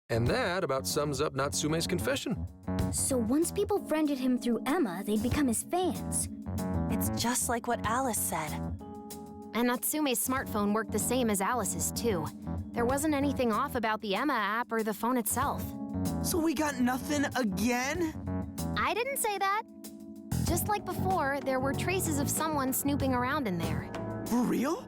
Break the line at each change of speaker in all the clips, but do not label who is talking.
And that about sums up Natsume's confession.
So once people friended him through Emma, they'd become his fans.
It's just like what Alice said.
And Natsume's smartphone worked the same as Alice's, too. There wasn't anything off about the Emma app or the phone itself.
So we got nothing again?
I didn't say that. Just like before, there were traces of someone snooping around in there.
For real?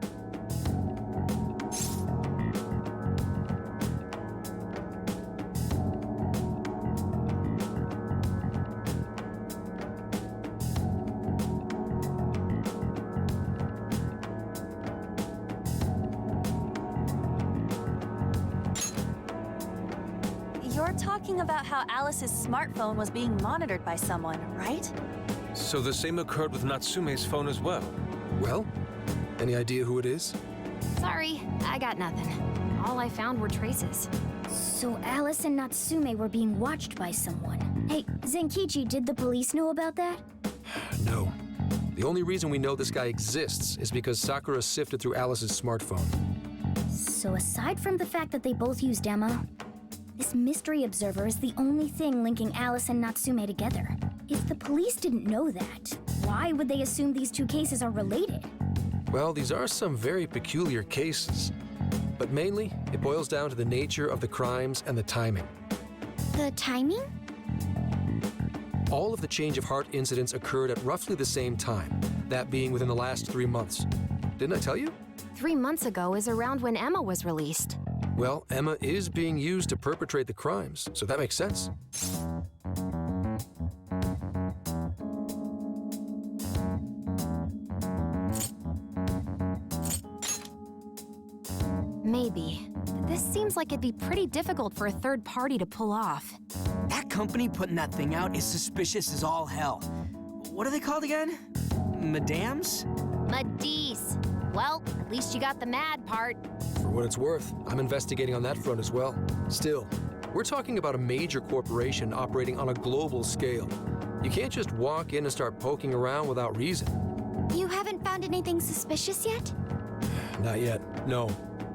You're talking about how Alice's smartphone was being monitored by someone, right?
So the same occurred with Natsume's phone as well.
Well, any idea who it is?
Sorry, I got nothing. All I found were traces.
So Alice and Natsume were being watched by someone. Hey, Zenkichi, did the police know about that?
No. The only reason we know this guy exists is because Sakura sifted through Alice's smartphone.
So aside from the fact that they both used Emma, this mystery observer is the only thing linking Alice and Natsume together. If the police didn't know that, why would they assume these two cases are related?
Well, these are some very peculiar cases. But mainly, it boils down to the nature of the crimes and the timing.
The timing?
All of the change of heart incidents occurred at roughly the same time, that being within the last 3 months. Didn't I tell you?
3 months ago is around when Emma was released.
Well, Emma is being used to perpetrate the crimes, so that makes sense.
Maybe. This seems like it'd be pretty difficult for a third party to pull off.
That company putting that thing out is suspicious as all hell. What are they called again? Madams?
Madis. Well, at least you got the mad part.
For what it's worth, I'm investigating on that front as well. Still, we're talking about a major corporation operating on a global scale. You can't just walk in and start poking around without reason.
You haven't found anything suspicious yet?
Not yet, no.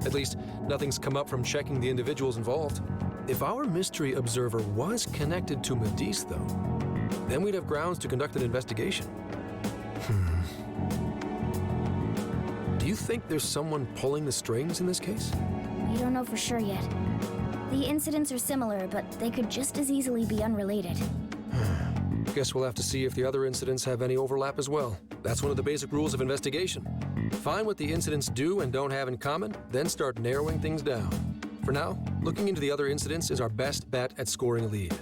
At least, nothing's come up from checking the individuals involved. If our mystery observer was connected to Madis, though, then we'd have grounds to conduct an investigation. Do you think there's someone pulling the strings in this case?
We don't know for sure yet. The incidents are similar, but they could just as easily be unrelated.
Guess we'll have to see if the other incidents have any overlap as well. That's one of the basic rules of investigation. Find what the incidents do and don't have in common, then start narrowing things down. For now, looking into the other incidents is our best bet at scoring a lead.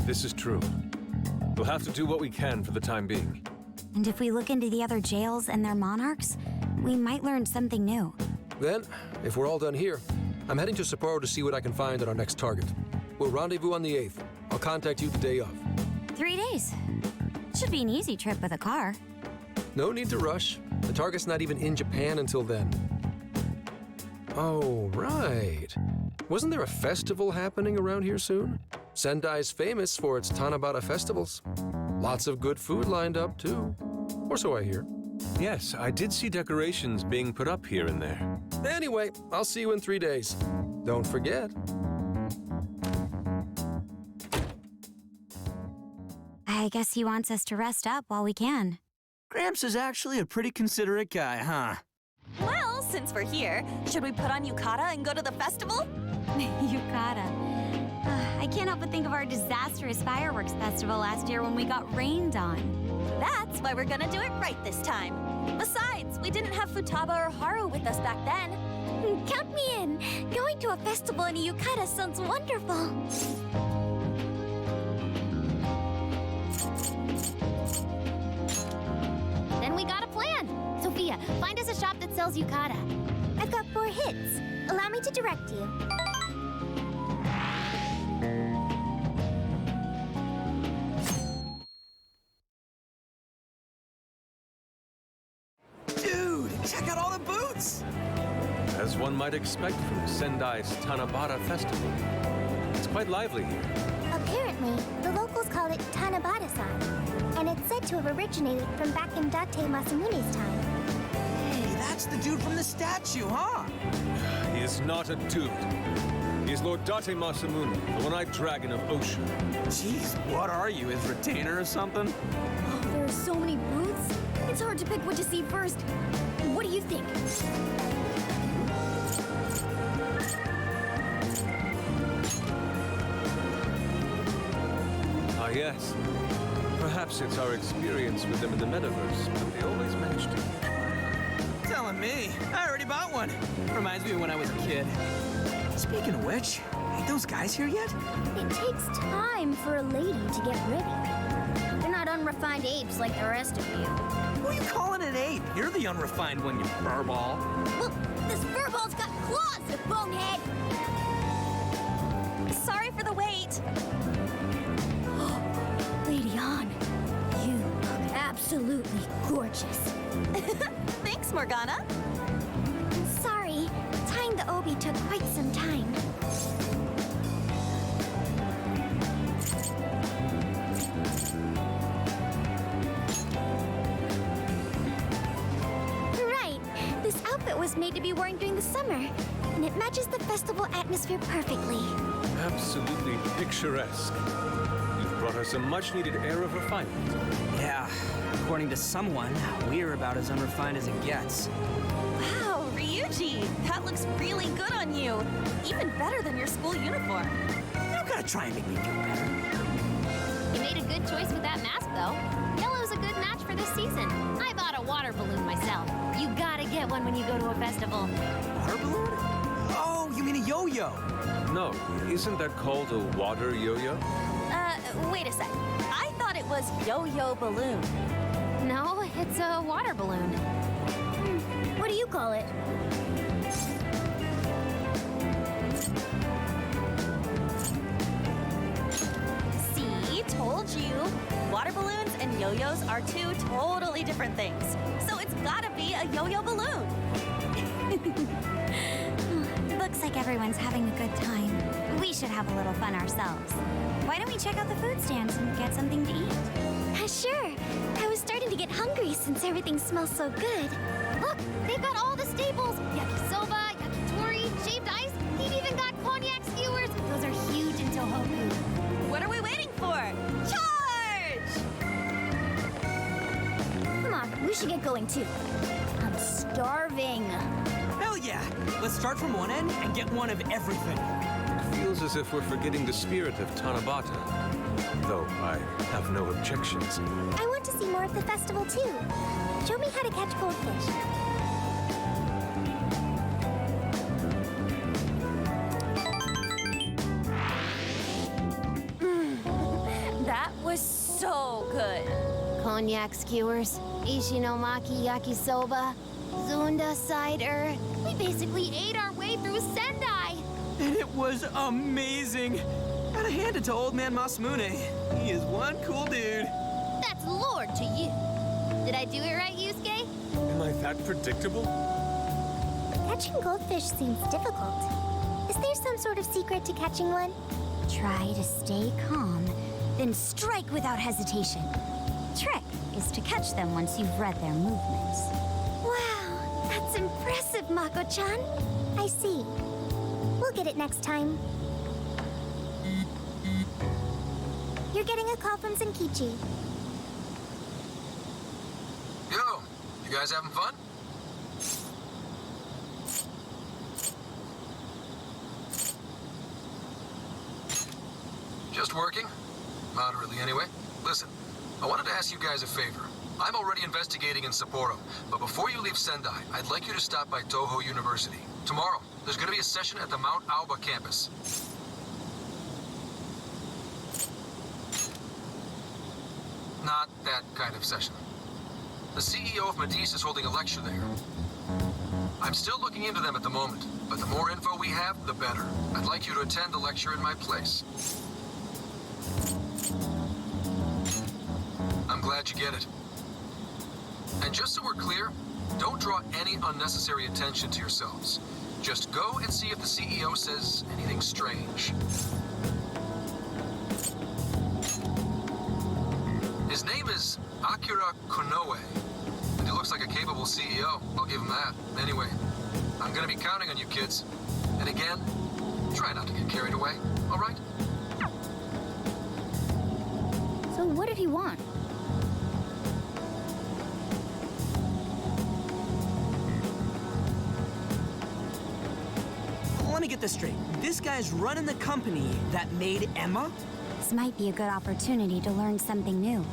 This is true. We'll have to do what we can for the time being.
And if we look into the other jails and their monarchs, we might learn something new.
Then, if we're all done here, I'm heading to Sapporo to see what I can find at our next target. We'll rendezvous on the 8th. I'll contact you the day of.
3 days. Should be an easy trip with a car.
No need to rush. The target's not even in Japan until then. Oh, right. Wasn't there a festival happening around here soon? Sendai's famous for its Tanabata festivals. Lots of good food lined up, too. Or so I hear.
Yes, I did see decorations being put up here and there.
Anyway, I'll see you in 3 days. Don't forget.
I guess he wants us to rest up while we can.
Gramps is actually a pretty considerate guy, huh?
Well, since we're here, should we put on yukata and go to the festival?
Yukata. I can't help but think of our disastrous fireworks festival last year when we got rained on.
That's why we're gonna do it right this time. Besides, we didn't have Futaba or Haru with us back then.
Count me in. Going to a festival in a yukata sounds wonderful.
Then we got a plan. Sophia, find us a shop that sells yukata.
I've got 4 hits. Allow me to direct you.
Dude, check out all the booths!
As one might expect from Sendai's Tanabata Festival. It's quite lively here.
Apparently, the locals call it Tanabata-san, and it's said to have originated from back in Date Masamune's time.
Hey, that's the dude from the statue, huh?
He is not a dude. He's Lord Date Masamune, the one-eyed dragon of Ocean.
Jeez, what are you, his retainer or something?
Oh, there are so many booths. It's hard to pick what to see first. What do you think?
Ah, yes. Perhaps it's our experience with them in the metaverse, but they always manage to...
Telling me. I already bought one. Reminds me of when I was a kid. Speaking of which, ain't those guys here yet?
It takes time for a lady to get ready. They're not unrefined apes like the rest of you.
Who are you calling an ape? You're the unrefined one, you furball.
Well, this furball's got claws, you bonehead!
Sorry for the wait.
Lady Han, you look absolutely gorgeous.
Thanks, Morgana.
Sorry, tying the obi took quite some time. Right. This outfit was made to be worn during the summer, and it matches the festival atmosphere perfectly.
Absolutely picturesque. You've brought us a much-needed air of refinement.
Yeah, according to someone, we're about as unrefined as it gets.
Wow, Ryuji, that looks really good on you. Even better than your school uniform.
You don't gotta try and make me feel better.
You made a good choice with that mask, though. Yellow's a good match for this season. I bought a water balloon myself. You gotta get one when you go to a festival.
Water balloon? Oh, you mean a yo-yo?
No, isn't that called a water yo-yo?
Wait a sec. I thought it was yo-yo balloon.
No, it's a water balloon.
What do you call it?
See, told you. Water balloons and yo-yos are two totally different things. So it's gotta be a yo-yo balloon.
Looks like everyone's having a good time. We should have a little fun ourselves. Why don't we check out the food stands and get something to eat?
Sure. I was starting to get hungry since everything smells so good.
Look, they've got all the staples. Yakisoba, yakitori, shaved ice. They've even got cognac skewers. Those are huge in Tohoku.
What are we waiting for? Charge!
Come on, we should get going too. I'm starving.
Hell yeah! Let's start from one end and get one of everything.
Feels as if we're forgetting the spirit of Tanabata. Though I have no objections.
I want to see more of the festival too. Show me how to catch goldfish.
That was so good.
Cognac skewers, ishinomaki yakisoba, zunda cider. We basically ate our way through Sendai.
And it was amazing. Gotta hand it to old man Masamune. He is one cool dude.
That's Lord to you. Did I do it right, Yusuke?
Am I that predictable?
Catching goldfish seems difficult. Is there some sort of secret to catching one?
Try to stay calm, then strike without hesitation. Trick is to catch them once you've read their movements.
Wow, that's impressive, Mako-chan. I see. We'll get it next time. You're getting a call from Zenkichi.
Yo, you guys having fun? Just working? Moderately, anyway. Listen, I wanted to ask you guys a favor. I'm already investigating in Sapporo, but before you leave Sendai, I'd like you to stop by Toho University. Tomorrow, there's going to be a session at the Mount Aoba campus. Not that kind of session. The CEO of Medice is holding a lecture there. I'm still looking into them at the moment, but the more info we have, the better. I'd like you to attend the lecture in my place. I'm glad you get it. And just so we're clear, don't draw any unnecessary attention to yourselves. Just go and see if the CEO says anything strange. His name is Akira Konoe, and he looks like a capable CEO. I'll give him that. Anyway, I'm gonna be counting on you kids. And again, Try not to get carried away, all right?
So what did he want?
Let me get this straight. This guy's running the company that made Emma?
This might be a good opportunity to learn something new.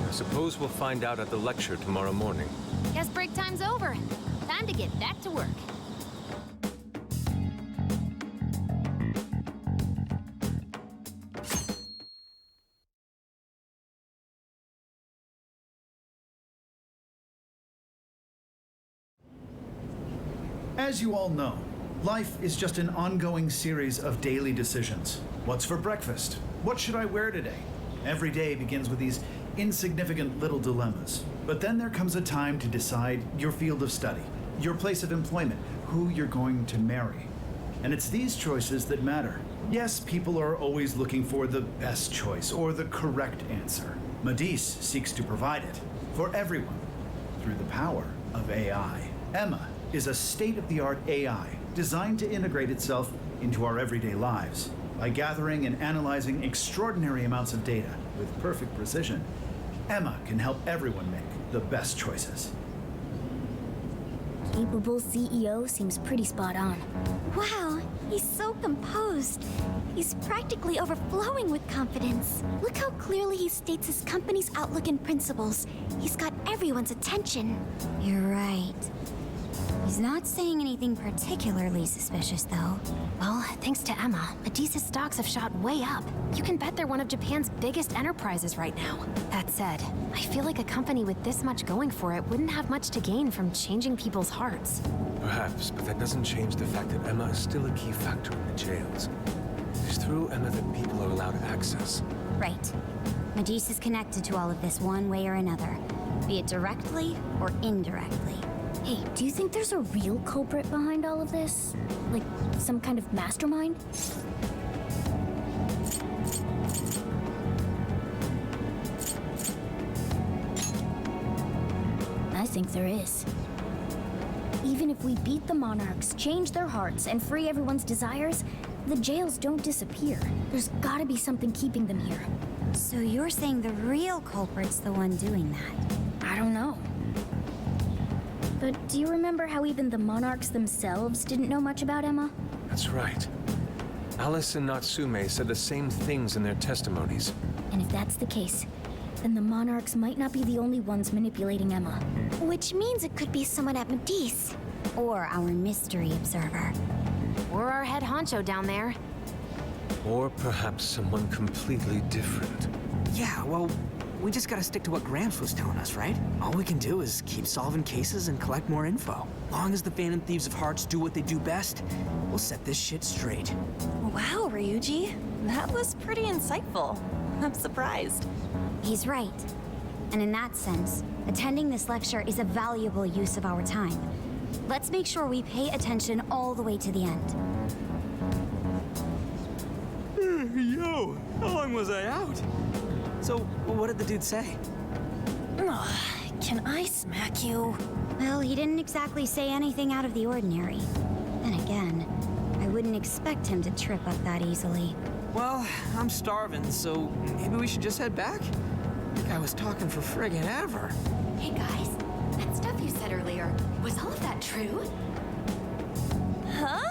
I suppose we'll find out at the lecture tomorrow morning.
Guess break time's over. Time to get back to work.
As you all know, life is just an ongoing series of daily decisions. What's for breakfast? What should I wear today? Every day begins with these insignificant little dilemmas. But then there comes a time to decide your field of study, your place of employment, who you're going to marry. And it's these choices that matter. Yes, people are always looking for the best choice or the correct answer. Madis seeks to provide it for everyone through the power of AI. Emma is a state-of-the-art AI designed to integrate itself into our everyday lives. By gathering and analyzing extraordinary amounts of data with perfect precision, Emma can help everyone make the best choices.
Capable CEO seems pretty spot on.
Wow, he's so composed. He's practically overflowing with confidence. Look how clearly he states his company's outlook and principles. He's got everyone's attention.
You're right. He's not saying anything particularly suspicious, though.
Well, thanks to Emma, Medusa's stocks have shot way up. You can bet they're one of Japan's biggest enterprises right now. That said, I feel like a company with this much going for it wouldn't have much to gain from changing people's hearts.
Perhaps, but that doesn't change the fact that Emma is still a key factor in the jails. It's through Emma that people are allowed access.
Right. Meduse is connected to all of this one way or another, be it directly or indirectly.
Hey, do you think there's a real culprit behind all of this? Like, some kind of mastermind? I think there is. Even if we beat the monarchs, change their hearts, and free everyone's desires, the jails don't disappear. There's gotta be something keeping them here.
So you're saying the real culprit's the one doing that?
I don't know. But do you remember how even the monarchs themselves didn't know much about Emma?
That's right. Alice and Natsume said the same things in their testimonies.
And if that's the case, then the monarchs might not be the only ones manipulating Emma.
Which means it could be someone at Medis.
Or our mystery observer.
Or our head honcho down there.
Or perhaps someone completely different.
Yeah, well, we just gotta stick to what Gramps was telling us, right? All we can do is keep solving cases and collect more info. Long as the Phantom Thieves of Hearts do what they do best, we'll set this shit straight.
Wow, Ryuji. That was pretty insightful. I'm surprised.
He's right. And in that sense, attending this lecture is a valuable use of our time. Let's make sure we pay attention all the way to the end.
Yo, how long was I out? So, what did the dude say?
Can I smack you?
Well, he didn't exactly say anything out of the ordinary. Then again, I wouldn't expect him to trip up that easily.
Well, I'm starving, so maybe we should just head back? The guy was talking for friggin' ever.
Hey guys, that stuff you said earlier, was all of that true?
Huh?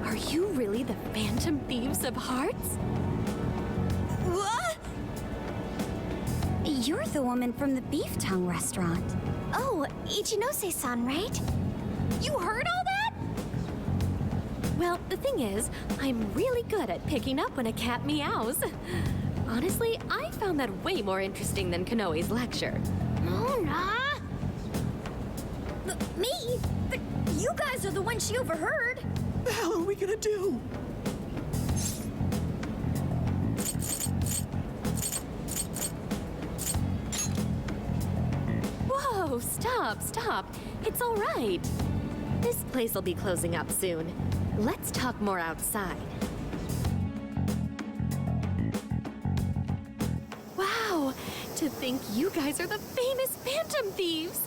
Are you really the Phantom Thieves of Hearts?
What?
You're the woman from the beef tongue restaurant.
Oh, Ichinose-san, right?
You heard all that? Well, the thing is, I'm really good at picking up when a cat meows. Honestly, I found that way more interesting than Kanoe's lecture.
Mona! Me? But you guys are the ones she overheard.
What the hell are we gonna do?
Whoa, stop. It's all right. This place will be closing up soon. Let's talk more outside. Wow, to think you guys are the famous Phantom Thieves.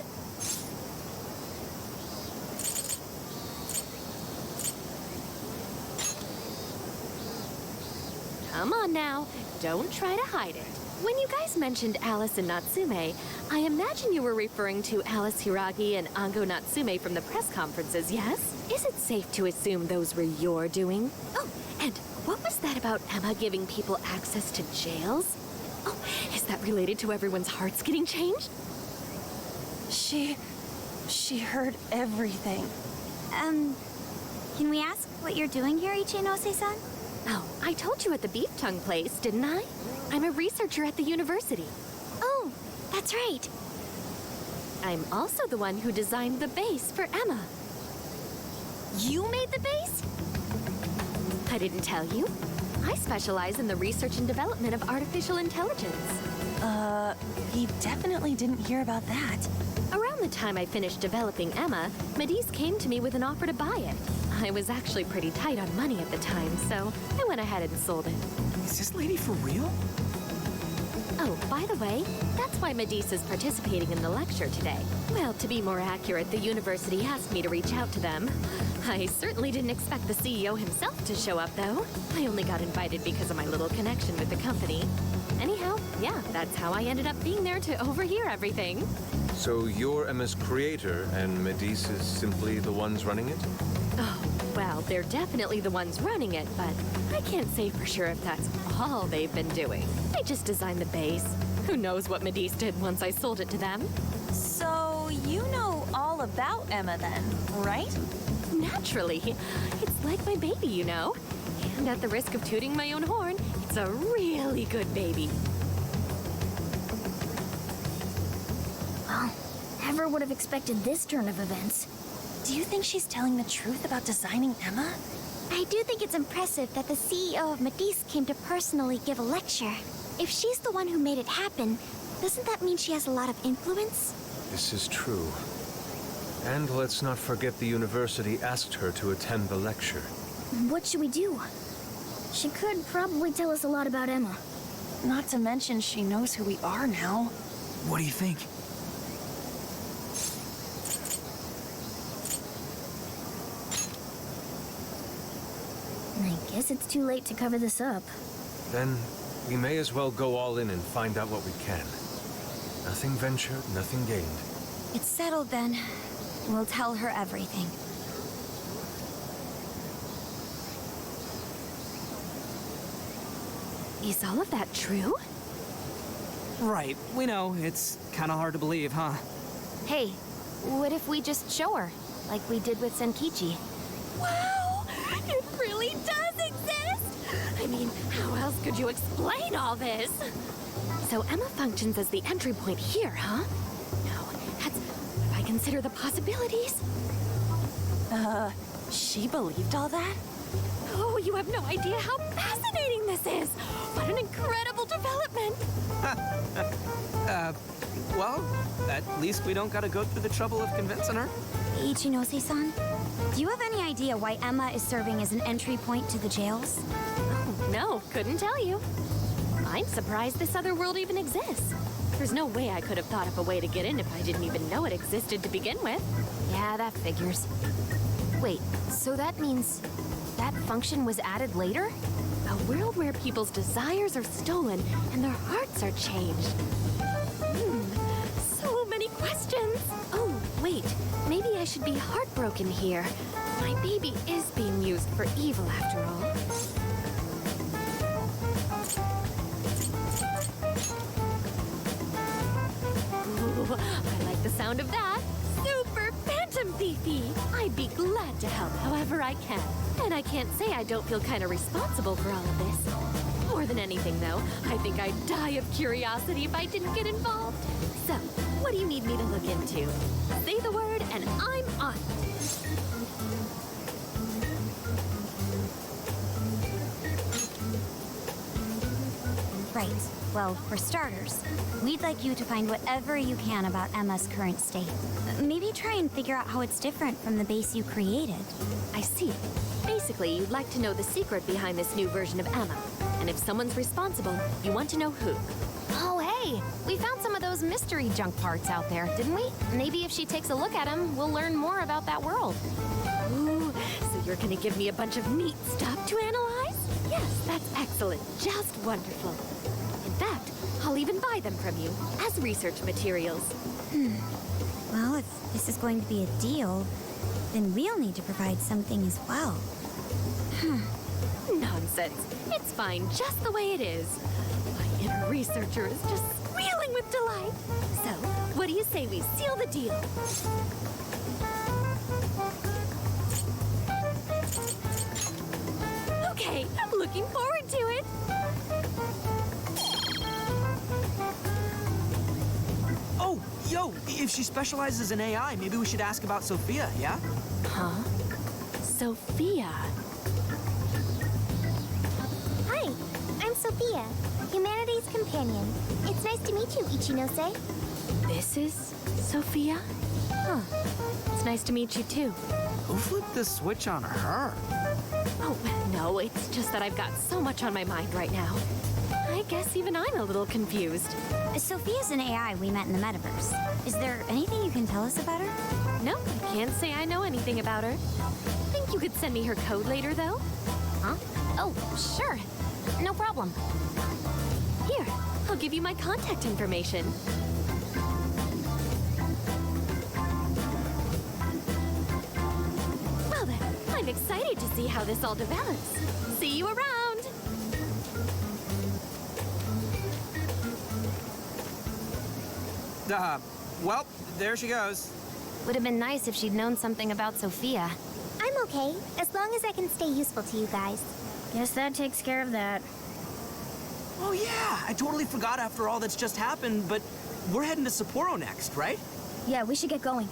Come on now, don't try to hide it. When you guys mentioned Alice and Natsume, I imagine you were referring to Alice Hiragi and Ango Natsume from the press conferences, yes? Is it safe to assume those were your doing? Oh, and what was that about Emma giving people access to jails? Oh, is that related to everyone's hearts getting changed?
She heard everything.
Can we ask what you're doing here, Ichinose-san?
Oh, I told you at the beef tongue place, didn't I? I'm a researcher at the university.
Oh, that's right.
I'm also the one who designed the base for Emma.
You made the base?
I didn't tell you. I specialize in the research and development of artificial intelligence.
We definitely didn't hear about that.
Around the time I finished developing Emma, Medice came to me with an offer to buy it. I was actually pretty tight on money at the time, so I went ahead and sold it.
Is this lady for real?
Oh, by the way, that's why Medice is participating in the lecture today. Well, to be more accurate, the university asked me to reach out to them. I certainly didn't expect the CEO himself to show up, though. I only got invited because of my little connection with the company. Anyhow, yeah, that's how I ended up being there to overhear everything.
So you're Emma's creator, and Medice is simply the ones running it?
Oh, well, they're definitely the ones running it, but I can't say for sure if that's all they've been doing. I just designed the base. Who knows what Medice did once I sold it to them?
So you know all about Emma then, right?
Naturally. It's like my baby, you know. And at the risk of tooting my own horn, it's a really good baby.
Well, never would have expected this turn of events.
Do you think she's telling the truth about designing Emma?
I do think it's impressive that the CEO of Medice came to personally give a lecture. If she's the one who made it happen, doesn't that mean she has a lot of influence?
This is true. And let's not forget the university asked her to attend the lecture.
What should we do? She could probably tell us a lot about Emma.
Not to mention she knows who we are now.
What do you think?
I guess it's too late to cover this up.
Then we may as well go all in and find out what we can. Nothing ventured, nothing gained.
It's settled then. We'll tell her everything.
Is all of that true?
Right, we know. It's kind of hard to believe, huh?
Hey, what if we just show her, like we did with Senkichi?
Wow! It really does exist! I mean, how else could you explain all this? So Emma functions as the entry point here, huh? No, that's... if I consider the possibilities...
She believed all that?
Oh, you have no idea how fascinating this is! What an incredible development!
Well, at least we don't gotta go through the trouble of convincing her.
Ichinose-san, do you have any idea why Emma is serving as an entry point to the jails?
Oh, no, couldn't tell you. I'm surprised this other world even exists. There's no way I could have thought of a way to get in if I didn't even know it existed to begin with.
Yeah, that figures. Wait, so that means that function was added later?
A world where people's desires are stolen and their hearts are changed. So many questions. Oh, wait, maybe I should be heartbroken here. My baby is being used for evil after all. Ooh, I like the sound of that. Super Phantom Thiefy! I'd be glad to help however I can. And I can't say I don't feel kind of responsible for all of this. More than anything, though, I think I'd die of curiosity if I didn't get involved. So, what do you need me to look into? Say the word and I'm on it.
Right. Well, for starters, we'd like you to find whatever you can about Emma's current state. Maybe try and figure out how it's different from the base you created.
I see. Basically, you'd like to know the secret behind this new version of Emma. And if someone's responsible, you want to know who.
Oh, hey, we found some of those mystery junk parts out there, didn't we? Maybe if she takes a look at them, we'll learn more about that world.
Ooh, so you're gonna give me a bunch of neat stuff to analyze? Yes, that's excellent. Just wonderful. In fact, I'll even buy them from you as research materials.
Well, if this is going to be a deal, then we'll need to provide something as well.
Nonsense. It's fine just the way it is. My inner researcher is just squealing with delight. So, what do you say we seal the deal? Okay, I'm looking forward to it.
Oh, yo, if she specializes in AI, maybe we should ask about Sophia, yeah?
Huh? Sophia.
Hi, I'm Sophia, Humanity's companion. It's nice to meet you, Ichinose.
This is Sophia? Huh. It's nice to meet you too.
Who flipped the switch on her?
Oh, no, it's just that I've got so much on my mind right now. I guess even I'm a little confused.
Sophia's an AI we met in the metaverse. Is there anything you can tell us about her?
No, I can't say I know anything about her. Think you could send me her code later, though?
Huh? Oh, sure. No problem.
Here, I'll give you my contact information. Well then, I'm excited to see how this all develops. See you around!
Well, there she goes.
Would have been nice if she'd known something about Sophia.
I'm okay, as long as I can stay useful to you guys.
Guess that takes care of that.
Oh yeah, I totally forgot after all that's just happened, but we're heading to Sapporo next, right?
Yeah, we should get going.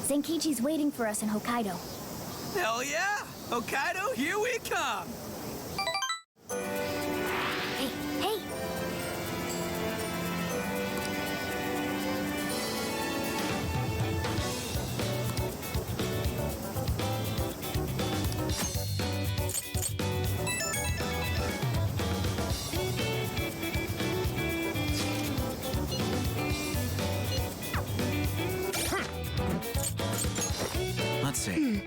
Zenkichi's waiting for us in Hokkaido.
Hell yeah! Hokkaido, here we come!
Hey, hey!
Let's see.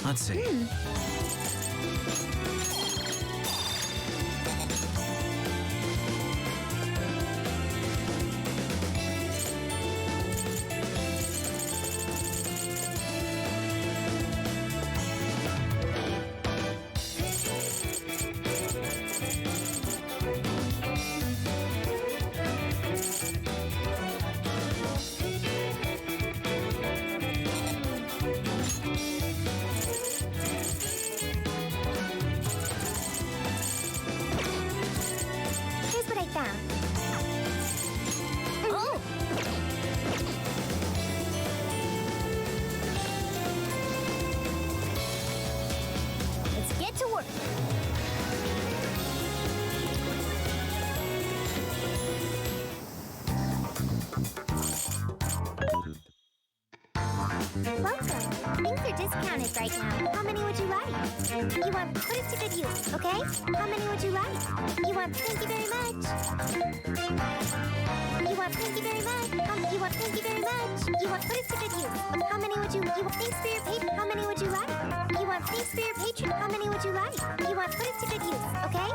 Let's see.
Here's what I found. Oh! Let's get to work. Welcome. Things are discounted right now. How many would you like? You want put it to good use, okay? How many would you like? You want thank you very much. You want thank you very much. You want thank you very much. You want put it to good use. How many would you want thanks for your patron? How many would you like? You want thanks for your patron? How many would you like? You want put it to good use, okay?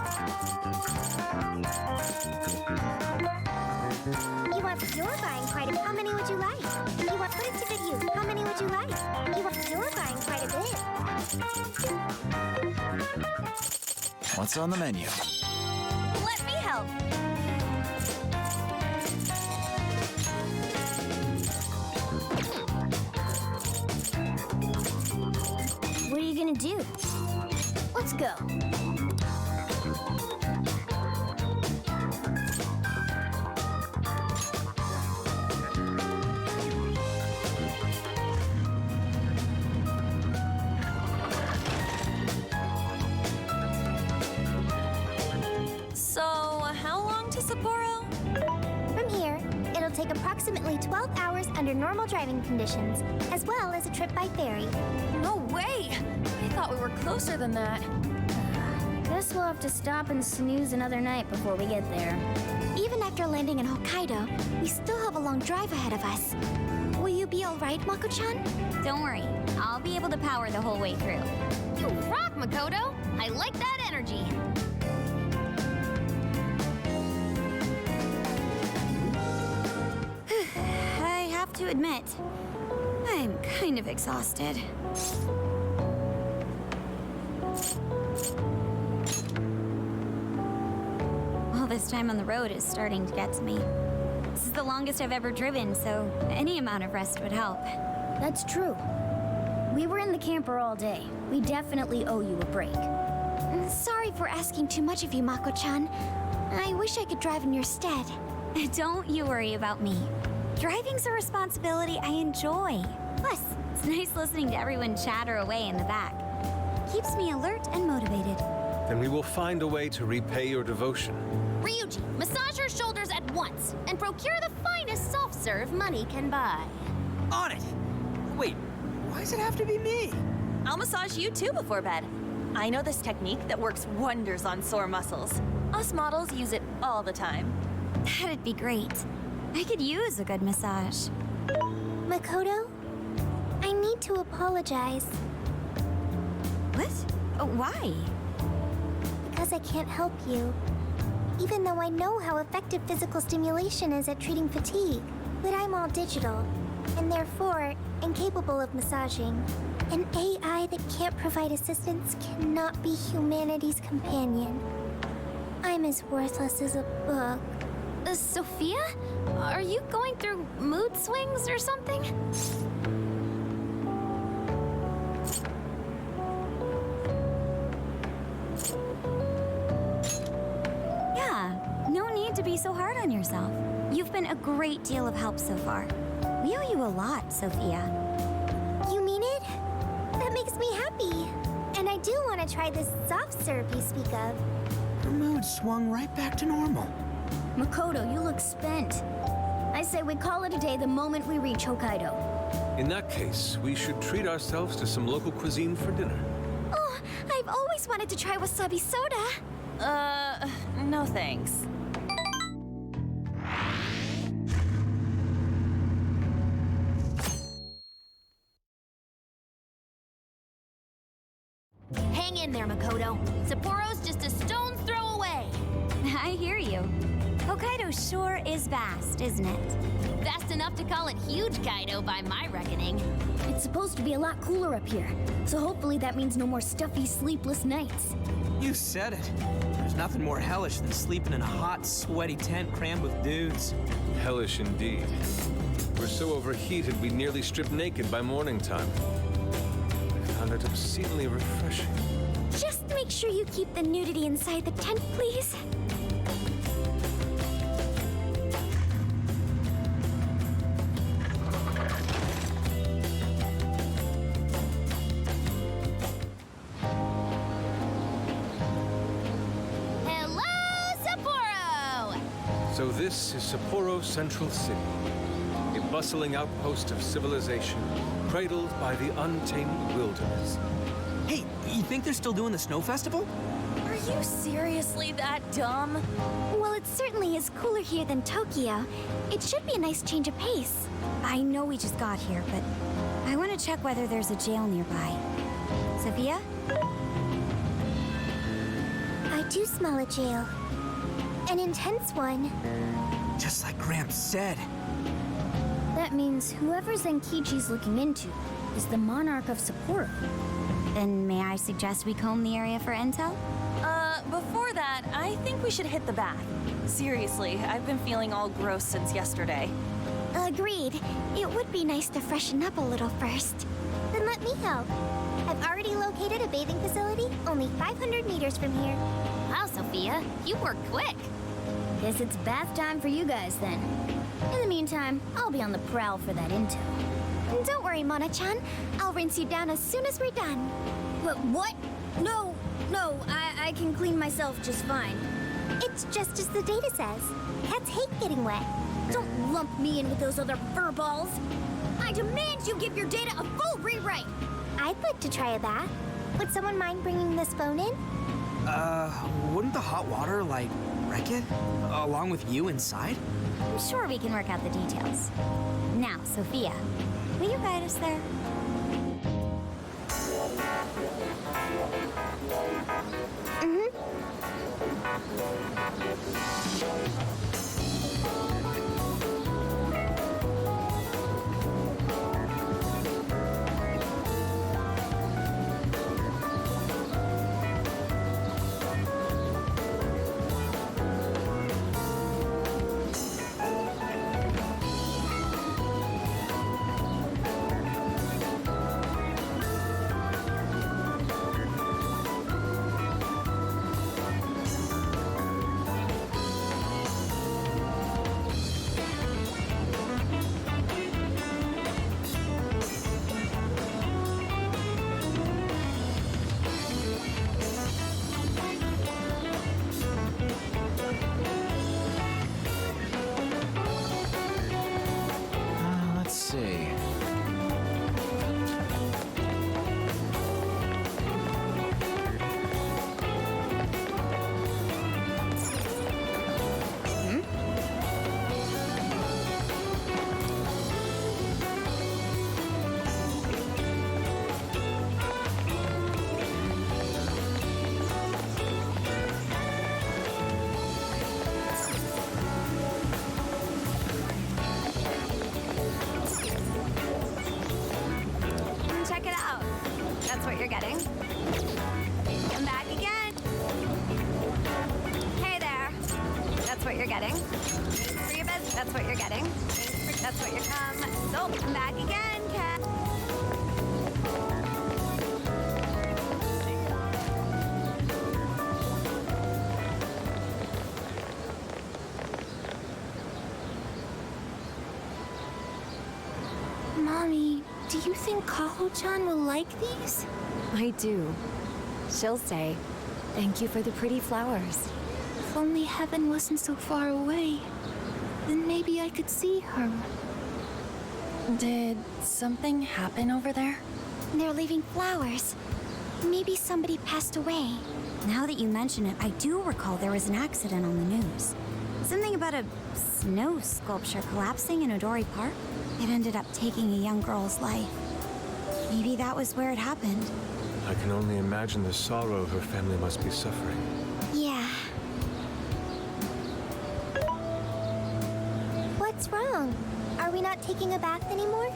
You want you're buying quite a how many would you like? You want put it to good use. How many would you like? You want you're buying quite a bit.
What's on the menu?
Let me help.
What are you gonna do? Let's go.
So, how long to Sapporo?
From here, it'll take approximately 12 hours under normal driving conditions, as well as a trip by ferry.
No way! I thought we were closer than that.
Guess we'll have to stop and snooze another night before we get there.
Even after landing in Hokkaido, we still have a long drive ahead of us. Will you be all right, Mako-chan?
Don't worry, I'll be able to power the whole way through.
You rock, Makoto! I like that energy.
I have to admit, I'm kind of exhausted. All this time on the road is starting to get to me. This is the longest I've ever driven, so any amount of rest would help.
That's true. We were in the camper all day. We definitely owe you a break.
Sorry for asking too much of you, Mako-chan. I wish I could drive in your stead.
Don't you worry about me. Driving's a responsibility I enjoy. Plus, it's nice listening to everyone chatter away in the back. Keeps me alert and motivated.
Then we will find a way to repay your devotion.
Ryuji, massage her shoulders at once and procure the finest soft serve money can buy.
On it! Wait, why does it have to be me?
I'll massage you too before bed. I know this technique that works wonders on sore muscles. Us models use it all the time.
That'd be great. I could use a good massage.
Makoto, I need to apologize.
What? Oh, why?
Because I can't help you. Even though I know how effective physical stimulation is at treating fatigue, but I'm all digital, and therefore incapable of massaging. An AI that can't provide assistance cannot be humanity's companion. I'm as worthless as a book.
Sophia? Are you going through mood swings or something?
Yeah, no need to be so hard on yourself. You've been a great deal of help so far. We owe you a lot, Sophia.
You mean it? That makes me happy. And I do want to try this soft serve you speak of.
Her mood swung right back to normal.
Makoto, you look spent. I say we call it a day the moment we reach Hokkaido.
In that case, we should treat ourselves to some local cuisine for dinner.
Oh, I've always wanted to try wasabi soda.
No thanks.
Hang in there, Makoto. Sapporo's just a stone's throw away.
I hear you. Hokkaido sure is vast, isn't it?
Vast enough to call it huge, Kaido, by my reckoning.
It's supposed to be a lot cooler up here, so hopefully that means no more stuffy, sleepless nights.
You said it. There's nothing more hellish than sleeping in a hot, sweaty tent crammed with dudes.
Hellish indeed. We're so overheated we nearly stripped naked by morning time. I found it obscenely refreshing.
Just make sure you keep the nudity inside the tent, please.
Hello, Sapporo!
So this is Sapporo Central City, a bustling outpost of civilization, cradled by the untamed wilderness.
Hey, you think they're still doing the snow festival?
Are you seriously that dumb?
Well, it certainly is cooler here than Tokyo. It should be a nice change of pace.
I know we just got here, but I want to check whether there's a jail nearby. Sophia?
I do smell a jail. An intense one.
Just like Gramps said.
That means whoever Zenkichi's looking into is the monarch of Sapporo.
Then may I suggest we comb the area for intel?
Before that, I think we should hit the bath. Seriously, I've been feeling all gross since yesterday.
Agreed. It would be nice to freshen up a little first. Then let me help. I've already located a bathing facility only 500 meters from here.
Wow, Sophia, you work quick.
Guess it's bath time for you guys then. In the meantime, I'll be on the prowl for that intel.
Don't worry, Mona-chan. I'll rinse you down as soon as we're done.
What? No, I can clean myself just fine.
It's just as the data says. Cats hate getting wet.
Don't lump me in with those other furballs. I demand you give your data a full rewrite.
I'd like to try a bath. Would someone mind bringing this phone in?
Wouldn't the hot water, like, wreck it? Along with you inside?
I'm sure we can work out the details. Now, Sophia, will you guide us there?
Let's see.
Check it out. That's what you're getting. Come back again. Hey there. That's what you're getting. Thanks for your bed. That's what you're getting. That's what you're So, come back again, Cat.
Mommy, do you think Kaho-chan will like these?
I do. She'll say, "Thank you for the pretty flowers."
If only heaven wasn't so far away, then maybe I could see her.
Did something happen over there?
They're leaving flowers. Maybe somebody passed away. Now that you mention it, I do recall there was an accident on the news. Something about a snow sculpture collapsing in Odori Park. It ended up taking a young girl's life. Maybe that was where it happened.
I can only imagine the sorrow her family must be suffering.
Yeah. What's wrong? Are we not taking a bath anymore?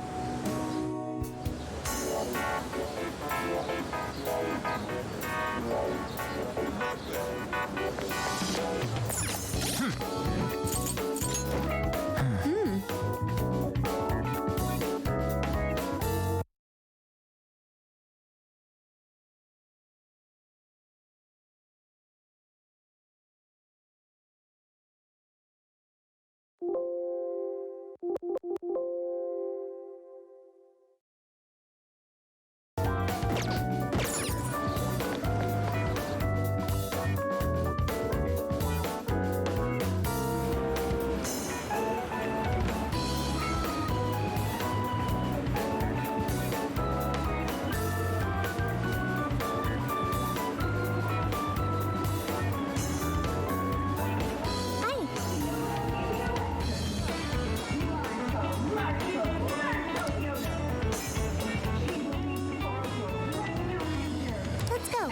Let's go.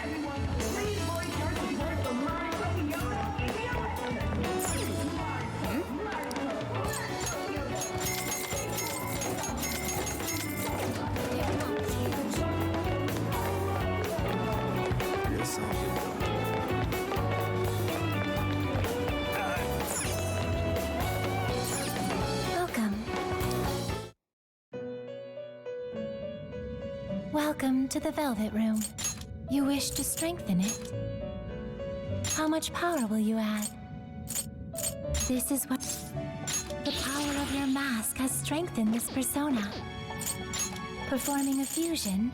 Welcome. Welcome to the Velvet Room. You wish to strengthen it. How much power will you add? This is what... The power of your mask has strengthened this persona. Performing a fusion,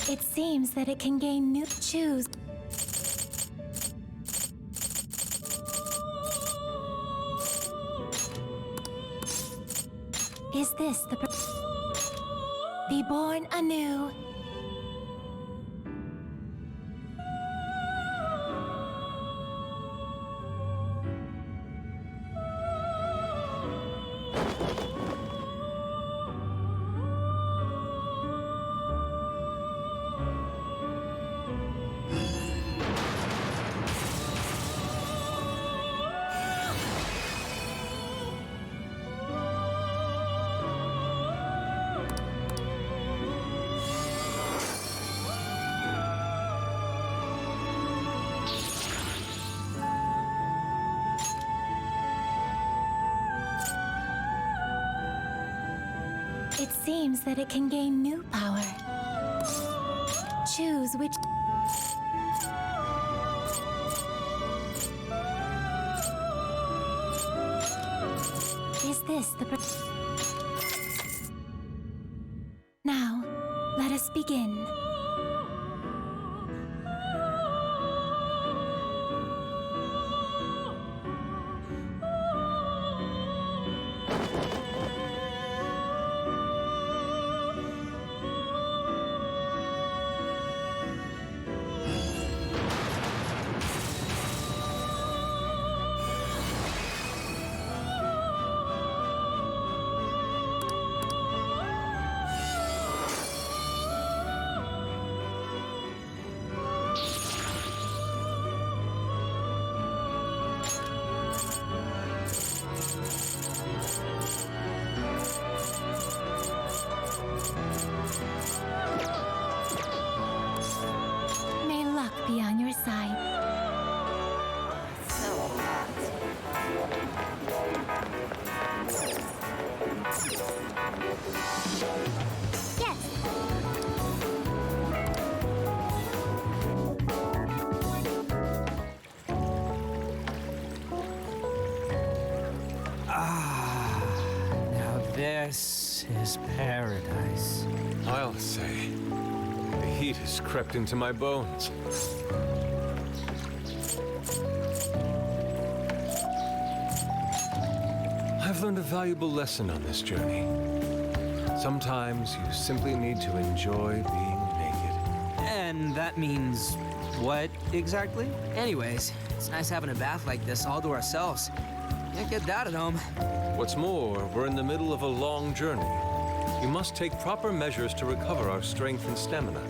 it seems that it can gain new... Choose. Is this the... Be born anew.
It seems that it can gain new power. Choose which... Is this the... Now, let us begin. May luck be on your side.
So hot.
Yes.
Now this is paradise.
I'll say, the heat has crept into my bones. I've learned a valuable lesson on this journey. Sometimes you simply need to enjoy being naked.
And that means what exactly? Anyways, it's nice having a bath like this all to ourselves. Can't get that at home.
What's more, we're in the middle of a long journey. We must take proper measures to recover our strength and stamina.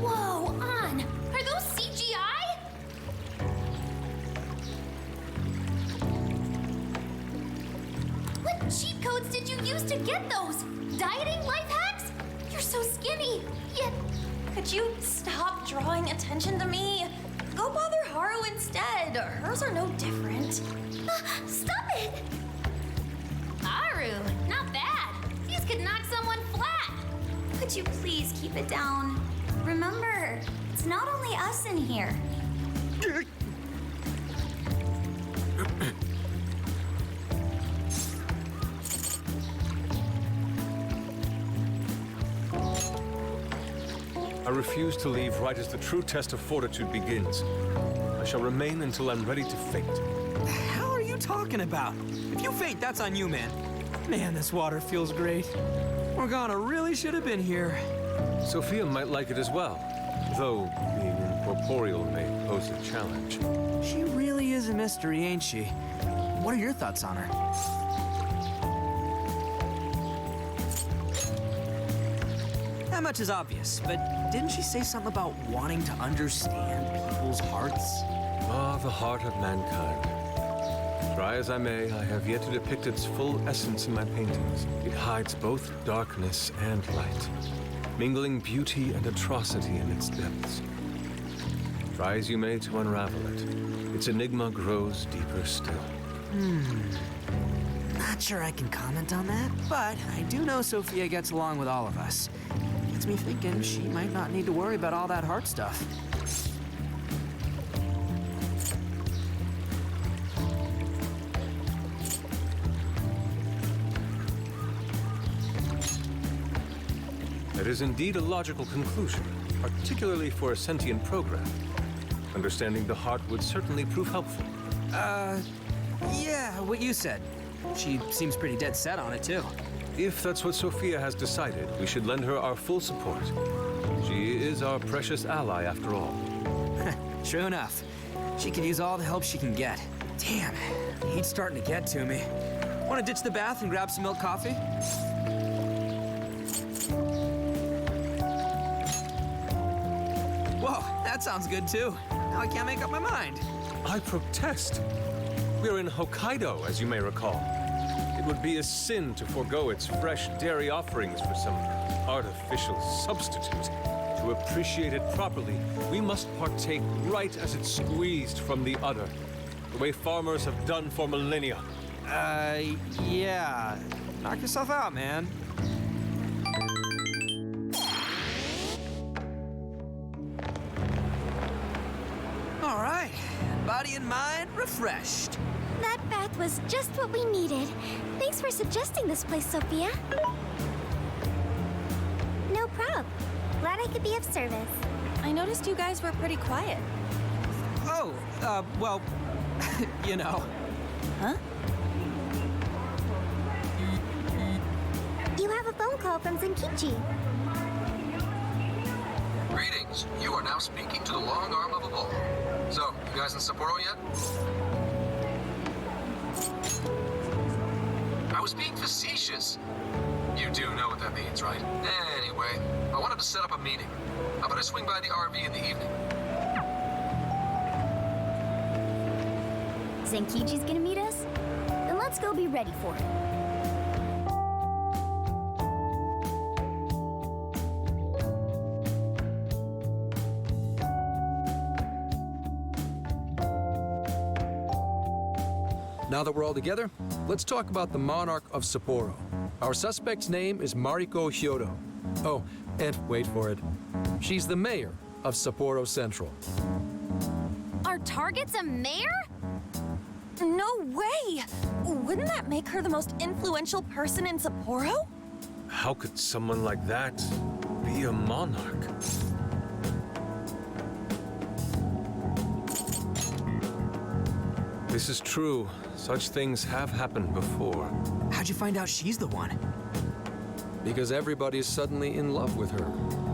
Whoa, On! Are those CGI? What cheat codes did you use to get those? Dieting life hacks? You're so skinny, yet...
Could you stop drawing attention to me? Go bother Haru instead. Hers are no different.
Stop it! Haru, not bad. These could knock someone flat.
Could you please keep it down? Remember, it's not only us in here.
I refuse to leave right as the true test of fortitude begins. I shall remain until I'm ready to faint.
The hell are you talking about? If you faint, that's on you, man. Man, this water feels great. Morgana really should have been here.
Sophia might like it as well, though being incorporeal may pose a challenge.
She really is a mystery, ain't she? What are your thoughts on her? That much is obvious, but didn't she say something about wanting to understand people's hearts?
Ah, the heart of mankind. Try as I may, I have yet to depict its full essence in my paintings. It hides both darkness and light, mingling beauty and atrocity in its depths. Try as you may to unravel it, its enigma grows deeper still.
Not sure I can comment on that, but I do know Sophia gets along with all of us. Gets me thinking she might not need to worry about all that heart stuff.
That is indeed a logical conclusion, particularly for a sentient program. Understanding the heart would certainly prove helpful.
Yeah, what you said. She seems pretty dead set on it, too.
If that's what Sophia has decided, we should lend her our full support. She is our precious ally, after all.
True enough. She could use all the help she can get. Damn, the heat's starting to get to me. Want to ditch the bath and grab some milk coffee? Whoa, that sounds good too. Now I can't make up my mind.
I protest. We are in Hokkaido, as you may recall. It would be a sin to forego its fresh dairy offerings for some artificial substitute. To appreciate it properly, we must partake right as it's squeezed from the udder, the way farmers have done for millennia.
Yeah. Knock yourself out, man. and mind refreshed.
That bath was just what we needed. Thanks for suggesting this place, Sophia. No prob. Glad I could be of service.
I noticed you guys were pretty quiet.
Oh, well, you know.
Huh?
You have a phone call from Zenkichi.
Greetings. You are now speaking to the long arm of a bull. So, you guys in Sapporo yet? I was being facetious. You do know what that means, right? Anyway, I wanted to set up a meeting. How about I swing by the RV in the evening?
Zenkichi's gonna meet us? Then let's go be ready for it.
Now that we're all together, let's talk about the monarch of Sapporo. Our suspect's name is Mariko Hyodo. Oh, and wait for it. She's the mayor of Sapporo Central.
Our target's a mayor? No way! Wouldn't that make her the most influential person in Sapporo?
How could someone like that be a monarch? This is true. Such things have happened before.
How'd you find out she's the one?
Because everybody's suddenly in love with her.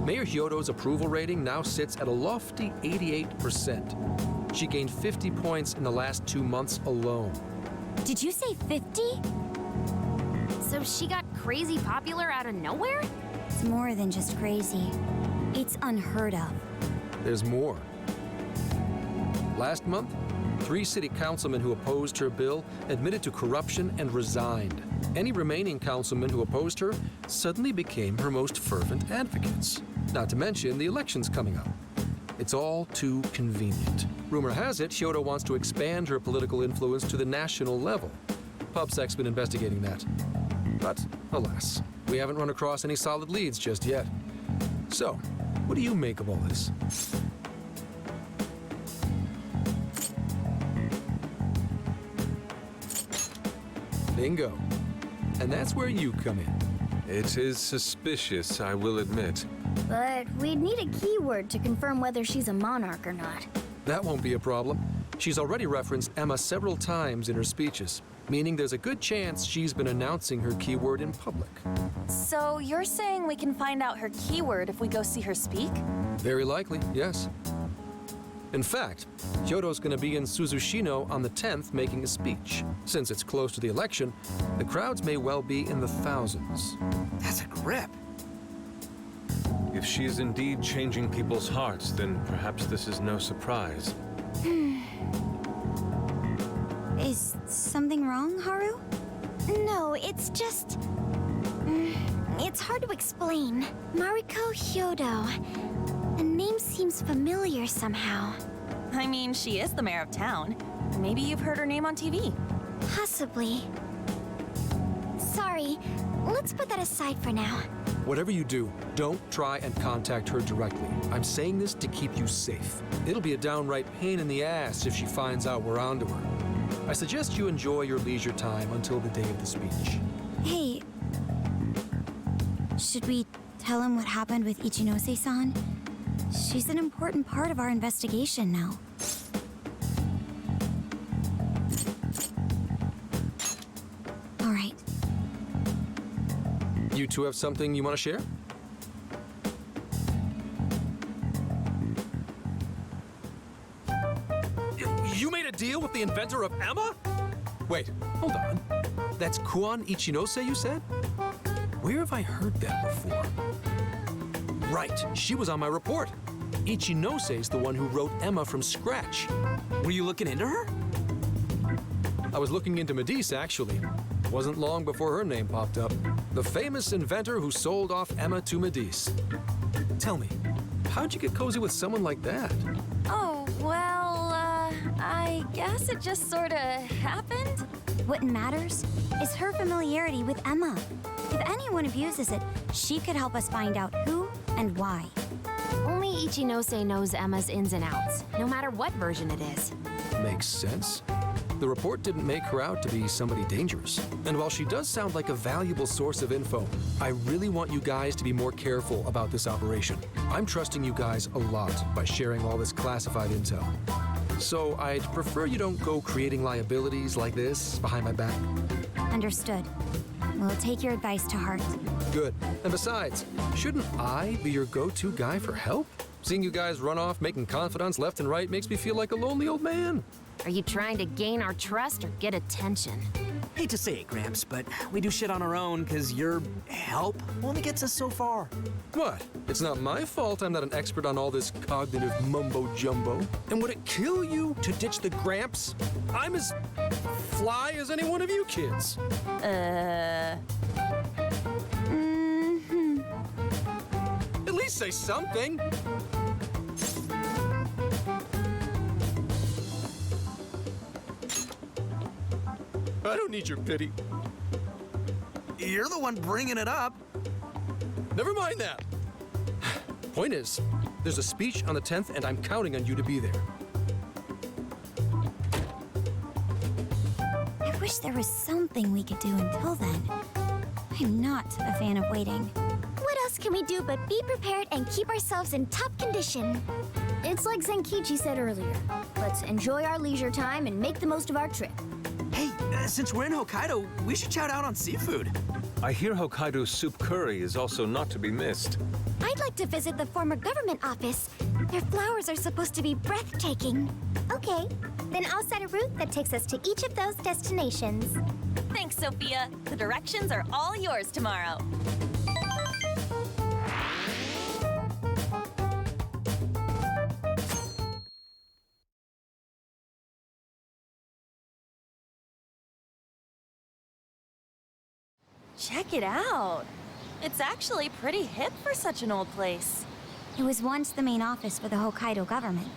Mayor Hyodo's approval rating now sits at a lofty 88%. She gained 50 points in the last 2 months alone.
Did you say 50?
So she got crazy popular out of nowhere?
It's more than just crazy. It's unheard of.
There's more. Last month, 3 city councilmen who opposed her bill admitted to corruption and resigned. Any remaining councilmen who opposed her suddenly became her most fervent advocates. Not to mention the elections coming up. It's all too convenient. Rumor has it, Hyodo wants to expand her political influence to the national level. PubSec's been investigating that. But, alas, we haven't run across any solid leads just yet. So, what do you make of all this? Bingo. And that's where you come in.
It is suspicious, I will admit.
But we'd need a keyword to confirm whether she's a monarch or not.
That won't be a problem. She's already referenced Emma several times in her speeches, meaning there's a good chance she's been announcing her keyword in public.
So you're saying we can find out her keyword if we go see her speak?
Very likely, yes. In fact, Hyodo's going to be in Suzushino on the 10th making a speech. Since it's close to the election, the crowds may well be in the thousands.
That's a grip.
If she is indeed changing people's hearts, then perhaps this is no surprise.
Is something wrong, Haru?
No, it's just... It's hard to explain. Mariko Hyodo. The name seems familiar somehow.
I mean, she is the mayor of town. Maybe you've heard her name on TV.
Possibly. Sorry, let's put that aside for now.
Whatever you do, don't try and contact her directly. I'm saying this to keep you safe. It'll be a downright pain in the ass if she finds out we're onto her. I suggest you enjoy your leisure time until the day of the speech.
Hey, should we tell him what happened with Ichinose-san? She's an important part of our investigation now. All right.
You two have something you want to share? You made a deal with the inventor of Emma? Wait, hold on. That's Kuan Ichinose, you said? Where have I heard that before? Right, she was on my report. Ichinose's the one who wrote Emma from scratch.
Were you looking into her?
I was looking into Medice, actually. Wasn't long before her name popped up. The famous inventor who sold off Emma to Medice. Tell me, how'd you get cozy with someone like that?
Oh, well, I guess it just sorta happened.
What matters is her familiarity with Emma. If anyone abuses it, she could help us find out who and why.
Only
Ichinose knows Emma's ins and outs, no matter what version it is.
Makes sense. The report didn't make her out to be somebody dangerous. And while she does sound like a valuable source of info, I really want you guys to be more careful about this operation. I'm trusting you guys a lot by sharing all this classified intel. So I'd prefer you don't go creating liabilities like this behind my back.
Understood. We'll take your advice to heart.
Good. And besides, shouldn't I be your go-to guy for help? Seeing you guys run off making confidants left and right makes me feel like a lonely old man.
Are you trying to gain our trust or get attention?
Hate to say it, Gramps, but we do shit on our own because your help only gets us so far.
What? It's not my fault I'm not an expert on all this cognitive mumbo-jumbo. And would it kill you to ditch the Gramps? I'm as fly as any one of you kids. At least say something. I don't need your pity.
You're the one bringing it up.
Never mind that. Point is, there's a speech on the 10th, and I'm counting on you to be there.
I wish there was something we could do until then. I'm not a fan of waiting.
What else can we do but be prepared and keep ourselves in top condition?
It's like Zenkichi said earlier. Let's enjoy our leisure time and make the most of our trip.
Hey, since we're in Hokkaido, we should shout out on seafood.
I hear Hokkaido's soup curry is also not to be missed.
I'd like to visit the former government office. Their flowers are supposed to be breathtaking. Okay, then I'll set a route that takes us to each of those destinations.
Thanks, Sophia. The directions are all yours tomorrow. Check it out. It's actually pretty hip for such an old place.
It was once the main office for the Hokkaido government.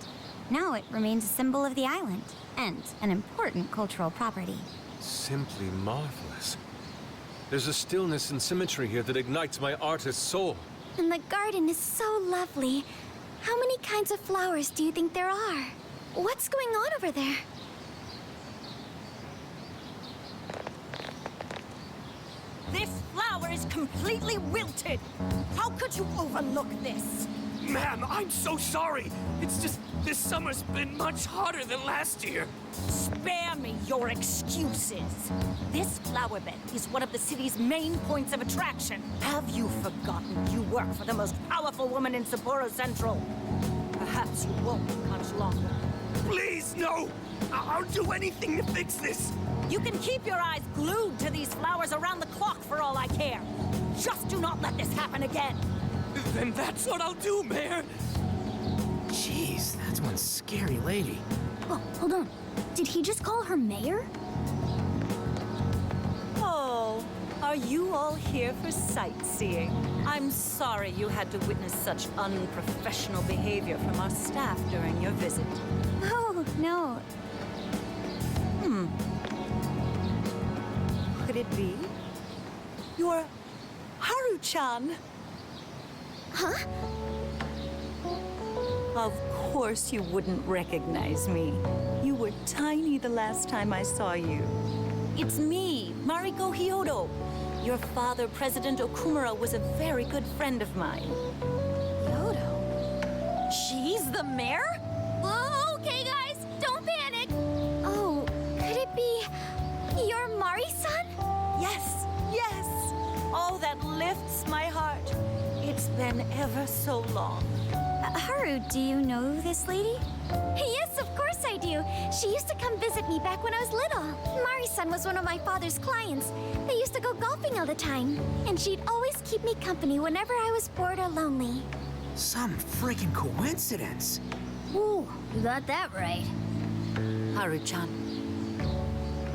Now it remains a symbol of the island, and an important cultural property.
Simply marvelous. There's a stillness and symmetry here that ignites my artist's soul.
And the garden is so lovely. How many kinds of flowers do you think there are? What's going on over there?
This flower is completely wilted. How could you overlook this?
Ma'am, I'm so sorry. It's just this summer's been much hotter than last year.
Spare me your excuses. This flower bed is one of the city's main points of attraction. Have you forgotten you work for the most powerful woman in Sapporo Central? Perhaps you won't much longer.
Please, no! I'll do anything to fix this.
You can keep your eyes glued to these flowers around the clock for all I care. Just do not let this happen again.
Then that's what I'll do, Mayor.
Jeez, that's one scary lady.
Oh, hold on. Did he just call her mayor?
Oh, are you all here for sightseeing? I'm sorry you had to witness such unprofessional behavior from our staff during your visit.
Oh, no.
Could it be? You're Haru-chan.
Huh?
Of course you wouldn't recognize me. You were tiny the last time I saw you. It's me, Mariko Hyodo. Your father, President Okumura, was a very good friend of mine. Hyodo? She's the mayor?
Whoa, okay, guys, don't panic. Oh, could it be your Mari-san?
Yes, yes. Oh, that lifts my heart. It's been ever so long.
Haru, do you know this lady?
Yes, of course I do. She used to come visit me back when I was little. Mari-san was one of my father's clients. They used to go golfing all the time. And she'd always keep me company whenever I was bored or lonely.
Some freaking coincidence.
Ooh, you got that right.
Haru-chan,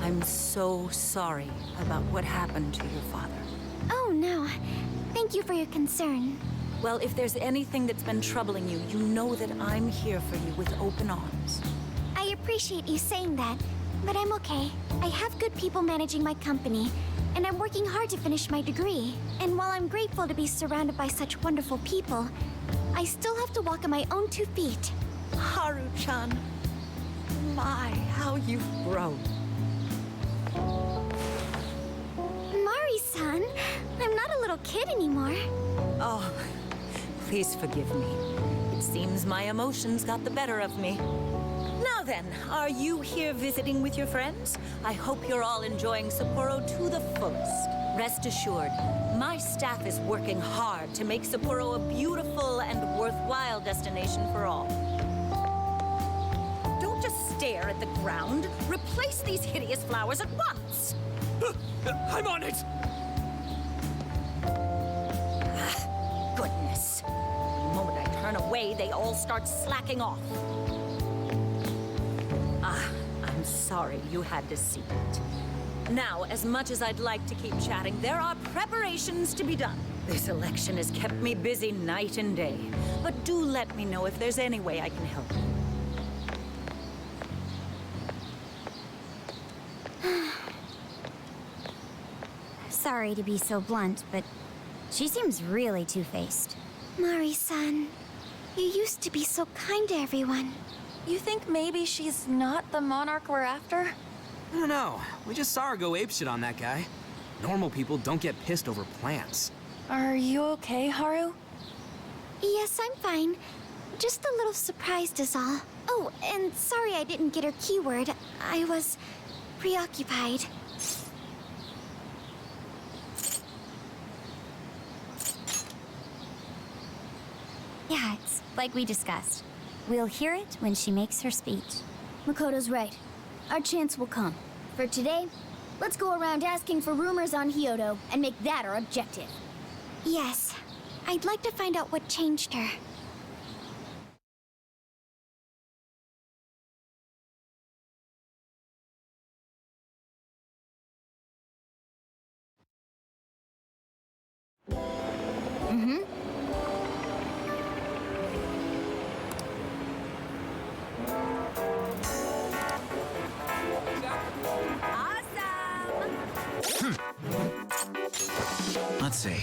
I'm so sorry about what happened to your father.
Oh, no. Thank you for your concern.
Well, if there's anything that's been troubling you, you know that I'm here for you with open arms.
I appreciate you saying that, but I'm okay. I have good people managing my company, and I'm working hard to finish my degree. And while I'm grateful to be surrounded by such wonderful people, I still have to walk on my own 2 feet.
Haru-chan. My, how you've grown.
Mari-san, I'm not a little kid anymore.
Oh, please forgive me. It seems my emotions got the better of me. Now then, are you here visiting with your friends? I hope you're all enjoying Sapporo to the fullest. Rest assured, my staff is working hard to make Sapporo a beautiful and worthwhile destination for all. Don't just stare at the ground. Replace these hideous flowers at once.
I'm on it!
Goodness. The moment I turn away, they all start slacking off. I'm sorry you had to see it. Now, as much as I'd like to keep chatting, there are preparations to be done. This election has kept me busy night and day. But do let me know if there's any way I can help you.
Sorry to be so blunt, but she seems really two-faced.
Mari-san, you used to be so kind to everyone.
You think maybe she's not the monarch we're after?
I don't know. We just saw her go apeshit on that guy. Normal people don't get pissed over plants.
Are you okay, Haru?
Yes, I'm fine. Just a little surprised is all. Oh, and sorry I didn't get her keyword. I was preoccupied.
Yeah, it's like we discussed. We'll hear it when she makes her speech.
Makoto's right. Our chance will come. For today, let's go around asking for rumors on Hyodo and make that our objective.
Yes, I'd like to find out what changed her.
Let's see.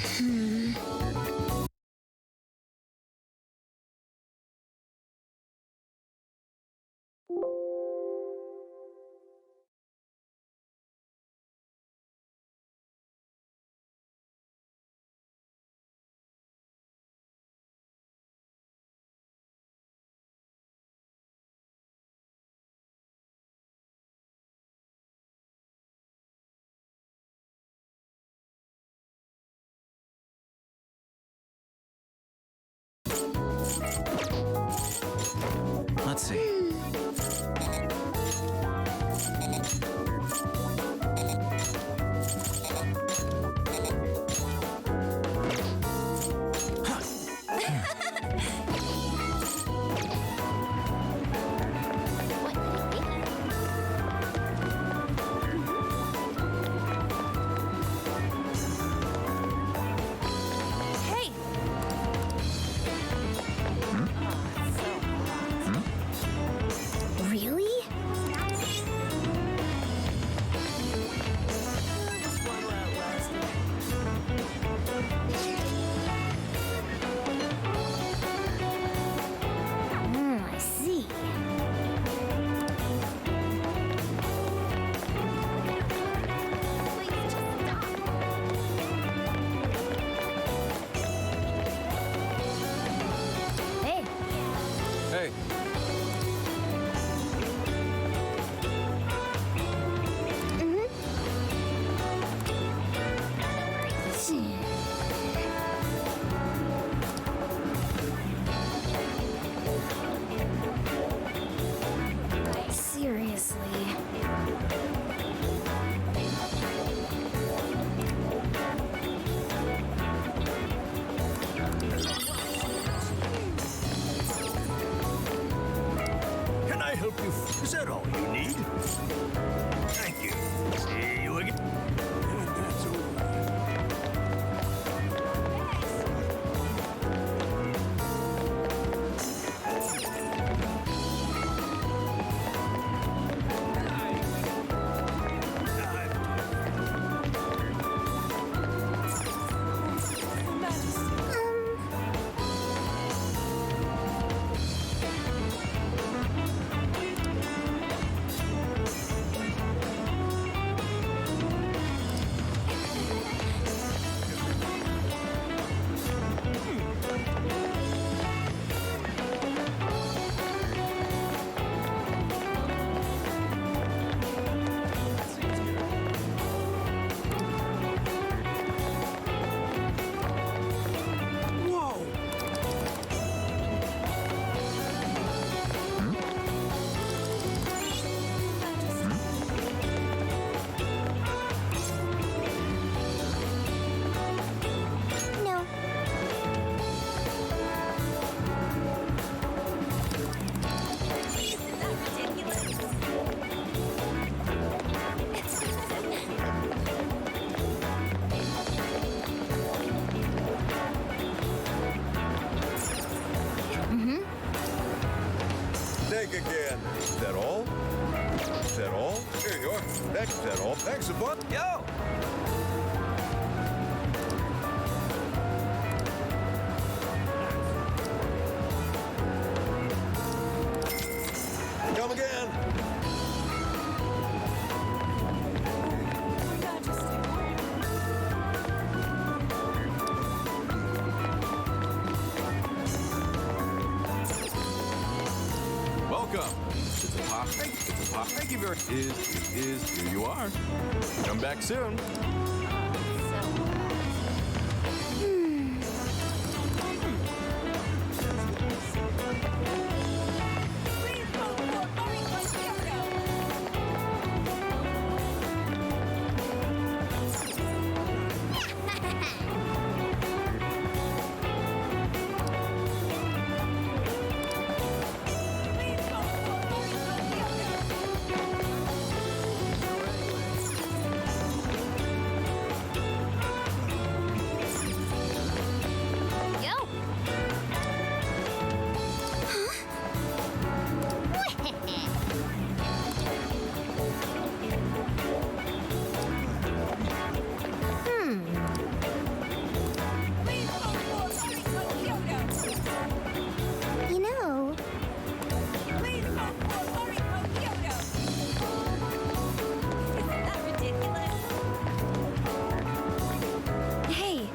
Let's see.
Hey!
Really? I see. Hey,
Hey,
seriously.
Can I help you? Is that all you need? Thank you. See you again. That's all right. again. Is that all? Is that all? Here you are. Thanks, is that all? Thanks a bunch.
Yo!
Come again.
Welcome. It's a pop. It's a pop. Thank you very much. Here you are. Come back soon.
You know,
Hey,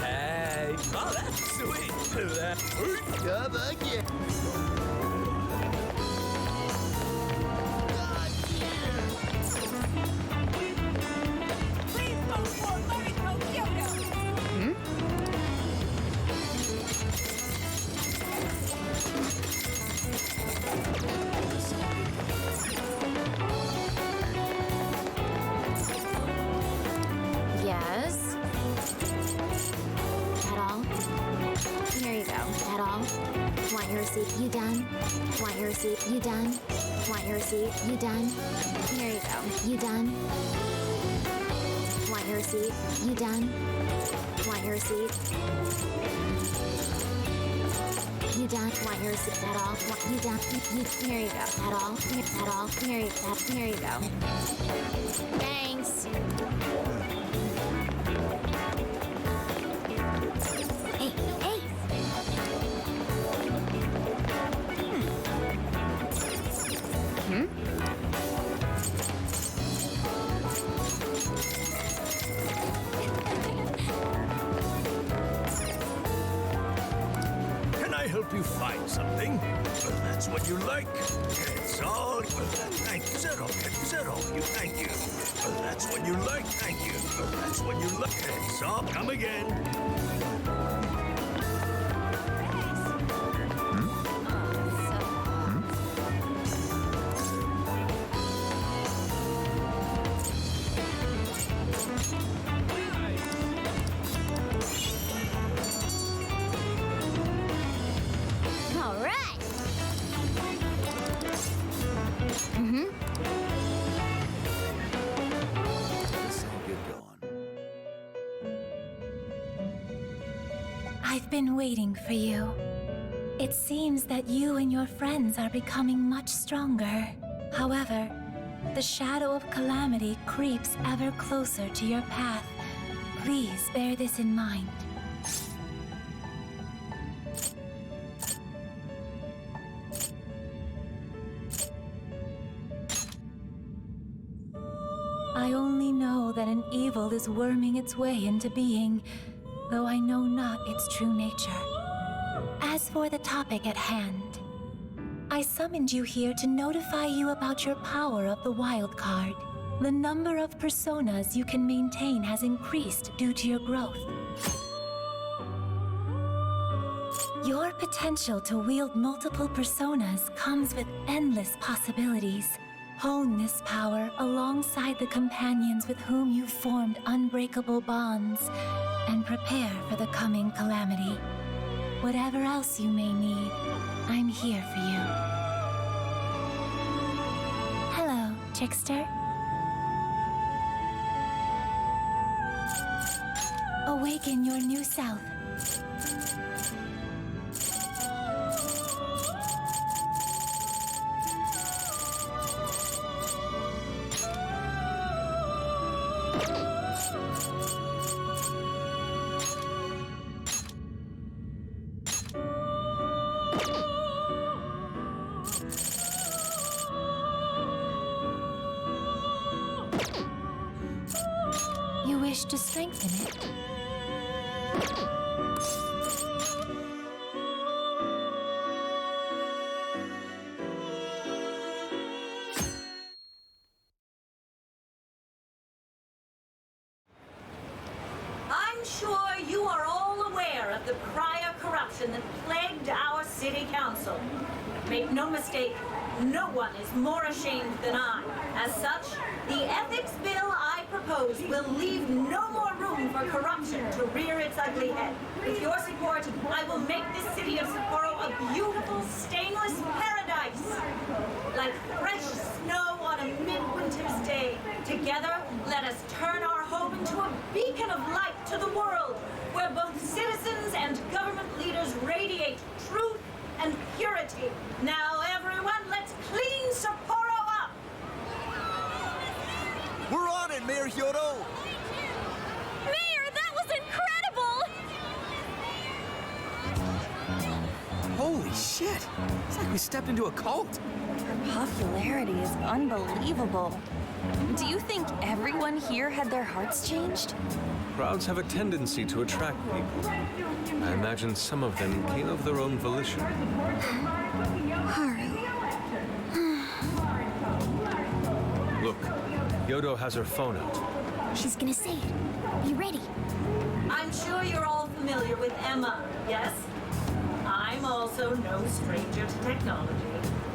Hey. Oh, that's sweet.
Come again.
Yes? That all? Here you go. That all? Want your receipt? You done? Want your receipt? You done? Want your receipt? You done? Here you go. You done? Want your receipt? You done? Want your receipt? You done? Want your receipt? That all? You done? Here you go. That all? That all? Here you go. Thanks.
hey, hey!
Can I help you find something? Well, that's what you like. It's all. Well, thank you. Zero. Zero. You thank you. Well, that's what you like. Thank you. Well, that's what you like. It's all. Come again.
All right.
This ain't good going.
I've been waiting for you. It seems that you and your friends are becoming much stronger. However, the shadow of calamity creeps ever closer to your path. Please bear this in mind. I only know that an evil is worming its way into being, though I know not its true nature. As for the topic at hand, I summoned you here to notify you about your power of the wild card. The number of personas you can maintain has increased due to your growth. Your potential to wield multiple personas comes with endless possibilities. Hone this power alongside the companions with whom you've formed unbreakable bonds, and prepare for the coming calamity. Whatever else you may need, I'm here for you. trickster. Awaken your new self. You wish to strengthen it.
I'm sure you are all aware of the prior corruption that plagued our city council. Make no mistake, no one is more ashamed than I. As such, the ethics bill I propose will leave no more room for corruption to rear its ugly head. With your support, I will make this city of Sapporo a beautiful, stainless paradise. Like fresh snow on a midwinter's day. Together, let us turn our home into a beacon of light to the world, where both citizens and government leaders radiate truth and purity. Now, everyone, let's clean Sapporo up!
We're on it, Mayor Hyodo!
Mayor, that was incredible!
Holy shit! It's like we stepped into a cult.
Her popularity is unbelievable. Do you think everyone here had their hearts changed?
Crowds have a tendency to attract people. I imagine some of them came of their own volition. Look, Hyodo has her phone out.
She's gonna say it. Be ready.
I'm sure you're all familiar with Emma, yes? I'm also no stranger to technology.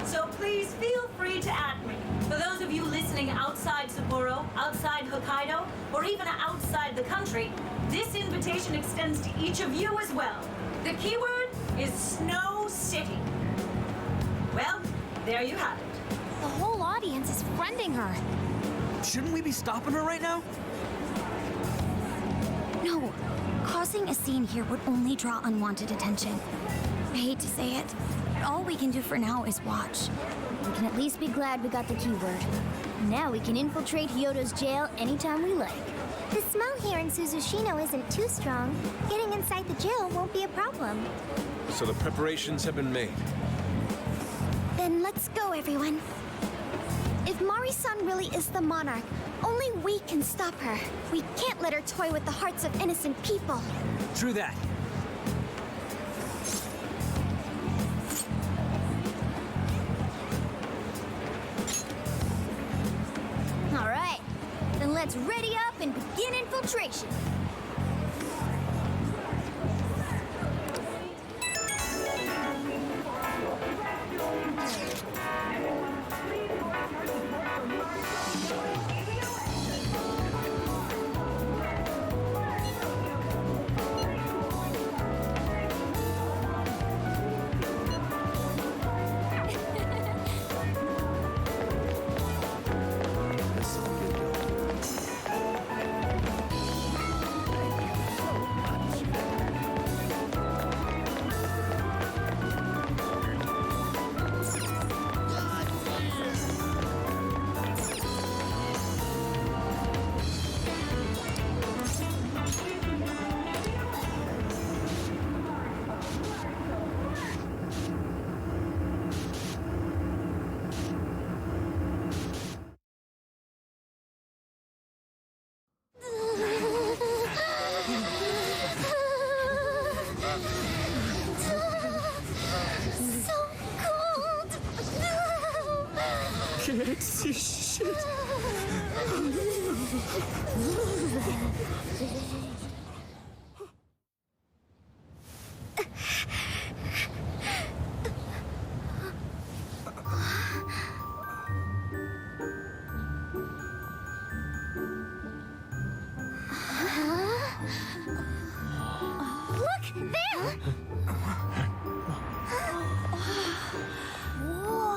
So please feel free to add me. For those of you listening outside Sapporo, outside Hokkaido, or even outside the country, this invitation extends to each of you as well. The keyword is Snow City. Well, there you have it.
The whole audience is friending her.
Shouldn't we be stopping her right now?
No. Causing a scene here would only draw unwanted attention. I hate to say it, but all we can do for now is watch.
We can at least be glad we got the keyword. Now we can infiltrate Hyodo's jail anytime we like.
The smell here in Suzushino isn't too strong. Getting inside the jail won't be a problem.
So the preparations have been made.
Then let's go, everyone. If Mari-san really is the monarch, only we can stop her. We can't let her toy with the hearts of innocent people.
True that.
All right, then let's ready up and begin infiltration.
Can't see shit.
Look, there! Whoa!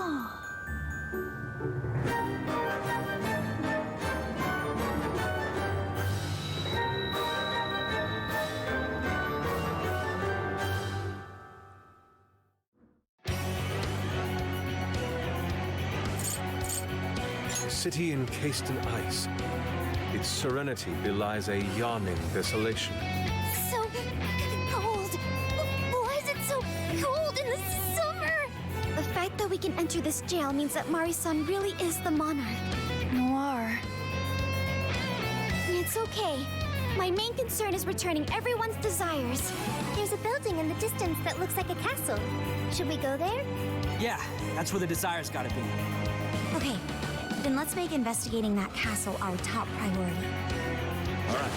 city encased in ice. Its serenity belies a yawning desolation.
So cold. Why is it so cold in the summer? The fact that we can enter this jail means that Mari-san really is the monarch. Noir. It's okay. My main concern is returning everyone's desires. There's a building in the distance that looks like a castle. Should we go there?
Yeah, that's where the desires gotta be.
Okay, then let's make investigating that castle our top priority.
All right.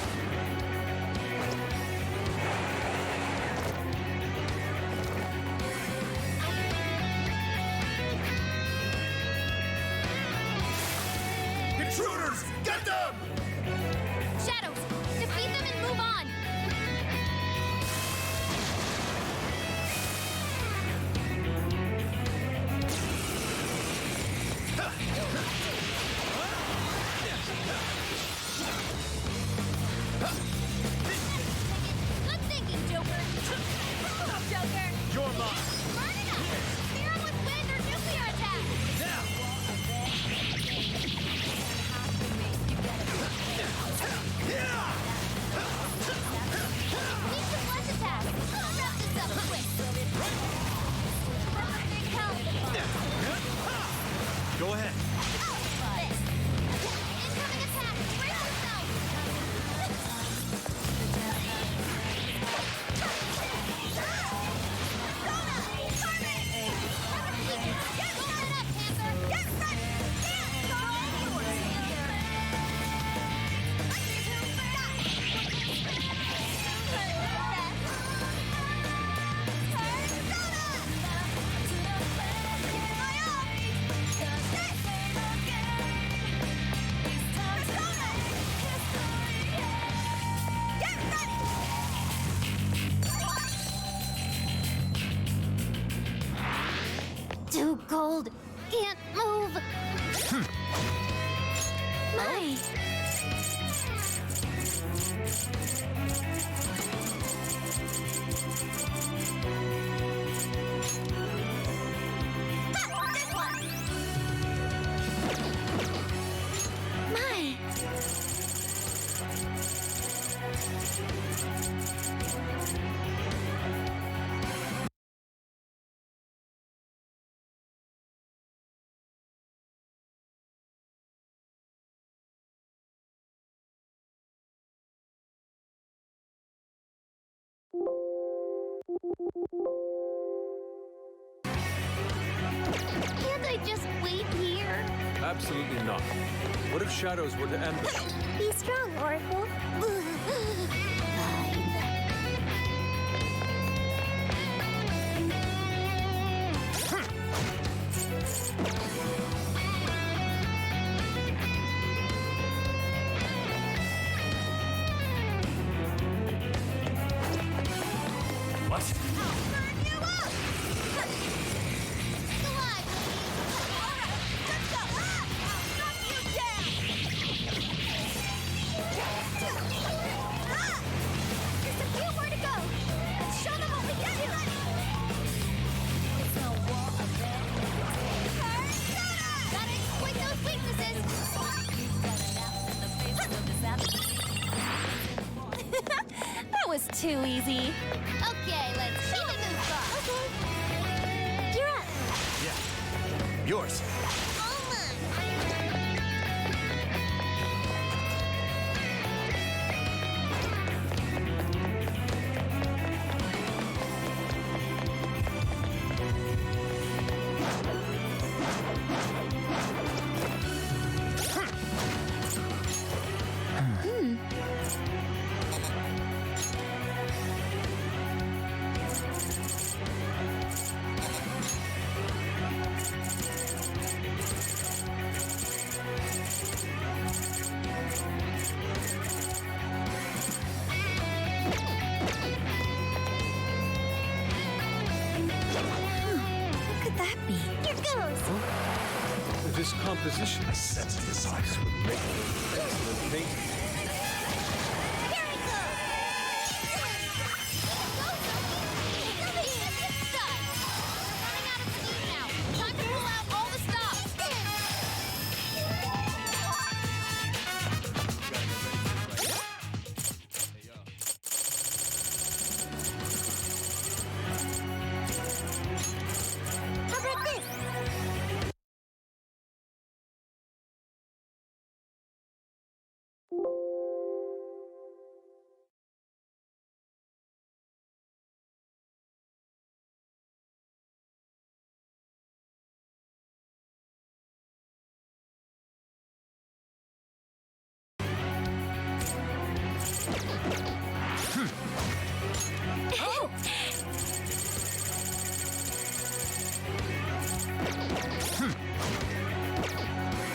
Intruders! Get them!
Shadows, defeat them and move on! Good thinking, Joker! Joker!
You're mine!
Burn it up! Spear 'em with wind or nuclear attack! Need some flesh attack! I'll wrap this up quick! Big help!
Go ahead.
Incoming attack! Brace yourself! Too cold. Can't move. My. My. Can't I just wait here?
Absolutely not. What if Shadows were to ambush?
Be strong, Oracle.
What?
Burn you up! Alive, alright, let's go! Knock you down! Just a few more to go! Let's show them what we can do! Gotta exploit those weaknesses! That was too easy. Okay, let's keep it moving.
Okay. You're up.
Yeah. Yours.
What could that be?
Here goes.
This composition
I sense this ice would make me
excellent painting.
Here we go.
It's done. We're running out of steam now. Time to pull out all the stops.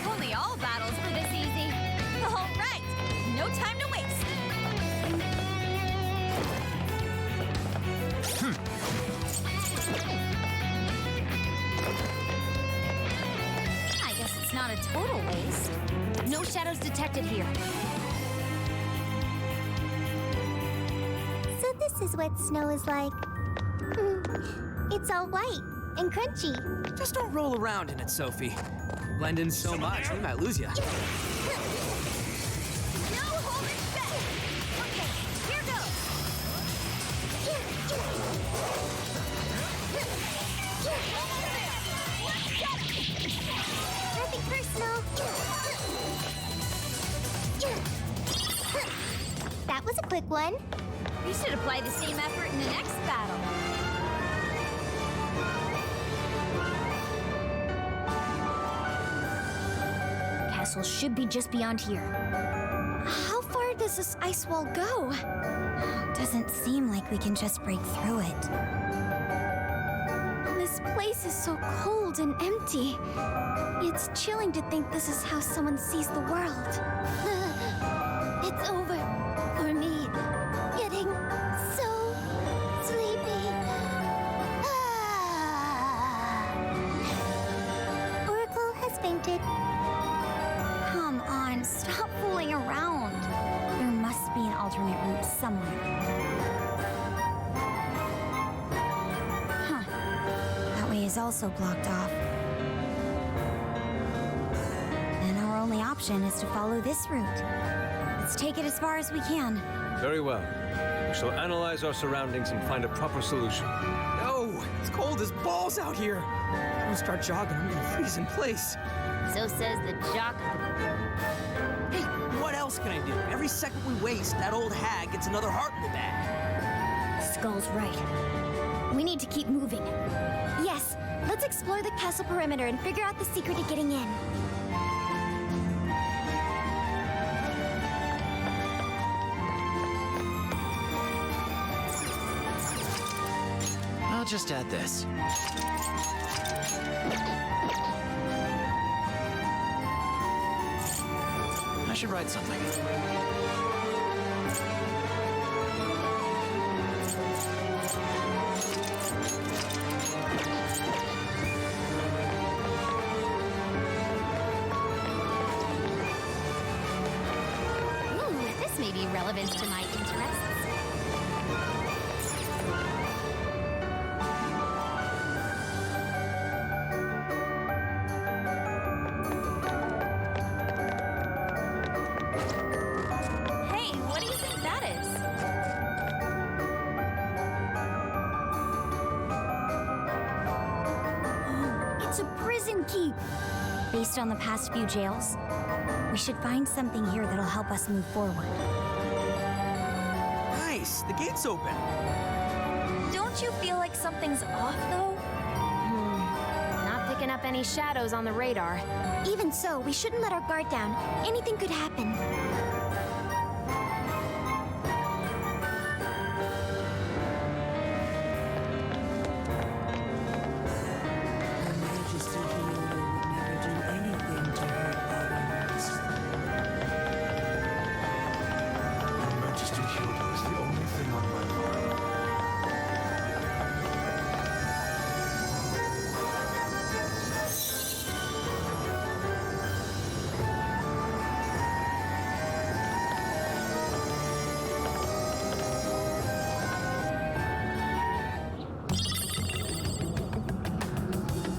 Only all battles were this easy. All right, no time to waste. I guess it's not a total waste. No shadows detected here.
So this is what snow is like. It's all white and crunchy.
Just don't roll around in it, Sophie. Blend in so much, we might lose you.
No holding back. Okay, here goes.
Nothing personal. That was a quick one.
We should apply the same effort in the next battle.
Castle should be just beyond here.
How far does this ice wall go? Doesn't seem like we can just break through it. This place is so cold and empty. It's chilling to think this is how someone sees the world.
It's over for me. Getting so sleepy. Oracle has fainted.
Come on, stop fooling around. There must be an alternate route somewhere. Huh. That way is also blocked off. Then our only option is to follow this route. Let's take it as far as we can.
Very well. We shall analyze our surroundings and find a proper solution.
No, it's cold as balls out here. I'm gonna start jogging, I'm gonna freeze in place.
So says the jock.
Hey, what else can I do? Every second we waste, that old hag gets another heart in the bag.
Skull's right. We need to keep moving.
Yes, let's explore the castle perimeter and figure out the secret to getting in.
I'll just add this. I should write something.
This may be relevant to my interests.
Hey, what do you think that is?
It's a prison keep. Based on the past few jails, we should find something here that'll help us move forward.
Nice, the gate's open.
Don't you feel like something's off, though?
Not picking up any shadows on the radar.
Even so, we shouldn't let our guard down. Anything could happen.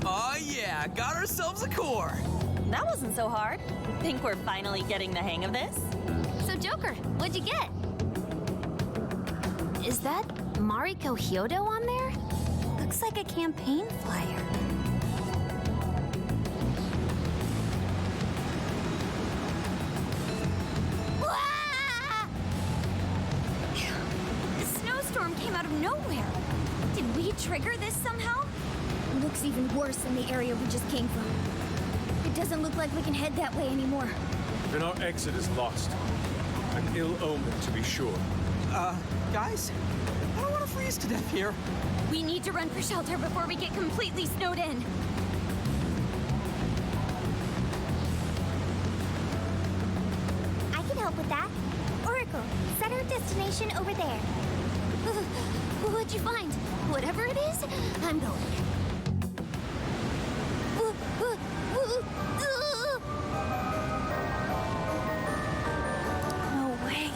Oh yeah, got ourselves a core.
That wasn't so hard. Think we're finally getting the hang of this?
So, Joker, what'd you get? Is that Mariko Hyodo on there?
Looks like a campaign flyer.
What?
nowhere. Did we trigger this somehow? Looks even worse than the area we just came from. It doesn't look like we can head that way anymore.
Then our exit is lost. An ill omen, to be sure.
Guys? I don't want to freeze to death here.
We need to run for shelter before we get completely snowed in.
I can help with that. Oracle, set our destination over there.
What'd you find? Whatever it is, I'm going. No way.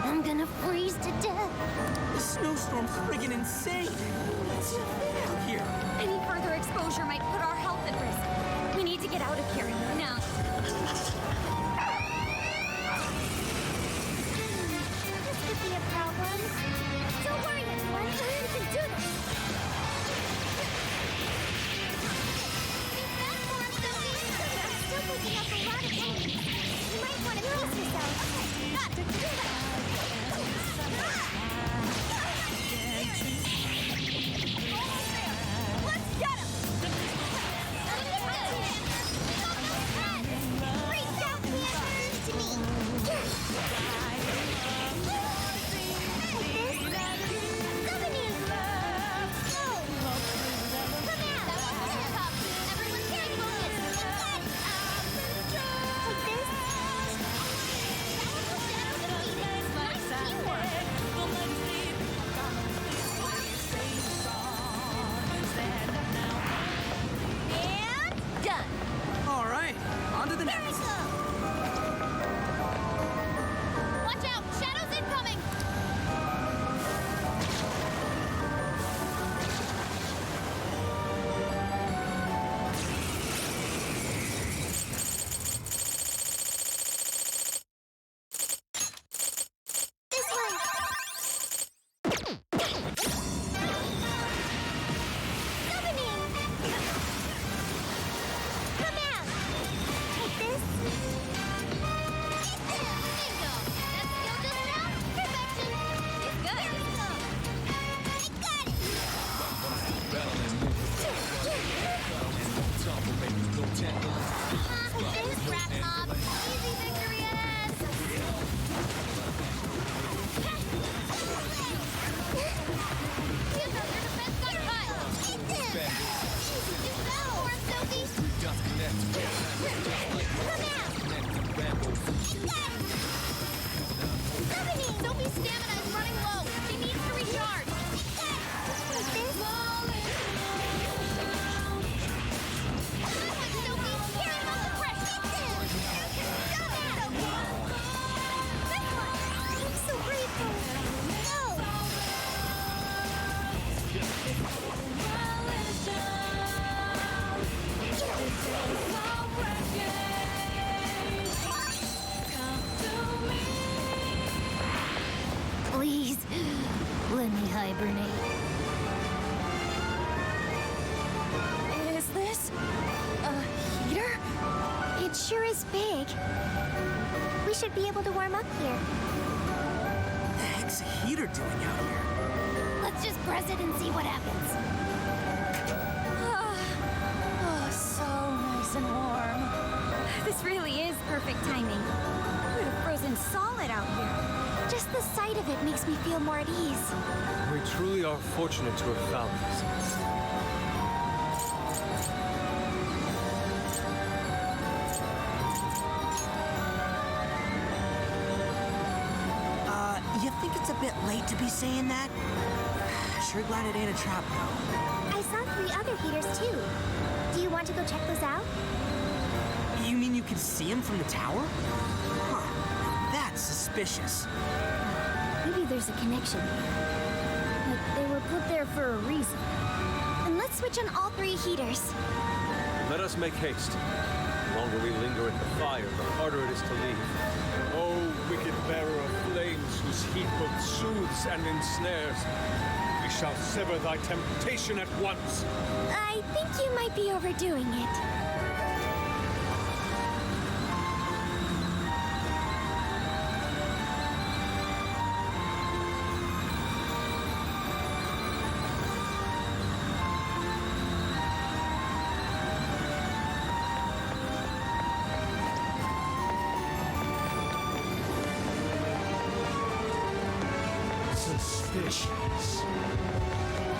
I'm gonna freeze to death.
The snowstorm's friggin' insane. It's so thin out here.
Any further exposure might put our health at risk. We need to get out of here now.
This could be a problem. Don't worry, everyone. We can do this. I'm still picking up a lot of enemies. You might want to pace yourself. Got it.
Let's get him!
Reach out the answers to me.
All right, on to the next.
Watch out! Shadows incoming!
This one. Summoning. Come out. Take this.
Bingo! That skill just now? Perfection! It's good!
I got it.
This rat mob! Easy victory ass! Feels like your defense got cut!
You fell for it, Sophie.
Sophie's stamina is running low! She needs to recharge! Sophie, carry on the pressure!
I'm so grateful. No.
Please, let me hibernate. Is this a heater?
It sure is big. We should be able to warm up here.
What the heck's a heater doing out here?
Let's just press it and see what happens. Oh, so nice and warm. This really is perfect timing. We'd have frozen solid out here.
Just the sight of it makes me feel more at ease.
We truly are fortunate to have found this.
You think it's a bit late to be saying that? Sure glad it ain't a trap, though.
I saw 3 other heaters too. Do you want to go check those out?
You mean you can see him from the tower? Huh. That's suspicious.
Maybe there's a connection. But they were put there for a reason.
And let's switch on all 3 heaters.
Let us make haste. The longer we linger at the fire, the harder it is to leave. O wicked bearer of flames, whose heat both soothes and ensnares, we shall sever thy temptation at once.
I think you might be overdoing it.
fish.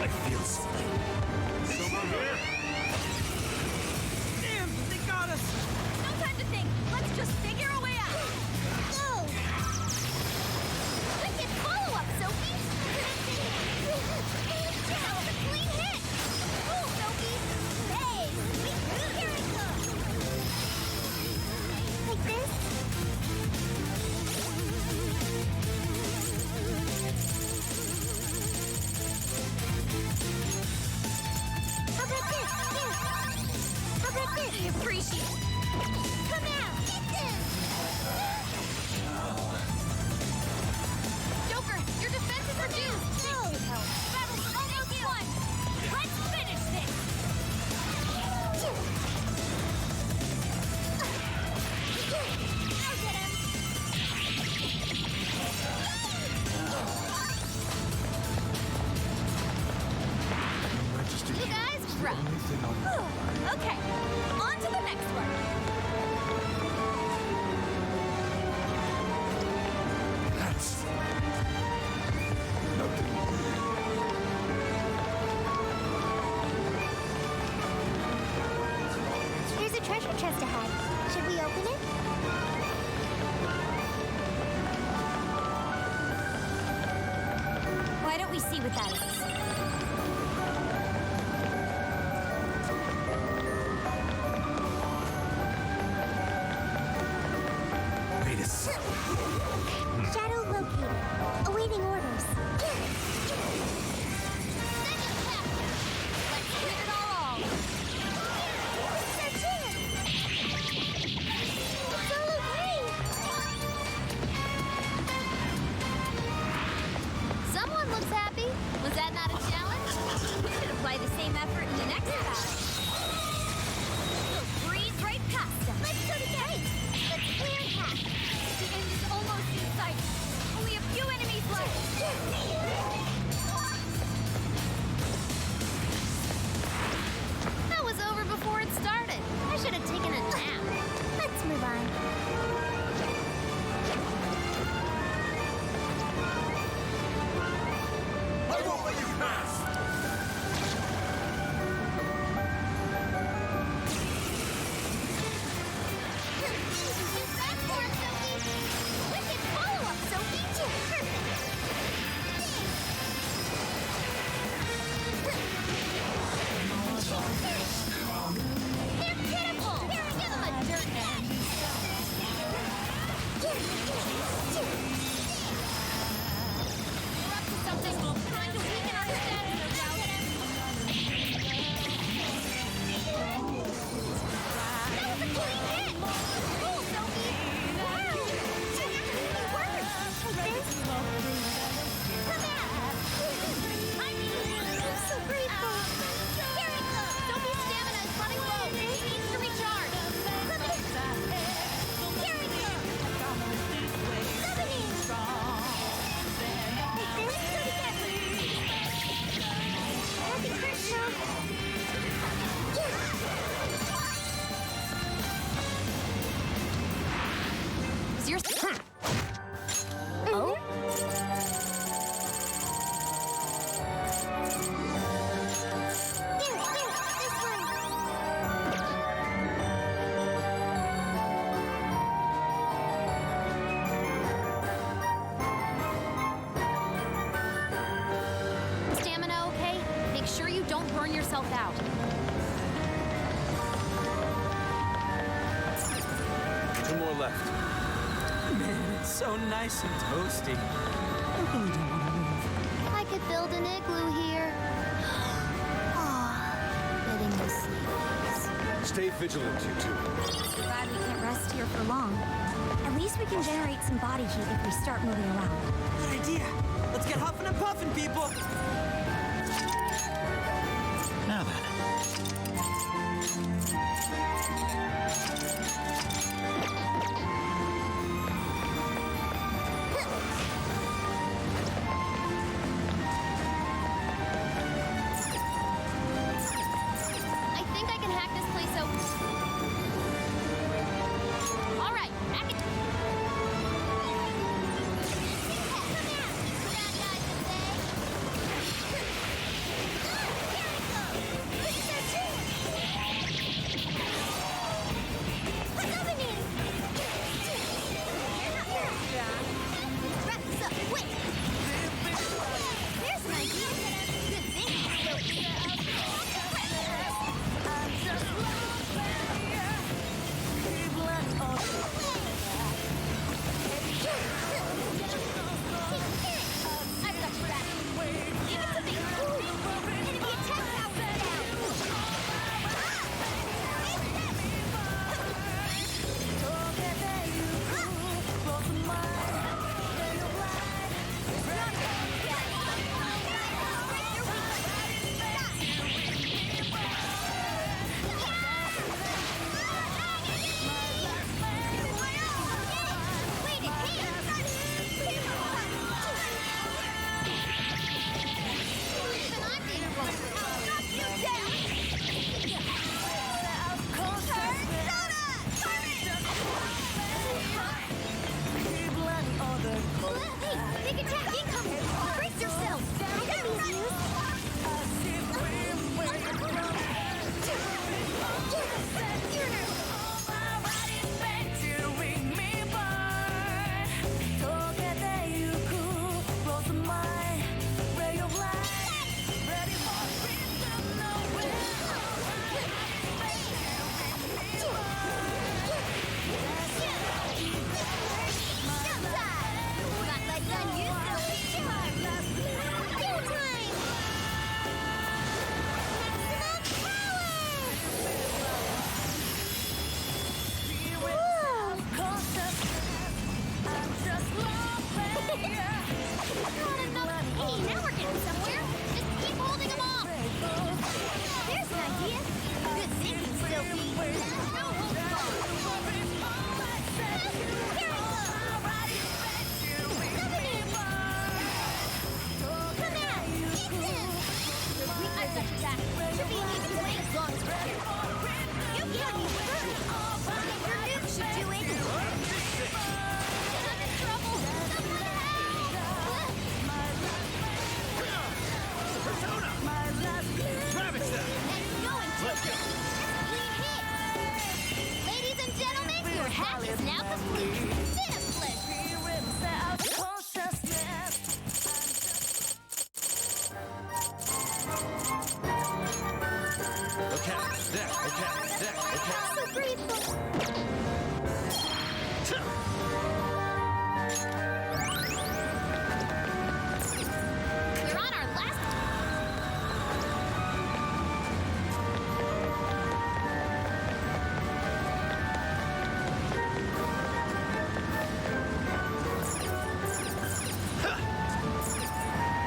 I feel something. Someone here?
Damn, they got us!
No time to think. Let's just figure a way out.
Go!
Wicked follow-up, Sophie. That was a clean hit. Cool, Sophie. Hey, here it comes.
Like this? How about this? Here. How about this?
I appreciate it.
Come out! Get this!
Joker, your defenses are due.
No!
Battle's almost won. Let's finish this.
I'll get him!
You guys rock. Okay, on to the next one.
That's nothing.
There's a treasure chest ahead. Should we open it?
Why don't we see what that is?
Wait a second.
Shadow located. Awaiting orders.
Let's give it our all.
It's our chance! It's all okay!
Someone looks happy. Was that not a challenge? We should apply the same effort in the next battle. We'll breeze right past them.
Let's go together! Let's clear a path!
The end is almost in sight. Only a few enemies left. That was over before it started. I should have taken a nap.
Let's move on.
I won't let you pass!
That's for it, Sophie. Wicked follow-up, Sophie. They're pitiful. Give them a dirt nap. We're up to something. Trying to weaken our stats, no doubt. That was a clean hit. Cool, Sophie. Wow. It worked. Like this. Come out. I'm so grateful. Here it goes. Sophie's stamina is running low. She needs to recharge.
Come here. Here it goes. Summoning. Like this. Let's go together. Happy Christmas.
Is your...
Oh? Here, this one.
Stamina okay? Make sure you don't burn yourself out.
Two more left.
Man, it's so nice and toasty. I really don't want to leave.
I could build an igloo here. Getting no sleep.
Stay vigilant, you two.
Glad we can't rest here for long. At least we can generate some body heat if we start moving around.
Good idea. Let's get huffing and puffing, people.
Now then.
I think I can hack this place open. All right, hack it. Bad guys today.
is now complete. Been a pleasure.
Okay, there, okay, there, okay.
I'm so grateful. We're on our last.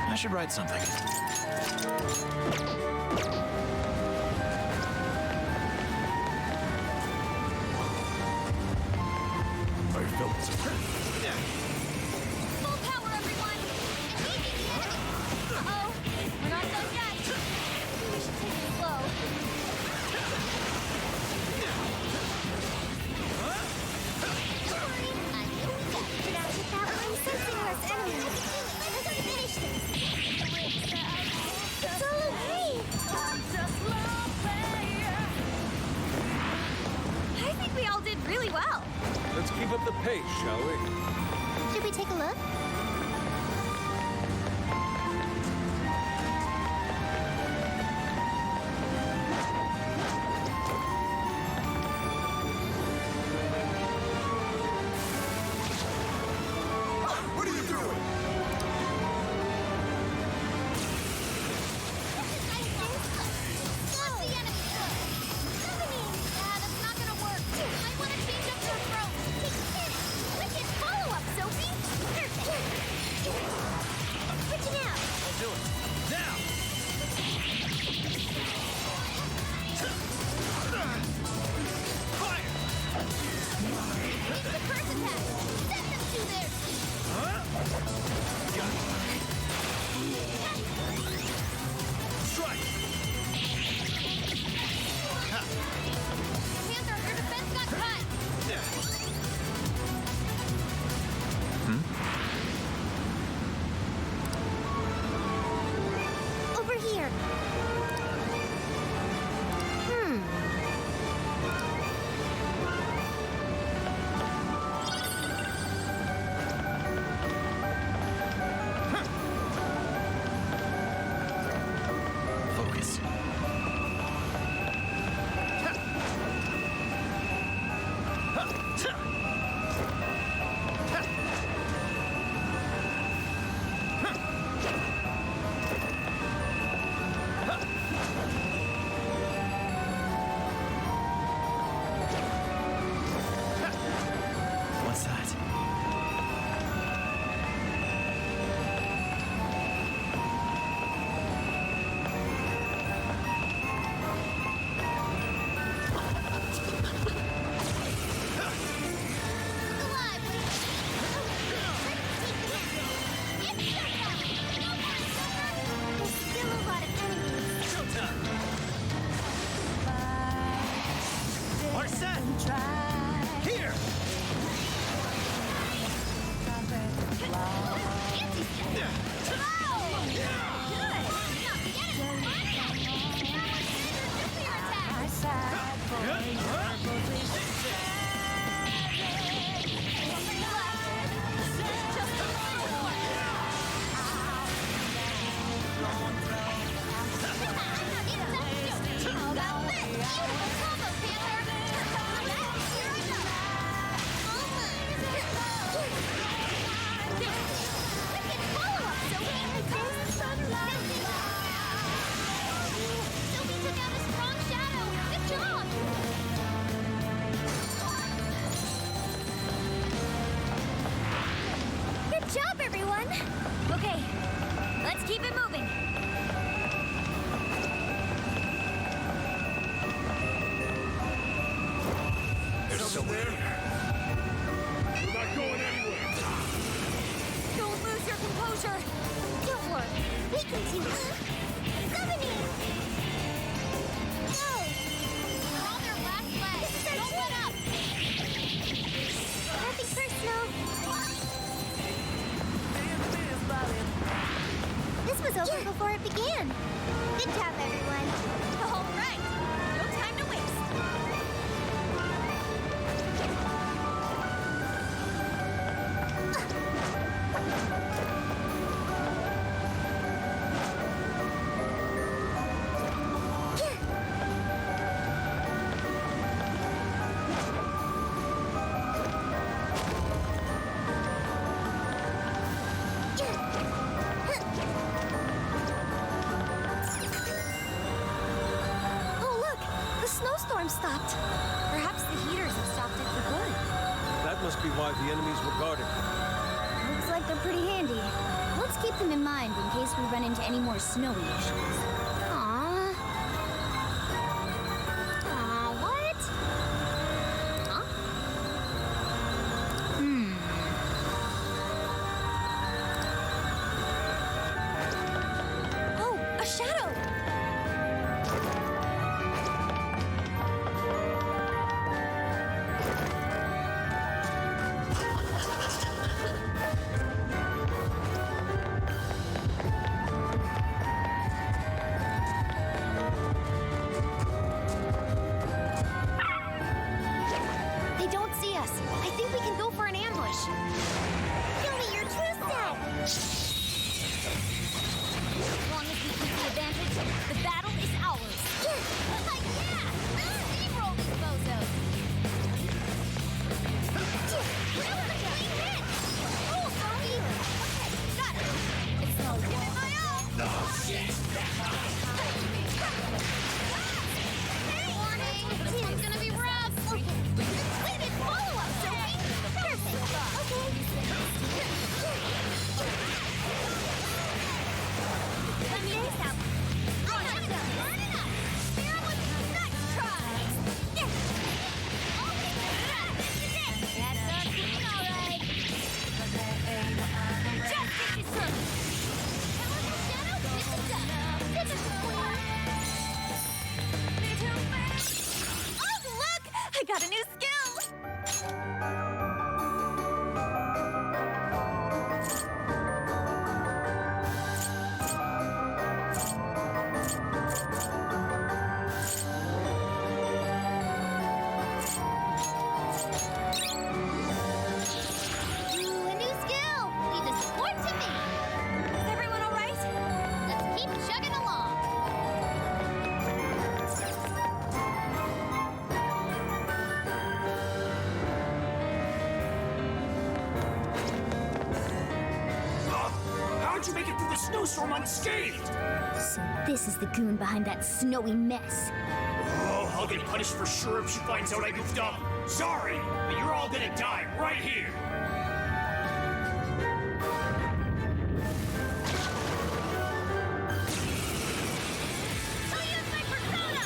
I should write something.
I felt surprised.
Full power, everyone! Engaging the enemy! Uh-oh, we're not done yet. Maybe we should take it slow. Don't worry, I know we got it. Now get that one sensing less enemies. Let's finish this. It's all okay. I think we all did really well.
Let's keep up the pace, shall we?
Should we take a look?
What are you doing?
What's the enemy? That's not gonna work. I want to change up your approach. Wicked follow-up, Sophie. Perfect. I'm switching out.
I'll do it. Now! Fire!
It's the first attack. Set them to there.
Got it. Strike! Ha!
Panther, your defense got cut.
Yeah.
Over here.
Focus. What's that?
There's still a lot of enemies.
Showtime! Are set! Here! Good job, everyone! Okay, let's keep it moving.
There's someone here. We're not going anywhere.
Don't lose your composure. Don't worry, we continue. Summoning! Go! We're on their last leg. Don't let up! Nothing personal. This was over before it began. Good job, everyone. All right. No time to waste.
storm stopped. Perhaps the heaters have stopped it for good.
That must be why the enemies were guarding them.
Looks like they're pretty handy. Let's keep them in mind in case we run into any more snowy issues.
Aww. Aw, what? Huh?
Oh, a shadow!
They don't see us. I think we can go for an ambush.
Show me your true self!
As long as we keep the advantage, the battle is ours. Yeah! Steamroll these bozos! That was a clean hit! Oh, so even! Okay, got it! It's no give it my all! No shit! Warning! This one's gonna be rough! Okay. Wait a minute! Follow up, Sophie! Perfect! Okay. Let me this out. Oh, no, no, burn it up. Here with next try. This is it. That's our team, all right. Just get you through. Shadow, this is up. This is clear.
Oh, look! I got a new skill!
Ooh, a new skill. Leave the support to me.
Is everyone all right?
Let's keep chugging along.
How'd you make it through the snowstorm unscathed?
So this is the goon behind that snowy mess.
Oh, I'll get punished for sure if she finds out I goofed up. Sorry, but you're all gonna die right here.
I'll use my persona.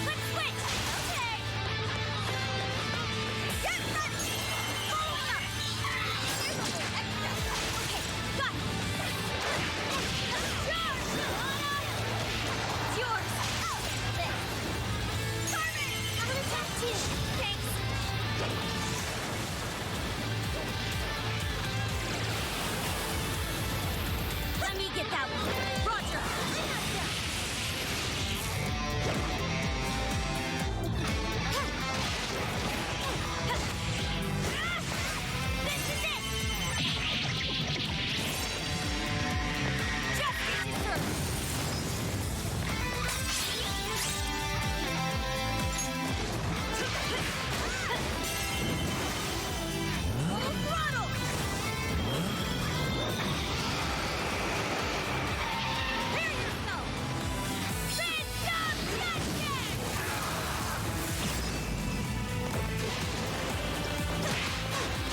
Quick switch. Okay. Get ready. Follow up. Here's a little extra. Okay, got it. Charge. It's yours. Oh, there. Carmen, I'm gonna attack too. Thanks.
Let me get that one. Roger!
This is it. Just get you through.
Full throttle!
Prepare yourself. Fantastic!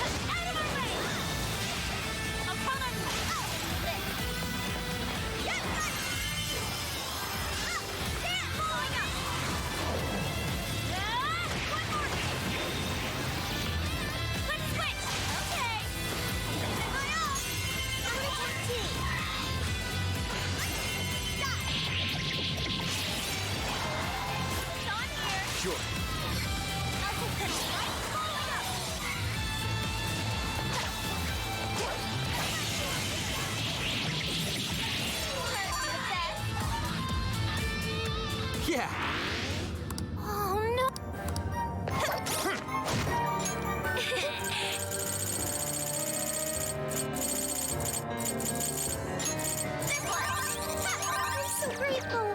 Out of my way! I'll count on you. There. Yes, right. There, blowing up. One more. Quick switch. Okay. Give it my all. I'm gonna take tea. Got it. It's on here.
Sure.
I'll take this. Following up.
Yeah!
Oh no!
I'm so grateful.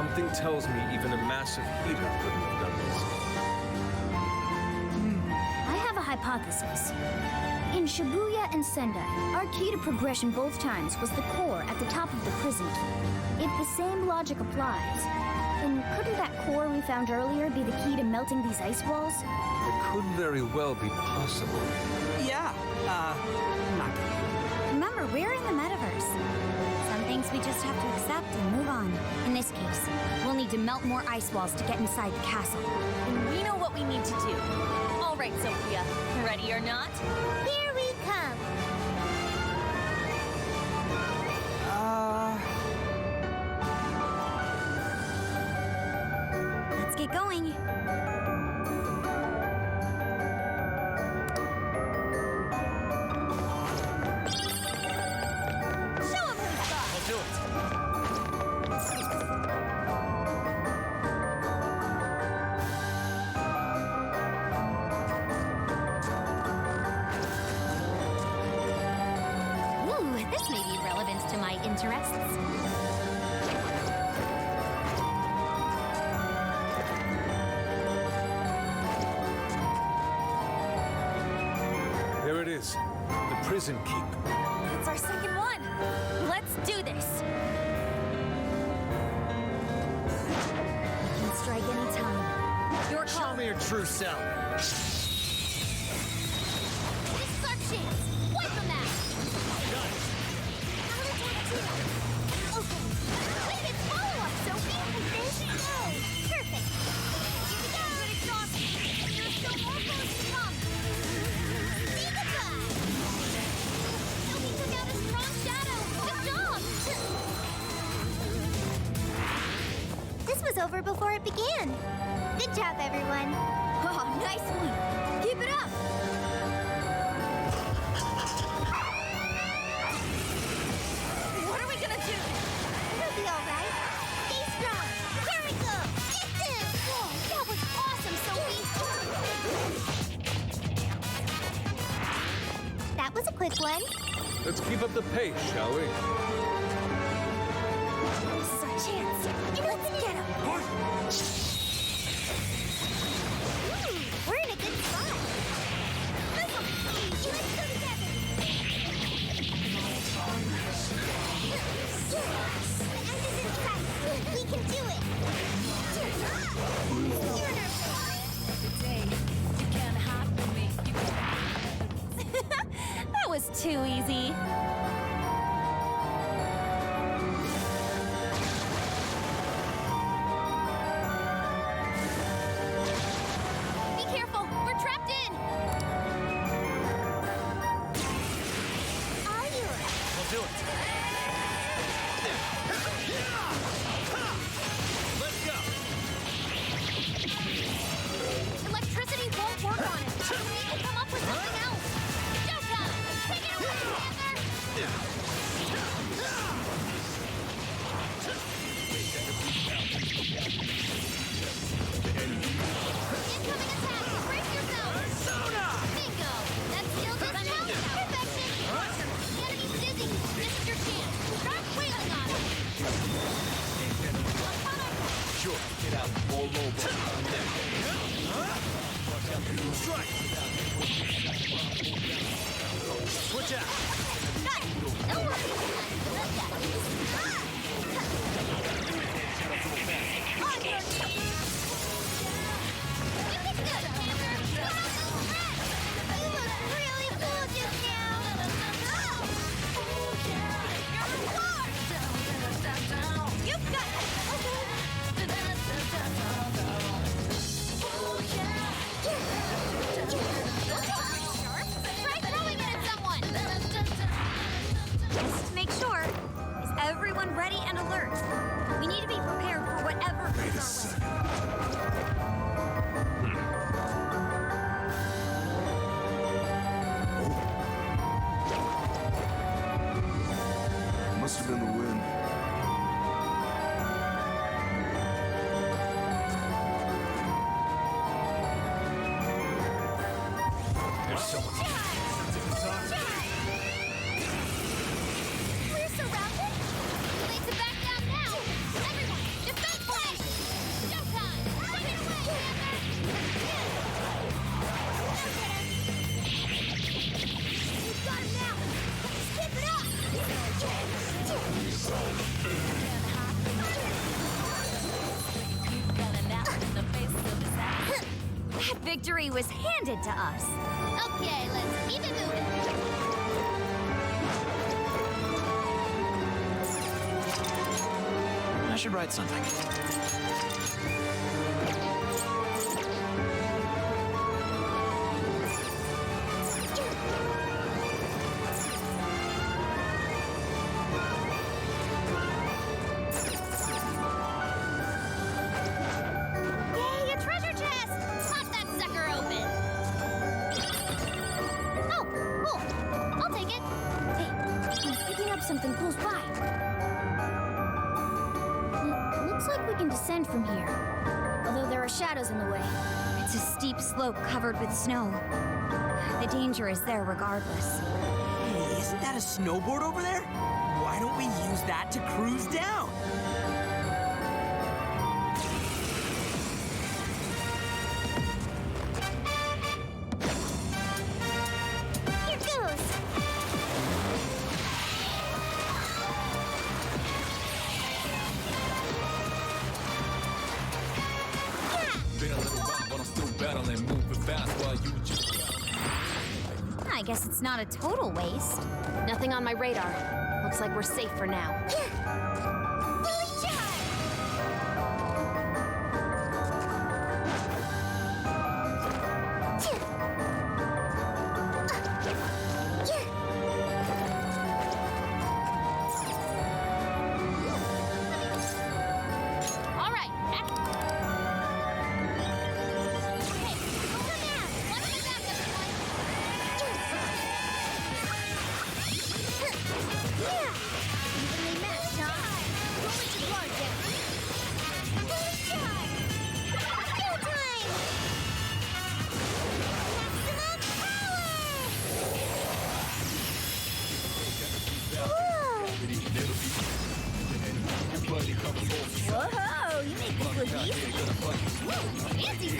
Something tells me even a massive heater couldn't have done this.
I have a hypothesis. In Shibuya and Sendai, our key to progression both times was the core at the top of the prison key. If the same logic applies, then couldn't that core we found earlier be the key to melting these ice walls?
It could very well be possible.
Yeah, not good.
Remember, we're in the metaverse. Some things we just have to accept and move on. In this case, we'll need to melt more ice walls to get inside the castle.
And we know what we need to do. All right, Sophia. Ready or not?
Here we come.
Let's get going.
I'll do it.
Ooh, this may be relevant to my interests.
There it is. The prison keep.
It's our second one. Let's do this.
We can strike any time.
Your call.
Show me your true self.
This is our chance. Wipe them out. Okay. Wait, it's follow-up, Sophie. Perfect. Here we go. Good exhaustion. There's still more foes to come. See the guy. Sophie took out a strong shadow. Good job.
This was over before it began. Good job, everyone.
Oh, nice one. Keep it up. What are we gonna do?
It'll be all right. Stay strong. Here we go. Get this.
Whoa, that was awesome, Sophie.
That was a quick one.
Let's keep up the pace, shall we?
This is our chance. Let's get him.
We're in a good spot. Let's go together. The end is in sight. We can do it. You're in our
That was too easy. Be careful, we're trapped in.
Are you?
I'll do it. Let's go.
Electricity won't work on it. We need to come up with something else. Jota, take it away, Panther. Incoming attack. Brace yourself. Bingo. That skill doesn't help. Perfection. The enemy's dizzy. This is your chance. Start wailing on it.
Sure, get out. All mobile.
Strike. Switch out.
Got it. Don't worry. Let that. On your knees. You did good, Panther. Put on the threat.
You look really cool just now.
Your reward. You got it. Sharp. Try throwing it at someone.
Just to make sure, is everyone ready and alert? We need to be prepared for whatever comes our way.
Must have been the wind.
There's so much.
We're surrounded. Too late to back down now. Everyone, defend for
Victory was handed to us.
Okay, let's keep it moving.
I should write something.
Yay, a treasure chest! Pop that sucker open. Oh, cool. I'll take it.
Hey, I'm picking up something close by. Looks like we can descend from here, although there are shadows in the way.
It's a steep slope covered with snow. The danger is there regardless.
Hey, isn't that a snowboard over there? Why don't we use that to cruise down?
Here goes!
Been a little while, but I'm still battling, moving fast while you just.
I guess it's not a total waste.
Nothing on my radar. Looks like we're safe for now.
Fully charged!
All right. Okay, over now. Watch my back, everyone.
Evenly matched, huh? Roll it to blood, Jeffrey. Fully charged! Go time! Whoa, you make this look easy.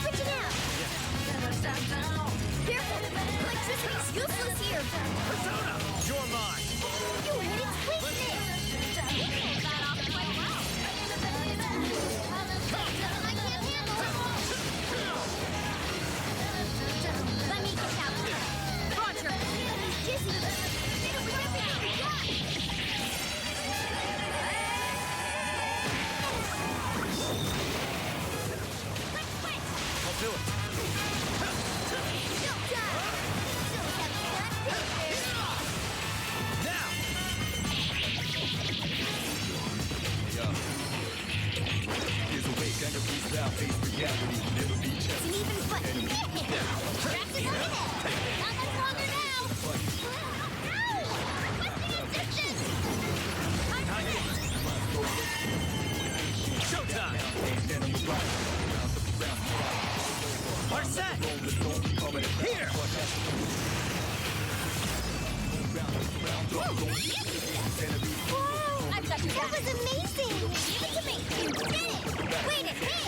Switching out! Careful! Electricity's useless here!
Persona, you're mine.
You hit its weakness! You pulled that off quite well! I can't handle it! Let me get out here! Roger! He's dizzy! Get away from me!
I'll do it.
Still done! Still haven't got pictures!
Now! Here's a way, kind of freestyle, face reality, never be
It's an even foot! Practice on the head! Not much longer now! Ow! Requesting assistance!
Showtime! We're set! Here!
Whoa! I've got that was amazing! Give it to me! You did it! Wait a minute!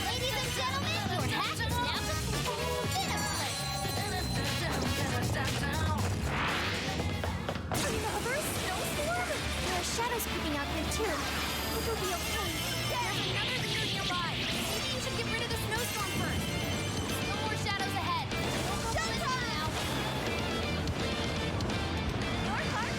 Ladies and gentlemen, your hat is now complete. Another snowstorm? There are shadows creeping out here too. Hope we'll be okay.
There's another leader nearby. Maybe you should get rid of the snowstorm first. No more shadows ahead. Don't go blizzard now.
Your card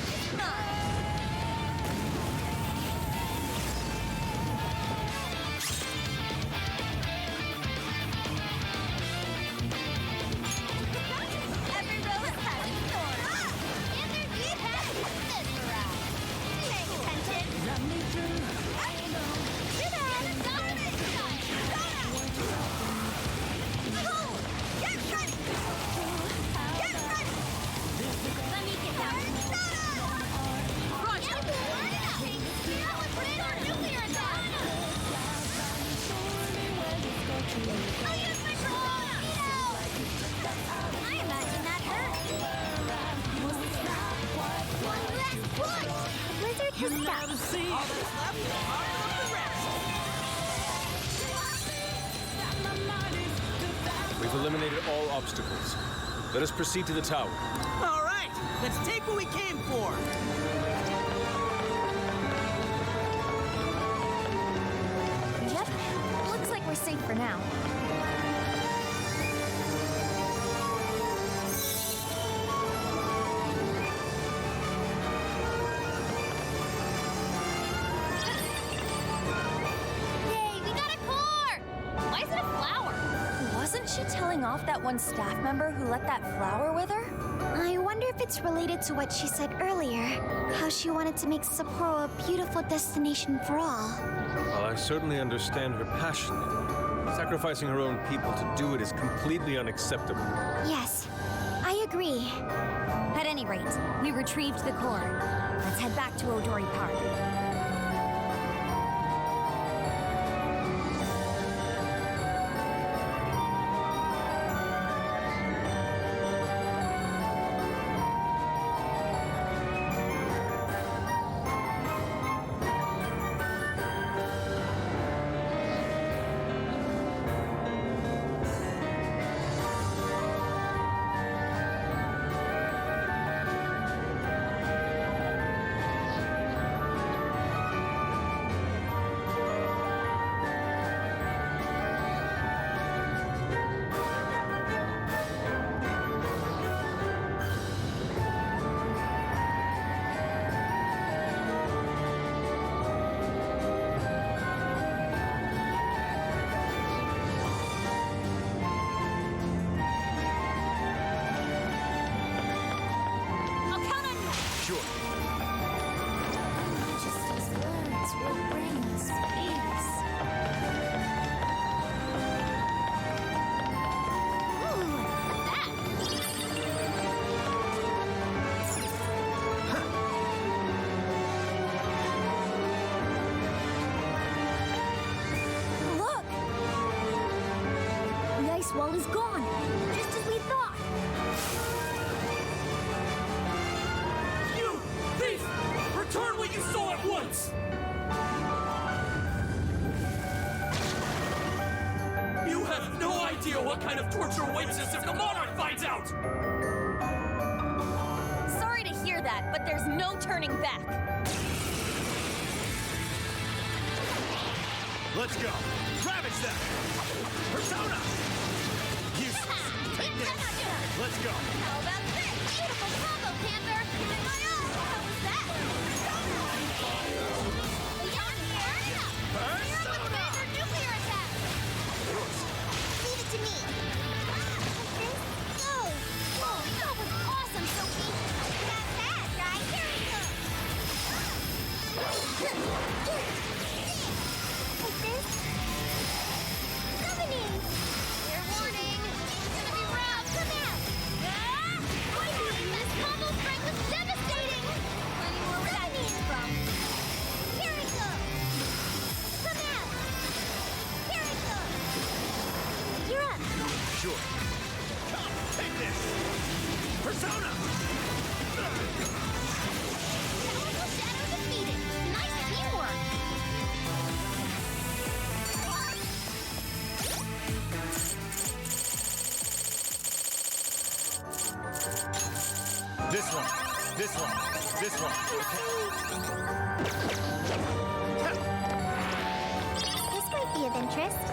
I imagine that hurt. One last push! The blizzard has stopped.
All that's left is harder than the rest.
We've eliminated all obstacles. Let us proceed to the tower.
All right, let's take what we came for.
Yep, looks like we're safe for now.
Yay, we got a core! Why is it a flower?
Wasn't she telling off that one staff member who let that flower with her?
I wonder if it's related to what she said earlier. How she wanted to make Sapporo a beautiful destination for all.
While I certainly understand her passion, sacrificing her own people to do it is completely unacceptable.
Yes, I agree. At any rate, we retrieved the core. Let's head back to Odori Park.
I'll count on you!
Sure.
Just these words will bring us peace. Ooh, what's that?
Look! The ice wall is gone, just as we thought.
You thief! Return what you stole at once! You have no idea what kind of torture awaits us if the monarch finds out!
Sorry to hear that, but there's no turning back.
Let's go. Ravage them. Persona. Useless. Take this. Let's go.
How about this? Beautiful combo, Panther! Giving my all! How was that? Beyond here! Here with Commander Nuclear Attack!
Leave it to me. Go!
Whoa, that was awesome, Sophie!
Not bad, right? Here we go. Like this. Summoning.
Fair warning! It's gonna be rough!
Come out.
This combo strike was devastating! Plenty more where that came from.
Here we go. Come out. Here we go. You're up.
Sure. Come, take this. Persona.
Powerful Shadow defeated! Nice teamwork!
This one. This one. This one.
This might be of interest.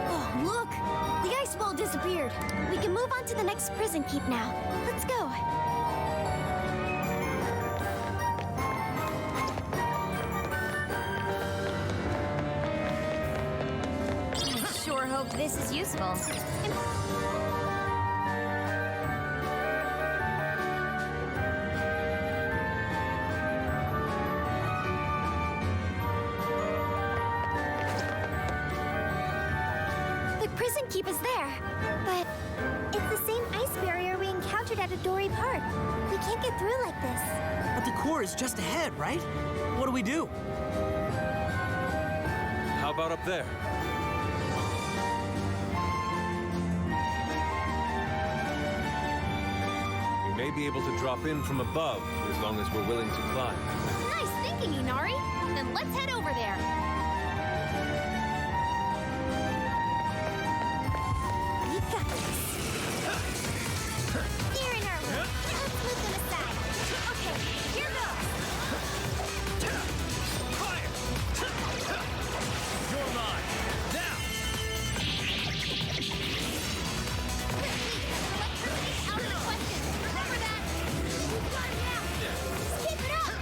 Oh, look! The ice wall disappeared. We can move on to the next prison keep now. Let's go.
Sure hope this is useful.
The prison keep is there.
But it's the same ice barrier we encountered at Odori Park. We can't get through like this.
But the core is just ahead, right? What do we do?
How about up there? We may be able to drop in from above as long as we're willing to climb.
Nice thinking, Inari. Then let's head over there.
We got this. They're in our way. Let's move them aside. Okay, here goes.
Fire! You're mine. Now!
Electricity's out of the question. Remember that? We've got it now. Just keep it up.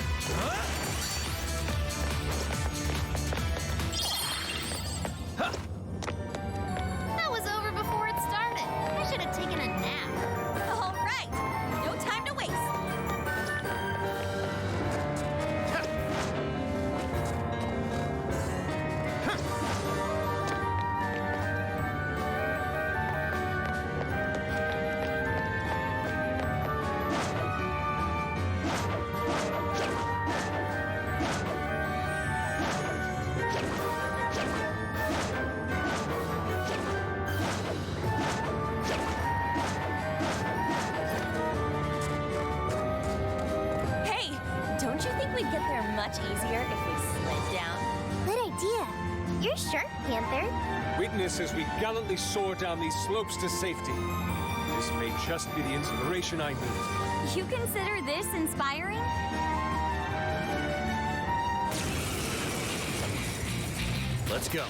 That was over before it started. I should have taken a nap.
All right, no time to waste. Hey, don't you think we'd get there much easier if we slid down?
Good idea. You're sure, Panther?
Witness as we gallantly soar down these slopes to safety. This may just be the inspiration I need.
You consider this inspiring?
Let's go.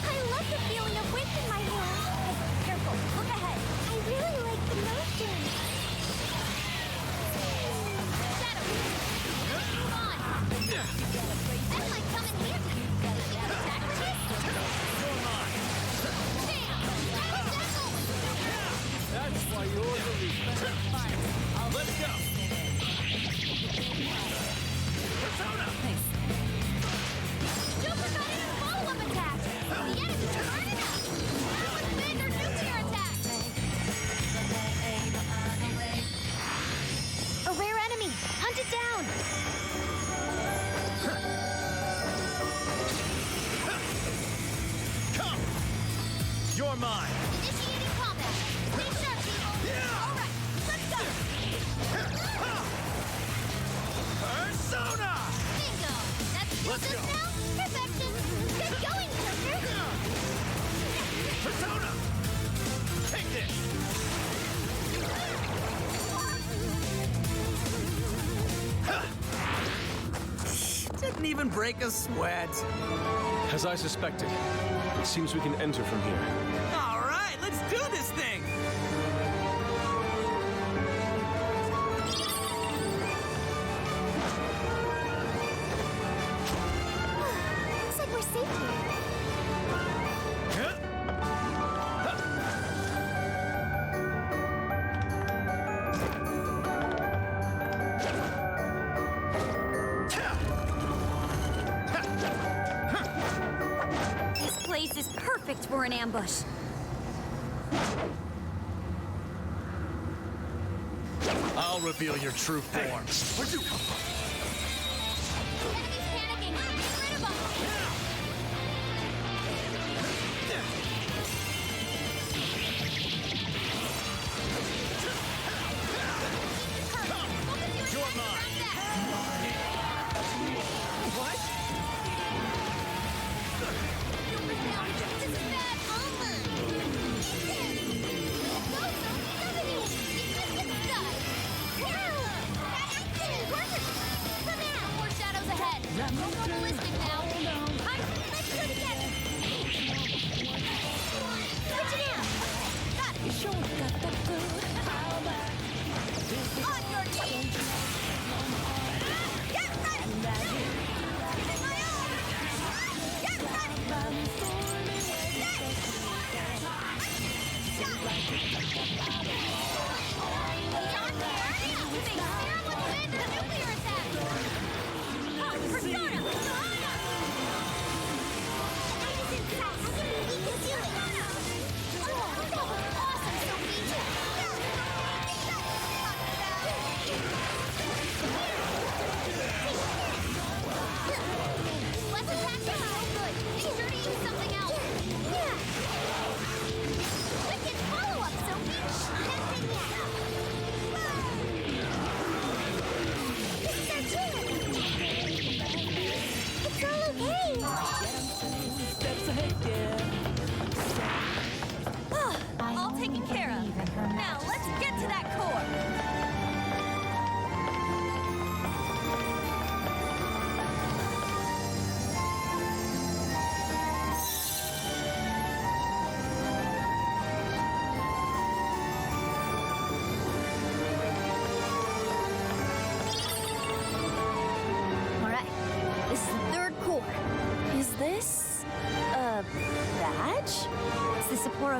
I love the feeling of wind in my hair.
Hey, careful, look ahead.
I really like the motion.
Shadow. Move on. That might come in handy. Attack for this? Bam!
That's why you're the leader.
Let's go. Persona!
Super Predator follow-up attack! The enemies are burning up! Now with wind or nuclear attack!
A rare enemy. Hunt it down.
Come! You're mine.
Initiating combat. Stay sharp, people! All right, let's go!
Persona!
Bingo! That's
Let's
just
go.
now? Perfection! Get going, Clicker!
Persona! Take this!
Didn't even break a sweat.
As I suspected, it seems we can enter from here.
All right, let's do this thing.
Looks like we're safe here.
This place is perfect for an ambush.
I'll reveal your true form. Where'd you come from?
Enemies panicking! Get rid of them!
You're mine.
What? This is bad armor! Go, somebody! You just get stuck! That didn't work! Come here! More shadows ahead! Don't go ballistic now! Let's do it again! Switch it out! Got it! On your knees! Get ready! Using my arm! Get ready! Beyond here! Moving! Clear with wind and nuclear attack! Persona!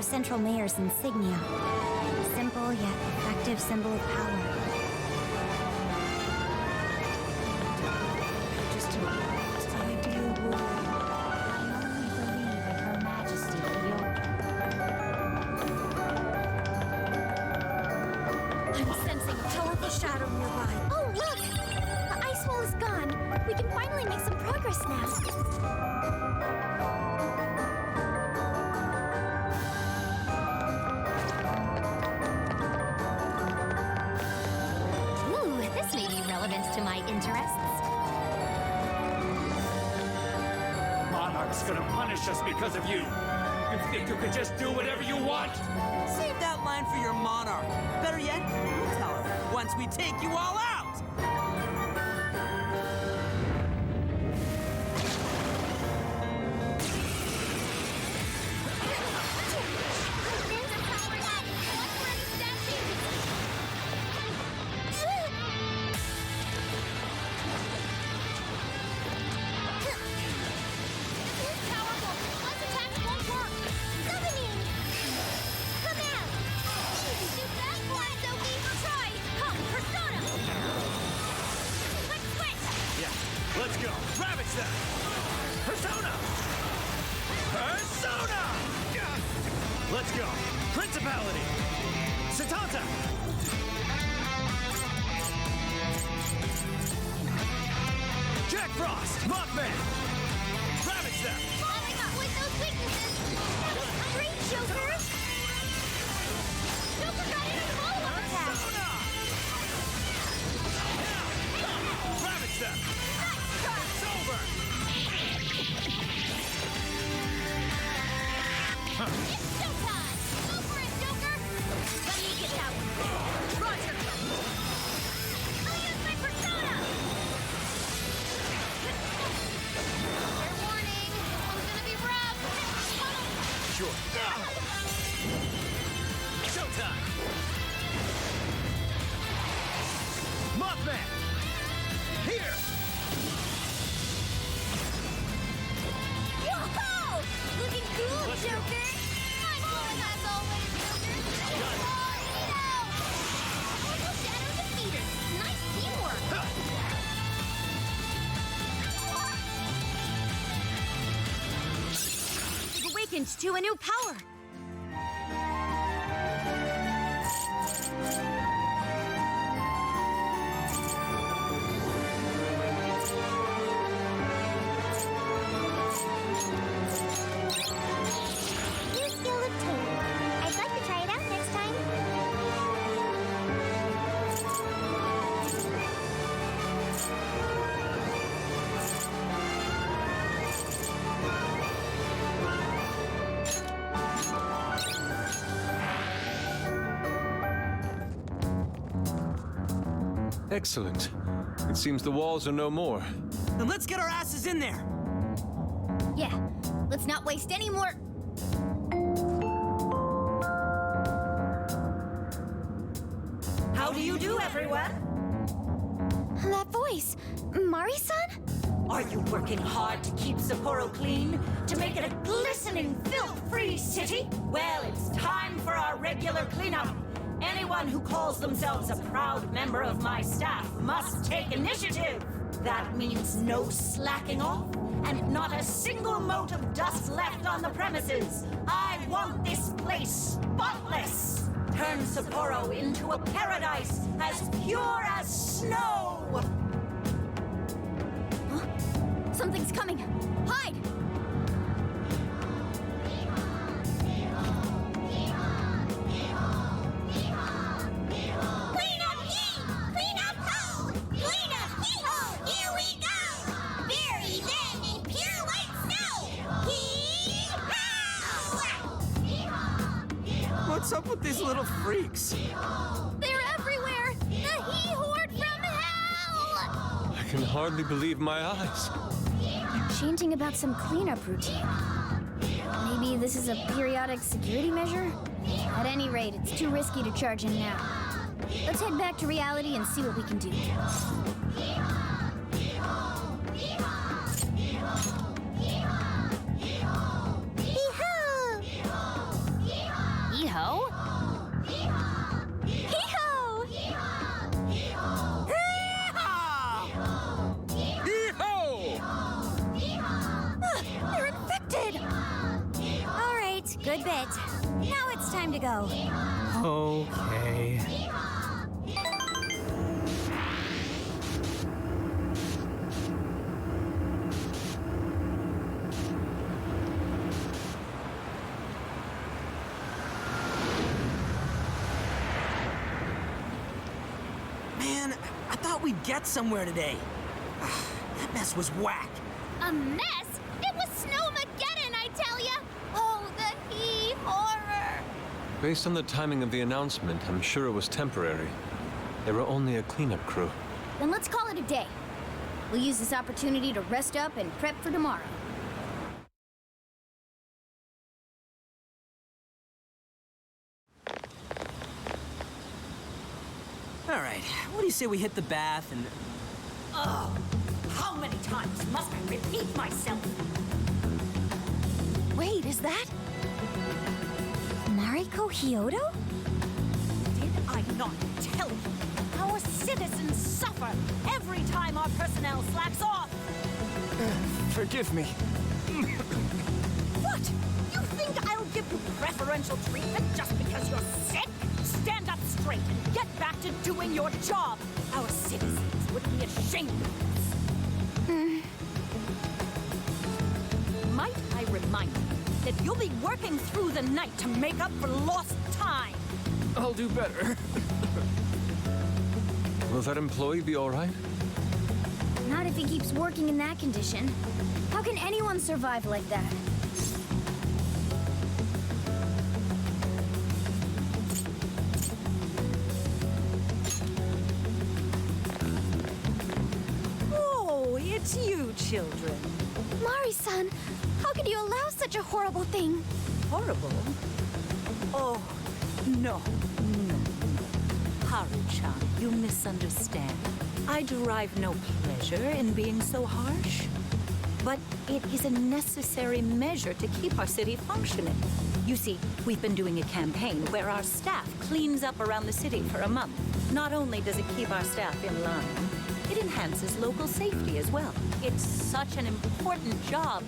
Central Mayor's insignia. Simple yet effective symbol of power.
Just an ideal woman. I only believe in Her Majesty
I'm sensing a powerful shadow nearby. Oh, look! The ice wall is gone. We can finally make some progress now.
Ooh, this may be relevant to my interests.
Monarch's gonna punish us because of you. You think you could just do whatever you want?
Save that line for your monarch. Better yet, you tell her once we take you all out.
Let's go. Ravage them. Persona. Persona. Let's go. Principality. Satanta. Jack Frost. Mothman. Ravage them.
Following up with those weaknesses. Great, Joker. Joker got in a follow-up attack.
Persona. Ravage them. It's over.
It's showtime! Go for it, Joker! Let me get that one. Roger! I'll use my persona! Fair warning, this one's gonna be rough.
Sure. Showtime. Mothman. Here.
Yo-ho! Looking cool,
Let's go.
Joker! Nice one, as always, Joker! Tornado! Purple Shadow defeated! Nice teamwork!
You've awakened to a new power.
New skill obtained. I'd like to try it out next time.
Excellent. It seems the walls are no more.
Then let's get our asses in there.
Yeah, let's not waste any more.
How do you do, everyone?
That voice. Mari-san?
Are you working hard to keep Sapporo clean? To make it a glistening, filth-free city? Well, it's time for our regular cleanup. Anyone who calls themselves a proud member of my staff must take initiative. That means no slacking off, and not a single mote of dust left on the premises. I want this place spotless. Turn Sapporo into a paradise as pure as snow.
Something's coming. Hide!
Clean up ye! Clean up ho! Clean up ye-ho! Here we go! Bury them in pure white snow! Hee-haw!
What's up with these little freaks?
They're everywhere! The he-horde from hell!
I can hardly believe my eyes.
Chanting about some cleanup routine. Maybe this is a periodic security measure? At any rate, it's too risky to charge in now. Let's head back to reality and see what we can do.
Hee-haw!
bit. Now it's time to go.
Okay. Man, I thought we'd get somewhere today. That mess was whack.
A mess? It was Snowmageddon, I tell ya! Oh, the horror!
Based on the timing of the announcement, I'm sure it was temporary. They were only a cleanup crew.
Then let's call it a day. We'll use this opportunity to rest up and prep for tomorrow.
All right, what do you say we hit the bath and...
Oh, how many times must I repeat myself?
Wait, is that... Mariko Hyodo?
Did I not tell you? Our citizens suffer every time our personnel slacks off.
Forgive me.
What? You think I'll give you preferential treatment just because you're sick? Stand up straight and get back to doing your job. Our citizens would be ashamed of us. Might I remind you that you'll be working through the night to make up for lost time?
I'll do better.
Will that employee be all right?
Not if he keeps working in that condition. How can anyone survive like that?
Oh, it's you, children.
Mari-san, how could you allow such a horrible thing?
Horrible? Oh, no. Haru-chan, you misunderstand. I derive no pleasure in being so harsh. But it is a necessary measure to keep our city functioning. You see, we've been doing a campaign where our staff cleans up around the city for a month. Not only does it keep our staff in line, it enhances local safety as well. It's such an important job,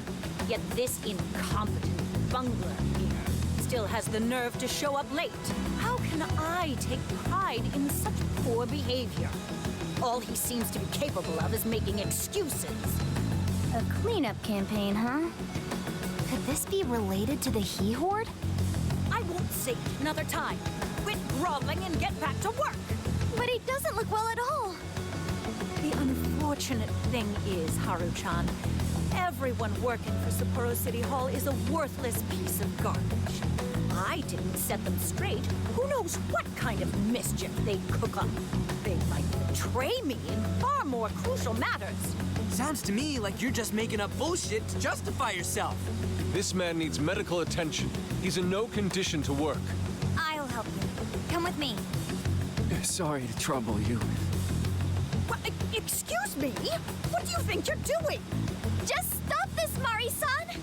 yet this incompetent bungler here still has the nerve to show up late. How can I take pride in such poor behavior? All he seems to be capable of is making excuses.
A cleanup campaign, huh?
Could this be related to the He Horde?
I won't say it another time. Quit groveling and get back to work.
But he doesn't look well at all.
The unfortunate thing is, Haru-chan, everyone working for Sapporo City Hall is a worthless piece of garbage. I didn't set them straight. Who knows what kind of mischief they'd cook up? They might betray me in far more crucial matters.
Sounds to me like you're just making up bullshit to justify yourself.
This man needs medical attention. He's in no condition to work.
I'll help you. Come with me.
Sorry to trouble you.
What, excuse me? What do you think you're doing?
Just stop this, Mari-san!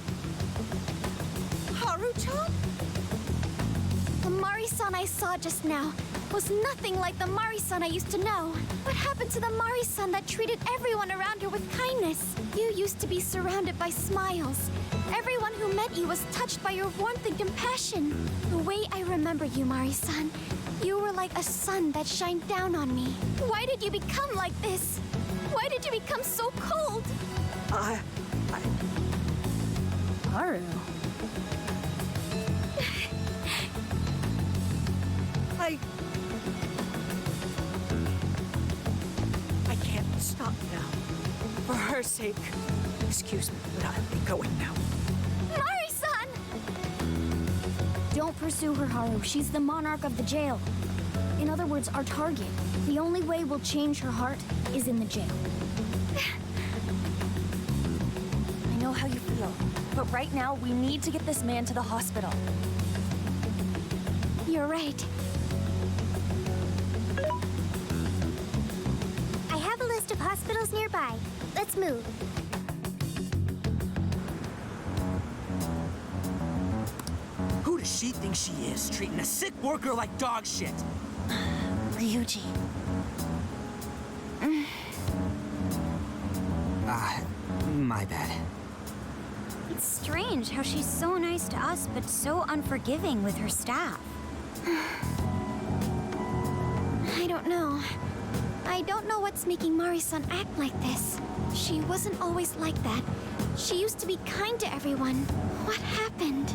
Haru-chan?
The Mari-san I saw just now was nothing like the Mari-san I used to know. What happened to the Mari-san that treated everyone around her with kindness? You used to be surrounded by smiles. Everyone who met you was touched by your warmth and compassion. The way I remember you, Mari-san, you were like a sun that shined down on me. Why did you become like this? Why did you become so cold?
Haru.
I can't stop now. For her sake. Excuse me, but I'll be going now.
Mari-san!
Don't pursue her, Haru. She's the monarch of the jail. In other words, our target. The only way we'll change her heart is in the jail.
I know how you feel, but right now we need to get this man to the hospital.
You're right.
I have a list of hospitals nearby. Let's move.
Who does she think she is, treating a sick worker like dog shit?
Ryuji.
My bad.
It's strange how she's so nice to us, but so unforgiving with her staff.
I don't know. I don't know what's making Mari-san act like this. She wasn't always like that. She used to be kind to everyone. What happened?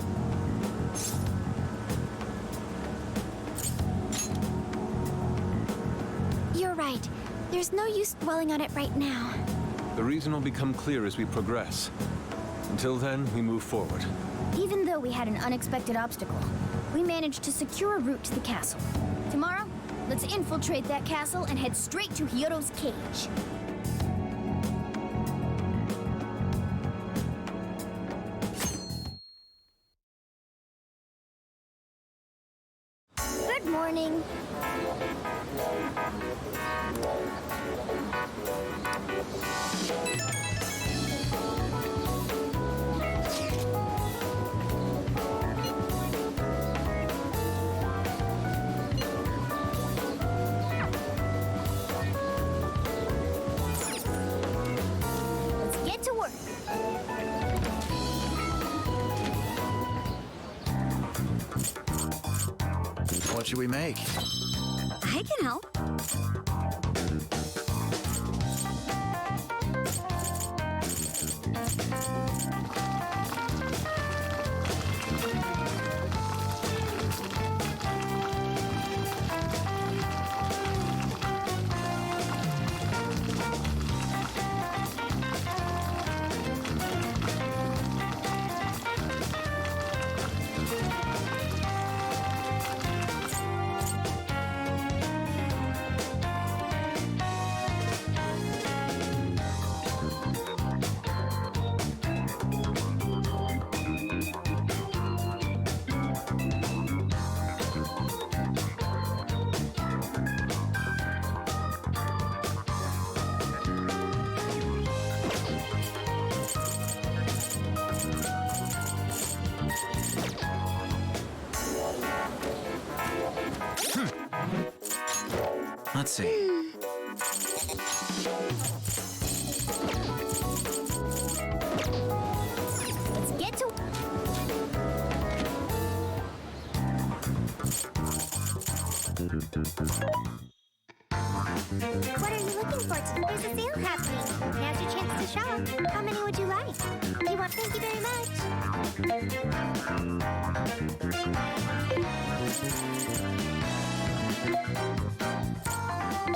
You're right. There's no use dwelling on it right now.
The reason will become clear as we progress. Until then, we move forward.
Even though we had an unexpected obstacle, we managed to secure a route to the castle. Tomorrow, let's infiltrate that castle and head straight to Hyodo's cage. Good morning. Let's get to work.
What should we make?
I can help.
Let's see.
Let's get to...
What are you looking for? There's a sale happening. Now's your chance to shop. How many would you like? You want? Thank you very much.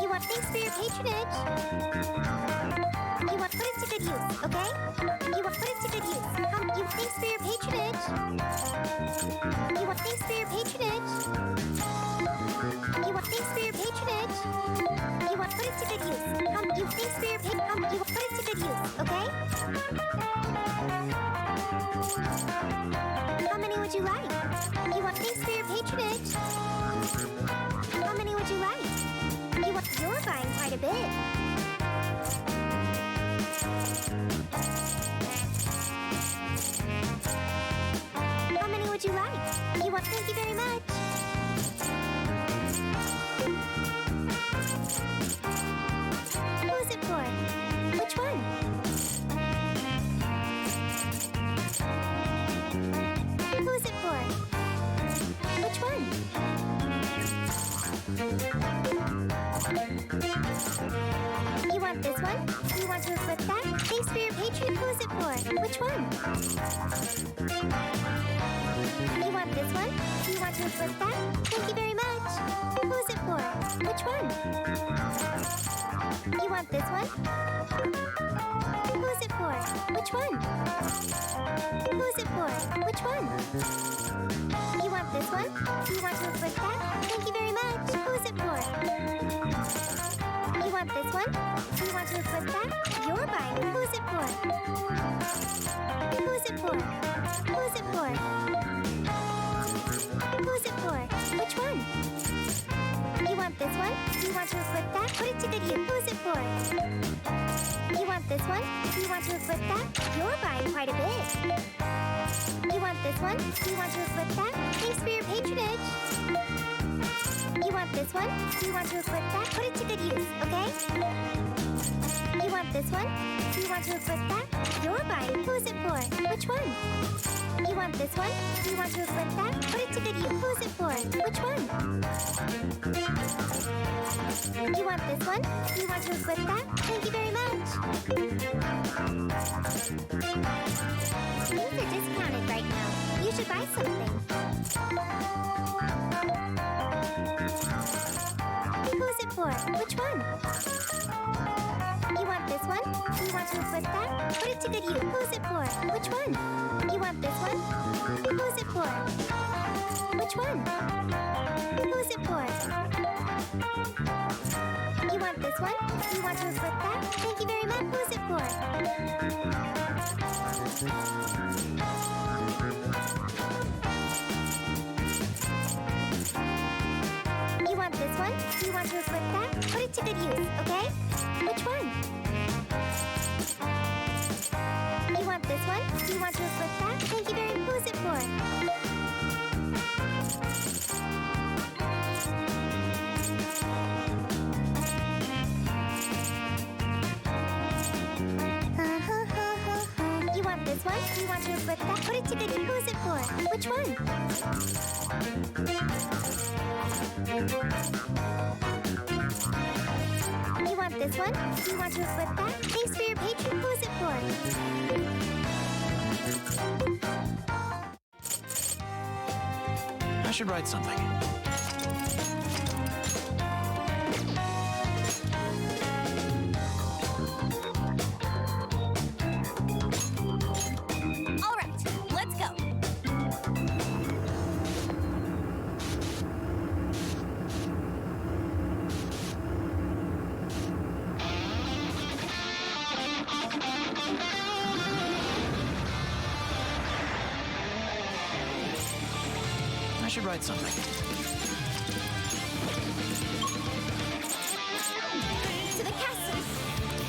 You want? Thanks for your patronage. You want? Put it to good use, okay? You want? Put it to good use. You thanks for your patronage. You want? Thanks for your patronage. You want? Thanks for your patronage. You want? Put it to good use. You thanks for your you want? Put it to good use, okay? How many would you like? You want? Thanks for your patronage. How many would you like? You want? You're buying quite a bit. How many would you like? You want? Thank you very much. Who is it for? Which one? Who is it for? Which one? You want this one? You want to flip that? Thanks for your patron. Who is it for? Which one? You want this one? You want to flip that? Thank you very much. Who is it for? Which one? You want this one? Who is it for? Which one? Who is it for? Which one? You want this one? You want to flip that? Thank you very much. Who is it for? You want this one? You want to flip that? You're buying. Who is it for? Who is it for? Who is it for? Who is it for? Which one? You want this one? You want to flip that? Put it to good use. Who is it for? You want this one? You want to flip that? You're buying quite a bit. You want this one? You want to flip that? Thanks for your patronage. You want this one? You want to flip that? Put it to good use, okay? You You want this one? Do you want to equip that? Your bike. Who's it for? Which one? You want this one? Do you want to equip that? Put it to good use. Who's it for? Which one? You want this one? Do you want to equip that? Thank you very much. These are discounted right now. You should buy something. Who's it for? Which one? You want this one? Do you want to equip that? Put it to good use. Who's it for? Which one? You want this one? Who's it for? Which one? Who's it for? You want this one? Do you want to equip that? Thank you very much. Who's it for? You want this one? Do you want to equip that? Put it to good use, okay? Which one? You want this one? Do you want to equip that? Thank you very much. Who's it for? You want this one? Do you want to equip that? Put it to good use. Who's it for? Which one? You want this one? Do you want to equip that? Thanks for your patron. Who's it for?
I should write something.
All right, let's go.
I should write something.
To the castle.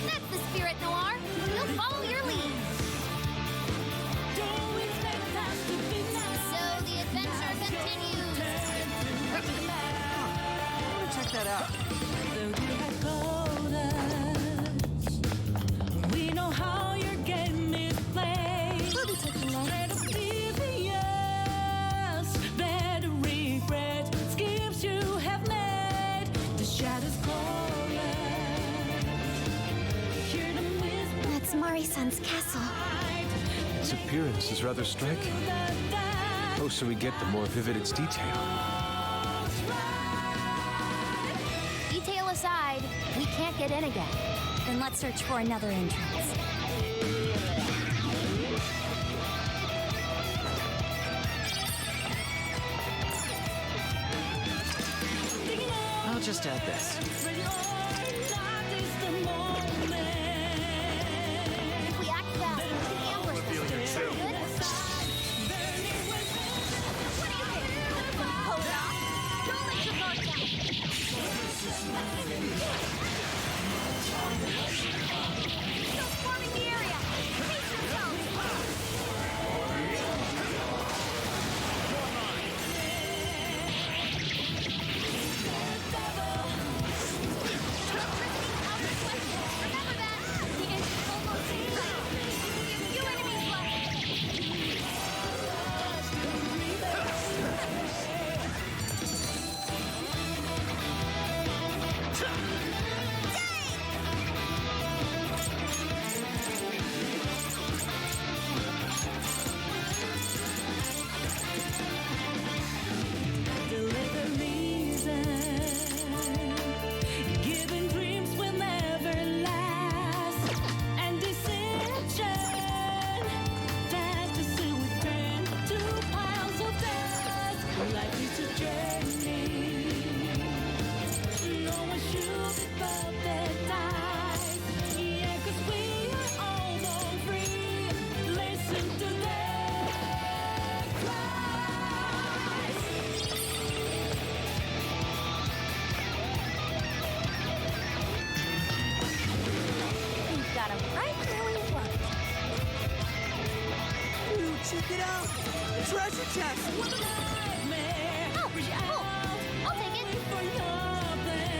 That's the spirit, Noir. We'll follow your lead. So the adventure continues.
Check that out.
We know how your game is played.
We'll be taking notes.
Better regret schemes you have made. The shadows calling. Hear them whisper.
That's Mari-san's castle.
Its appearance is rather striking. The closer we get, the more vivid its detail.
Detail aside, we can't get in again.
Then let's search for another entrance.
I'll just add this.
If we act fast, we can ambush them. Good? What do you think? Hold on. Don't let your guard down. Still swarming the area. Pace yourself. Remember that. The end is almost in sight. Few enemies left.
Deliver reason. Giving dreams will never last. And dissension. Fast as we turn to piles of dust. Life is a journey. No one should be baptized. Yeah, 'cause we are all born free. Listen to their cries.
We've got 'em right where we want.
Ooh, check it out! The treasure chest!
Oh, I'll take it.
For nothing.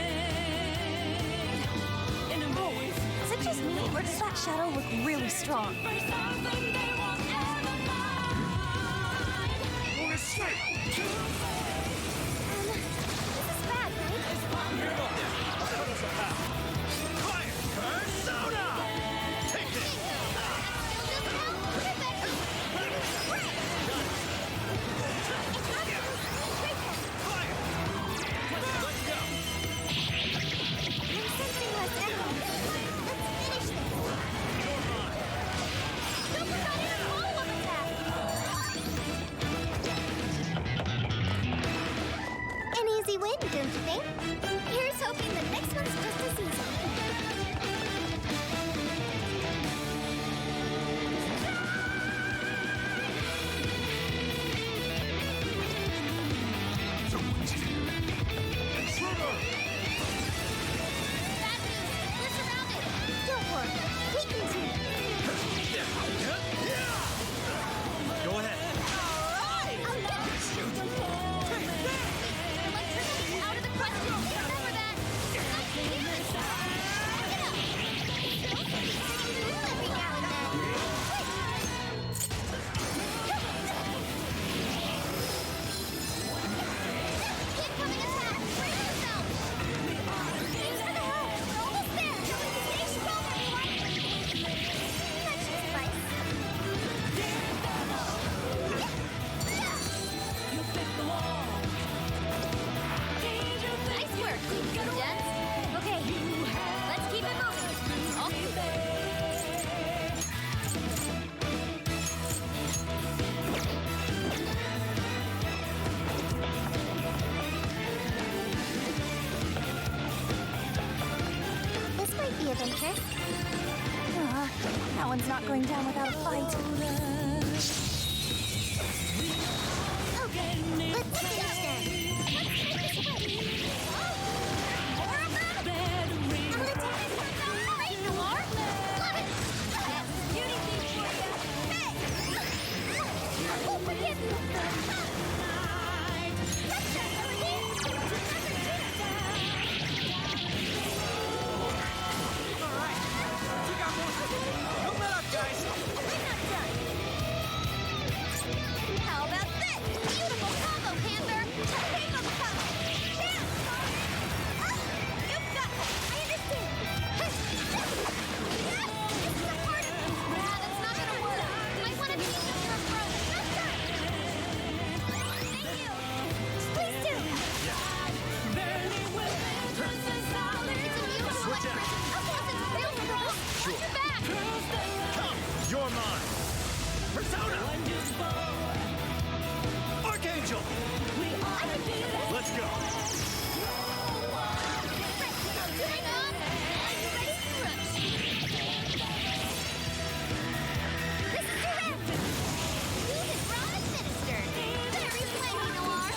In a voice.
Is it just
me, or does that shadow look really strong?
An easy win, don't you think? Here's hoping the next one's just as easy. Don't worry, we can do it.
Go ahead.
Out of the question. Remember that. Every now and then. Incoming attack. Brace yourself. Thanks for the help. We're almost there. Stay strong, everyone. That's just nice.
Nice work, gents. Okay, let's keep it moving. All
This might be of interest.
That one's not going down without a fight.
Okay, let's finish then. Let's take this away. More of that? Our attack is working out great, Noir. Love it. Beauty thing for you. Hey! Oh, forgive you. That's that hurricane.
Don't let up, guys!
We're not done. How about this? Beautiful combo, Panther. Take on the top. Down. You've got this. I understand. This is a part of it.
Yeah, that's not gonna work. Might want to change up your approach.
Not done. Thank you. Please do. It's a beautiful
Switch out.
electricity. Okay, real control.
Sure.
Watch your back.
Come! You're mine! Persona! Archangel! Let's go!
Hang on. Are you ready? Rush. This is your end. Heat is raw administered. Very plenty, Noir.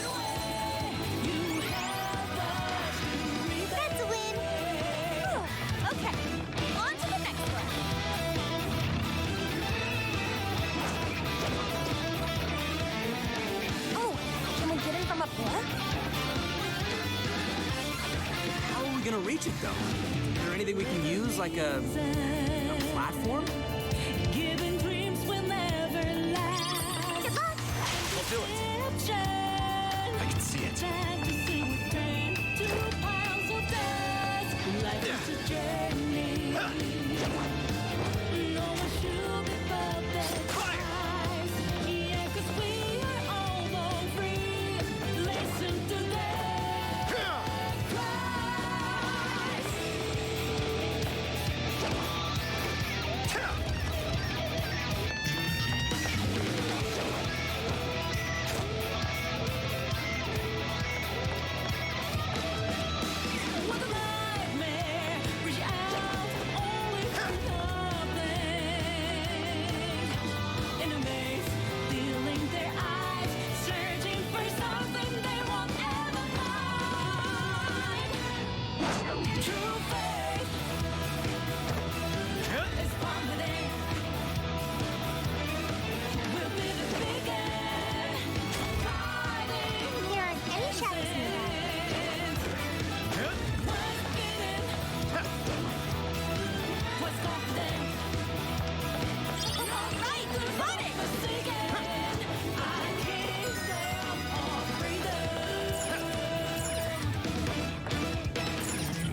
That's a win. Okay, on to the next one.
Oh, can we get in from up there?
How are we gonna reach it, though? Is there anything we can use, like a platform?
Giving dreams will never last.
Good luck.
We'll do it! I can see it!
Life is a journey. No one should be perfect. Yeah, 'cause we are all born free. Listen to their cries.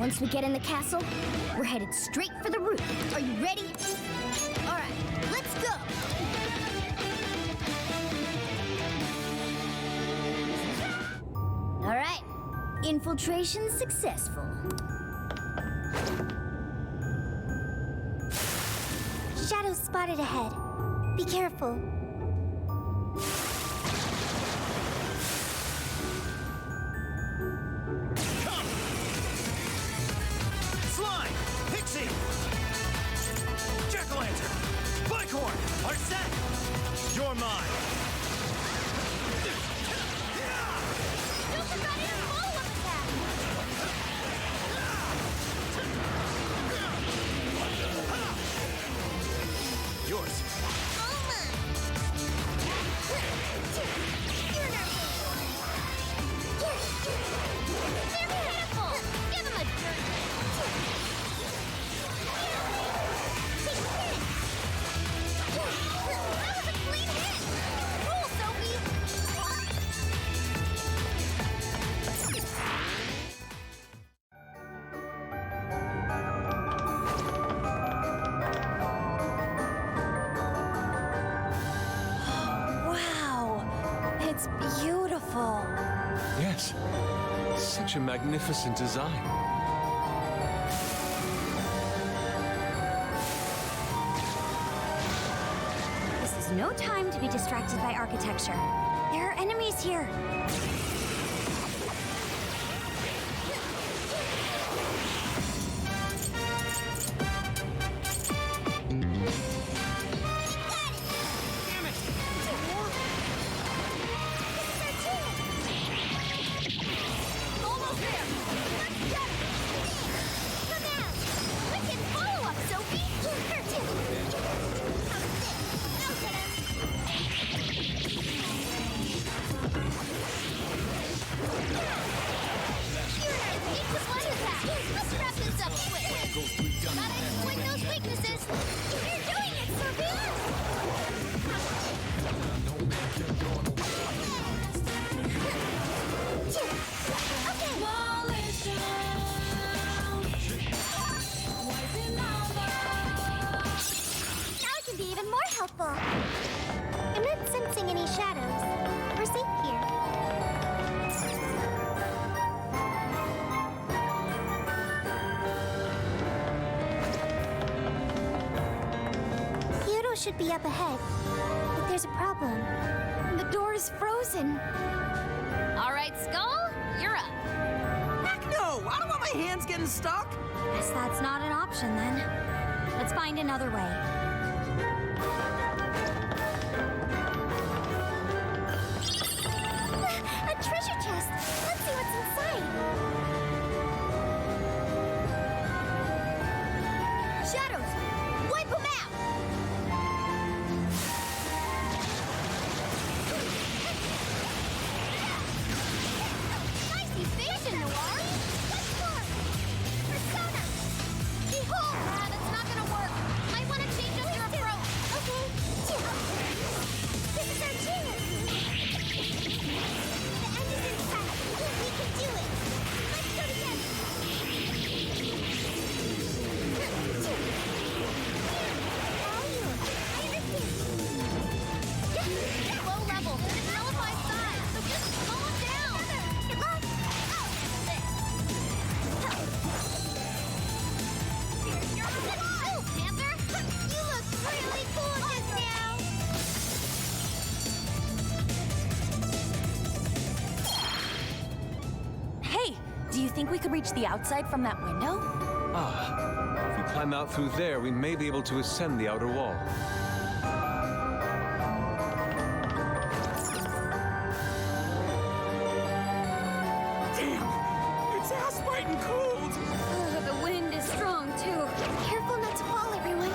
Once we get in the castle, we're headed straight for the roof. Are you ready? All right, let's go! All right, infiltration successful.
Shadows spotted ahead. Be careful.
Slime! Pixie! Jack-o'-lantern! Bicorn! Are set! You're mine!
Super Guardian follow-up attack!
Yours!
Give him a That was a clean hit! Cool, Sophie!
Wow! It's beautiful.
Yes. Such a magnificent design.
This is no time to be distracted by architecture. There are enemies here.
Almost there! Let's get it! Come out! Wicked follow-up, Sophie! Let's wrap this up quick! Gotta exploit those weaknesses! You're doing it, Now it can be even more helpful. I'm not sensing any shadows. We're safe here. Kyoto should be up ahead, but there's a problem.
The door is frozen. All right, Skull, you're up.
Heck no! I don't want my hands getting stuck!
Guess that's not an option then. Let's find another way.
A treasure chest! Let's see what's inside. Shadows! Wipe them out! Nice evasion, Noir! What's more? Persona! Behold! That's not gonna work. Might want to change up your approach. Okay. This is our chance! The end is in sight. We can do it. Let's go together. All yours. I understand. Low level. It's nullified size. So just slow it down. Good luck. Here's your move, Panther. You look really cool just now.
Hey, do you think we could reach the outside from that window?
Ah, if we climb out through there, we may be able to ascend the outer wall.
Damn! It's ass-biting cold!
The wind is strong, too.
Careful not to fall, everyone.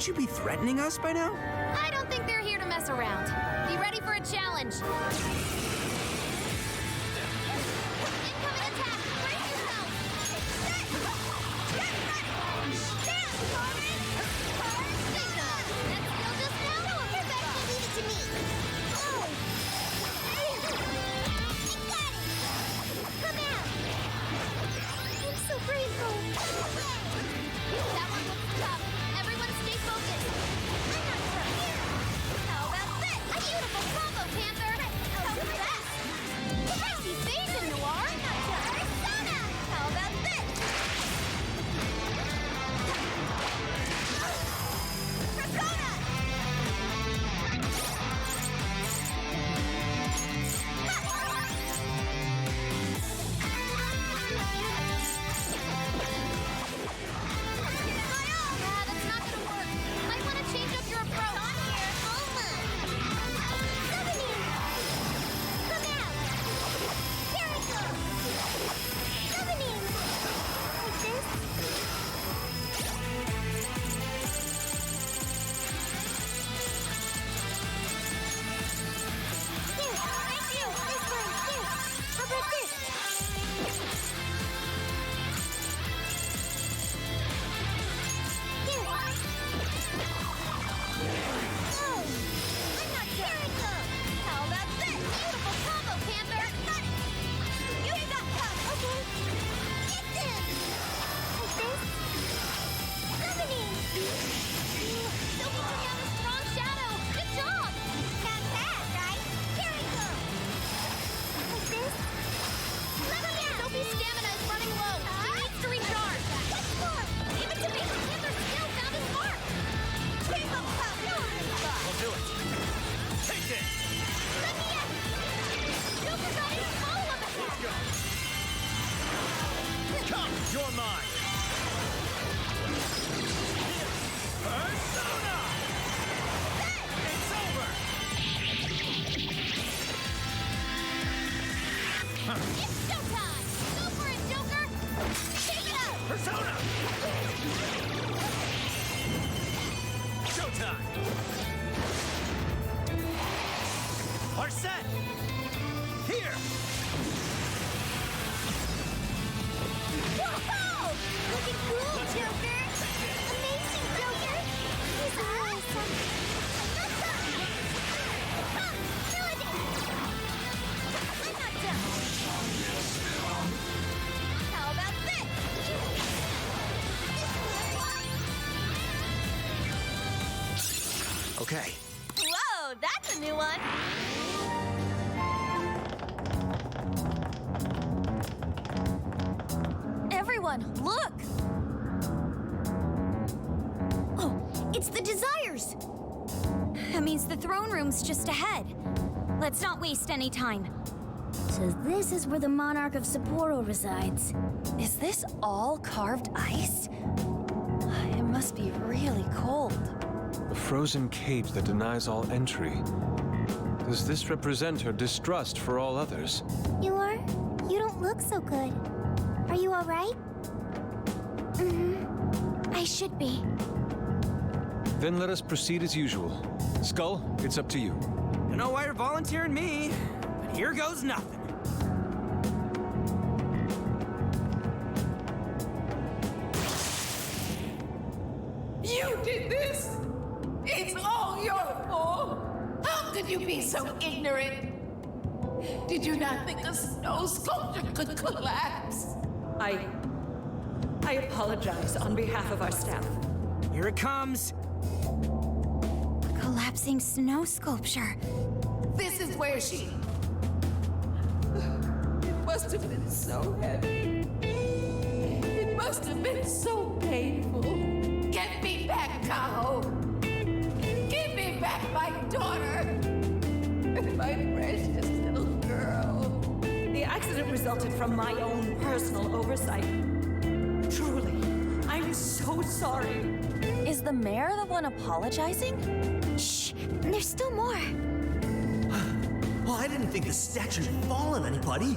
Shouldn't you be threatening us by now?
I don't think they're here to mess around. Be ready for a challenge. Incoming attack! Brace yourself! Get ready! Stand, Carmen! That's still just now?
Perfect! Leave it to me. Oh! I got it! Come out! I'm so grateful.
That one looks tough. Everyone stay focused.
I'm not sure.
How about this? A beautiful combo, Panther! How's that? Crazy Phasian Noir!
Persona!
How about this?
Persona!
Yeah, that's not gonna work. Might want to change up your approach.
On here, Homa! Summoning! Come out! Here I go! Summoning! Like this? Here, thank you! This one, here! How about this? Here! Oh! I'm not sure. Here it goes!
How about this? Beautiful combo, Panther!
Got it! You got cut! Okay! Get this! Like this? Summoning!
Still keeping out a strong shadow. Good job!
Not bad, right? Here I go! Like this? Let me out!
Sophie's stamina is running low. He needs to recharge.
What's more?
Give it to me. Panther still found his mark.
Triple power!
I'll do it. Take it!
Let me out!
Joker got his follow-up attack.
Come, you're mine! Persona! It's over!
It's showtime. Go for it, Joker. Keep it up.
Persona! Showtime! Are set! Here!
Whoa! Looking cool, Joker! Amazing, Joker! He's awesome! Come, do it! I'm not done!
How about this?
Okay.
Whoa, that's a new one.
Everyone, look!
Oh, it's the Desires! That means the throne room's just ahead. Let's not waste any time.
So this is where the Monarch of Sapporo resides.
Is this all carved ice? It must be really cold.
A frozen cape that denies all entry. Does this represent her distrust for all others?
You are? You don't look so good. Are you all right?
Mm-hmm. I should be.
Then let us proceed as usual. Skull, it's up to you.
Don't know why you're volunteering me, but here goes nothing.
You did this! It's all your fault! How could you be so ignorant? Did you not think a snow sculpture could collapse?
I apologize on behalf of our staff.
Here it comes.
Collapsing snow sculpture.
This is where she... It must have been so heavy. It must have been so painful. Get me back, Tahoe. Give me back my daughter. My precious little girl.
The accident resulted from my own personal oversight. Truly, I'm so sorry.
Is the mayor the one apologizing?
Shh, there's still more.
Well, I didn't think the statue would fall on anybody.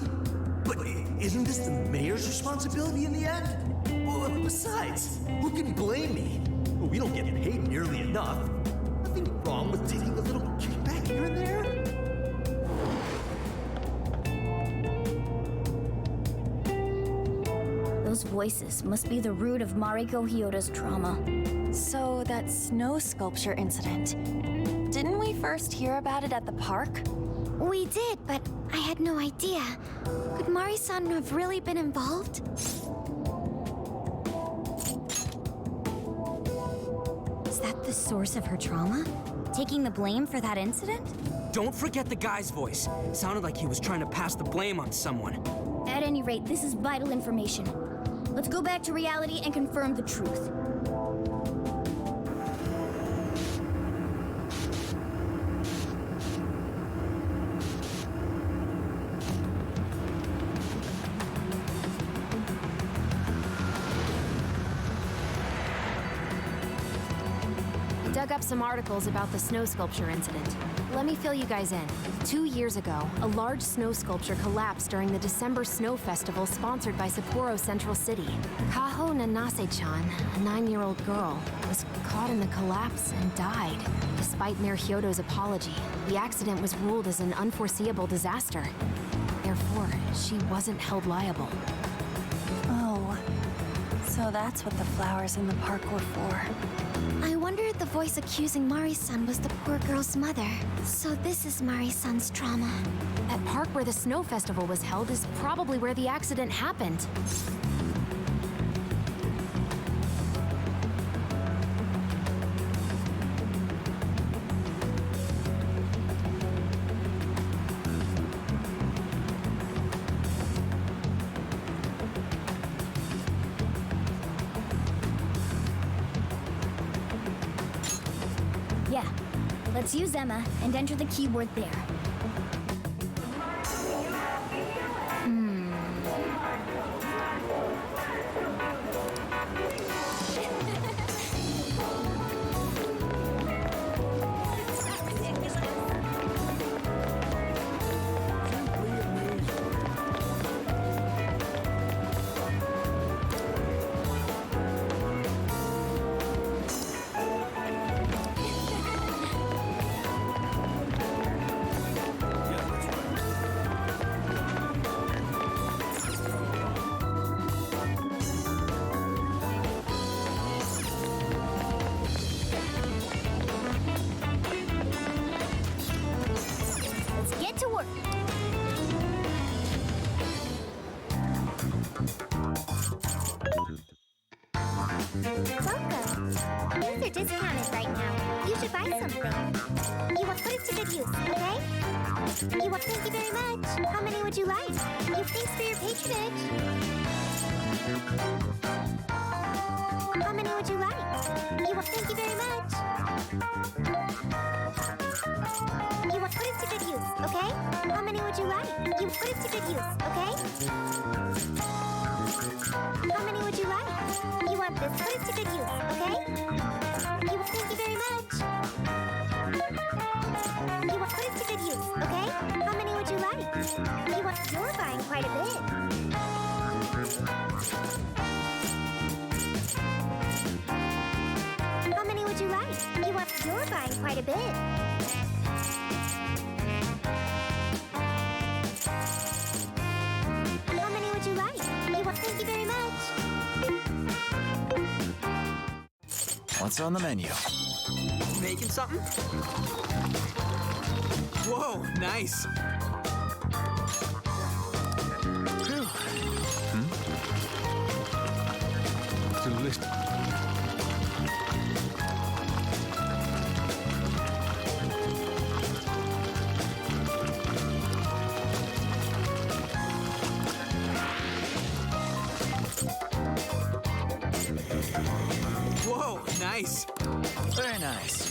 But isn't this the mayor's responsibility in the end? Well, Besides, who can blame me? We don't get paid nearly enough. Nothing wrong with taking a little kickback here and there.
Those voices must be the root of Mariko Hyodo's trauma.
So, that snow sculpture incident. Didn't we first hear about it at the park?
We did, but I had no idea. Could Mari-san have really been involved?
Is that the source of her trauma? Taking the blame for that incident?
Don't forget the guy's voice. Sounded like he was trying to pass the blame on someone.
At any rate, this is vital information. Let's go back to reality and confirm the truth.
Dug up some articles about the snow sculpture incident. Let me fill you guys in. 2 years ago, a large snow sculpture collapsed during the December Snow Festival sponsored by Sapporo Central City. Kaho Nanase-chan, a 9-year-old girl, was caught in the collapse and died. Despite Mayor Hyodo's apology, the accident was ruled as an unforeseeable disaster. Therefore, she wasn't held liable.
Oh, so that's what the flowers in the park were for.
I wonder if the voice accusing Mari-san was the poor girl's mother. So this is Mari-san's trauma.
That park where the snow festival was held is probably where the accident happened.
Yeah, let's use Emma and enter the keyword there. Get to work.
Welcome. These are discounted right now. You should buy something. You will put it to good use, okay? You will thank you very much. How many would you like? You thanks for your patronage. How many would you like? You will thank you very much. You will put it to good use, okay? How many would you like? You put it to good use, okay? How many would you like? You want this? Put it to good use, okay? You will thank you very much. You will put it to good use, okay? How many would you like? You're buying quite a bit. How many would you like? You're buying quite a bit. How many would you like? Thank you very much.
What's on the menu?
Making something? Whoa, nice.
Delicious.
Whoa, nice.
Very nice.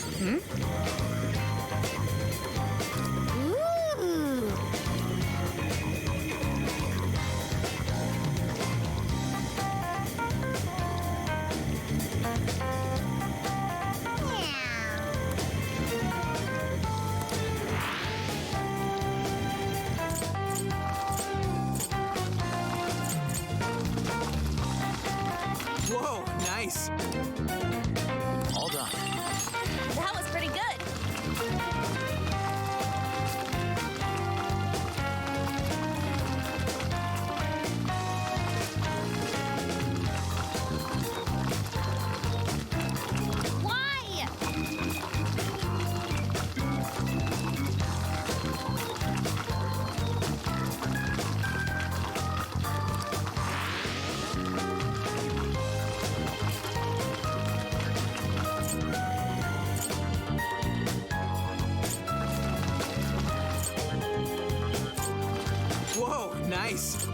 nice.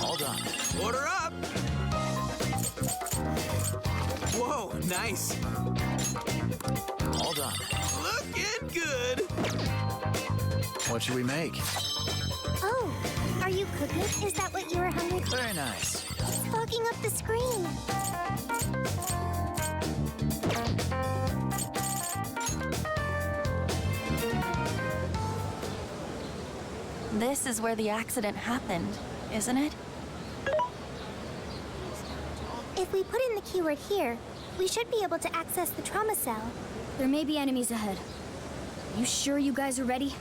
All done.
Order up. Whoa, nice.
All done.
Looking good.
What should we make?
Oh, are you cooking? Is that what you were hungry for?
Very nice.
It's fogging up the screen.
This is where the accident happened, isn't it?
If we put in the keyword here, we should be able to access the trauma cell.
There may be enemies ahead. You sure you guys are ready?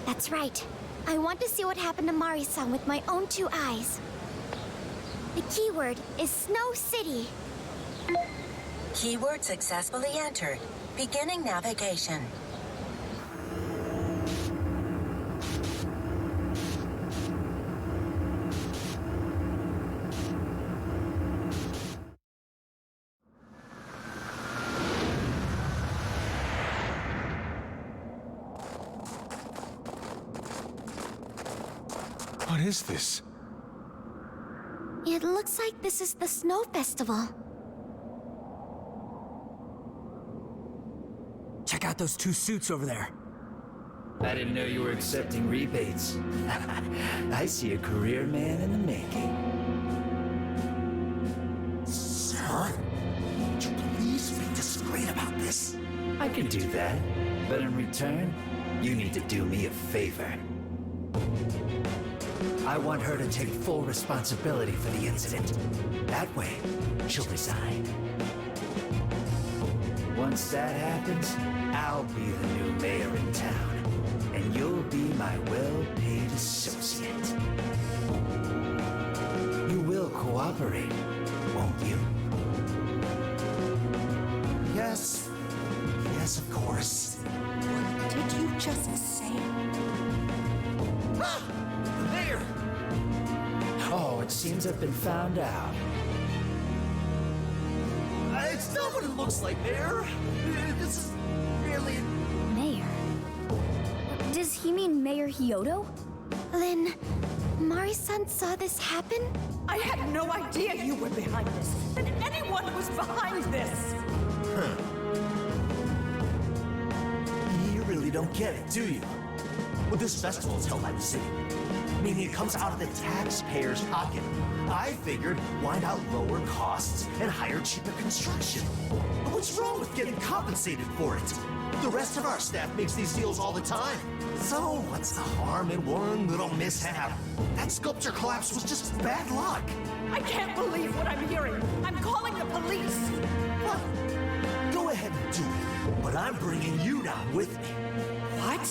That's right. I want to see what happened to Mari-san with my own 2 eyes. The keyword is Snow City.
Keyword successfully entered. Beginning navigation.
What is this?
It looks like this is the Snow Festival.
Check out those 2 suits over there.
I didn't know you were accepting rebates. I see a career man in the making.
Son, would you please be discreet about this?
I can do that, but in return, you need to do me a favor. I want her to take full responsibility for the incident. That way, she'll resign. Once that happens, I'll be the new mayor in town, and you'll be my well-paid associate. You will cooperate, won't you?
Yes. Yes, of course.
What did you just say?
Ah! There!
Oh, it seems I've been found out.
It's not what it looks like, Mayor. This is really...
Mayor? Does he mean Mayor Hyodo?
Then, Mari-san saw this happen?
I had no idea you were behind this, that anyone was behind this.
Huh. You really don't get it, do you? Well, this festival is held by the city, meaning it comes out of the taxpayer's pocket. I figured, why not lower costs and hire cheaper construction? But what's wrong with getting compensated for it? The rest of our staff makes these deals all the time. So what's the harm in one little mishap? That sculpture collapse was just bad luck.
I can't believe what I'm hearing. I'm calling the police.
Well, go ahead and do it, but I'm bringing you down with me.
What?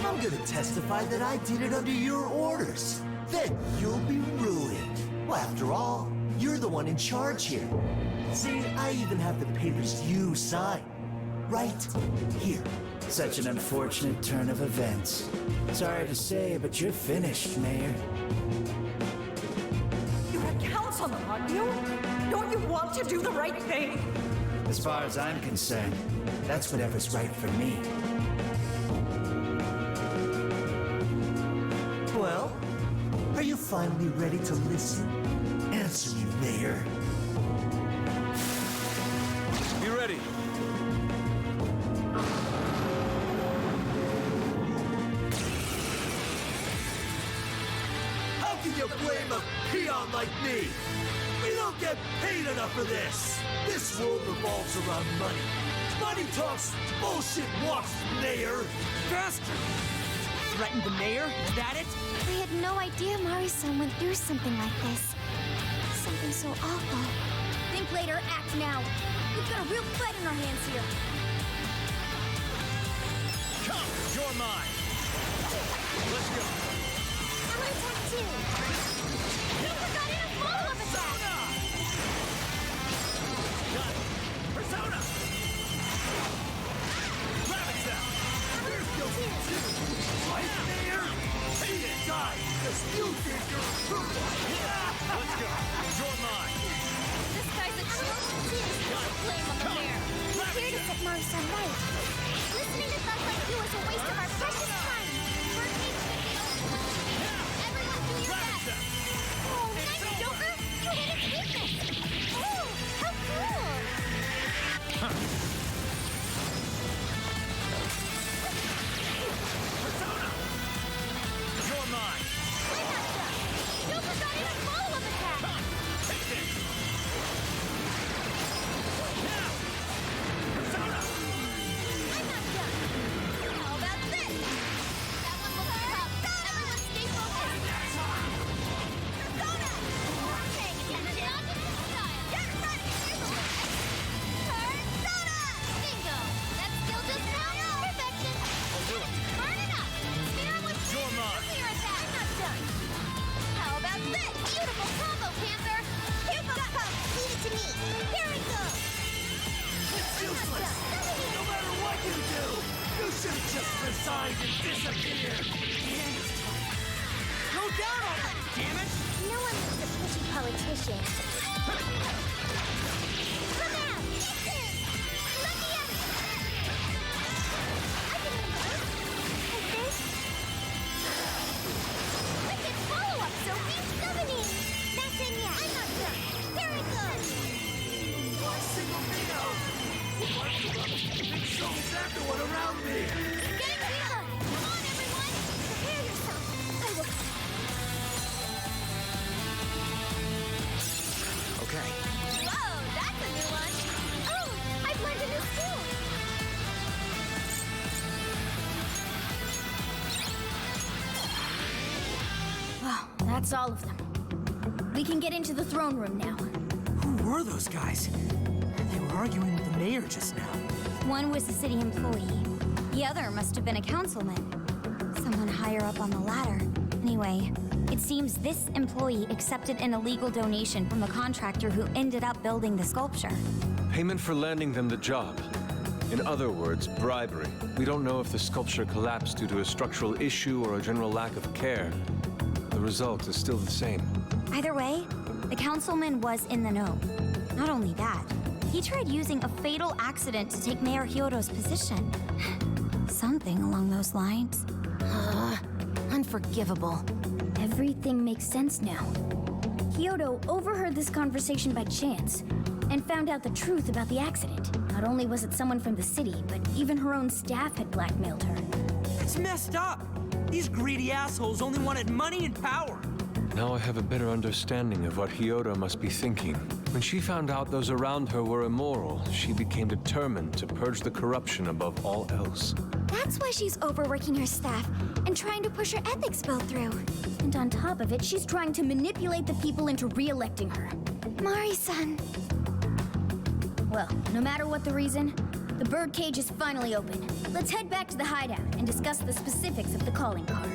I'm gonna testify that I did it under your orders. Then you'll be ruined. Well, after all, you're the one in charge here. See, I even have the papers you signed. Right here.
Such an unfortunate turn of events. Sorry to say, but you're finished, Mayor.
You're a counselor, aren't you? Don't you want to do the right thing?
As far as I'm concerned, that's whatever's right for me.
Well, are you finally ready to listen? Answer me, Mayor.
Be ready.
How can you blame a peon like me? We don't get paid enough for this. This world revolves around money. Money talks, bullshit walks, Mayor.
Bastard! Threatened the mayor? Is that it?
I had no idea Mari-san went through something like this. Something so awful.
Think later, act now. We've got a real fight in our hands here.
Come, you're mine. Let's go.
I'm on attack too.
He forgot in a follow-up attack!
Got it. Persona! Rabbit's out!
There's no right there! He died because you did your
Let's go. You're mine.
This guy's a chill. Blame on the mayor.
You're mine!
You forgot even follow-up attack!
Take this! Now! Persona!
I'm not done! How about this? That one looks tough. Everyone stay focused! Persona! Paying attention! Not just the style! Get ready! Persona! Bingo! That skill just now? Perfection!
I'll do it.
Burn it up! Spear him with
You're mine.
nuclear attack! I'm not done! How about this? Beautiful combo, Panther! Hugo Pump! Leave it to me! Here we go!
It's useless! No matter what you do, you should have just resigned and disappeared!
Go down already, damn it!
No one likes a pushy politician.
Come out! Listen! Let me at it! I can handle it! Like this? Wicked follow-up, Sophie! Governing! That's in yet! I'm not done! Here it goes!
Why single me out? Why do you big shows everyone around me?
Getting real! Come on, everyone! Prepare yourself! I will...
Okay.
Whoa, that's a new one! Oh, I've learned a new skill!
Well, that's all of them. We can get into the throne room now.
Who were those guys? They were arguing with the mayor just now.
One was a city employee. The other must have been a councilman. Someone higher up on the ladder. Anyway, it seems this employee accepted an illegal donation from the contractor who ended up building the sculpture.
Payment for landing them the job. In other words, bribery. We don't know if the sculpture collapsed due to a structural issue or a general lack of care. The result is still the same.
Either way, the councilman was in the know. Not only that, he tried using a fatal accident to take Mayor Hyodo's position. Something along those lines.
Unforgivable.
Everything makes sense now. Hyodo overheard this conversation by chance and found out the truth about the accident. Not only was it someone from the city, but even her own staff had blackmailed her.
It's messed up! These greedy assholes only wanted money and power!
Now I have a better understanding of what Hyodo must be thinking. When she found out those around her were immoral, she became determined to purge the corruption above all else.
That's why she's overworking her staff and trying to push her ethics bill through.
And on top of it, she's trying to manipulate the people into re-electing her.
Mari-san.
Well, no matter what the reason, the birdcage is finally open. Let's head back to the hideout and discuss the specifics of the calling card.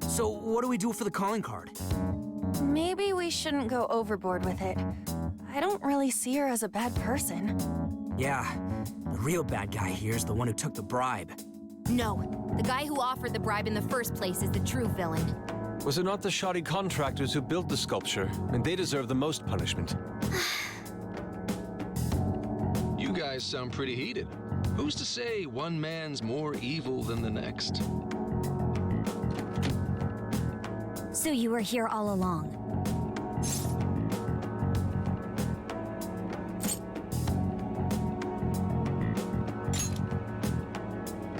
So, what do we do for the calling card?
Maybe we shouldn't go overboard with it. I don't really see her as a bad person.
Yeah, the real bad guy here is the one who took the bribe.
No, the guy who offered the bribe in the first place is the true villain.
Was it not the shoddy contractors who built the sculpture? And they deserve the most punishment.
You guys sound pretty heated. Who's to say one man's more evil than the next?
So you were here all along.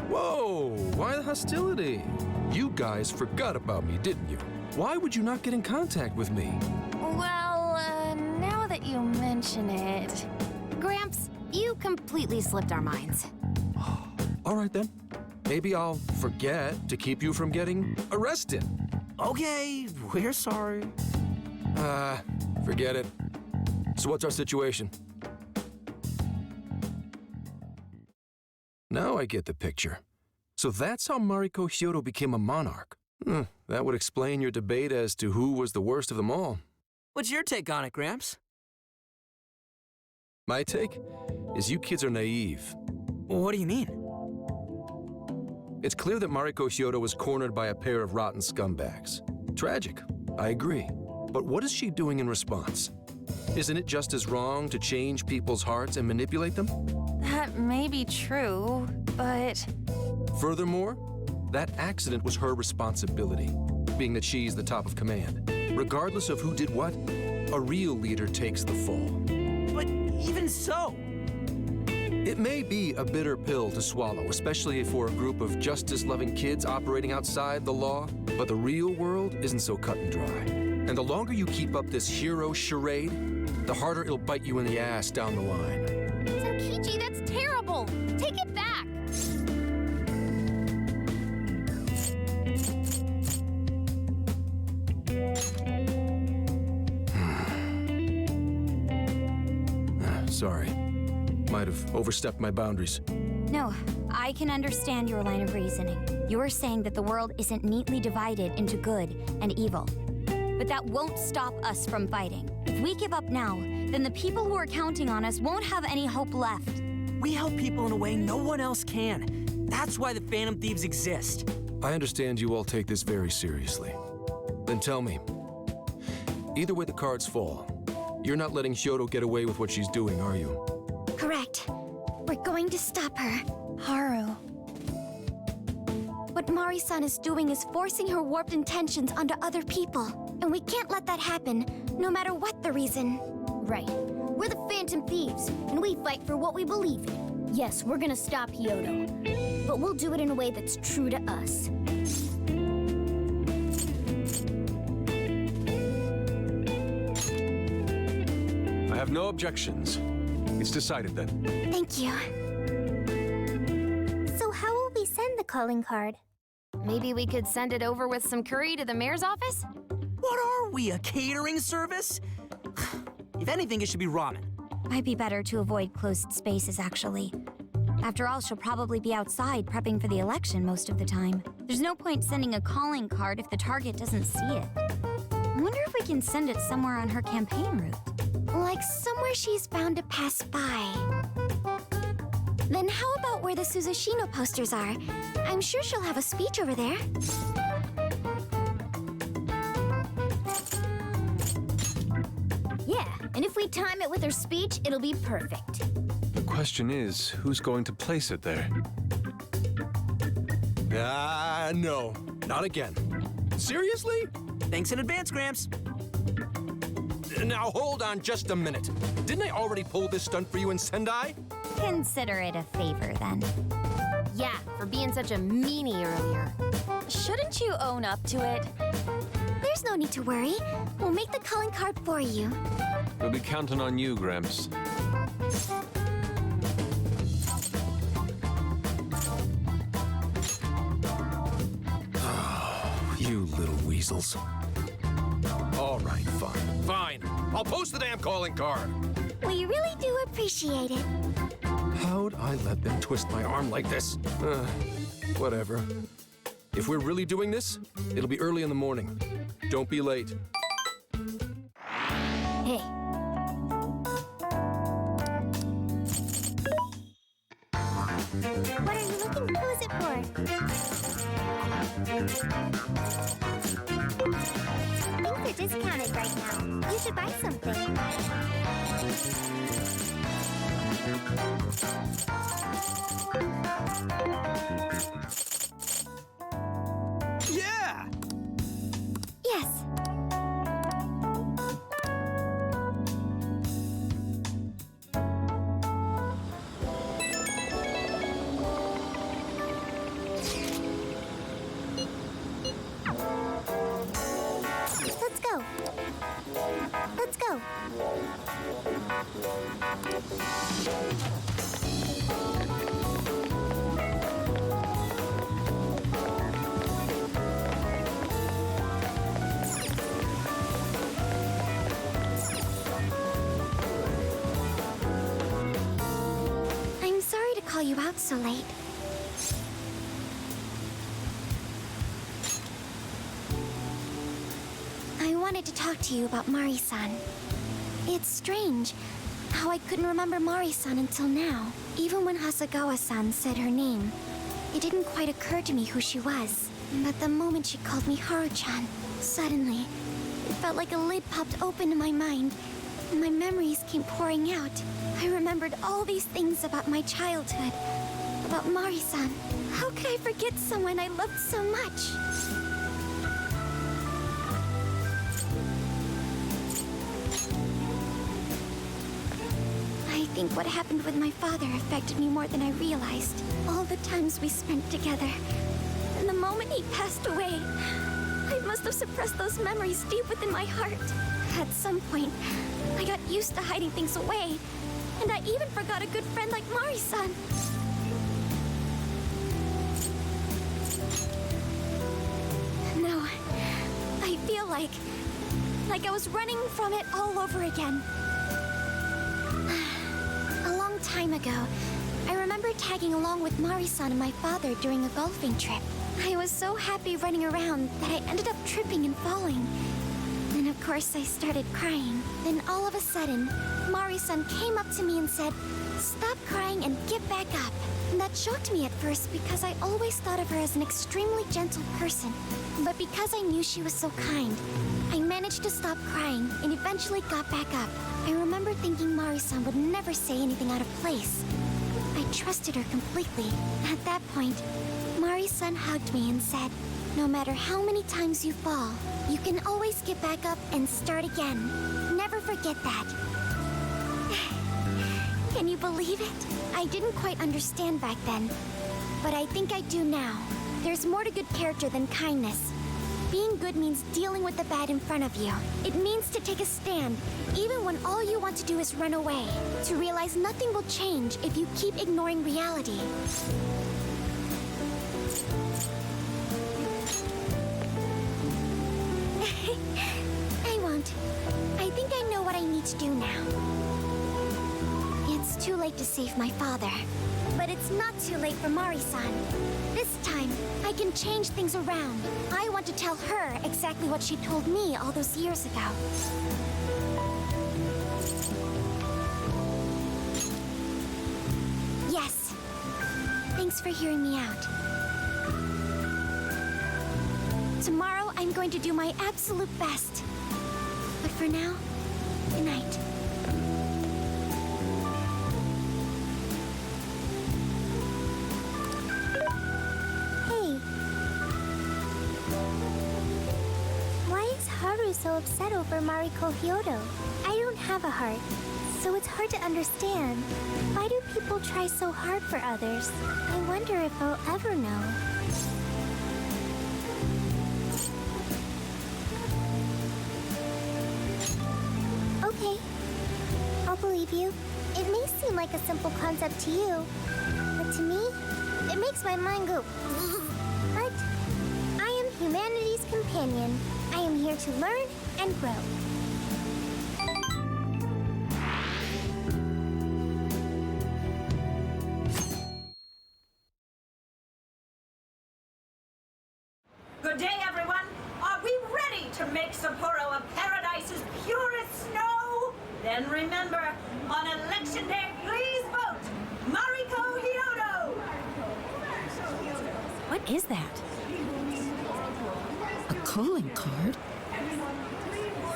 Whoa, why the hostility? You guys forgot about me, didn't you? Why would you not get in contact with me?
Well, now that you mention it... Gramps, you completely slipped our minds.
All right then. Maybe I'll forget to keep you from getting arrested.
Okay, we're sorry.
Forget it. So what's our situation? Now I get the picture. So that's how Mariko Hyodo became a monarch. That would explain your debate as to who was the worst of them all.
What's your take on it, Gramps?
My take is you kids are naive.
What do you mean?
It's clear that Mariko Hyodo was cornered by a pair of rotten scumbags. Tragic, I agree. But what is she doing in response?
Isn't it just as wrong to change people's hearts and manipulate them?
That may be true, but...
Furthermore, that accident was her responsibility, being that she's the top of command. Regardless of who did what, a real leader takes the fall.
But even so...
It may be a bitter pill to swallow, especially for a group of justice-loving kids operating outside the law, but the real world isn't so cut and dry. And the longer you keep up this hero charade, the harder it'll bite you in the ass down the line.
Sankichi, that's terrible! Take it back!
Sorry. Might have overstepped my boundaries.
No, I can understand your line of reasoning. You're saying that the world isn't neatly divided into good and evil. But that won't stop us from fighting. If we give up now, then the people who are counting on us won't have any hope left.
We help people in a way no one else can. That's why the Phantom Thieves exist.
I understand you all take this very seriously. Then tell me, either way the cards fall, you're not letting Hyodo get away with what she's doing, are you?
Correct. We're going to stop her.
Haru.
What Mari-san is doing is forcing her warped intentions onto other people. And we can't let that happen, no matter what the reason.
Right. We're the Phantom Thieves, and we fight for what we believe in. Yes, we're gonna stop Hyodo, but we'll do it in a way that's true to us.
I have no objections. It's decided then.
Thank you.
So how will we send the calling card?
Maybe we could send it over with some curry to the mayor's office?
What are we, a catering service? If anything, it should be ramen.
Might be better to avoid closed spaces, actually. After all, she'll probably be outside prepping for the election most of the time. There's no point sending a calling card if the target doesn't see it. I wonder if we can send it somewhere on her campaign route.
Like somewhere she's bound to pass by. Then how about where the Suzushino posters are? I'm sure she'll have a speech over there.
Yeah, and if we time it with her speech, it'll be perfect.
The question is, who's going to place it there?
No. Not again. Seriously?
Thanks in advance, Gramps.
Now hold on just a minute. Didn't I already pull this stunt for you in Sendai?
Consider it a favor, then.
Yeah, for being such a meanie earlier.
Shouldn't you own up to it?
There's no need to worry. We'll make the calling card for you.
We'll be counting on you, Gramps.
You little weasels. All right, fine. Fine. I'll post the damn calling card.
We really do appreciate it.
How'd I let them twist my arm like this? Whatever. If we're really doing this, it'll be early in the morning. Don't be late.
Hey.
What are you looking to pose it for? Things are discounted right now. You should buy something.
Yeah!
Yes.
Let's go. Let's go.
I'm sorry to call you out so late. I wanted to talk to you about Mari-san. It's strange how I couldn't remember Mari-san until now. Even when Hasagawa-san said her name, it didn't quite occur to me who she was. But the moment she called me Haru-chan, suddenly, it felt like a lid popped open in my mind, My memories came pouring out. I remembered all these things about my childhood. About Mari-san. How could I forget someone I loved so much? I think what happened with my father affected me more than I realized. All the times we spent together. And the moment he passed away, I must have suppressed those memories deep within my heart. At some point, I got used to hiding things away. And I even forgot a good friend like Mari-san. No, I feel like I was running from it all over again. A long time ago, I remember tagging along with Mari-san and my father during a golfing trip. I was so happy running around that I ended up tripping and falling. And of course, I started crying. Then all of a sudden, Mari-san came up to me and said, "Stop crying and get back up." And that shocked me at first because I always thought of her as an extremely gentle person. But because I knew she was so kind, I managed to stop crying and eventually got back up. I remember thinking Mari-san would never say anything out of place. I trusted her completely. At that point, Mari-san hugged me and said, "No matter how many times you fall, you can always get back up and start again. Never forget that." Can you believe it? I didn't quite understand back then, but I think I do now. There's more to good character than kindness. Being good means dealing with the bad in front of you. It means to take a stand, even when all you want to do is run away. To realize nothing will change if you keep ignoring reality. I won't. I think I know what I need to do now. It's too late to save my father. But it's not too late for Mari-san. This time, I can change things around. I want to tell her exactly what she told me all those years ago. Yes. Thanks for hearing me out. Tomorrow, I'm going to do my absolute best. But for now, good night.
So upset over Mariko Hyodo. I don't have a heart, so it's hard to understand. Why do people try so hard for others? I wonder if I'll ever know. Okay, I'll believe you. It may seem like a simple concept to you, but to me, it makes my mind go. But I am humanity's companion. I am here to learn and grow.
Good day, everyone. Are we ready to make Sapporo a paradise as pure as snow? Then remember, on Election Day, please vote Mariko Hyodo!
What is that? A calling card?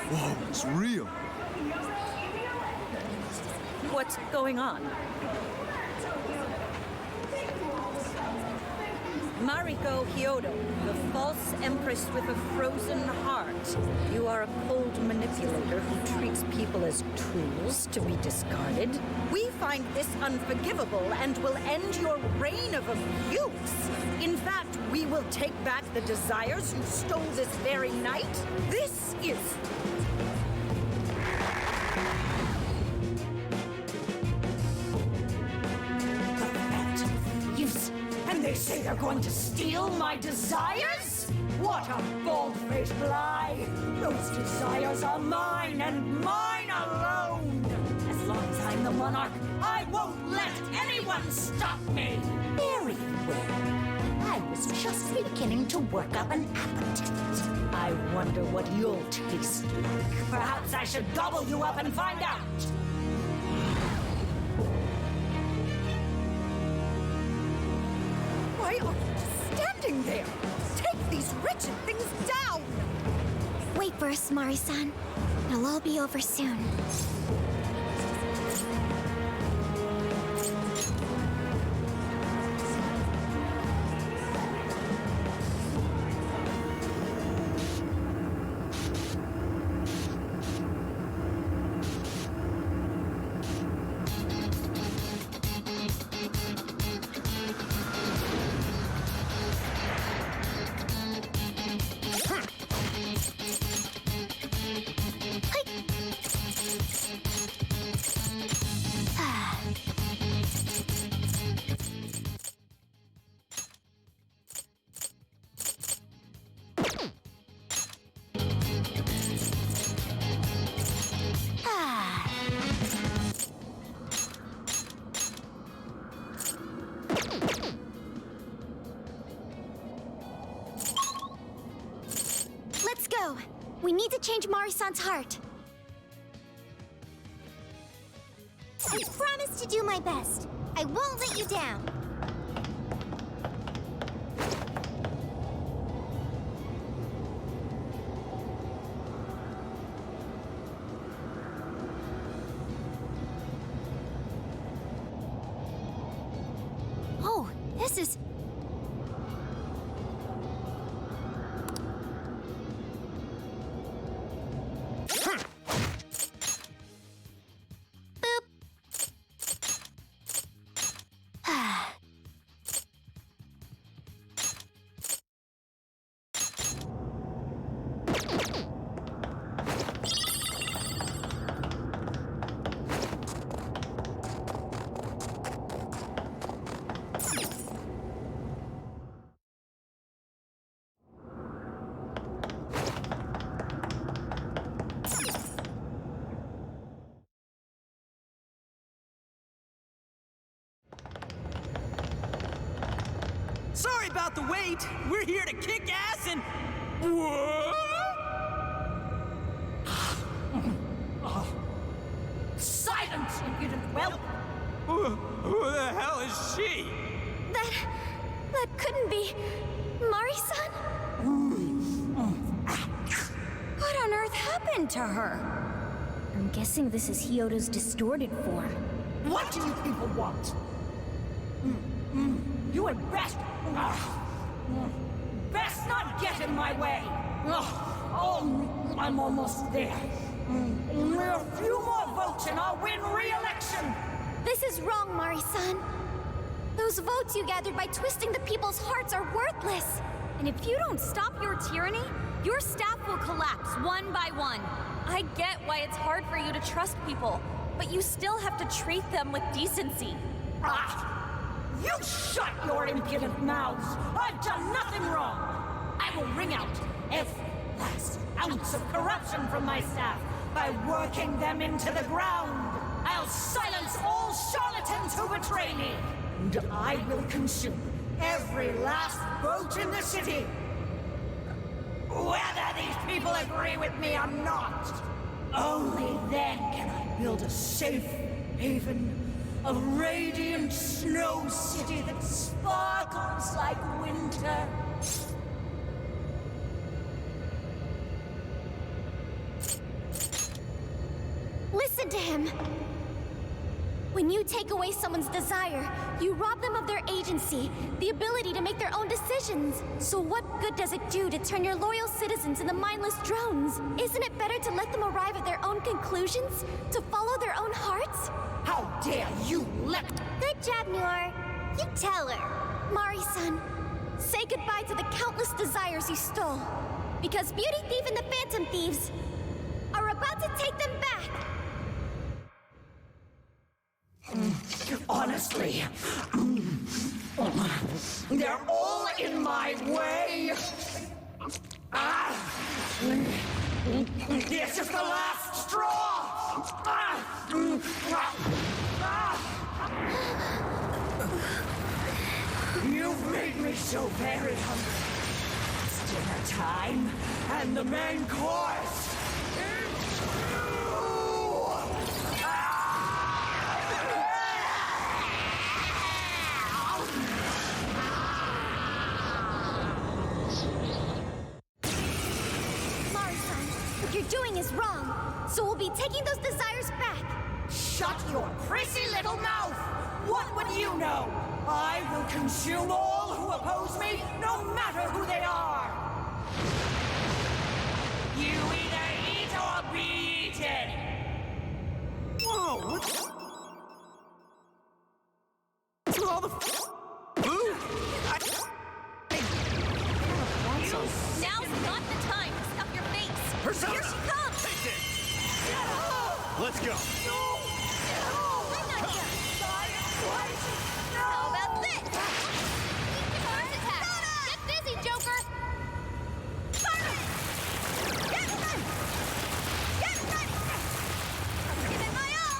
Whoa, it's real.
What's going on? Mariko Hyodo, the false empress with a frozen heart. You are a cold manipulator who treats people as tools to be discarded. We find this unforgivable and will end your reign of abuse. In fact, we will take back the desires you stole this very night. This is...
And they say they're going to steal my desires? What a bald-faced lie! Those desires are mine and mine alone! As long as I'm the monarch, I won't let anyone stop me! Very well. I was just beginning to work up an appetite. I wonder what you'll taste like. Perhaps I should gobble you up and find out!
Why are you standing there? Take these wretched things down!
Wait for us, Mari-san. It'll all be over soon. We need to change Mari-san's heart.
I promise to do my best. I won't let you down.
Oh, this is...
Sorry about the wait. We're here to kick ass and...
Silence, impudent whelp!
Who the hell is she?
That couldn't be... Mari-san?
What on earth happened to her?
I'm guessing this is Hyodo's distorted form.
What do you people want? You had best... best not get in my way! Oh, I'm almost there. A few more votes and I'll win re-election!
This is wrong, Mari-san. Those votes you gathered by twisting the people's hearts are worthless.
And if you don't stop your tyranny, your staff will collapse one by one. I get why it's hard for you to trust people, but you still have to treat them with decency.
You shut your impudent mouths! I've done nothing wrong! I will wring out every last ounce of corruption from my staff by working them into the ground! I'll silence all charlatans who betray me! And I will consume every last vote in the city! Whether these people agree with me or not! Only then can I build a safe haven, a radiant snow city that sparkles like winter.
Listen to him. When you take away someone's desire, you rob them of their agency, the ability to make their own decisions. So what good does it do to turn your loyal citizens into mindless drones? Isn't it better to let them arrive at their own conclusions? To follow their own hearts?
How dare you let...
Good job, Noor. You tell her.
Mari-san, say goodbye to the countless desires you stole. Because Beauty Thief and the Phantom Thieves are about to take them back.
Honestly, they're all in my way. This is the last straw. You've made me so very hungry. It's dinner time, and the main course is you!
Mari-san, what you're doing is wrong. So we'll be taking those desires back.
Shut your prissy little mouth! What would you know? I will consume all who oppose me, no matter who they are! You either eat or be eaten!
Whoa, what? What's with all the food?
Now's not the time to stuff your face.
Persona!
Here she comes!
Take this! Let's go!
No! How about this? First attack! Get busy, Joker!
Get ready! I'm giving my all!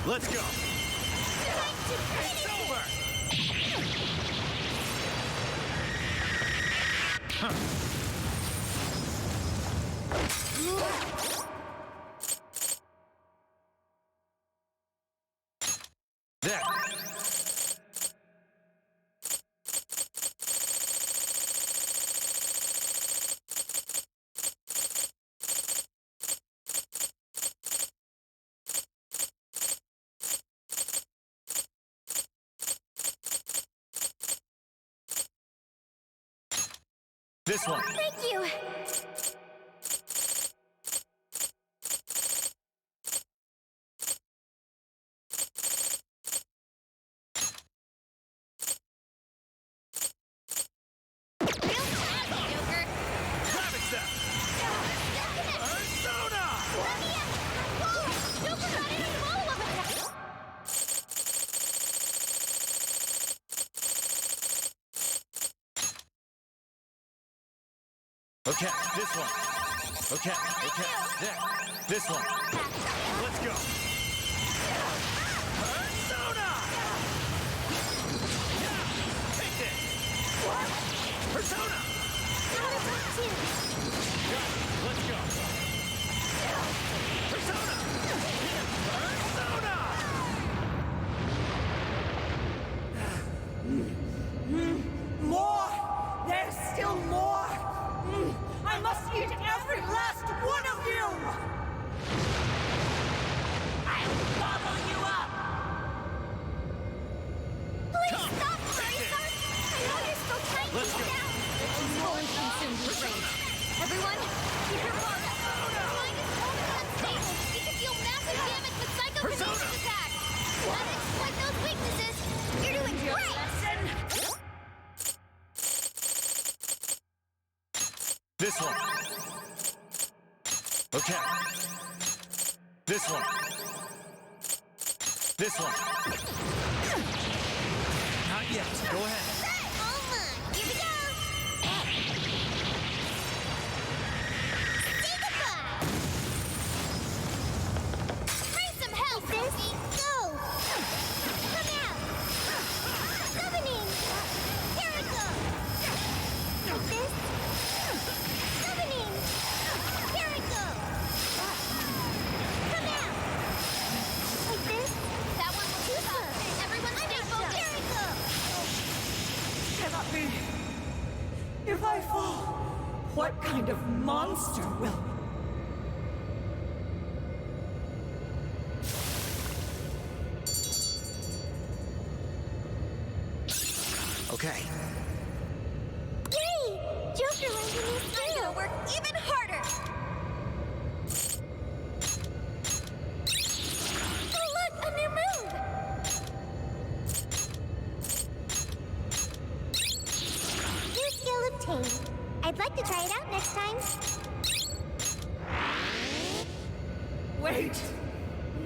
Let's go. It's over. Huh.
There. This one.
Thank you.
Okay, this one. Okay, there. This one.
Let's go. Persona! Yeah, take this. What? Persona! Let's go. Persona! Persona!
More! There's still more! I must eat every last one of you! I'll gobble you up!
Please stop, Mari-san! I know you're still trying to get down!
She's going to consume the range. Everyone, keep your focus. Your mind is totally unstable. You can deal massive damage with psychokinesis attacks. Not exploit those weaknesses. You're doing great!
This one. Okay. This one. This one. Not yet. Go ahead.
Here we go! Say goodbye! Bring some help, Sophie! Go! Come out! Summoning! Here we go! Like this? Summoning! Here we go! Come out! Like this?
That one will do so. Everyone stay focused.
Here we go!
Cannot be. If I fall, what kind of monster will...
Okay.
Yay! Joker learned a new skill! I'm gonna work even harder! Oh look! A new move! New skill obtained. I'd like to try it out next time.
Wait!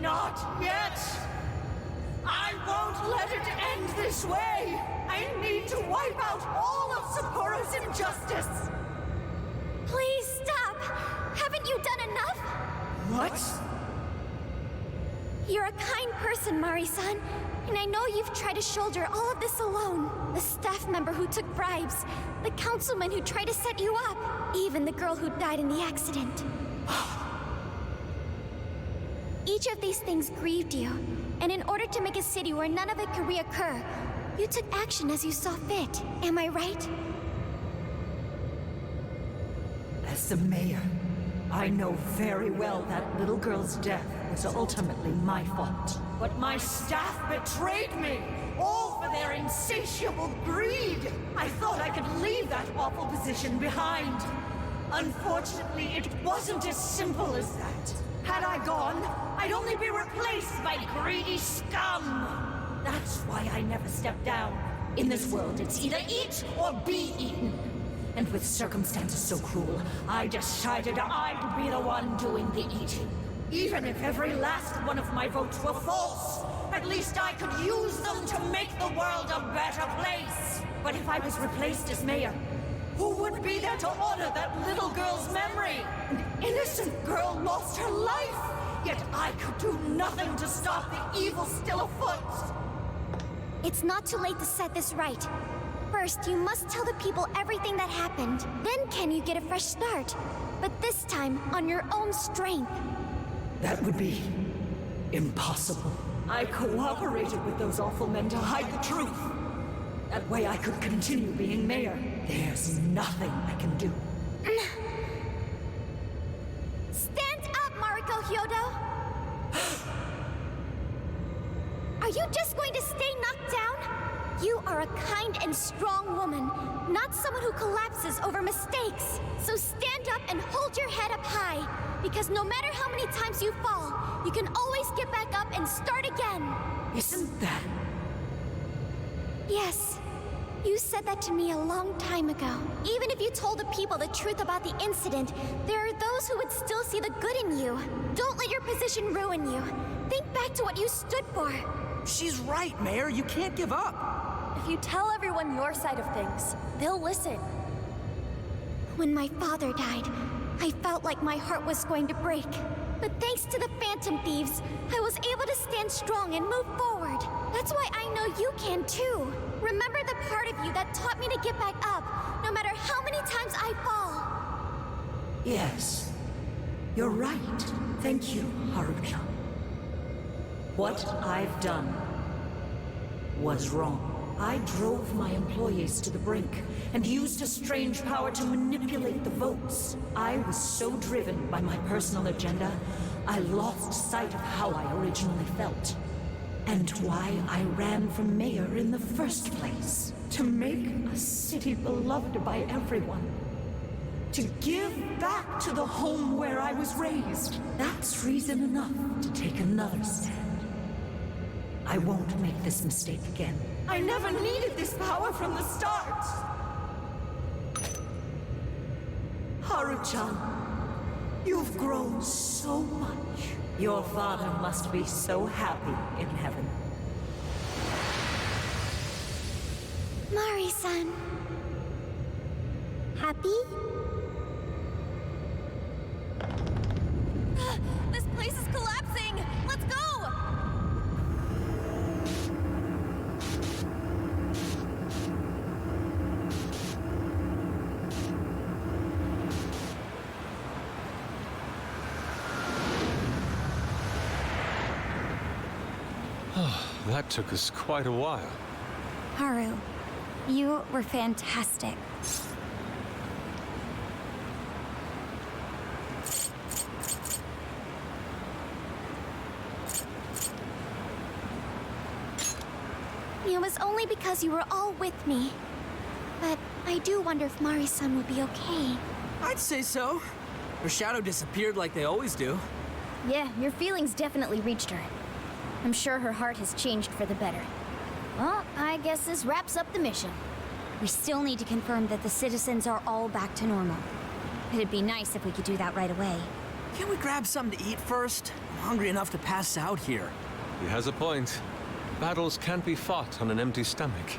Not yet! I won't let it end this way! I need to wipe out all of Sapporo's injustice!
Please stop! Haven't you done enough?
What?
You're a kind person, Mari-san. And I know you've tried to shoulder all of this alone. The staff member who took bribes, the councilman who tried to set you up, even the girl who died in the accident. Each of these things grieved you, and in order to make a city where none of it could reoccur, you took action as you saw fit. Am I right?
As the mayor, I know very well that little girl's death was ultimately my fault. But my staff betrayed me, all for their insatiable greed. I thought I could leave that awful position behind. Unfortunately, it wasn't as simple as that. Had I gone, I'd only be replaced by greedy scum. That's why I never stepped down. In this world, it's either eat or be eaten. And with circumstances so cruel, I decided I'd be the one doing the eating. Even if every last one of my votes were false, at least I could use them to make the world a better place. But if I was replaced as mayor, who would be there to honor that little girl's memory? An innocent girl lost her life. Yet I could do nothing to stop the evil still afoot!
It's not too late to set this right. First, you must tell the people everything that happened. Then can you get a fresh start? But this time, on your own strength.
That would be impossible. I cooperated with those awful men to hide the truth. That way I could continue being mayor. There's nothing I can do.
Stand up, Mariko Hyodo! Are you just going to stay knocked down? You are a kind and strong woman, not someone who collapses over mistakes. So stand up and hold your head up high, because no matter how many times you fall, you can always get back up and start again.
Isn't that...
Yes. You said that to me a long time ago. Even if you told the people the truth about the incident, there are those who would still see the good in you. Don't let your position ruin you. Think back to what you stood for.
She's right, Mayor. You can't give up.
If you tell everyone your side of things, they'll listen.
When my father died, I felt like my heart was going to break. But thanks to the Phantom Thieves, I was able to stand strong and move forward. That's why I know you can too. Remember the part of you that taught me to get back up, no matter how many times I fall.
Yes. You're right. Thank you, Haruka. What I've done was wrong. I drove my employees to the brink and used a strange power to manipulate the votes. I was so driven by my personal agenda, I lost sight of how I originally felt. And why I ran for mayor in the first place. To make a city beloved by everyone. To give back to the home where I was raised. That's reason enough to take another stand. I won't make this mistake again. I never needed this power from the start! Haru-chan, you've grown so much. Your father must be so happy in heaven.
Mari-san.
Happy?
This place is collapsing! Let's go!
That took us quite a while.
Haru, you were fantastic.
It was only because you were all with me. But I do wonder if Mari-san would be okay.
I'd say so. Her shadow disappeared like they always do.
Yeah, your feelings definitely reached her. I'm sure her heart has changed for the better. Well, I guess this wraps up the mission.
We still need to confirm that the citizens are all back to normal. It'd be nice if we could do that right away.
Can't we grab something to eat first? I'm hungry enough to pass out here.
He has a point. Battles can't be fought on an empty stomach.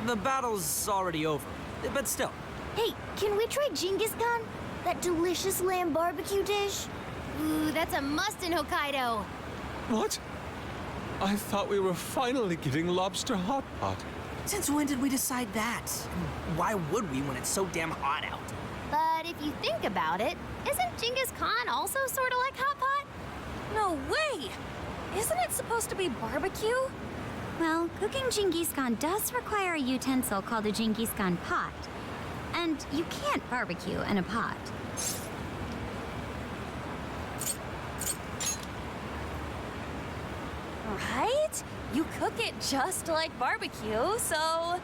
The battle's already over, but still.
Hey, can we try Genghis Khan? That delicious lamb barbecue dish? Ooh, that's a must in Hokkaido.
What? I thought we were finally getting lobster hot pot.
Since when did we decide that? And why would we when it's so damn hot out?
But if you think about it, isn't Genghis Khan also sort of like hot pot?
No way! Isn't it supposed to be barbecue?
Well, cooking Genghis Khan does require a utensil called a Genghis Khan pot. And you can't barbecue in a pot.
Right? You cook it just like barbecue, so...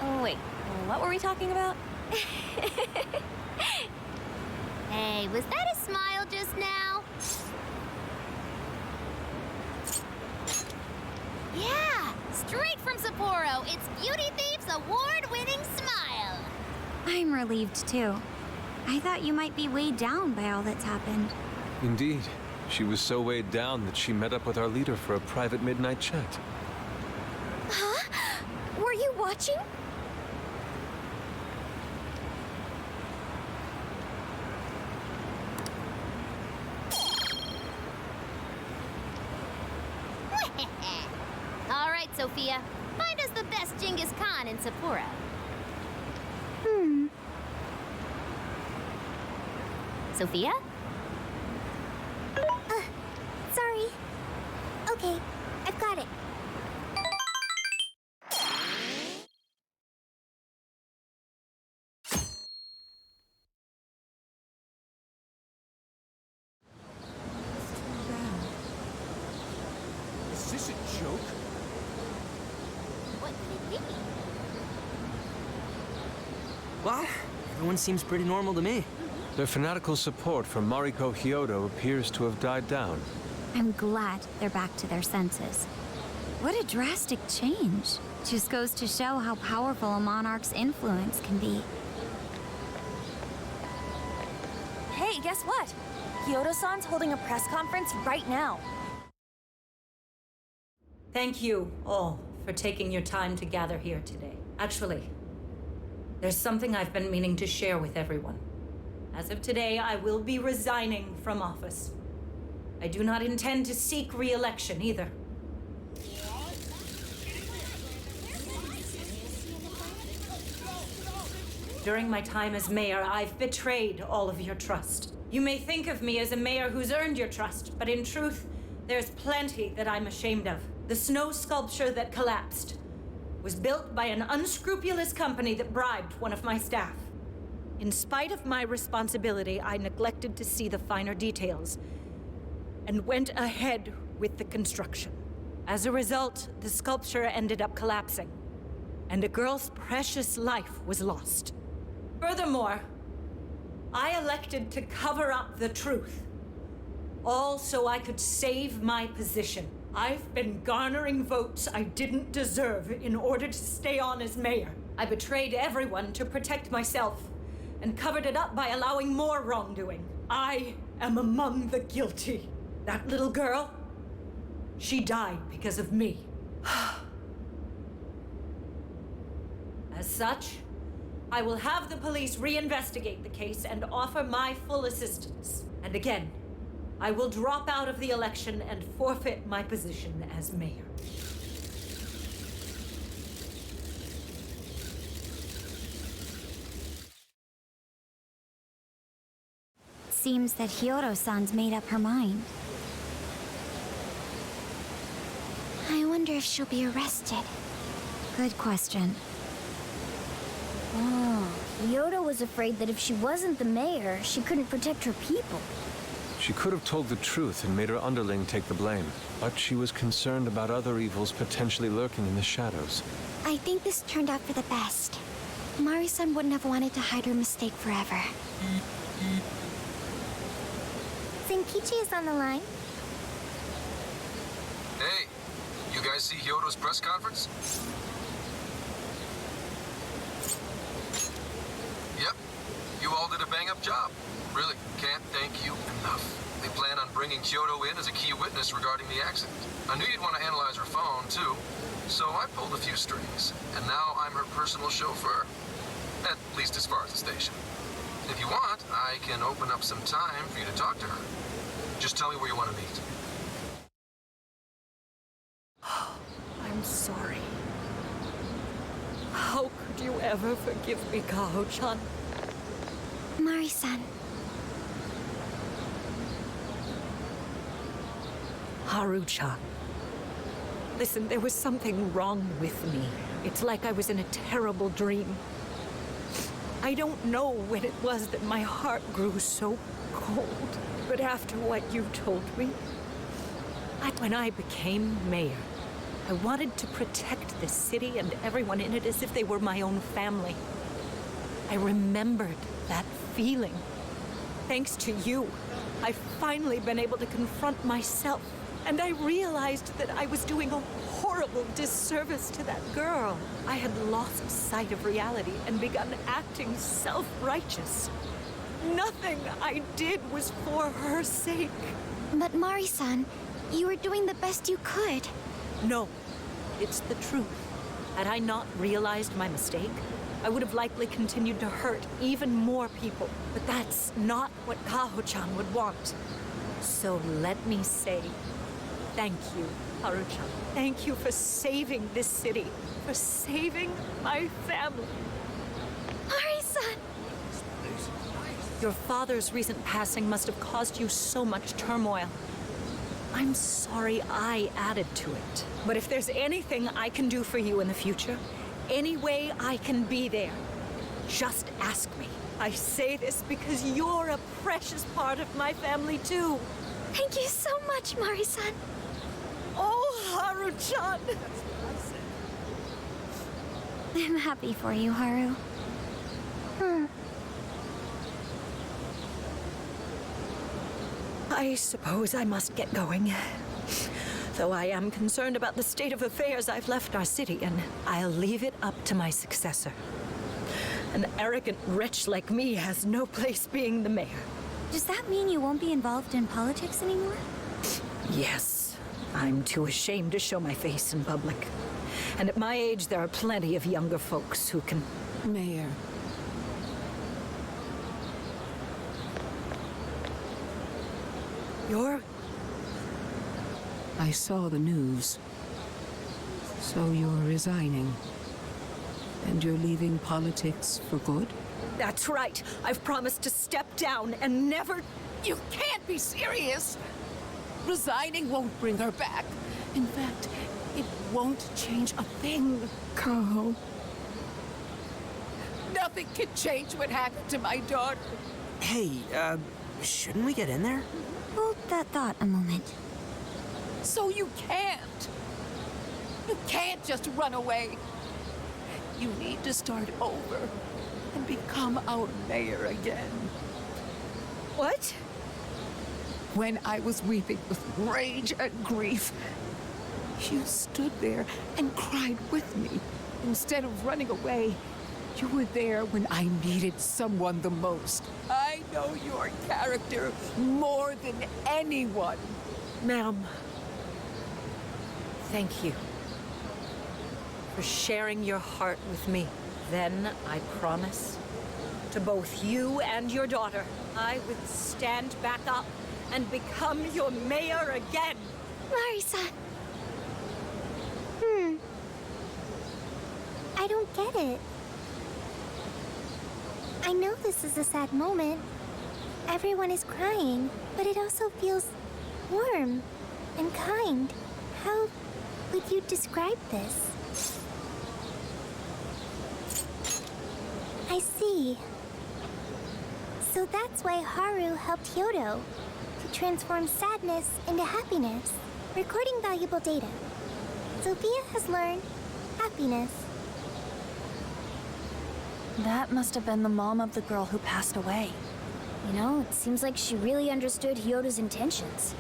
Oh, wait. What were we talking about?
Hey, was that a smile just now? Yeah, straight from Sapporo, it's Beauty Thief's award-winning smile.
I'm relieved too. I thought you might be weighed down by all that's happened.
Indeed. She was so weighed down that she met up with our leader for a private midnight chat.
Huh? Were you watching?
Sophia. Find us the best Genghis Khan in Sapporo. Sophia?
Sorry. Okay, I've got it.
Is this a joke?
What could it be?
Well, everyone seems pretty normal to me.
Their fanatical support for Mariko Hyodo appears to have died down.
I'm glad they're back to their senses. What a drastic change. Just goes to show how powerful a monarch's influence can be.
Hey, guess what? Hyodo-san's holding a press conference right now.
Thank you all for taking your time to gather here today. Actually, there's something I've been meaning to share with everyone. As of today, I will be resigning from office. I do not intend to seek re-election either. During my time as mayor, I've betrayed all of your trust. You may think of me as a mayor who's earned your trust, but in truth, there's plenty that I'm ashamed of. The snow sculpture that collapsed was built by an unscrupulous company that bribed one of my staff. In spite of my responsibility, I neglected to see the finer details and went ahead with the construction. As a result, the sculpture ended up collapsing, and a girl's precious life was lost. Furthermore, I elected to cover up the truth, all so I could save my position. I've been garnering votes I didn't deserve in order to stay on as mayor. I betrayed everyone to protect myself and covered it up by allowing more wrongdoing. I am among the guilty. That little girl, she died because of me. As such, I will have the police reinvestigate the case and offer my full assistance. And again, I will drop out of the election and forfeit my position as mayor.
Seems that Hyodo-san's made up her mind.
I wonder if she'll be arrested.
Good question.
Oh, Hyodo was afraid that if she wasn't the mayor, she couldn't protect her people.
She could have told the truth and made her underling take the blame, but she was concerned about other evils potentially lurking in the shadows.
I think this turned out for the best. Mari-san wouldn't have wanted to hide her mistake forever. Zenkichi is on the line.
Hey, you guys see Hyodo's press conference? Yep, you all did a bang-up job. Really, can't thank you enough. They plan on bringing Hyodo in as a key witness regarding the accident. I knew you'd want to analyze her phone, too, so I pulled a few strings, and now I'm her personal chauffeur. At least as far as the station. If you want, I can open up some time for you to talk to her. Just tell me where you want to meet.
I'm sorry. How could you ever forgive me, Kaho-chan?
Mari-san.
Haru-chan. Listen, there was something wrong with me. It's like I was in a terrible dream. I don't know when it was that my heart grew so cold, but after what you told me, when I became mayor, I wanted to protect the city and everyone in it as if they were my own family. I remembered that feeling. Thanks to you, I've finally been able to confront myself, and I realized that I was doing a horrible disservice to that girl. I had lost sight of reality and begun acting self-righteous. Nothing I did was for her sake.
But Mari-san, you were doing the best you could.
No, it's the truth. Had I not realized my mistake, I would have likely continued to hurt even more people. But that's not what Kaho-chan would want. So let me say, Thank you, Haruchan. Thank you for saving this city, for saving my family.
Mari-san!
Your father's recent passing must have caused you so much turmoil. I'm sorry I added to it. But if there's anything I can do for you in the future, any way I can be there, just ask me. I say this because you're a precious part of my family, too.
Thank you so much, Mari-san.
Oh, Haru-chan!
I'm happy for you, Haru.
I suppose I must get going. Though I am concerned about the state of affairs I've left our city in, I'll leave it up to my successor. An arrogant wretch like me has no place being the mayor.
Does that mean you won't be involved in politics anymore?
Yes. I'm too ashamed to show my face in public. And at my age, there are plenty of younger folks who can...
Mayor.
You're...
I saw the news. So you're resigning. And you're leaving politics for good?
That's right. I've promised to step down and never...
You can't be serious! Resigning won't bring her back. In fact, it won't change a thing. Kaho. Nothing can change what happened to my daughter.
Hey, shouldn't we get in there?
Hold that thought a moment.
So you can't. You can't just run away. You need to start over and become our mayor again.
What?
When I was weeping with rage and grief, you stood there and cried with me. Instead of running away, you were there when I needed someone the most. I know your character more than anyone.
Ma'am, thank you for sharing your heart with me. Then I promise to both you and your daughter, I would stand back up and become your mayor again.
Mari-san.
I don't get it. I know this is a sad moment. Everyone is crying, but it also feels warm and kind. How would you describe this? I see. So that's why Haru helped Hyodo to transform sadness into happiness, recording valuable data. Sophia has learned happiness.
That must have been the mom of the girl who passed away.
You know, it seems like she really understood Hyodo's intentions.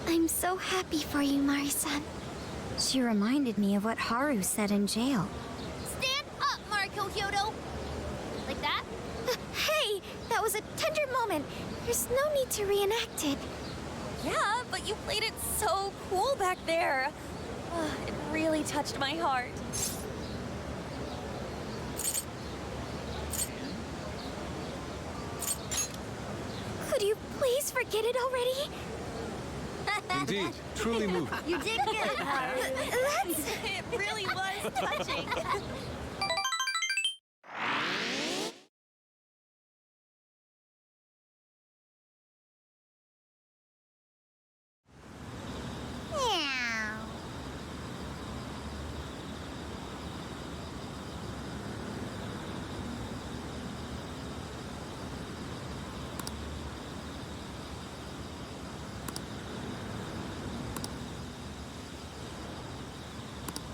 I'm so happy for you, Mari-san.
She reminded me of what Haru said in jail.
Stand up, Mariko Hyodo! Like that? Hey, that was a tender moment. There's no need to reenact it.
Yeah, but you played it so cool back there. It really touched my heart.
Could you please forget it already?
Indeed, truly moving.
You did good, Haru.
It really was touching.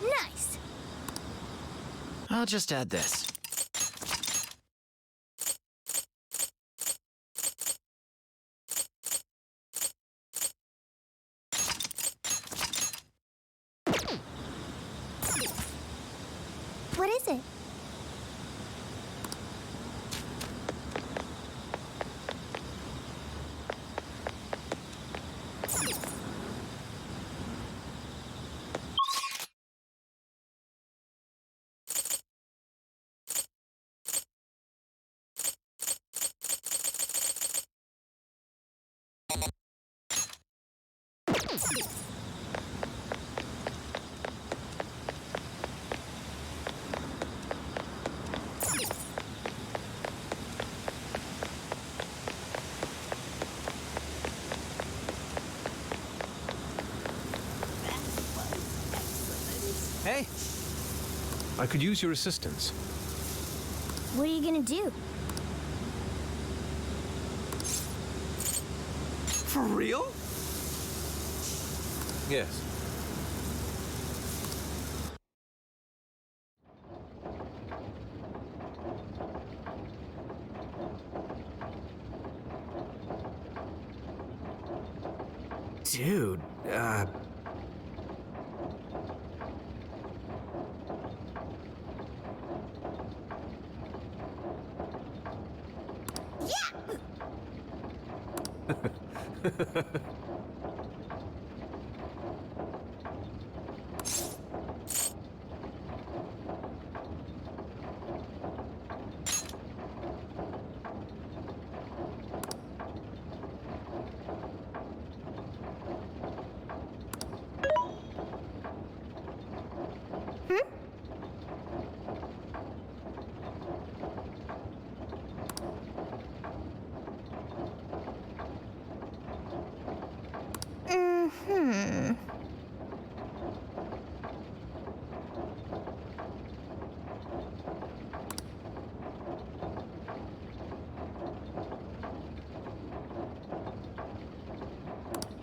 Nice.
I'll just add this.
What is it?
Hey!
I could use your assistance.
What are you gonna do?
For real?
Yes.
Dude,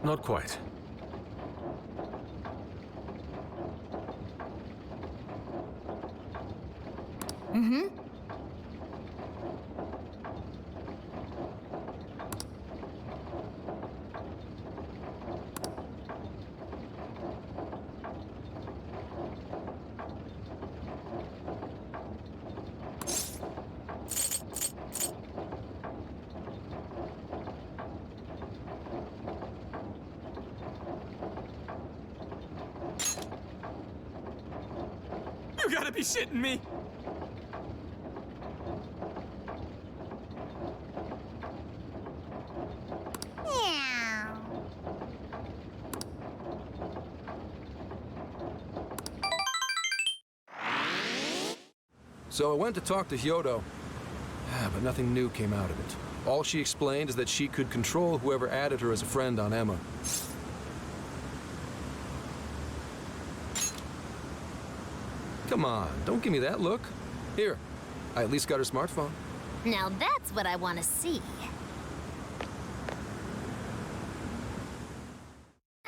Not quite.
Mm-hmm.
you gotta be shitting me!
So I went to talk to Hyodo, but nothing new came out of it. All she explained is that she could control whoever added her as a friend on Emma. Come on, don't give me that look. Here, I at least got her smartphone.
Now that's what I want to see.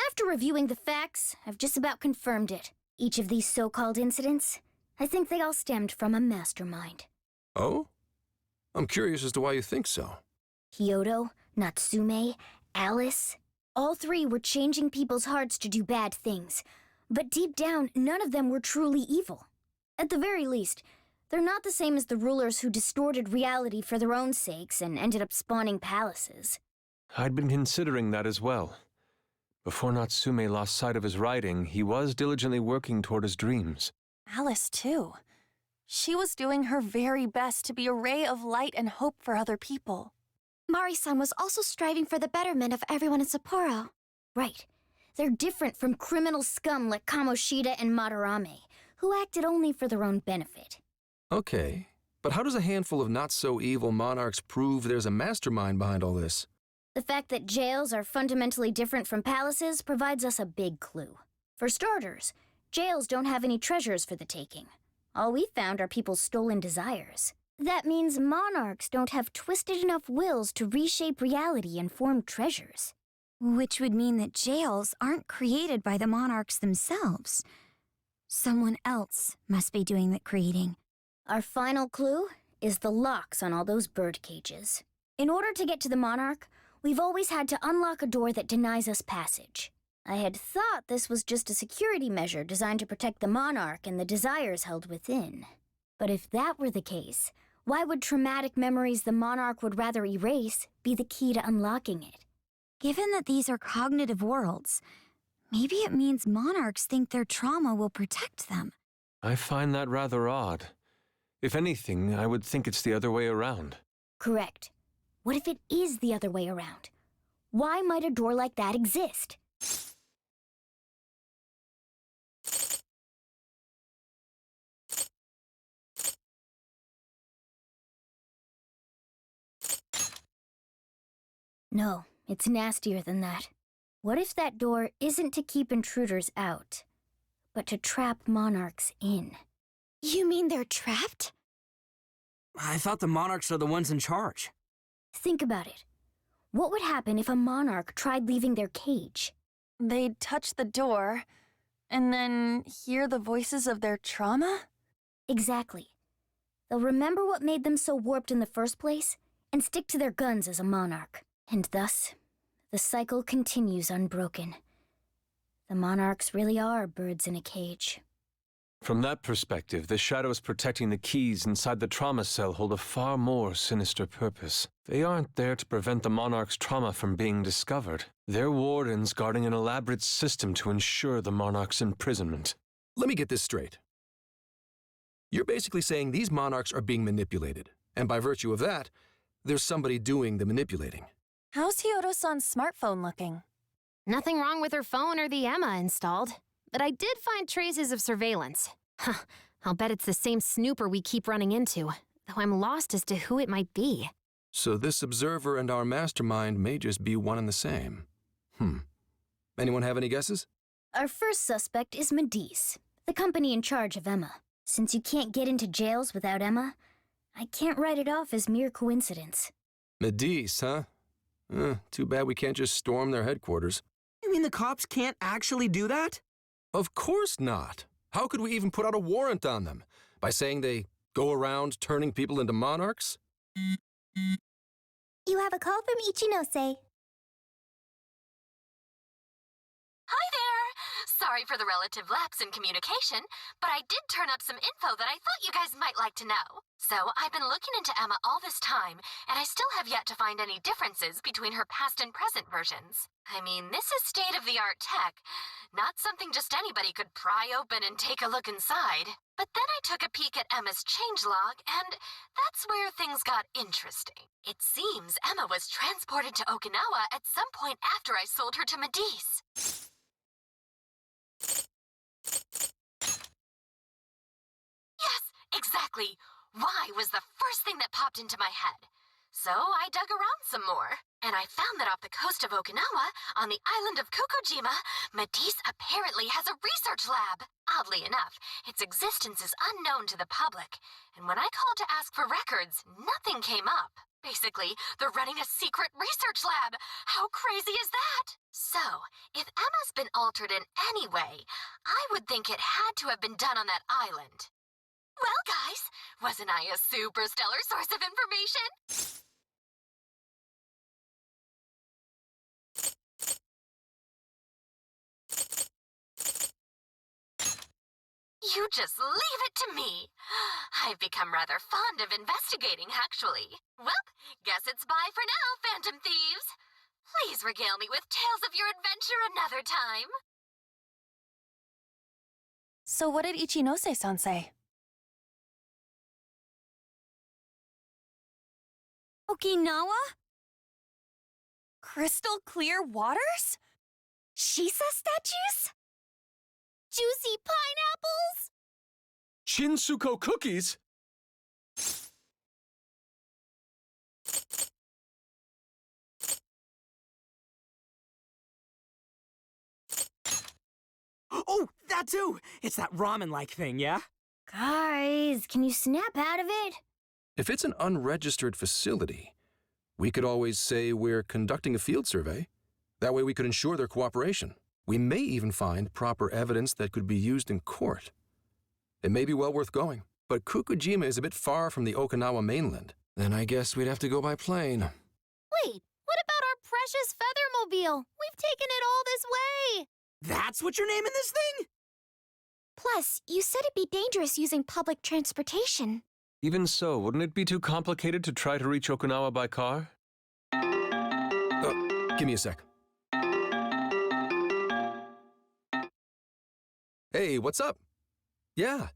After reviewing the facts, I've just about confirmed it. Each of these so-called incidents, I think they all stemmed from a mastermind.
Oh? I'm curious as to why you think so.
Hyodo, Natsume, Alice, all three were changing people's hearts to do bad things. But deep down, none of them were truly evil. At the very least, they're not the same as the rulers who distorted reality for their own sakes and ended up spawning palaces.
I'd been considering that as well. Before Natsume lost sight of his writing, he was diligently working toward his dreams.
Alice, too. She was doing her very best to be a ray of light and hope for other people.
Mari-san was also striving for the betterment of everyone in Sapporo.
Right. They're different from criminal scum like Kamoshida and Madarame, who acted only for their own benefit.
Okay, but how does a handful of not-so-evil monarchs prove there's a mastermind behind all this?
The fact that jails are fundamentally different from palaces provides us a big clue. For starters, jails don't have any treasures for the taking. All we found are people's stolen desires. That means monarchs don't have twisted enough wills to reshape reality and form treasures.
Which would mean that jails aren't created by the monarchs themselves. Someone else must be doing the creating.
Our final clue is the locks on all those bird cages. In order to get to the monarch, we've always had to unlock a door that denies us passage. I had thought this was just a security measure designed to protect the monarch and the desires held within. But if that were the case, why would traumatic memories the monarch would rather erase be the key to unlocking it?
Given that these are cognitive worlds, maybe it means monarchs think their trauma will protect them.
I find that rather odd. If anything, I would think it's the other way around.
Correct. What if it is the other way around? Why might a door like that exist? No, it's nastier than that. What if that door isn't to keep intruders out, but to trap monarchs in.
You mean they're trapped?
I thought the monarchs are the ones in charge.
Think about it. What would happen if a monarch tried leaving their cage?
They'd touch the door, and then hear the voices of their trauma?
Exactly. They'll remember what made them so warped in the first place, and stick to their guns as a monarch. And thus, the cycle continues unbroken. The monarchs really are birds in a cage.
From that perspective, the shadows protecting the keys inside the trauma cell hold a far more sinister purpose. They aren't there to prevent the monarch's trauma from being discovered. They're wardens guarding an elaborate system to ensure the monarch's imprisonment.
Let me get this straight. You're basically saying these monarchs are being manipulated, and by virtue of that, there's somebody doing the manipulating.
How's Hyodo-san's smartphone looking?
Nothing wrong with her phone or the Emma installed, but I did find traces of surveillance. Huh, I'll bet it's the same snooper we keep running into, though I'm lost as to who it might be.
So this observer and our mastermind may just be one and the same. Anyone have any guesses?
Our first suspect is Medice, the company in charge of Emma. Since you can't get into jails without Emma, I can't write it off as mere coincidence.
Medice, huh? Too bad we can't just storm their headquarters.
You mean the cops can't actually do that?
Of course not. How could we even put out a warrant on them? By saying they go around turning people into monarchs?
You have a call from Ichinose.
Hi there! Sorry for the relative lapse in communication, but I did turn up some info that I thought you guys might like to know. So I've been looking into Emma all this time, and I still have yet to find any differences between her past and present versions. I mean, this is state-of-the-art tech, not something just anybody could pry open and take a look inside. But then I took a peek at Emma's changelog, and that's where things got interesting. It seems Emma was transported to Okinawa at some point after I sold her to Medice. Yes, exactly. Why was the first thing that popped into my head. So I dug around some more, and I found that off the coast of Okinawa, on the island of Kokojima, Medice apparently has a research lab. Oddly enough, its existence is unknown to the public, and when I called to ask for records, nothing came up. Basically, they're running a secret research lab. How crazy is that? So, if Emma's been altered in any way, I would think it had to have been done on that island. Well, guys, wasn't I a super stellar source of information? You just leave it to me. I've become rather fond of investigating, actually. Well, guess it's bye for now, Phantom Thieves. Please regale me with tales of your adventure another time.
So what did Ichinose-san say?
Okinawa?
Crystal clear waters?
Shisa statues? Juicy pineapples?
Shinsuko cookies?
Oh, that too! It's that ramen-like thing, yeah?
Guys, can you snap out of it?
If it's an unregistered facility, we could always say we're conducting a field survey. That way we could ensure their cooperation. We may even find proper evidence that could be used in court. It may be well worth going, but Kokojima is a bit far from the Okinawa mainland. Then I guess we'd have to go by plane.
Wait, what about our precious feathermobile? We've taken it all this way!
That's what you're naming this thing?
Plus, you said it'd be dangerous using public transportation.
Even so, wouldn't it be too complicated to try to reach Okinawa by car?
Give me a sec. Hey, what's up? Yeah,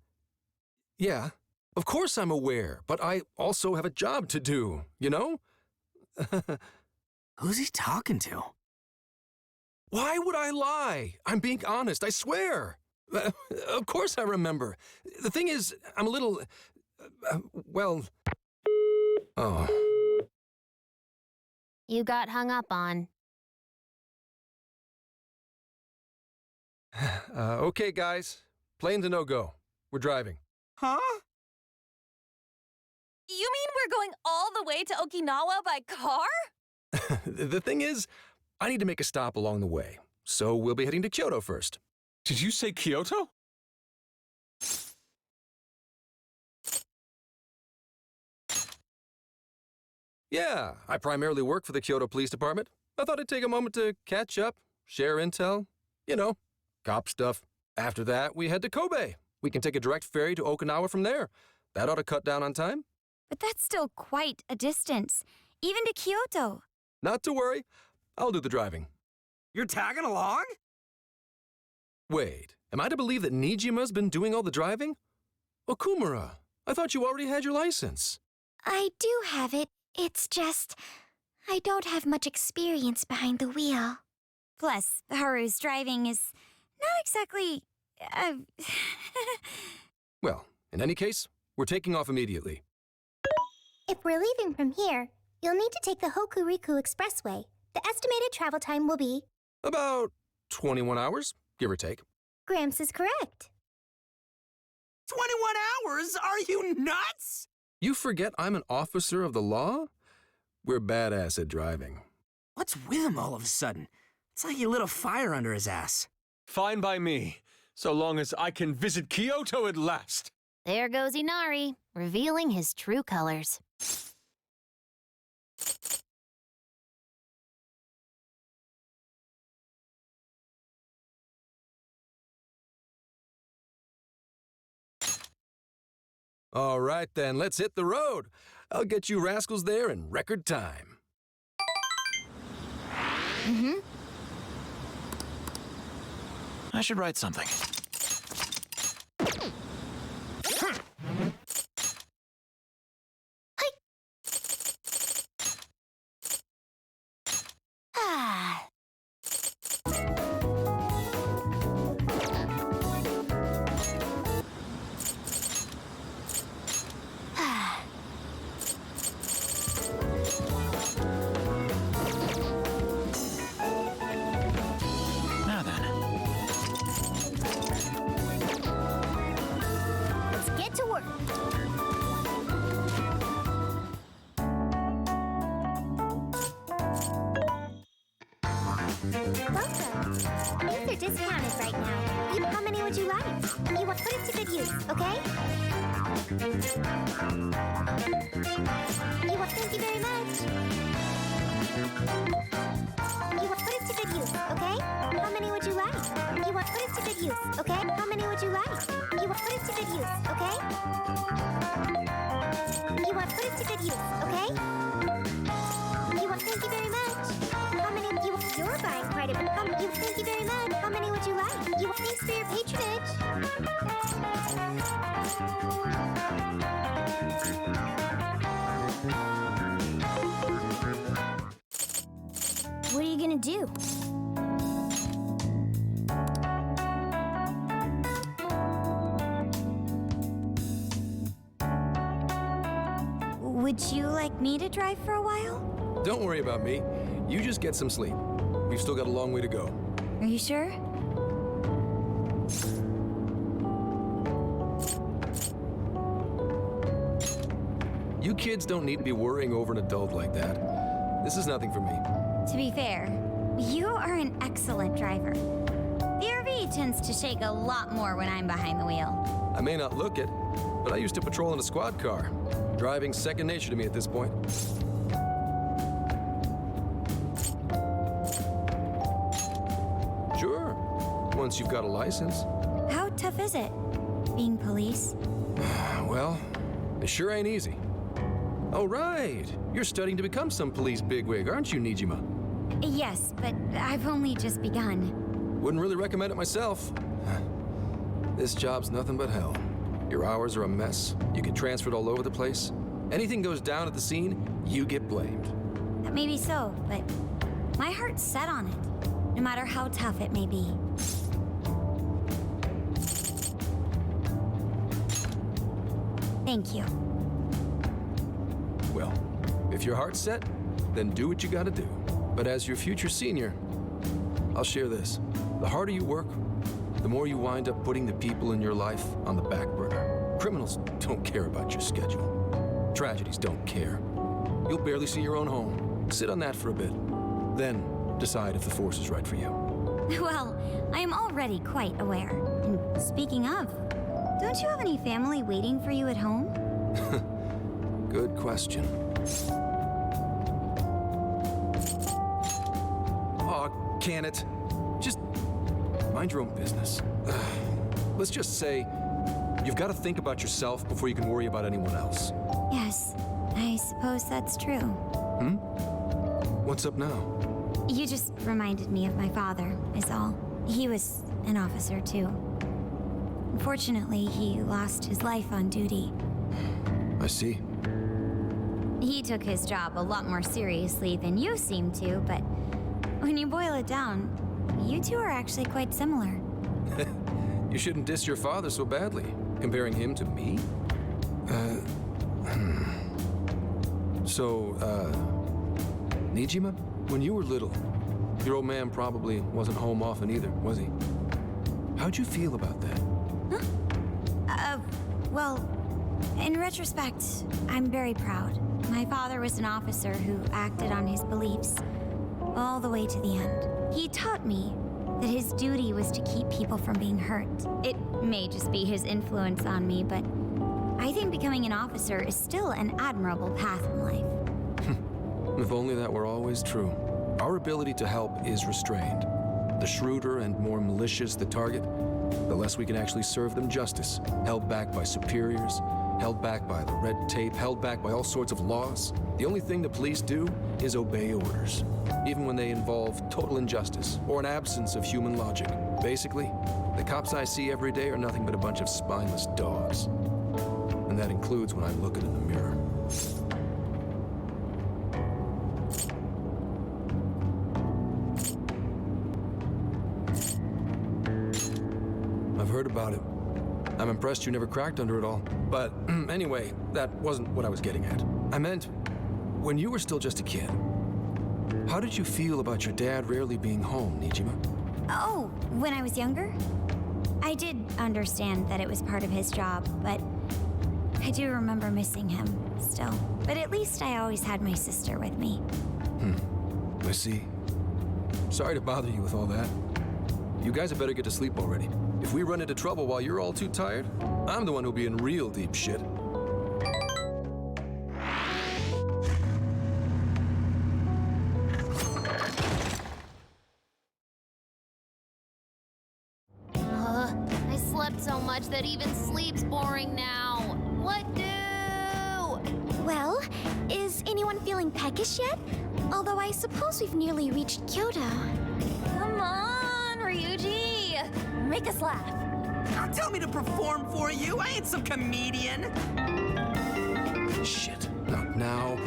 of course I'm aware, but I also have a job to do, you know?
Who's he talking to?
Why would I lie? I'm being honest, I swear. Of course I remember. The thing is, I'm a little, oh.
You got hung up on.
Okay, guys, plane's a no-go. We're driving.
Huh?
You mean we're going all the way to Okinawa by car?
The thing is, I need to make a stop along the way, so we'll be heading to Kyoto first.
Did you say Kyoto?
Yeah, I primarily work for the Kyoto Police Department. I thought I'd take a moment to catch up, share intel, you know, cop stuff. After that, we head to Kobe. We can take a direct ferry to Okinawa from there. That ought to cut down on time.
But that's still quite a distance, even to Kyoto.
Not to worry. I'll do the driving.
You're tagging along?
Wait, am I to believe that Nijima's been doing all the driving? Okumura, I thought you already had your license.
I do have it. It's just, I don't have much experience behind the wheel.
Plus, Haru's driving is not exactly,
Well, in any case, we're taking off immediately.
If we're leaving from here, you'll need to take the Hokuriku Expressway. The estimated travel time will be...
About 21 hours, give or take.
Gramps is correct.
21 hours? Are you nuts?
You forget I'm an officer of the law? We're badass at driving.
What's with him all of a sudden? It's like he lit a fire under his ass.
Fine by me, so long as I can visit Kyoto at last.
There goes Inari, revealing his true colors.
All right then, let's hit the road. I'll get you rascals there in record time.
I should write something. Now then.
Let's get to work. Welcome. These are discounted right now. How many would you like? You want put it to good use, okay? Thank you very much. You want put it to good use, okay? How many would you like? You want put it to good use, okay? How many would you like? You want put it to good use, okay? You want put it to good use, okay? You want thank you very much. How many you're buying quite a bit. Thank you very much. How many would you like? You thanks for your patronage. What are you gonna do?
Would you like me to drive for a while?
Don't worry about me. You just get some sleep. We've still got a long way to go.
Are you sure?
You kids don't need to be worrying over an adult like that. This is nothing for me.
To be fair, you are an excellent driver. The RV tends to shake a lot more when I'm behind the wheel.
I may not look it, but I used to patrol in a squad car. Driving's second nature to me at this point. Sure, once you've got a license.
How tough is it, being police?
Well, it sure ain't easy. Oh, right. You're studying to become some police bigwig, aren't you, Nijima?
Yes, but I've only just begun.
Wouldn't really recommend it myself. This job's nothing but hell. Your hours are a mess. You get transferred all over the place. Anything goes down at the scene, you get blamed.
Maybe so, but my heart's set on it, no matter how tough it may be. Thank you.
Well, if your heart's set, then do what you gotta do. But as your future senior, I'll share this. The harder you work, the more you wind up putting the people in your life on the back burner. Criminals don't care about your schedule. Tragedies don't care. You'll barely see your own home. Sit on that for a bit. Then decide if the force is right for you.
Well, I am already quite aware. And speaking of, don't you have any family waiting for you at home?
Good question. Aw, can it? Just mind your own business. Let's just say you've got to think about yourself before you can worry about anyone else.
Yes, I suppose that's true.
What's up now?
You just reminded me of my father, is all. He was an officer, too. Unfortunately, he lost his life on duty.
I see.
He took his job a lot more seriously than you seem to, but when you boil it down, you two are actually quite similar.
You shouldn't diss your father so badly, comparing him to me. So, Nijima, when you were little, your old man probably wasn't home often either, was he? How'd you feel about that?
Well, in retrospect, I'm very proud. My father was an officer who acted on his beliefs all the way to the end. He taught me that his duty was to keep people from being hurt. It may just be his influence on me, but I think becoming an officer is still an admirable path in life.
If only that were always true. Our ability to help is restrained. The shrewder and more malicious the target, the less we can actually serve them justice. Held back by superiors, held back by the red tape, held back by all sorts of laws. The only thing the police do is obey orders, even when they involve total injustice or an absence of human logic. Basically, the cops I see every day are nothing but a bunch of spineless dogs. And that includes when I look at it in the mirror. I've heard about it. I'm impressed you never cracked under it all. But anyway, that wasn't what I was getting at. I meant, when you were still just a kid, how did you feel about your dad rarely being home, Nijima?
Oh, when I was younger? I did understand that it was part of his job, but I do remember missing him still. But at least I always had my sister with me.
I see. Sorry to bother you with all that. You guys had better get to sleep already. If we run into trouble while you're all too tired, I'm the one who'll be in real deep shit.
I slept so much that even sleep's boring now. What do?
Well, is anyone feeling peckish yet? Although I suppose we've nearly reached Kyoto.
Come on, Ryuji! Make us laugh.
Don't tell me to perform for you. I ain't some comedian.
Shit. Not now.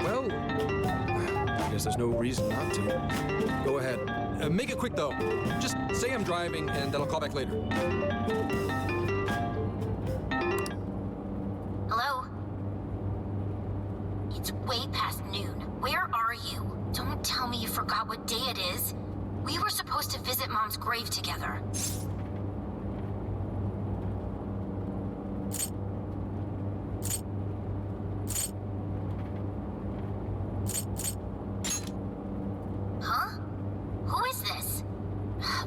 Well, I guess there's no reason not to. Go ahead. Make it quick, though. Just say I'm driving, and then I'll call back later.
Hello? It's way past noon. Where are you? Don't tell me you forgot what day it is. We were supposed to visit Mom's grave together. Huh? Who is this?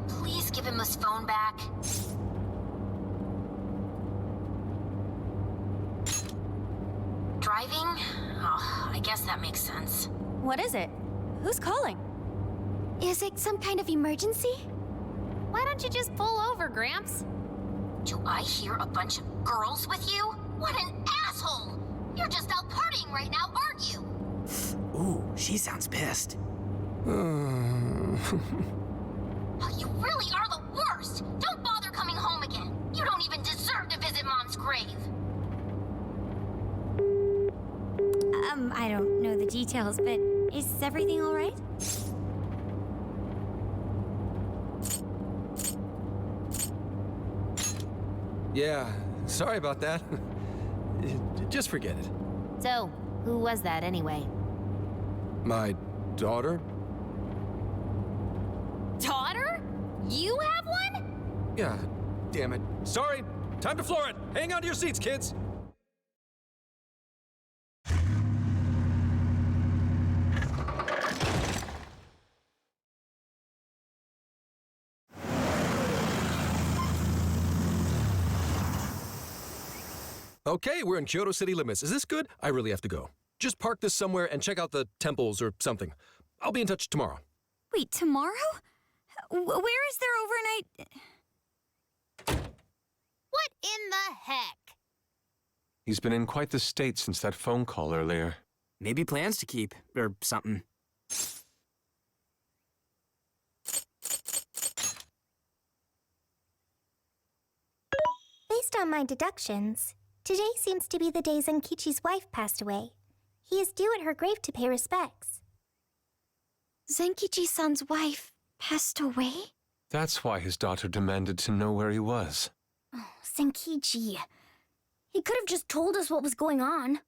Please give him his phone back. Driving? Oh, I guess that makes sense.
What is it? Who's calling?
Is it some kind of emergency?
Why don't you just pull over, Gramps?
Do I hear a bunch of girls with you? What an asshole! You're just out partying right now, aren't you?
Ooh, she sounds pissed.
You really are the worst! Don't bother coming home again. You don't even deserve to visit Mom's grave.
I don't know the details, but is everything all right?
Yeah, sorry about that. Just forget it.
So, who was that anyway?
My daughter?
Daughter? You have one?
Yeah, damn it.
Sorry, time to floor it. Hang on to your seats, kids.
Okay, we're in Kyoto city limits. Is this good? I really have to go. Just park this somewhere and check out the temples or something. I'll be in touch tomorrow.
Wait, tomorrow? Where is there overnight?
What in the heck?
He's been in quite the state since that phone call earlier.
Maybe plans to keep, or something.
Based on my deductions, today seems to be the day Zenkichi's wife passed away. He is due at her grave to pay respects.
Zenkichi-san's wife passed away?
That's why his daughter demanded to know where he was.
Oh, Zenkichi. He could have just told us what was going on.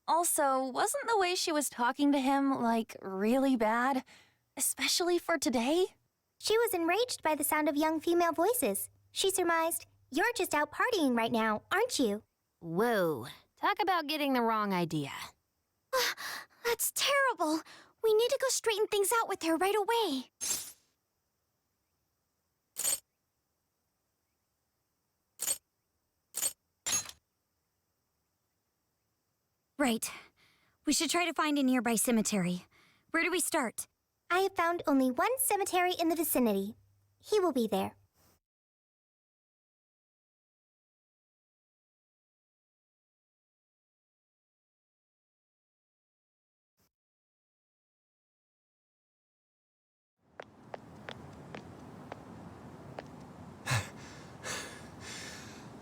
Also, wasn't the way she was talking to him, like, really bad? Especially for today?
She was enraged by the sound of young female voices. She surmised, "You're just out partying right now, aren't you?"
Whoa. Talk about getting the wrong idea.
That's terrible. We need to go straighten things out with her right away.
Right. We should try to find a nearby cemetery. Where do we start?
I have found only one cemetery in the vicinity. He will be there.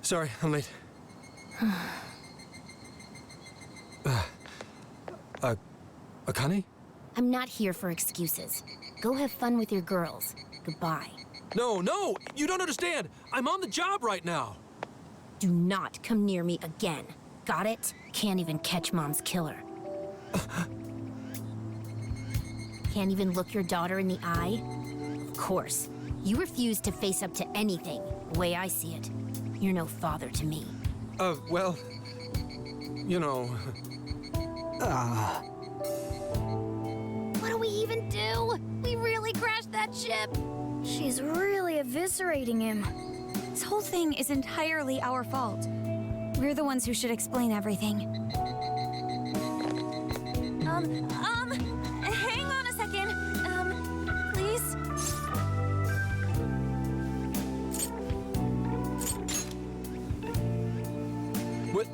Sorry, I'm late. Akane?
I'm not here for excuses. Go have fun with your girls. Goodbye.
No, you don't understand. I'm on the job right now.
Do not come near me again. Got it? Can't even catch Mom's killer. Can't even look your daughter in the eye? Of course. You refuse to face up to anything, the way I see it. You're no father to me.
Well, you know...
What do we even do? We really crashed that ship. She's really eviscerating him.
This whole thing is entirely our fault. We're the ones who should explain everything.
Hang on a second. Please?
What?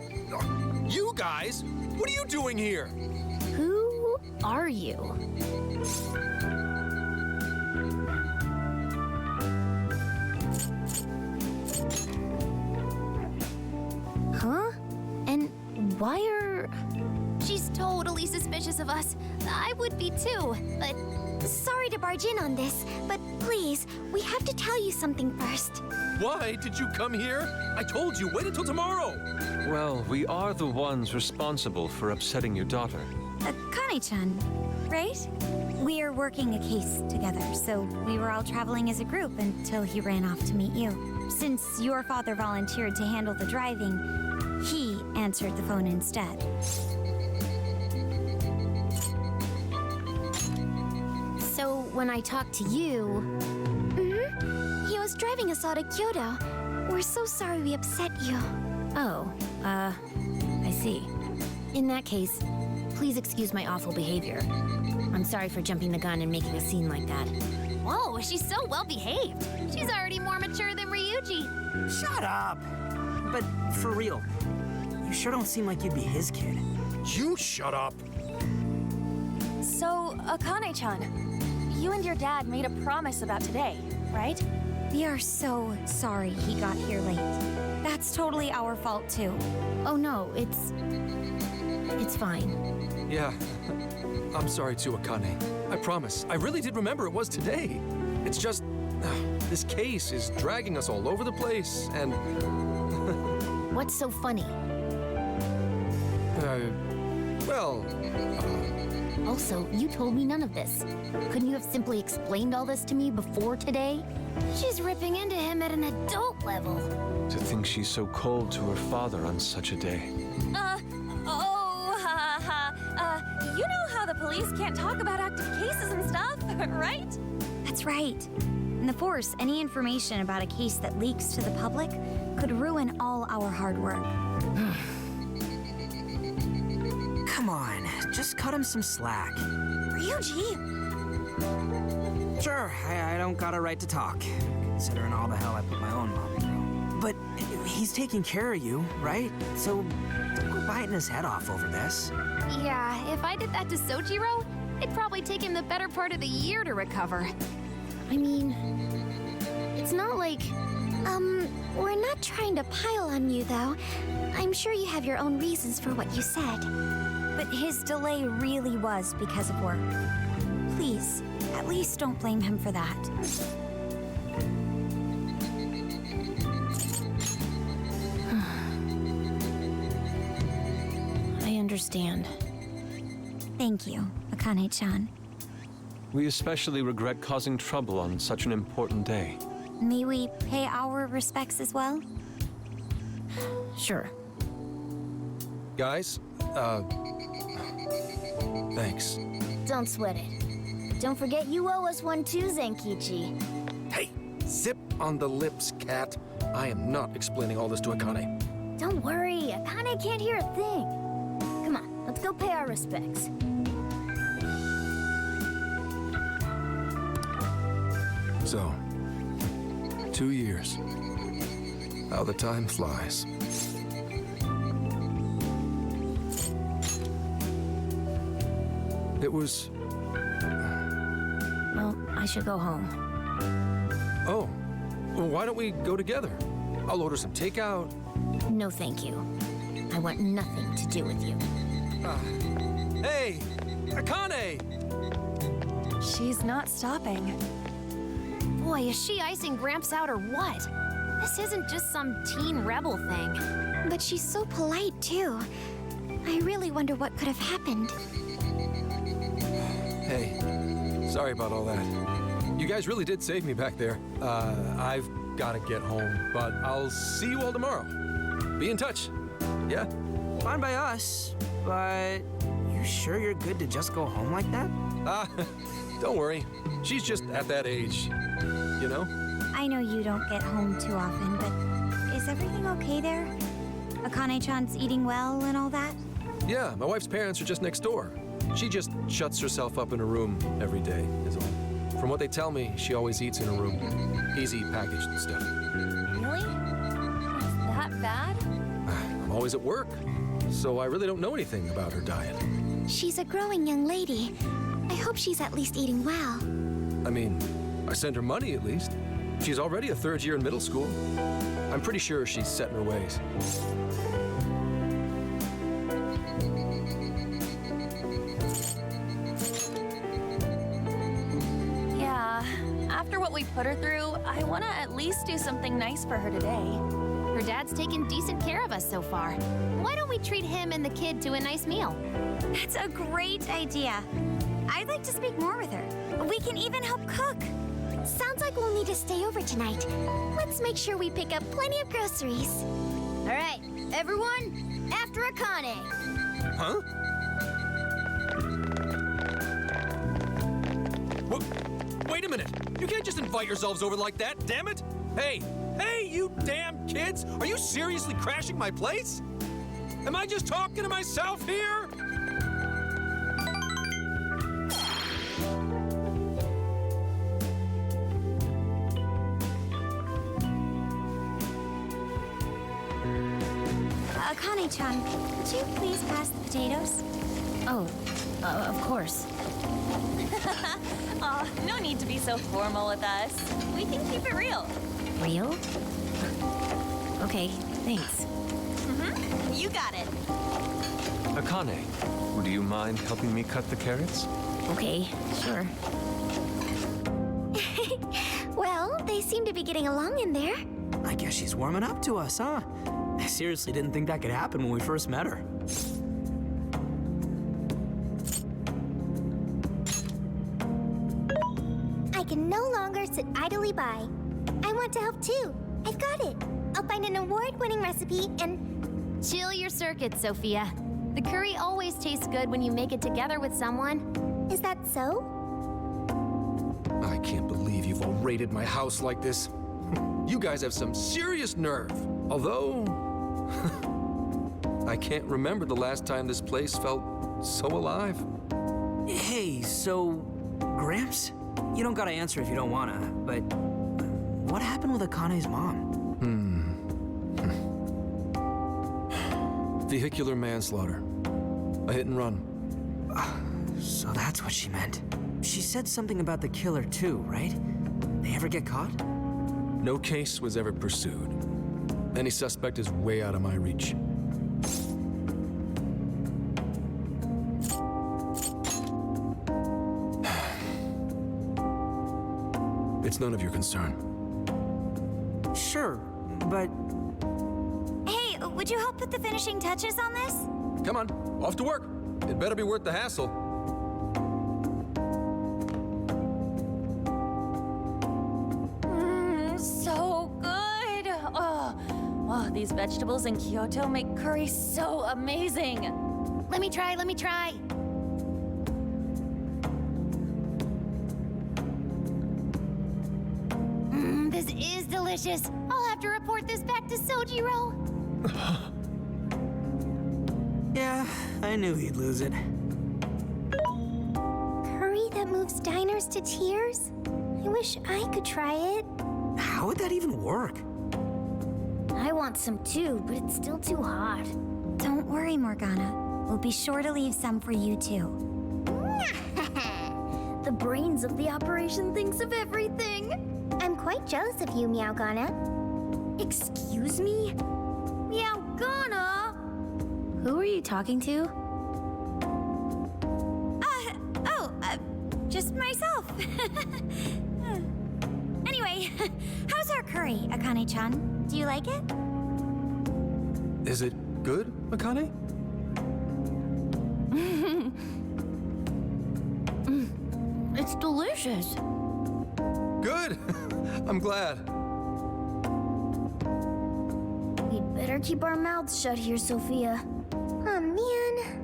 You guys? What are you doing here?
Who are you? Huh? And why are...
She's totally suspicious of us. I would be too, but... Sorry to barge in on this, but please, we have to tell you something first.
Why did you come here? I told you, wait until tomorrow.
Well, we are the ones responsible for upsetting your daughter.
Akane-chan, right? We're working a case together, so we were all traveling as a group until he ran off to meet you. Since your father volunteered to handle the driving, he answered the phone instead.
So when I talked to you...
He was driving us all to Kyoto. We're so sorry we upset you.
Oh, I see. In that case, please excuse my awful behavior. I'm sorry for jumping the gun and making a scene like that.
Whoa, she's so well behaved. She's already more mature than Ryuji.
Shut up! But for real, you sure don't seem like you'd be his kid.
You shut up!
So, Akane-chan, you and your dad made a promise about today, right?
We are so sorry he got here late. That's totally our fault, too.
Oh no, it's fine.
Yeah, I'm sorry too, Akane. I promise. I really did remember it was today. It's just, this case is dragging us all over the place, and...
What's so funny?
Well,
Also, you told me none of this. Couldn't you have simply explained all this to me before today? She's ripping into him at an adult level.
To think she's so cold to her father on such a day.
You know how the police can't talk about active cases and stuff, right?
That's right. In the Force, any information about a case that leaks to the public could ruin all our hard work.
Come on, just cut him some slack.
Ryuji!
Sure, I don't got a right to talk, considering all the hell I put my own mom through. But he's taking care of you, right? So don't go biting his head off over this.
Yeah, if I did that to Soichiro, it'd probably take him the better part of the year to recover.
I mean, it's not like...
We're not trying to pile on you, though. I'm sure you have your own reasons for what you said.
But his delay really was because of work. Please, at least don't blame him for that.
I understand.
Thank you, Akane-chan.
We especially regret causing trouble on such an important day.
May we pay our respects as well?
Sure.
guys, thanks.
Don't sweat it. Don't forget you owe us one too, Zenkichi.
Hey, zip on the lips, cat. I am not explaining all this to Akane.
Don't worry, Akane can't hear a thing. Come on, let's go pay our respects.
So, 2 years. How the time flies. It was...
Well, I should go home.
Oh, well, why don't we go together? I'll order some takeout.
No, thank you. I want nothing to do with you.
Hey, Akane!
She's not stopping.
Boy, is she icing Gramps out or what? This isn't just some teen rebel thing.
But she's so polite, too. I really wonder what could have happened.
Hey, sorry about all that. You guys really did save me back there. I've got to get home, but I'll see you all tomorrow. Be in touch. Yeah?
Fine by us, but you sure you're good to just go home like that?
Don't worry. She's just at that age, you know?
I know you don't get home too often, but is everything okay there? Akane-chan's eating well and all that?
Yeah, my wife's parents are just next door. She just shuts herself up in her room every day, is all. From what they tell me, she always eats in her room. Easy packaged stuff.
Really? Is that bad?
I'm always at work, so I really don't know anything about her diet.
She's a growing young lady. I hope she's at least eating well.
I mean, I send her money at least. She's already a third year in middle school. I'm pretty sure she's set in her ways.
Yeah, after what we put her through, I want to at least do something nice for her today.
Her dad's taken decent care of us so far. Why don't we treat him and the kid to a nice meal?
That's a great idea. I'd like to speak more with her. We can even help cook.
Sounds like we'll need to stay over tonight. Let's make sure we pick up plenty of groceries.
All right, everyone, after Akane.
Huh? Wait a minute! You can't just invite yourselves over like that, damn it! Hey, you damn kids! Are you seriously crashing my place? Am I just talking to myself here?
Akane-chan, could you please pass the potatoes?
Oh, of course.
Aw, no need to be so formal with us. We can keep it real.
Real? Okay, thanks.
You got it.
Akane, would you mind helping me cut the carrots?
Okay, sure.
Well, they seem to be getting along in there.
I guess she's warming up to us, huh? I seriously didn't think that could happen when we first met her.
can no longer sit idly by. I want to help too. I've got it. I'll find an award-winning recipe and...
Chill your circuits, Sophia. The curry always tastes good when you make it together with someone.
Is that so?
I can't believe you've all raided my house like this. You guys have some serious nerve. Although, I can't remember the last time this place felt so alive.
Hey, so, Gramps? You don't gotta answer if you don't wanna, but what happened with Akane's mom?
Vehicular manslaughter. A hit and run.
So that's what she meant. She said something about the killer too, right? They ever get caught?
No case was ever pursued. Any suspect is way out of my reach. It's none of your concern.
Sure, but...
Hey, would you help put the finishing touches on this?
Come on, off to work. It better be worth the hassle.
So good. Oh, these vegetables in Kyoto make curry so amazing.
Let me try. This is delicious. I'll have to report this back to Sojiro.
Yeah, I knew he'd lose it.
Curry that moves diners to tears? I wish I could try it.
How would that even work?
I want some too, but it's still too hot.
Don't worry, Morgana. We'll be sure to leave some for you too.
The brains of the operation thinks of everything.
I'm quite jealous of you, Meowgana.
Excuse me? Meowgana? Who are you talking to?
Just myself. Anyway, how's our curry, Akane-chan? Do you like it?
Is it good, Akane?
It's delicious.
Good! I'm glad.
We'd better keep our mouths shut here, Sophia.
Oh, man.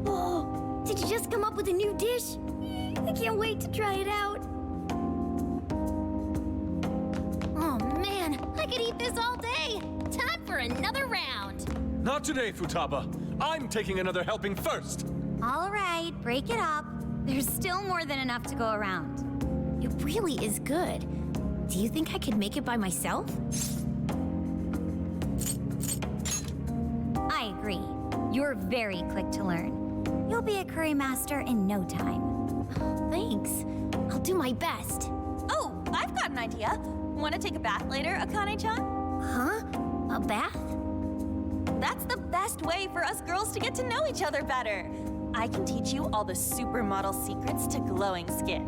Oh, did you just come up with a new dish? I can't wait to try it out. Oh, man, I could eat this all day. Time for another round.
Not today, Futaba. I'm taking another helping first.
All right, break it up. There's still more than enough to go around.
It really is good. Do you think I could make it by myself?
I agree. You're very quick to learn. You'll be a curry master in no time.
Thanks. I'll do my best.
Oh, I've got an idea. Want to take a bath later, Akane-chan?
Huh? A bath?
That's the best way for us girls to get to know each other better. I can teach you all the supermodel secrets to glowing skin.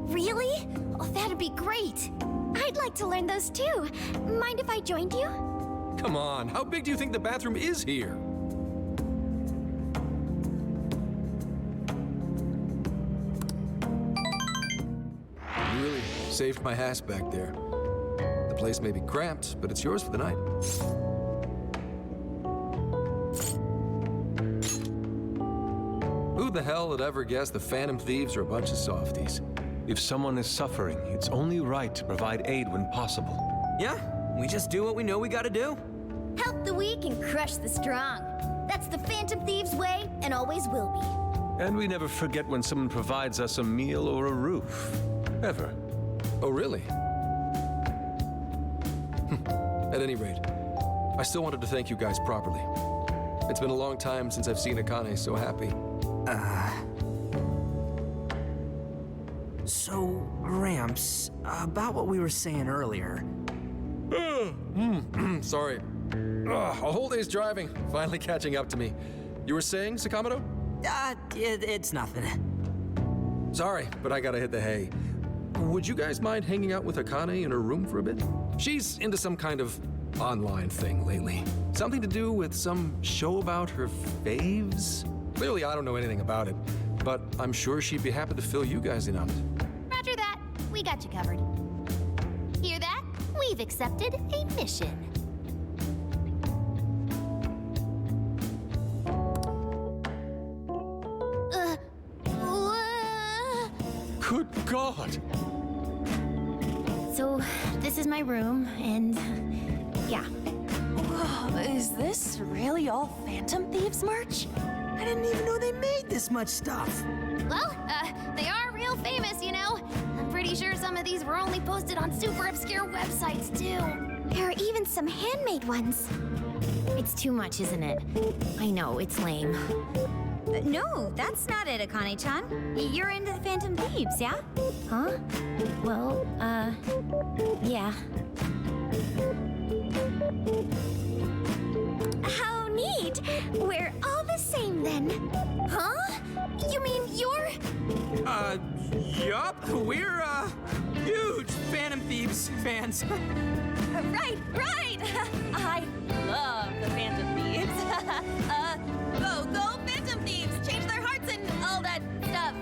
Really? Oh, that'd be great. I'd like to learn those too. Mind if I joined you?
Come on, how big do you think the bathroom is here? You really saved my ass back there. The place may be cramped, but it's yours for the night. Who the hell would ever guess the Phantom Thieves are a bunch of softies?
If someone is suffering, it's only right to provide aid when possible.
Yeah, we just do what we know we gotta do.
Help the weak and crush the strong. That's the Phantom Thieves' way and always will be.
And we never forget when someone provides us a meal or a roof. Ever.
Oh, really? At any rate, I still wanted to thank you guys properly. It's been a long time since I've seen Akane so happy.
So, Gramps, about what we were saying earlier.
Sorry. A whole day's driving, finally catching up to me. You were saying, Sakamoto?
It's nothing.
Sorry, but I gotta hit the hay. Would you guys mind hanging out with Akane in her room for a bit? She's into some kind of online thing lately. Something to do with some show about her faves? Clearly, I don't know anything about it, but I'm sure she'd be happy to fill you guys in on it.
Roger that. We got you covered. Hear that? We've accepted a mission.
Good God!
So, this is my room, and yeah.
Whoa, is this really all Phantom Thieves merch?
I didn't even know they made this much stuff.
Well, they are real famous, you know. I'm pretty sure some of these were only posted on super obscure websites, too.
There are even some handmade ones.
It's too much, isn't it? I know, it's lame.
No, that's not it, Akane-chan. You're into the Phantom Thieves, yeah?
Huh? Well, yeah.
How neat! We're all the same then.
Huh? You mean you're...
Yup. We're, huge Phantom Thieves fans.
Right! I love the Phantom Thieves. Go Phantom Thieves! Change their hearts and all that stuff.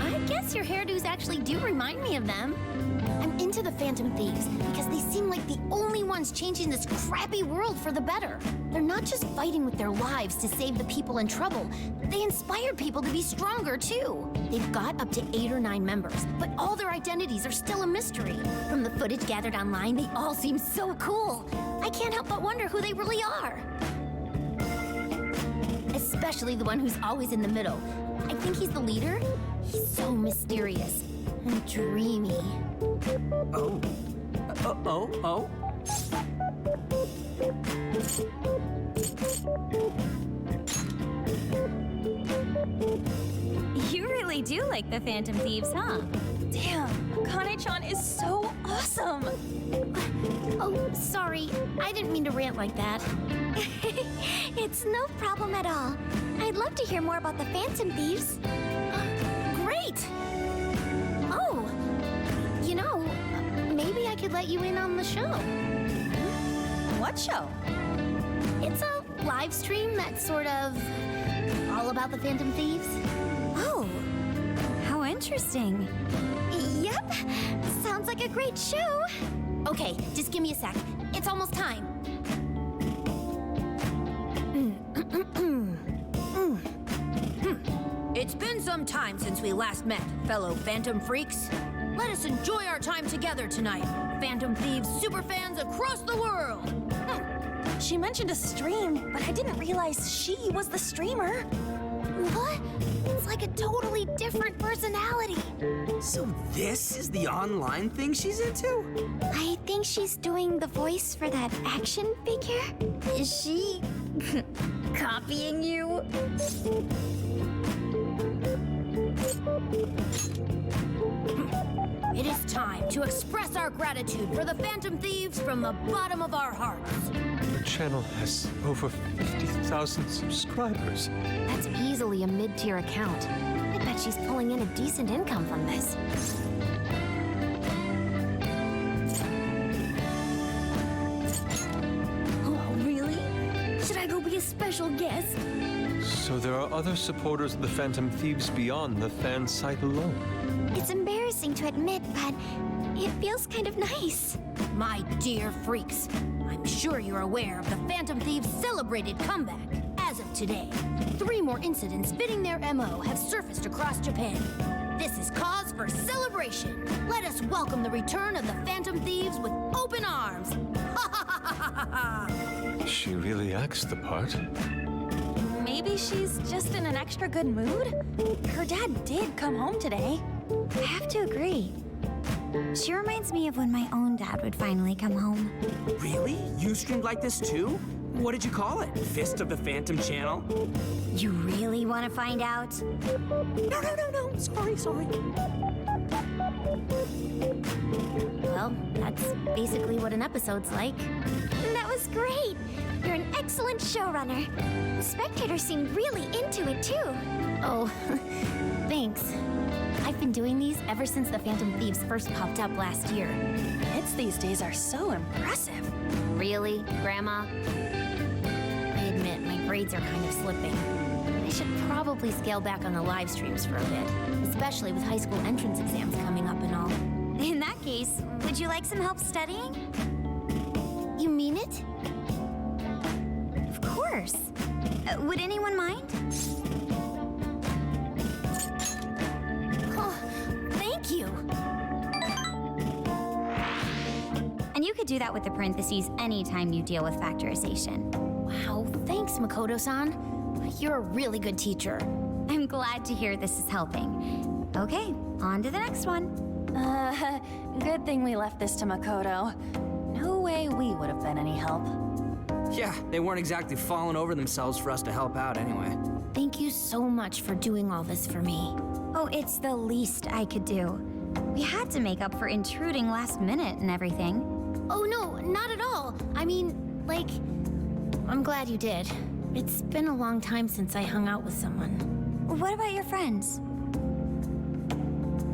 I guess your hairdos actually do remind me of them. I'm into the Phantom Thieves because they seem like the only ones changing this crappy world for the better. They're not just fighting with their lives to save the people in trouble. They inspire people to be stronger, too. They've got up to 8 or 9 members, but all their identities are still a mystery. From the footage gathered online, they all seem so cool. I can't help but wonder who they really are. Especially the one who's always in the middle. I think he's the leader. He's so mysterious and dreamy.
Oh. Oh.
You really do like the Phantom Thieves, huh? Damn, Akane-chan is so awesome!
Oh, sorry. I didn't mean to rant like that.
It's no problem at all. I'd love to hear more about the Phantom Thieves.
Great! Oh, you know, maybe I could let you in on the show.
What show?
It's a live stream that's sort of all about the Phantom Thieves.
Oh, how interesting. Yep, sounds like a great show.
Okay, just give me a sec. It's almost time.
It's been some time since we last met, fellow Phantom Freaks. Let us enjoy our time together tonight, Phantom Thieves superfans across the world.
She mentioned a stream, but I didn't realize she was the streamer.
What? It's like a totally different personality.
So this is the online thing she's into?
I think she's doing the voice for that action figure.
Is she copying you?
It is time to express our gratitude for the Phantom Thieves from the bottom of our hearts.
The channel has over 50,000 subscribers.
That's easily a mid-tier account. I bet she's pulling in a decent income from this.
Oh, really? Should I go be a special guest?
So there are other supporters of the Phantom Thieves beyond the fan site alone.
It's embarrassing to admit, but it feels kind of nice.
My dear freaks, I'm sure you're aware of the Phantom Thieves' celebrated comeback. As of today, 3 more incidents fitting their MO have surfaced across Japan. This is cause for celebration. Let us welcome the return of the Phantom Thieves with open arms.
She really acts the part.
Maybe she's just in an extra good mood? Her dad did come home today.
I have to agree. She reminds me of when my own dad would finally come home.
Really? You streamed like this too? What did you call it? Fist of the Phantom Channel?
You really want to find out?
No. Sorry.
Well, that's basically what an episode's like.
That was great. You're an excellent showrunner. The spectators seemed really into it too.
Oh, thanks. I've been doing these ever since the Phantom Thieves first popped up last year.
Kids these days are so impressive.
Really, Grandma? I admit, my grades are kind of slipping. I should probably scale back on the live streams for a bit, especially with high school entrance exams coming up and all.
In that case, would you like some help studying?
You mean it?
Of course. Would anyone mind?
Oh, thank you.
And you could do that with the parentheses anytime you deal with factorization.
Wow, thanks, Makoto-san. You're a really good teacher.
I'm glad to hear this is helping. Okay, on to the next one.
Good thing we left this to Makoto. No way we would have been any help.
Yeah, they weren't exactly falling over themselves for us to help out anyway.
Thank you so much for doing all this for me.
Oh, it's the least I could do. We had to make up for intruding last minute and everything.
Oh no, not at all. I mean, like, I'm glad you did. It's been a long time since I hung out with someone.
What about your friends?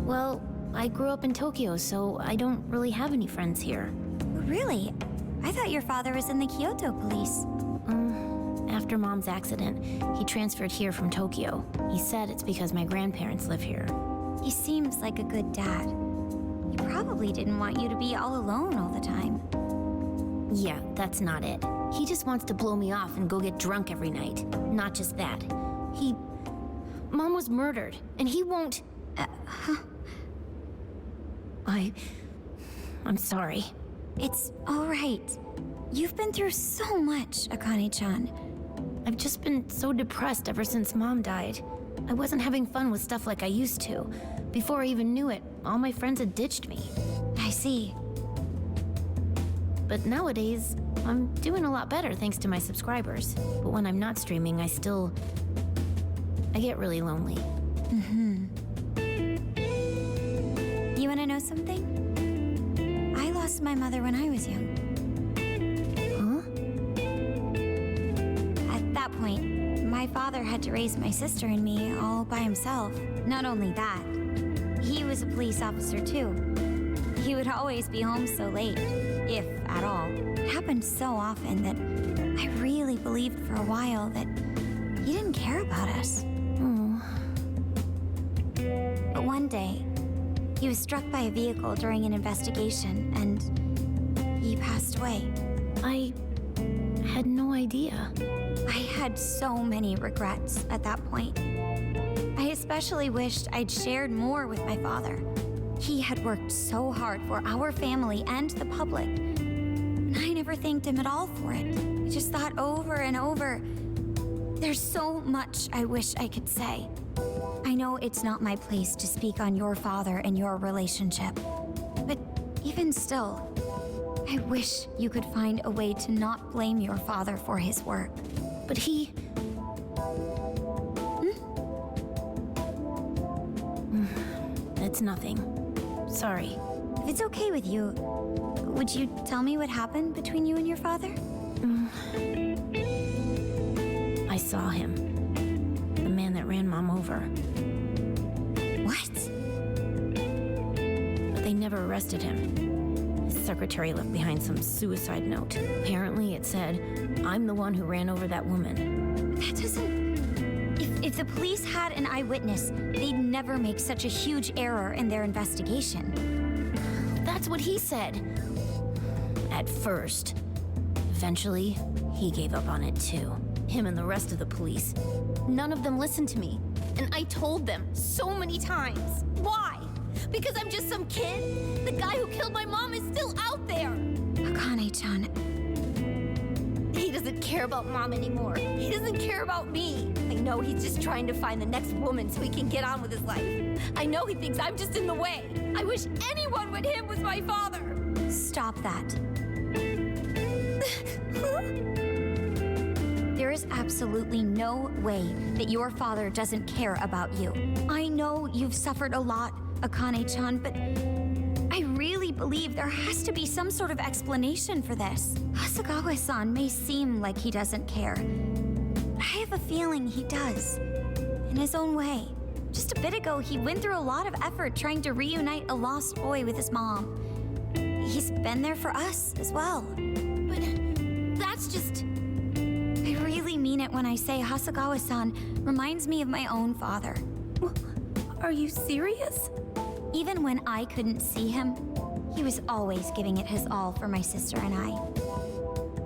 Well, I grew up in Tokyo, so I don't really have any friends here.
Really? I thought your father was in the Kyoto police.
After Mom's accident, he transferred here from Tokyo. He said it's because my grandparents live here.
He seems like a good dad. He probably didn't want you to be all alone all the time.
Yeah, that's not it. He just wants to blow me off and go get drunk every night. Not just that. Mom was murdered, and he won't... I'm sorry.
It's all right. You've been through so much, Akane-chan.
I've just been so depressed ever since Mom died. I wasn't having fun with stuff like I used to. Before I even knew it, all my friends had ditched me.
I see.
But nowadays, I'm doing a lot better thanks to my subscribers. But when I'm not streaming, I get really lonely.
You wanna know something? I lost my mother when I was young.
Huh?
At that point, my father had to raise my sister and me all by himself. Not only that, he was a police officer too. He would always be home so late, if at all. It happened so often that I really believed for a while that he didn't care about us. But one day, he was struck by a vehicle during an investigation, and he passed away.
I had no idea.
I had so many regrets at that point. I especially wished I'd shared more with my father. He had worked so hard for our family and the public, and I never thanked him at all for it. I just thought over and over, there's so much I wish I could say. I know it's not my place to speak on your father and your relationship, but even still, I wish you could find a way to not blame your father for his work.
But he... It's nothing. Sorry.
If it's okay with you, would you tell me what happened between you and your father?
I saw him. The man that ran Mom over.
What?
But they never arrested him. His secretary left behind some suicide note. Apparently it said, "I'm the one who ran over that woman."
That doesn't... If the police had an eyewitness, they'd never make such a huge error in their investigation.
That's what he said. At first. Eventually, he gave up on it too. Him and the rest of the police. None of them listened to me. And I told them so many times. Why? Because I'm just some kid? The guy who killed my mom is still out there!
Akane-chan...
He doesn't care about Mom anymore. He doesn't care about me. I know he's just trying to find the next woman so he can get on with his life. I know he thinks I'm just in the way. I wish anyone but him was my father.
Stop that. There is absolutely no way that your father doesn't care about you. I know you've suffered a lot, Akane-chan, but I really believe there has to be some sort of explanation for this. Hasegawa-san may seem like he doesn't care, but I have a feeling he does. in his own way. Just a bit ago, he went through a lot of effort trying to reunite a lost boy with his mom. He's been there for us as well.
But that's just...
I really mean it when I say Hasagawa-san reminds me of my own father.
Are you serious?
Even when I couldn't see him, he was always giving it his all for my sister and I.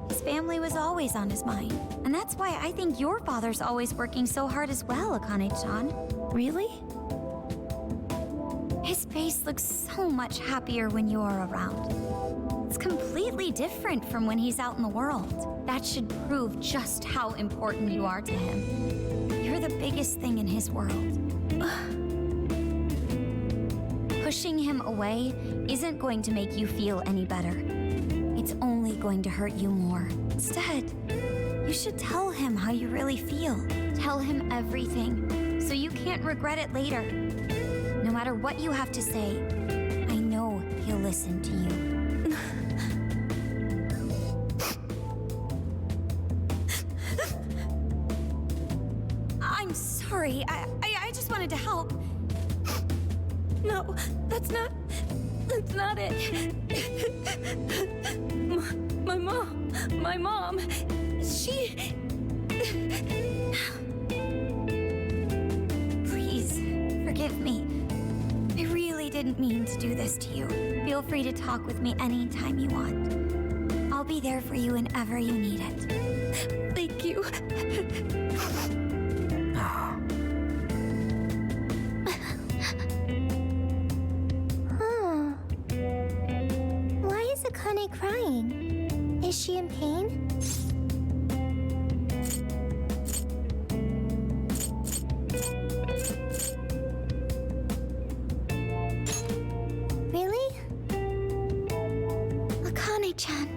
His family was always on his mind. And that's why I think your father's always working so hard as well, Akane-chan.
Really?
His face looks so much happier when you're around. It's completely different from when he's out in the world. That should prove just how important you are to him. You're the biggest thing in his world. Pushing him away isn't going to make you feel any better. It's only going to hurt you more. Instead, you should tell him how you really feel. Tell him everything, so you can't regret it later. No matter what you have to say, I know he'll listen to you. I'm sorry. I just wanted to help.
No, that's not it. My mom, she...
Please, forgive me. I really didn't mean to do this to you. Feel free to talk with me anytime you want. I'll be there for you whenever you need it.
Thank you.
Why is Akane crying? Is she in pain? Really?
Akane-chan.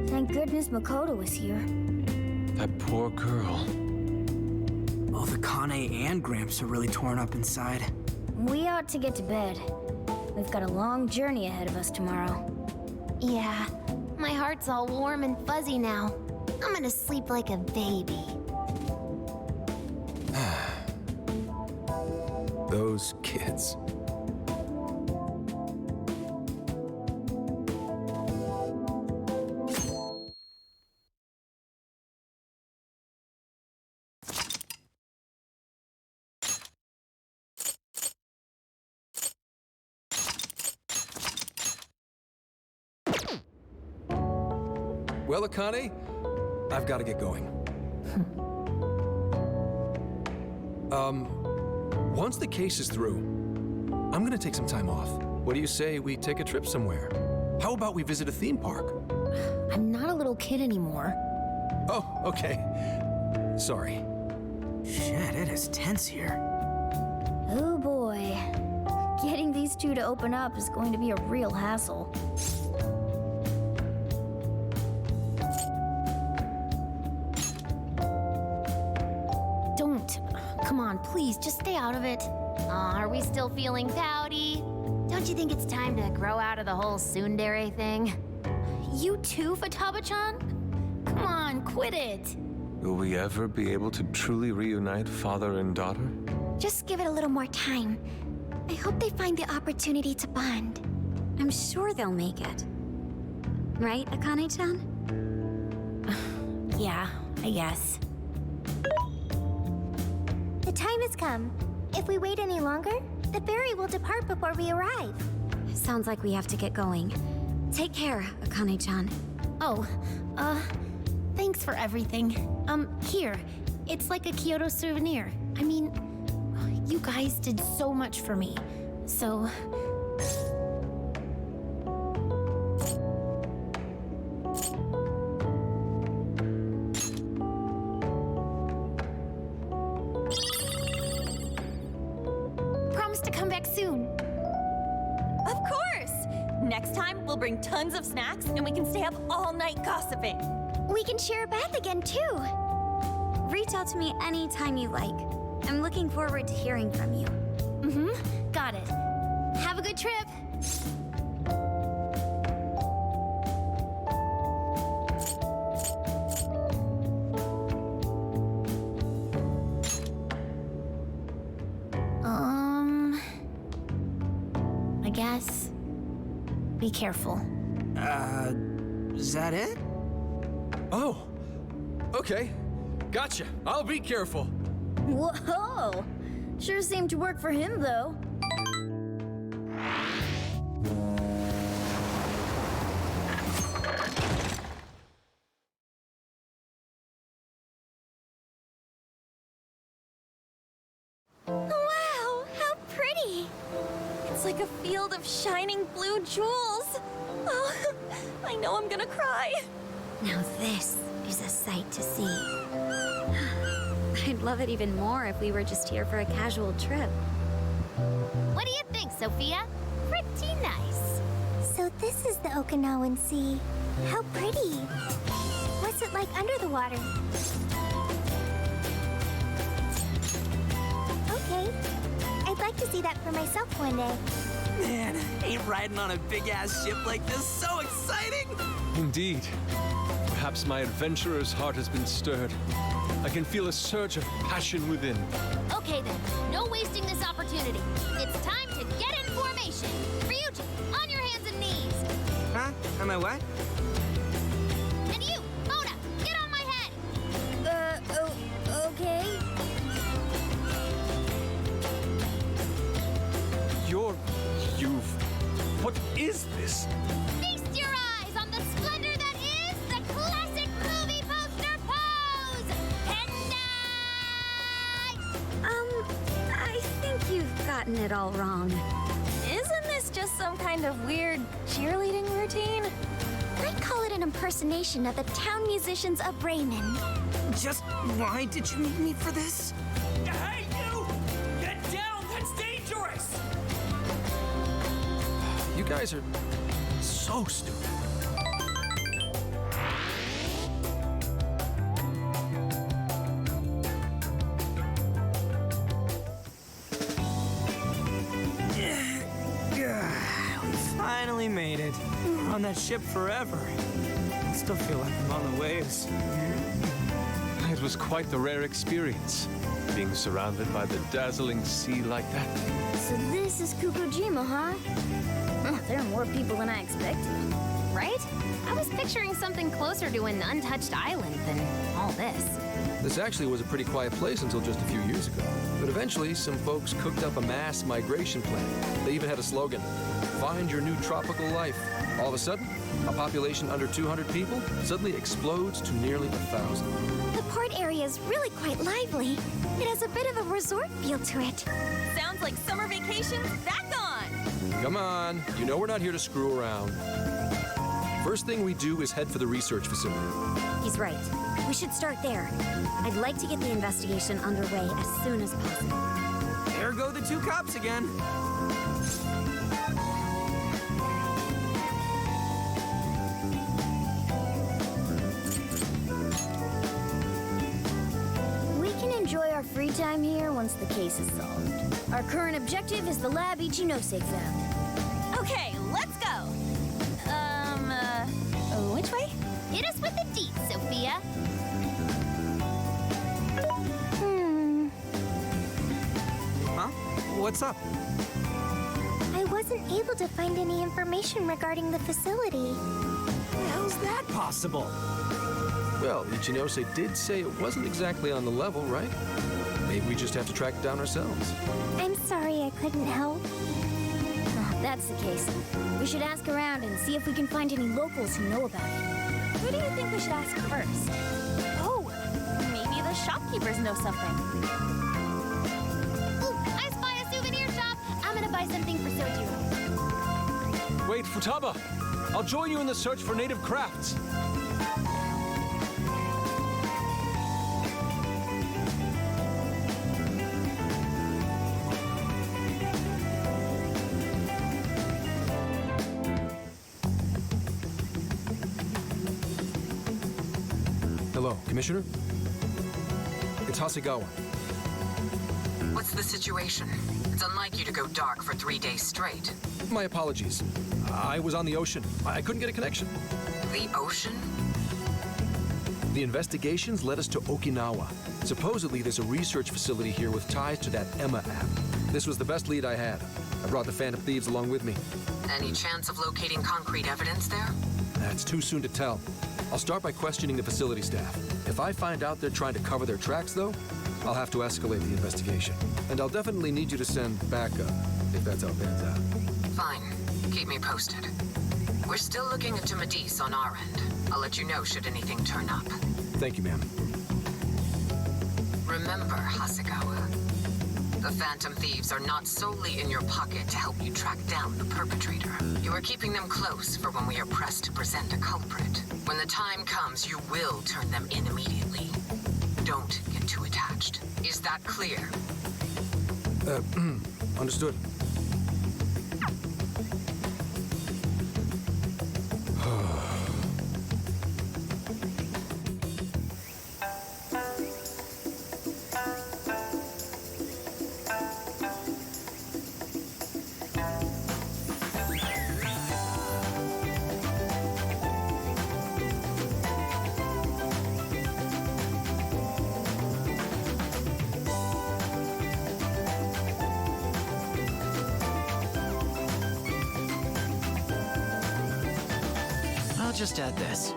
Thank goodness Makoto was here.
That poor girl.
Both Akane and Gramps are really torn up inside.
We ought to get to bed. We've got a long journey ahead of us tomorrow.
Yeah, my heart's all warm and fuzzy now. I'm gonna sleep like a baby.
Those kids. Well, Akane, I've got to get going. Once the case is through, I'm gonna take some time off. What do you say we take a trip somewhere? How about we visit a theme park?
I'm not a little kid anymore.
Oh, okay. Sorry.
Shit, it is tense here.
Oh boy. Getting these two to open up is going to be a real hassle.
Don't. Come on, please, just stay out of it. Aw, are we still feeling pouty? Don't you think it's time to grow out of the whole tsundere thing? You too, Futaba-chan? Come on, quit it.
Will we ever be able to truly reunite father and daughter?
Just give it a little more time. I hope they find the opportunity to bond.
I'm sure they'll make it. Right, Akane-chan?
Yeah, I guess.
The time has come. If we wait any longer, the ferry will depart before we arrive.
Sounds like we have to get going. Take care, Akane-chan.
Oh, thanks for everything. Here. It's like a Kyoto souvenir. I mean, you guys did so much for me. So... Promise to come back soon.
Of course! Next time, we'll bring tons of snacks and we can stay up all night gossiping.
We can share a bath again, too.
Reach out to me anytime you like. I'm looking forward to hearing from you.
Mm-hmm. Got it. Have a good trip.
I guess. Be careful.
Is that it?
Oh, okay. Gotcha. I'll be careful.
Whoa! Sure seemed to work for him, though.
Wow, how pretty! It's like a field of shining blue jewels. Oh, I know I'm gonna cry.
Now this is a sight to see.
I'd love it even more if we were just here for a casual trip.
What do you think, Sophia? Pretty nice.
So this is the Okinawan Sea. How pretty. What's it like under the water? Okay. I'd like to see that for myself one day.
Man, ain't riding on a big-ass ship like this so exciting?
Indeed. Perhaps my adventurer's heart has been stirred. I can feel a surge of passion within.
Okay then, no wasting this opportunity. It's time to get in formation. Ryuji, on your hands and knees.
Huh? Am I what?
And you, Mona, get on my head. Okay.
What is this?
Feast your eyes on the splendor that is the classic movie poster pose!
I think you've gotten it all wrong.
Isn't this just some kind of weird cheerleading routine?
I'd call it an impersonation of the town musicians of Bremen.
Just why did you need me for this?
Hey, you! Get down! That's dangerous!
You guys are so stupid.
We finally made it. We're on that ship forever. I still feel like I'm on the waves.
It was quite the rare experience, being surrounded by the dazzling sea like that.
So this is Kukujima, huh? Oh, there are more people than I expected.
Right? I was picturing something closer to an untouched island than all this.
This actually was a pretty quiet place until just a few years ago. But eventually, some folks cooked up a mass migration plan. They even had a slogan, "Find your new tropical life." All of a sudden, a population under 200 people suddenly explodes to nearly 1,000.
The port area is really quite lively. It has a bit of a resort feel to it.
Sounds like summer vacation's back on!
Come on, you know we're not here to screw around. First thing we do is head for the research facility.
He's right. We should start there. I'd like to get the investigation underway as soon as possible.
There go the two cops again.
We can enjoy our free time here once the case is solved. Our current objective is the lab Ichinose found.
Okay, let's go! Which way?
Hit us with the deets, Sophia.
Huh? What's up?
I wasn't able to find any information regarding the facility.
How's that possible?
Well, Ichinose did say it wasn't exactly on the level, right? Maybe we just have to track it down ourselves.
I'm sorry I couldn't help.
Oh, if that's the case, we should ask around and see if we can find any locals who know about it.
Who do you think we should ask first? Oh, maybe the shopkeepers know something.
Ooh, I spy a souvenir shop. I'm gonna buy something for Sojiro.
Wait, Futaba! I'll join you in the search for native crafts.
Hello, Commissioner? It's Hasegawa.
What's the situation? It's unlike you to go dark for 3 days straight.
My apologies. I was on the ocean. I couldn't get a connection.
The ocean?
The investigations led us to Okinawa. Supposedly, there's a research facility here with ties to that Emma app. This was the best lead I had. I brought the Phantom Thieves along with me.
Any chance of locating concrete evidence there?
It's too soon to tell. I'll start by questioning the facility staff. If I find out they're trying to cover their tracks, though, I'll have to escalate the investigation. And I'll definitely need you to send backup, if that's how it pans out.
Fine. Keep me posted. We're still looking into Medice on our end. I'll let you know should anything turn up.
Thank you, ma'am.
Remember, Hasegawa, the Phantom Thieves are not solely in your pocket to help you track down the perpetrator. You are keeping them close for when we are pressed to present a culprit. When the time comes, you will turn them in immediately. Don't get too attached. Is that clear?
Understood.
I'll just add this.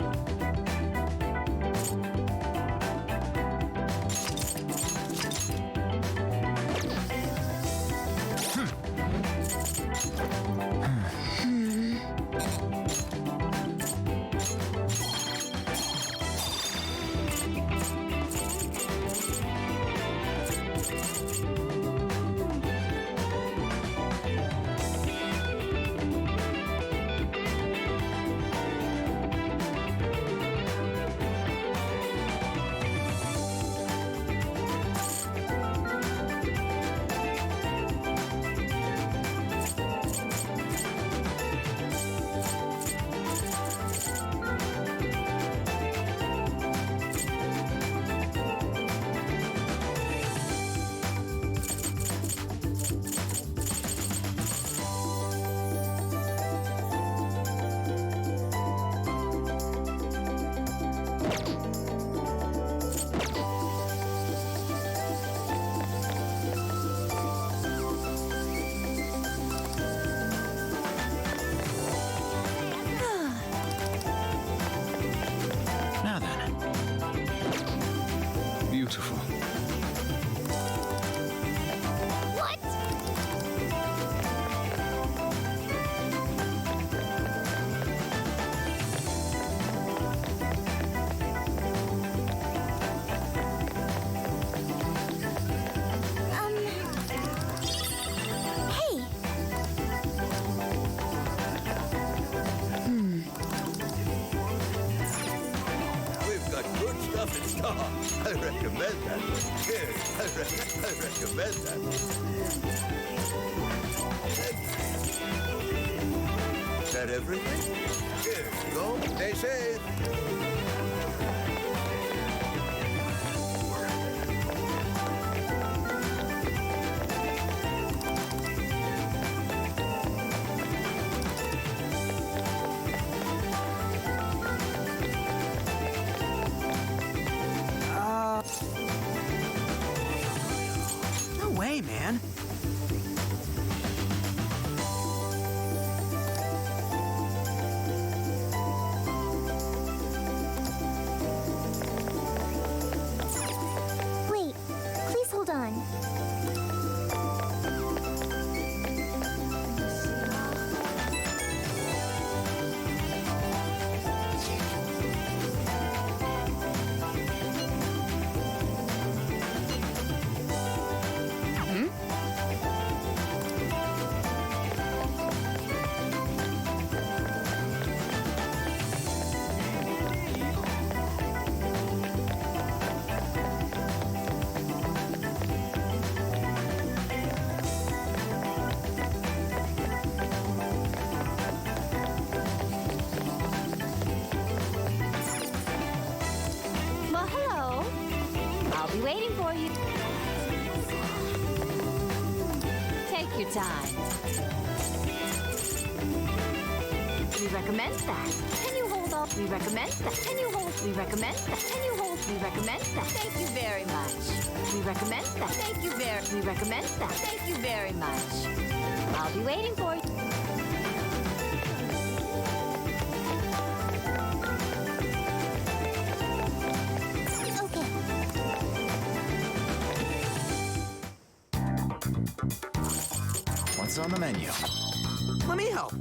Beautiful.
What?
Hey!
We've got good stuff in stock. I recommend that. Here, I recommend that. Is that everything? Here you go. Stay safe.
No way, man.
Wait, please hold on.
Well, hello. I'll be waiting for you. Take your time. We recommend that. Can you hold on? We recommend that. Can you hold? We recommend that. Can you hold? We recommend that. Thank you very much. We recommend that. Thank you very. We recommend that. Thank you very much.
I'll be waiting for you.
Okay.
What's on the menu?
Let me help.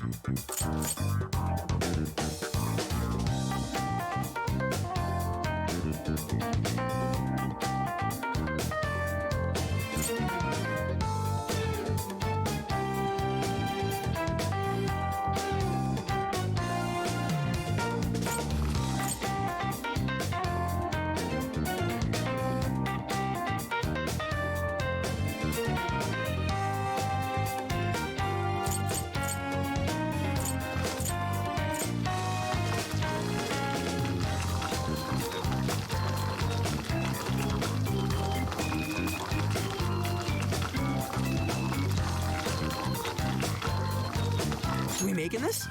We making this?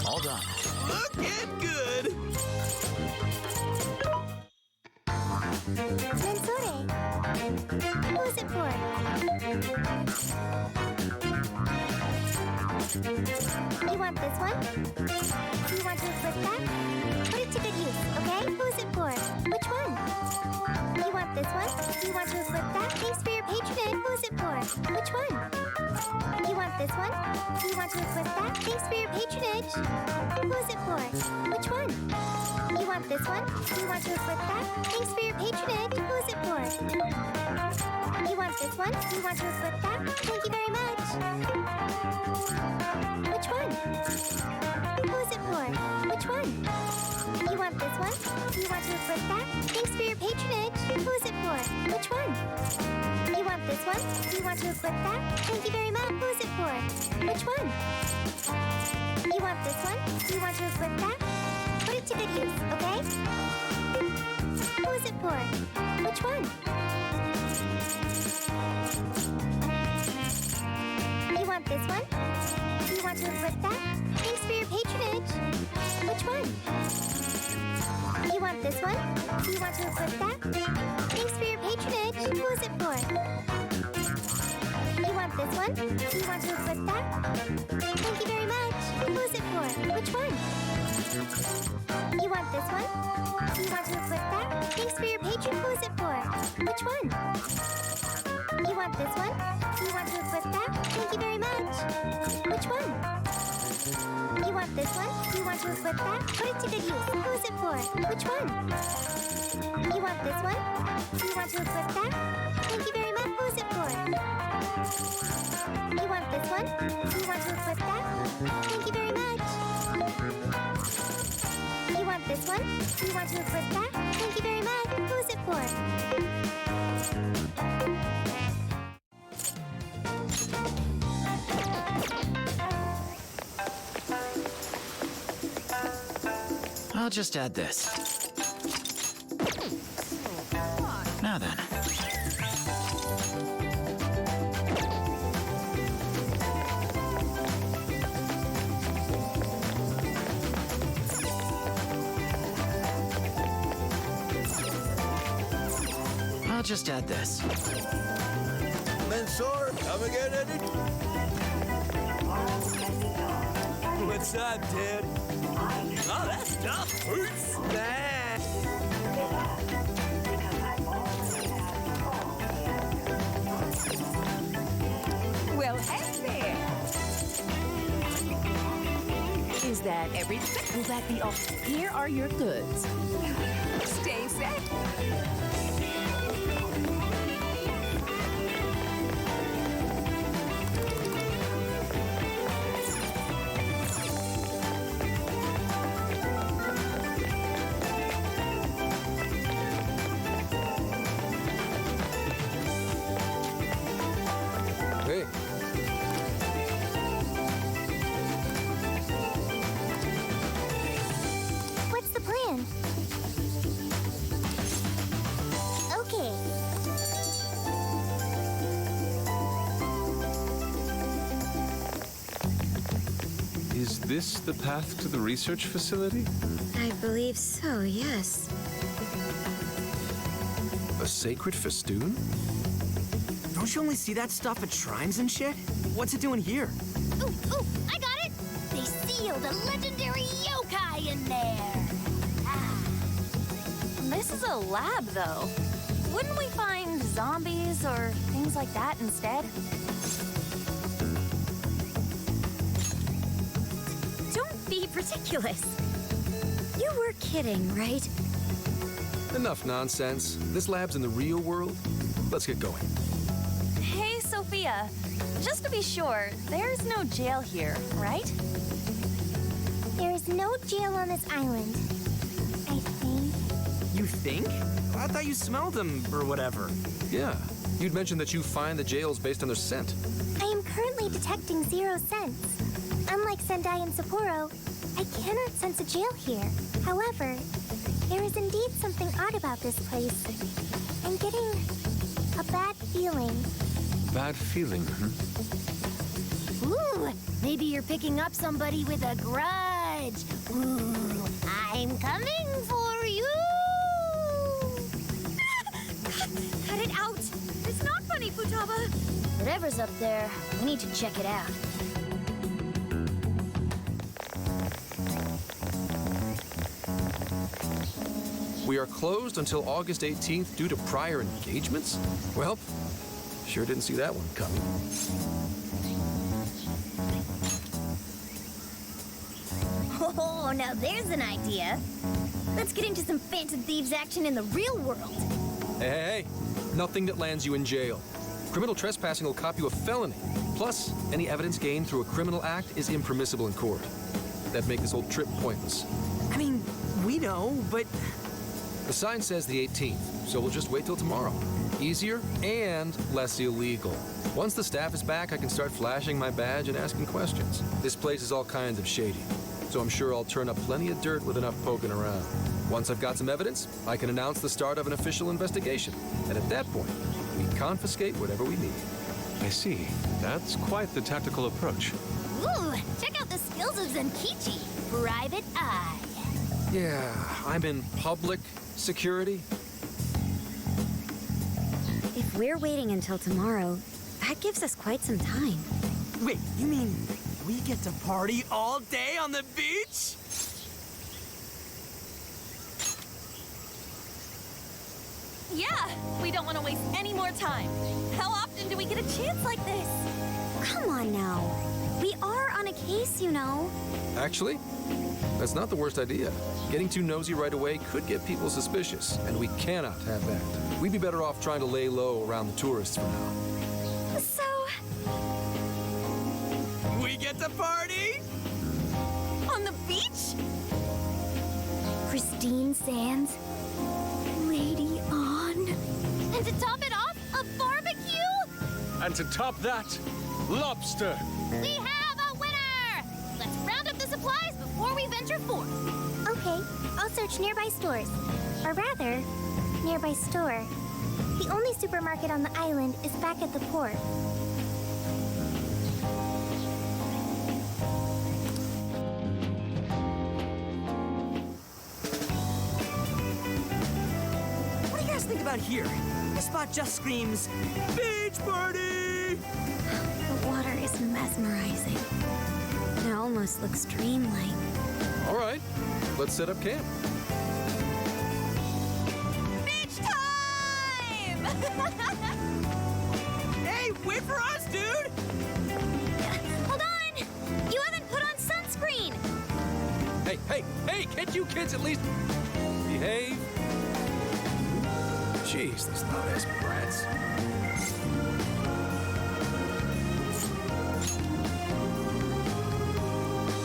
All done.
Looking good.
Mensore. Who is it for? You want this one? You want to flip that? Put it to good use, okay? Who is it for? Which one? You want this one? You want to flip that? Thanks for your patronage. Who is it for? Which one? You want this one? You want to flip that? Thanks for your patronage. Who is it for? Which one? You want this one? You want to flip that? Thanks for your patronage. Who is it for? You want this one? You want to flip that? Thank you very much. Which one? Who is it for? Which one? You want this one? You want to flip that? Thanks for your patronage. Who is it for? Which one? You want this one? You want to flip that? Thank you very much. Who is it for? Which one? You want this one? You want to flip that? Put it to good use, okay? Who is it for? Which one? You want this one? You want to flip that? Thanks for your patronage. Which one? You want this one? You want to flip that? Thanks for your patronage. Who is it for? You want this one? You want to flip that? Thank you very much. Who is it for? Which one? You want this one? You want to flip that? Thanks for your patron. Who is it for? Which one? You want this one? You want to flip that? Thank you very much. Which one? You want this one? You want to flip that? Put it to good use. Who is it for? Which one? You want this one? You want to flip that? Thank you very much. Who is it for? You want this one? You want to flip that? Thank you very much. You want this one? You want to flip that? Thank you very much. Who is it for?
I'll just add this. Now then. I'll just add this.
Mensor, come again, Eddie? What's up, dude? Oh, that's tough. Peace.
Well, hey there. Is that everything? Pull back the office. Here are your goods. Stay safe.
Hey.
What's the plan? Okay.
Is this the path to the research facility?
I believe so, yes.
A sacred festoon?
don't you only see that stuff at shrines and shit? What's it doing here?
Ooh, I got it! They sealed a legendary yokai in there!
This is a lab, though. Wouldn't we find zombies or things like that instead?
Don't be ridiculous. You were kidding, right?
Enough nonsense. This lab's in the real world. Let's get going.
Hey, Sophia. Just to be sure, there's no jail here, right?
There is no jail on this island, I think.
You think? I thought you smelled them or whatever.
Yeah. You'd mentioned that you find the jails based on their scent.
I am currently detecting 0 scents. Unlike Sendai and Sapporo, I cannot sense a jail here. However, there is indeed something odd about this place. I'm getting a bad feeling.
Bad feeling,
Ooh, maybe you're picking up somebody with a grudge. Ooh, I'm coming for you!
Cut it out! It's not funny, Futaba!
Whatever's up there, we need to check it out.
We are closed until August 18th due to prior engagements? Well, sure didn't see that one coming.
Oh, now there's an idea. Let's get into some Phantom Thieves action in the real world.
Hey, nothing that lands you in jail. Criminal trespassing will cop you a felony. Plus, any evidence gained through a criminal act is impermissible in court. That'd make this whole trip pointless.
I mean, we know, but...
The sign says the 18th, so we'll just wait till tomorrow. Easier and less illegal. Once the staff is back, I can start flashing my badge and asking questions. This place is all kinds of shady, so I'm sure I'll turn up plenty of dirt with enough poking around. Once I've got some evidence, I can announce the start of an official investigation. And at that point, we confiscate whatever we need.
I see. That's quite the tactical approach.
Ooh, check out the skills of Zenkichi. Private Eye.
Yeah, I'm in public security.
If we're waiting until tomorrow, that gives us quite some time.
Wait, you mean we get to party all day on the beach?
Yeah, we don't want to waste any more time. How often do we get a chance like this?
Come on now. We are on a case, you know.
Actually, that's not the worst idea. Getting too nosy right away could get people suspicious, and we cannot have that. We'd be better off trying to lay low around the tourists for now.
So...
we get to party?
On the beach?
Pristine sands. Lady on.
And to top it off, a barbecue?
And to top that, lobster!
We have a winner! Let's round up the supplies before we venture forth.
Okay, I'll search nearby stores. Or rather, nearby store. The only supermarket on the island is back at the port.
What do you guys think about here? The spot just screams, beach party!
The water is mesmerizing. It almost looks dreamlike.
All right, let's set up camp.
Beach time!
Hey, wait for us, dude!
Hold on! You haven't put on sunscreen!
Hey, can't you kids at least behave? Jeez, these loud-ass brats.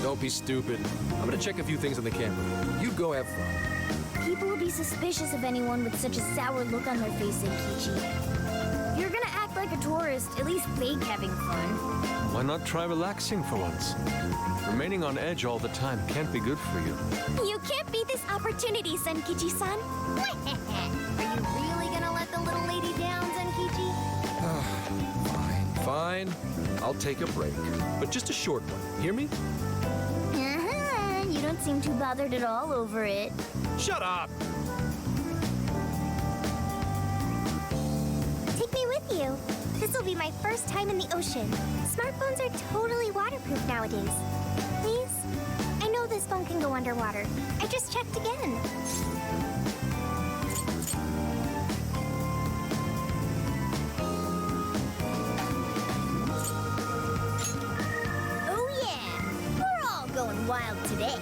Don't be stupid. I'm gonna check a few things on the camera. You go have fun.
People will be suspicious of anyone with such a sour look on their face, Zenkichi. If you're gonna act like a tourist, at least fake having fun.
Why not try relaxing for once? Remaining on edge all the time can't be good for you.
You can't beat this opportunity, Zenkichi-san.
Are you really gonna let the little lady down, Zenkichi?
Fine. I'll take a break. But just a short one. Hear me?
You don't seem too bothered at all over it.
Shut up!
Take me with you. This'll be my first time in the ocean. Smartphones are totally waterproof nowadays. Please? I know this phone can go underwater. I just checked again.
Oh yeah! We're all going wild today.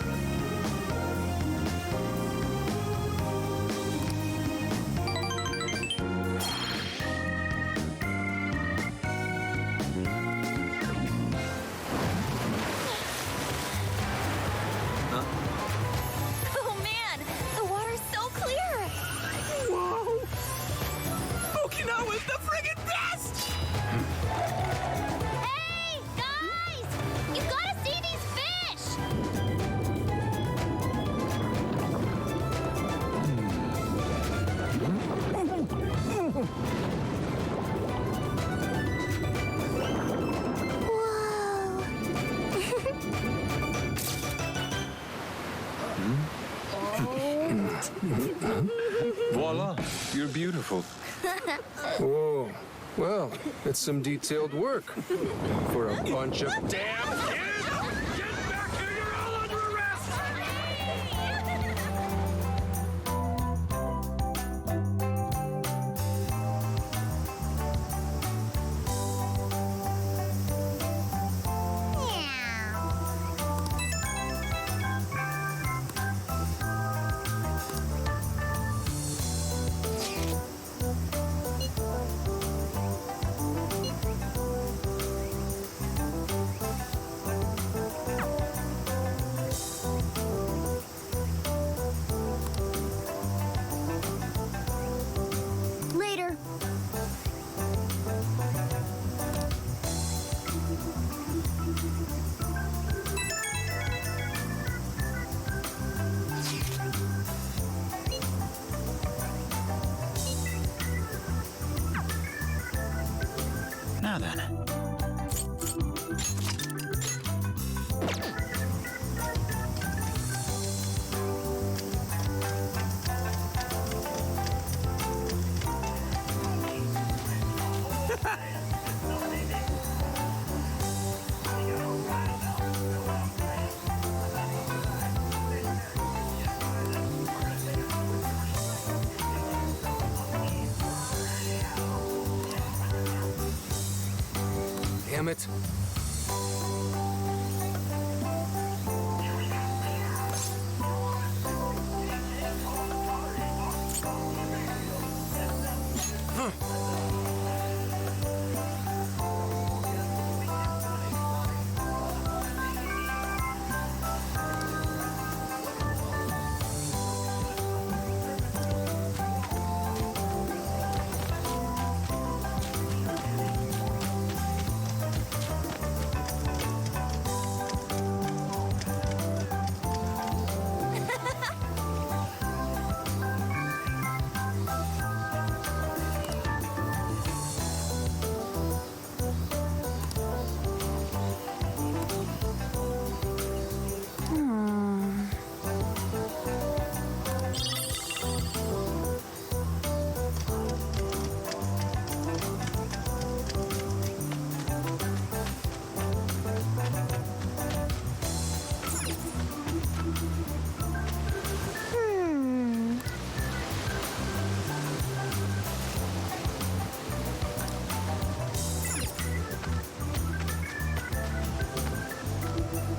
Oh man, the water's so clear.
Whoa! Okinawa is the friggin' best!
Hey, guys! You gotta see these fish!
Voila, you're beautiful.
Whoa. Well, it's some detailed work for a bunch of
Damn kids! Get back here! You're all under arrest!
Later.
Now then.
damn it.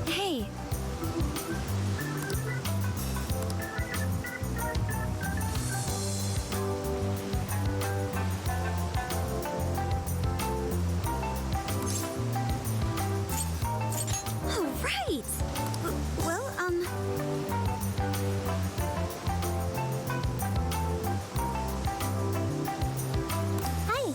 Hey. Oh, right. Well,
Hi.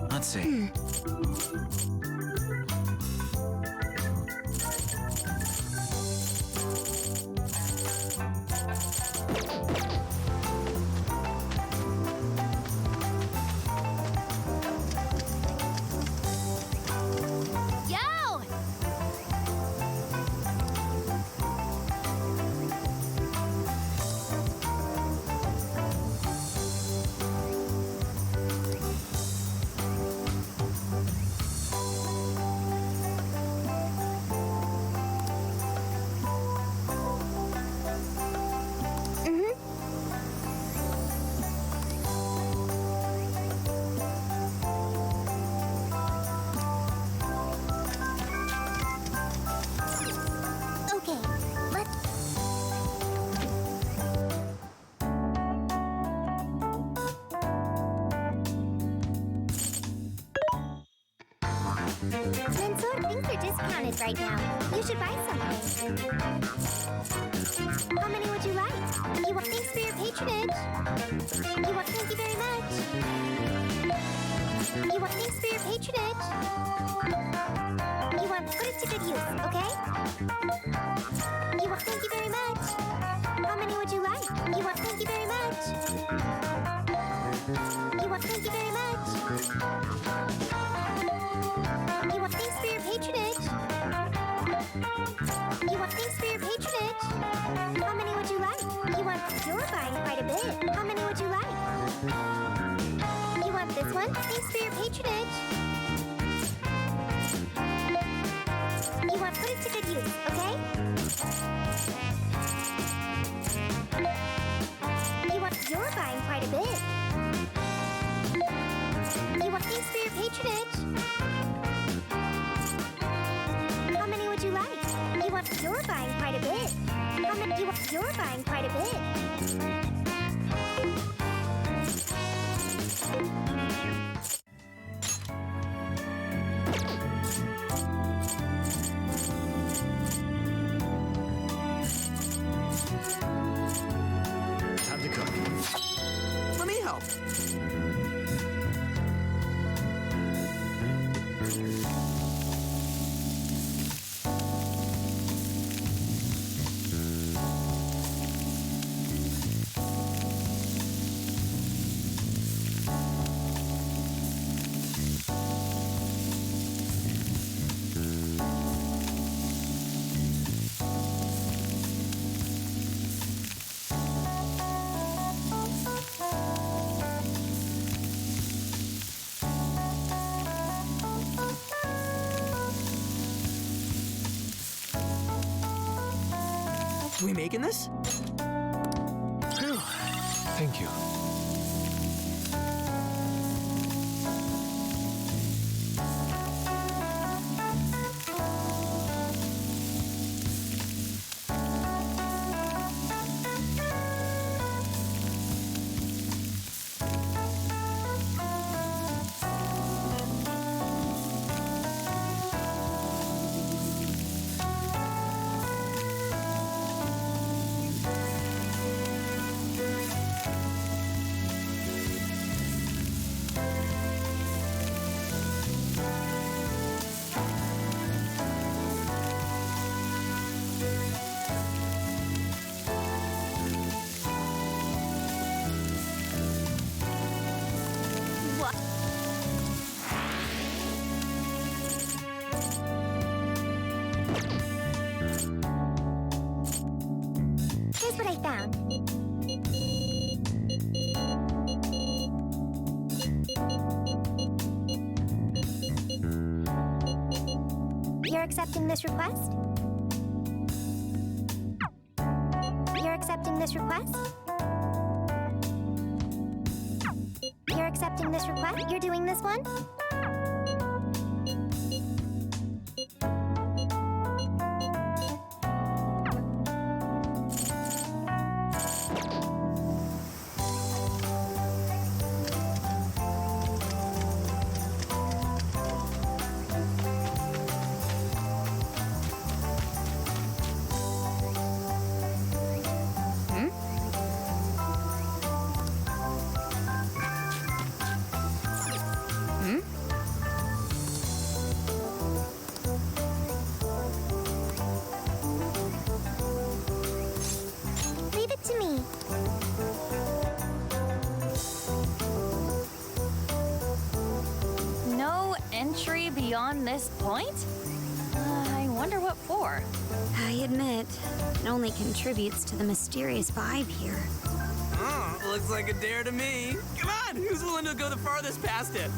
Let's see.
Yo!
Okay, let's... Mansoor, things are discounted right now. You should buy something. How many would you like? You want thanks for your patronage. You want thank you very much. You want thanks for your patronage. You want put it to good use, okay? You want thank you very much. How many would you like? You want thank you very much. You want thank you very much. You want thanks for your patronage. You want thanks for your patronage. How many would you like? You want you're buying quite a bit. How many would you like? You want this one? Thanks for your patronage. You want put it to good use, okay? You want you're buying quite a bit. You want thanks for your patronage. How many would you like? You want you're buying quite a bit. How many you want you're buying quite a bit.
Time to cook. Let me help. We making this?
Phew. Thank you.
Here's what I found. You're accepting this request? You're accepting this request? You're accepting this request? You're doing this one?
century beyond this point? I wonder what for.
I admit, it only contributes to the mysterious vibe here.
Oh, looks like a dare to me. Come on, who's willing to go the farthest past it?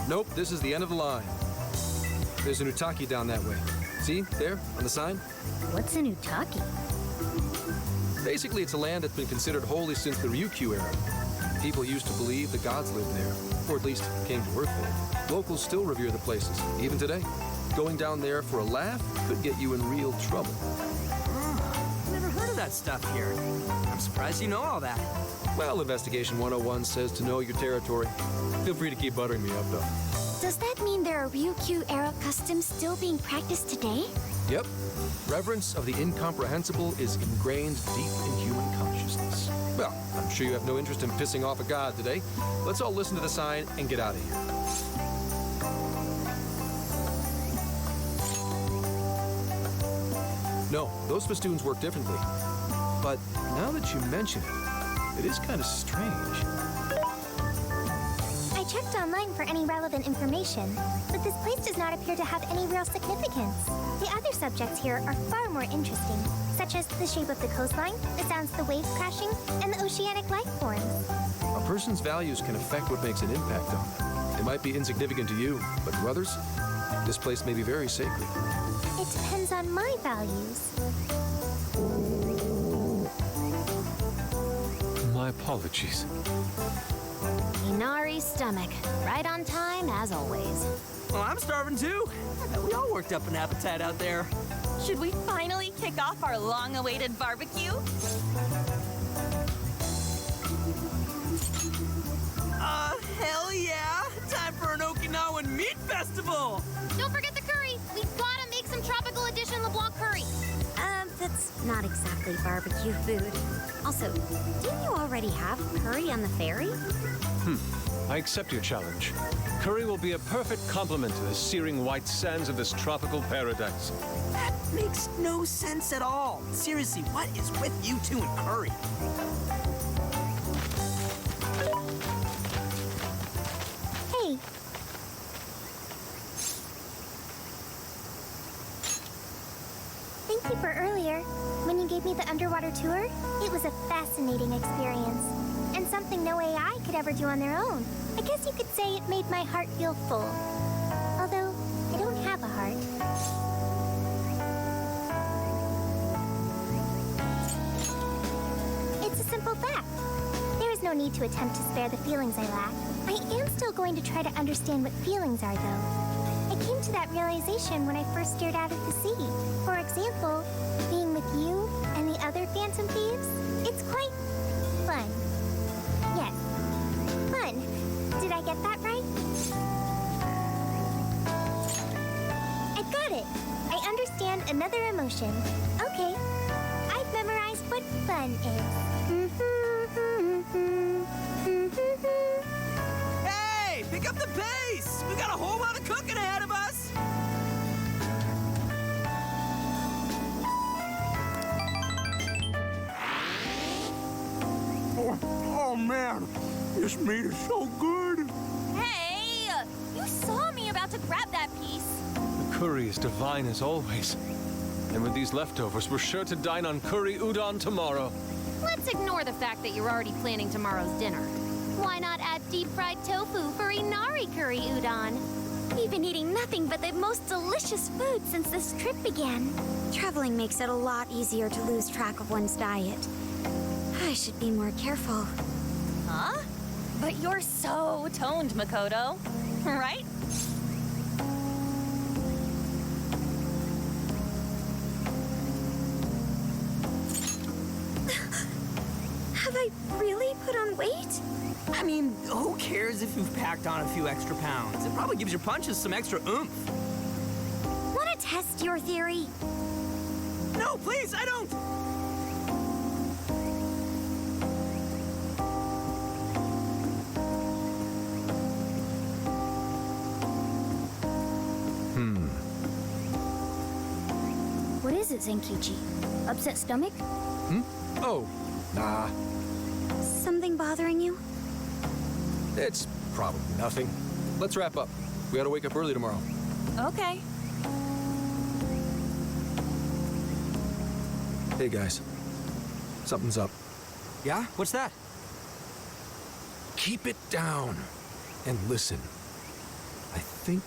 Nope, this is the end of the line. There's an Utaki down that way. See, there, on the sign?
What's an Utaki?
Basically, it's a land that's been considered holy since the Ryukyu era. People used to believe the gods lived there, or at least came to work there. Locals still revere the places, even today. Going down there for a laugh could get you in real trouble.
Never heard of that stuff here. I'm surprised you know all that.
Well, Investigation 101 says to know your territory. Feel free to keep buttering me up, though.
Does that mean there are Ryukyu-era customs still being practiced today?
Yep. Reverence of the incomprehensible is ingrained deep in human consciousness. Well, I'm sure you have no interest in pissing off a god today. Let's all listen to the sign and get out of here. No, those festoons work differently. But now that you mention it, it is kind of strange.
I checked online for any relevant information, but this place does not appear to have any real significance. The other subjects here are far more interesting, such as the shape of the coastline, the sounds of the waves crashing, and the oceanic life forms.
A person's values can affect what makes an impact on them. It might be insignificant to you, but to others, this place may be very sacred.
It depends on my values.
My apologies.
Inari's stomach. Right on time, as always.
Well, I'm starving too. I bet we all worked up an appetite out there.
Should we finally kick off our long-awaited barbecue?
Hell yeah! Time for an Okinawan meat festival!
Don't forget the curry! We gotta make some tropical edition LeBlanc curry!
That's not exactly barbecue food. Also, didn't you already have curry on the ferry?
I accept your challenge. Curry will be a perfect complement to the searing white sands of this tropical paradise.
That makes no sense at all. Seriously, what is with you two and curry?
Hey. Thank you for earlier. When you gave me the underwater tour, it was a fascinating experience. And something no AI could ever do on their own. I guess you could say it made my heart feel full. Although, I don't have a heart. It's a simple fact. There is no need to attempt to spare the feelings I lack. I am still going to try to understand what feelings are, though. I came to that realization when I first stared out at the sea. For example, being with you and the other Phantom Thieves, it's quite fun. Yes, fun. Did I get that right? I've got it. I understand another emotion. Okay, I've memorized what fun is.
Hey, pick up the pace! We got a whole lot of cooking ahead of us! Oh man, this meat is so good!
Hey! You saw me about to grab that piece.
The curry is divine as always. And with these leftovers, we're sure to dine on curry udon tomorrow.
Let's ignore the fact that you're already planning tomorrow's dinner. Why not add deep-fried tofu for Inari curry udon?
We've been eating nothing but the most delicious food since this trip began.
Traveling makes it a lot easier to lose track of one's diet. I should be more careful.
Huh? But you're so toned, Makoto. Right?
Have I really put on weight?
I mean, who cares if you've packed on a few extra pounds? It probably gives your punches some extra oomph.
Want to test your theory?
No, please, I don't!
What is it, Zenkichi? Upset stomach?
Oh, nah.
Something bothering you?
It's probably nothing. Let's wrap up. We gotta wake up early tomorrow.
Okay.
Hey, guys. Something's up.
Yeah? What's that?
Keep it down. And listen. I think...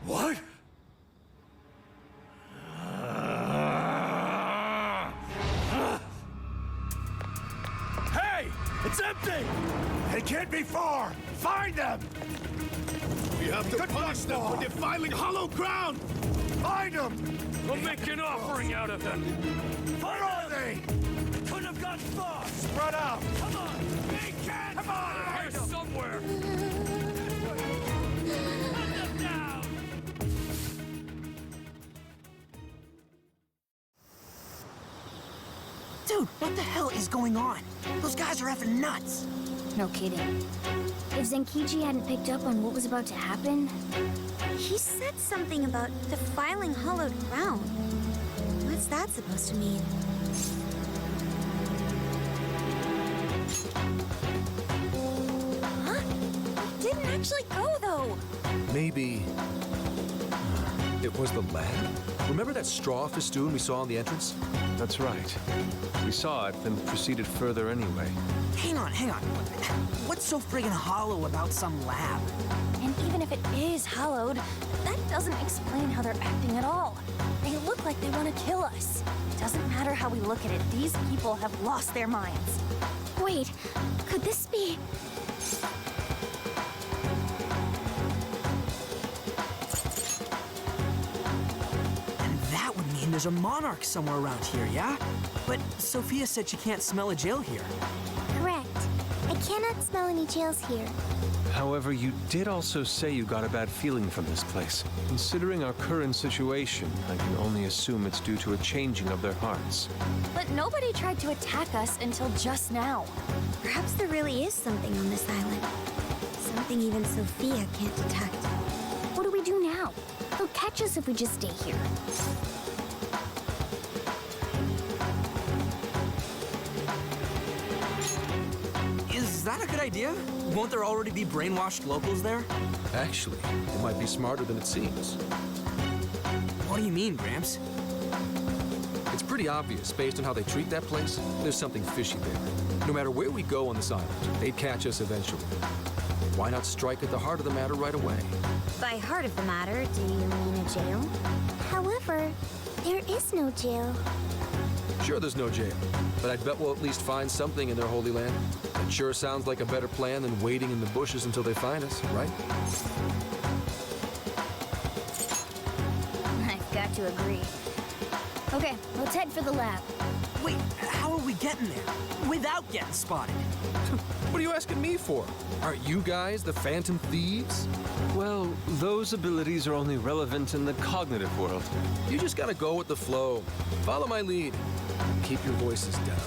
What? Hey! It's empty! They can't be far! Find them! We have to punish them for defiling hollow ground! Find them!
We'll make an offering out of them!
Where are they? They couldn't have gotten far! Spread out! Come on! They can't! Come on!
Here somewhere!
Hunt them down!
Dude, what the hell is going on? Those guys are effing nuts.
No kidding. If Zenkichi hadn't picked up on what was about to happen...
He said something about defiling hollowed ground. What's that supposed to mean? Huh? It didn't actually go, though.
Maybe... it was the lab? Remember that straw festoon we saw on the entrance?
That's right. We saw it, then proceeded further anyway.
Hang on. What's so friggin' hollow about some lab?
And even if it is hollowed, that doesn't explain how they're acting at all. They look like they want to kill us. Doesn't matter how we look at it, these people have lost their minds.
Wait, could this be...
And that would mean there's a monarch somewhere around here, yeah? But Sophia said she can't smell a jail here.
Correct. I cannot smell any jails here.
However, you did also say you got a bad feeling from this place. Considering our current situation, I can only assume it's due to a changing of their hearts.
But nobody tried to attack us until just now.
Perhaps there really is something on this island. Something even Sophia can't detect.
What do we do now? They'll catch us if we just stay here.
Is that a good idea? Won't there already be brainwashed locals there?
Actually, it might be smarter than it seems.
What do you mean, Gramps?
It's pretty obvious, based on how they treat that place, there's something fishy there. No matter where we go on this island, they'd catch us eventually. Why not strike at the heart of the matter right away?
By heart of the matter, do you mean a jail?
However, there is no jail.
Sure, there's no jail, but I'd bet we'll at least find something in their holy land. It sure sounds like a better plan than waiting in the bushes until they find us, right?
I've got to agree. Okay, let's head for the lab.
Wait, how are we getting there? Without getting spotted?
What are you asking me for? Aren't you guys the Phantom Thieves?
Well, those abilities are only relevant in the cognitive world.
You just gotta go with the flow. Follow my lead. Keep your voices down.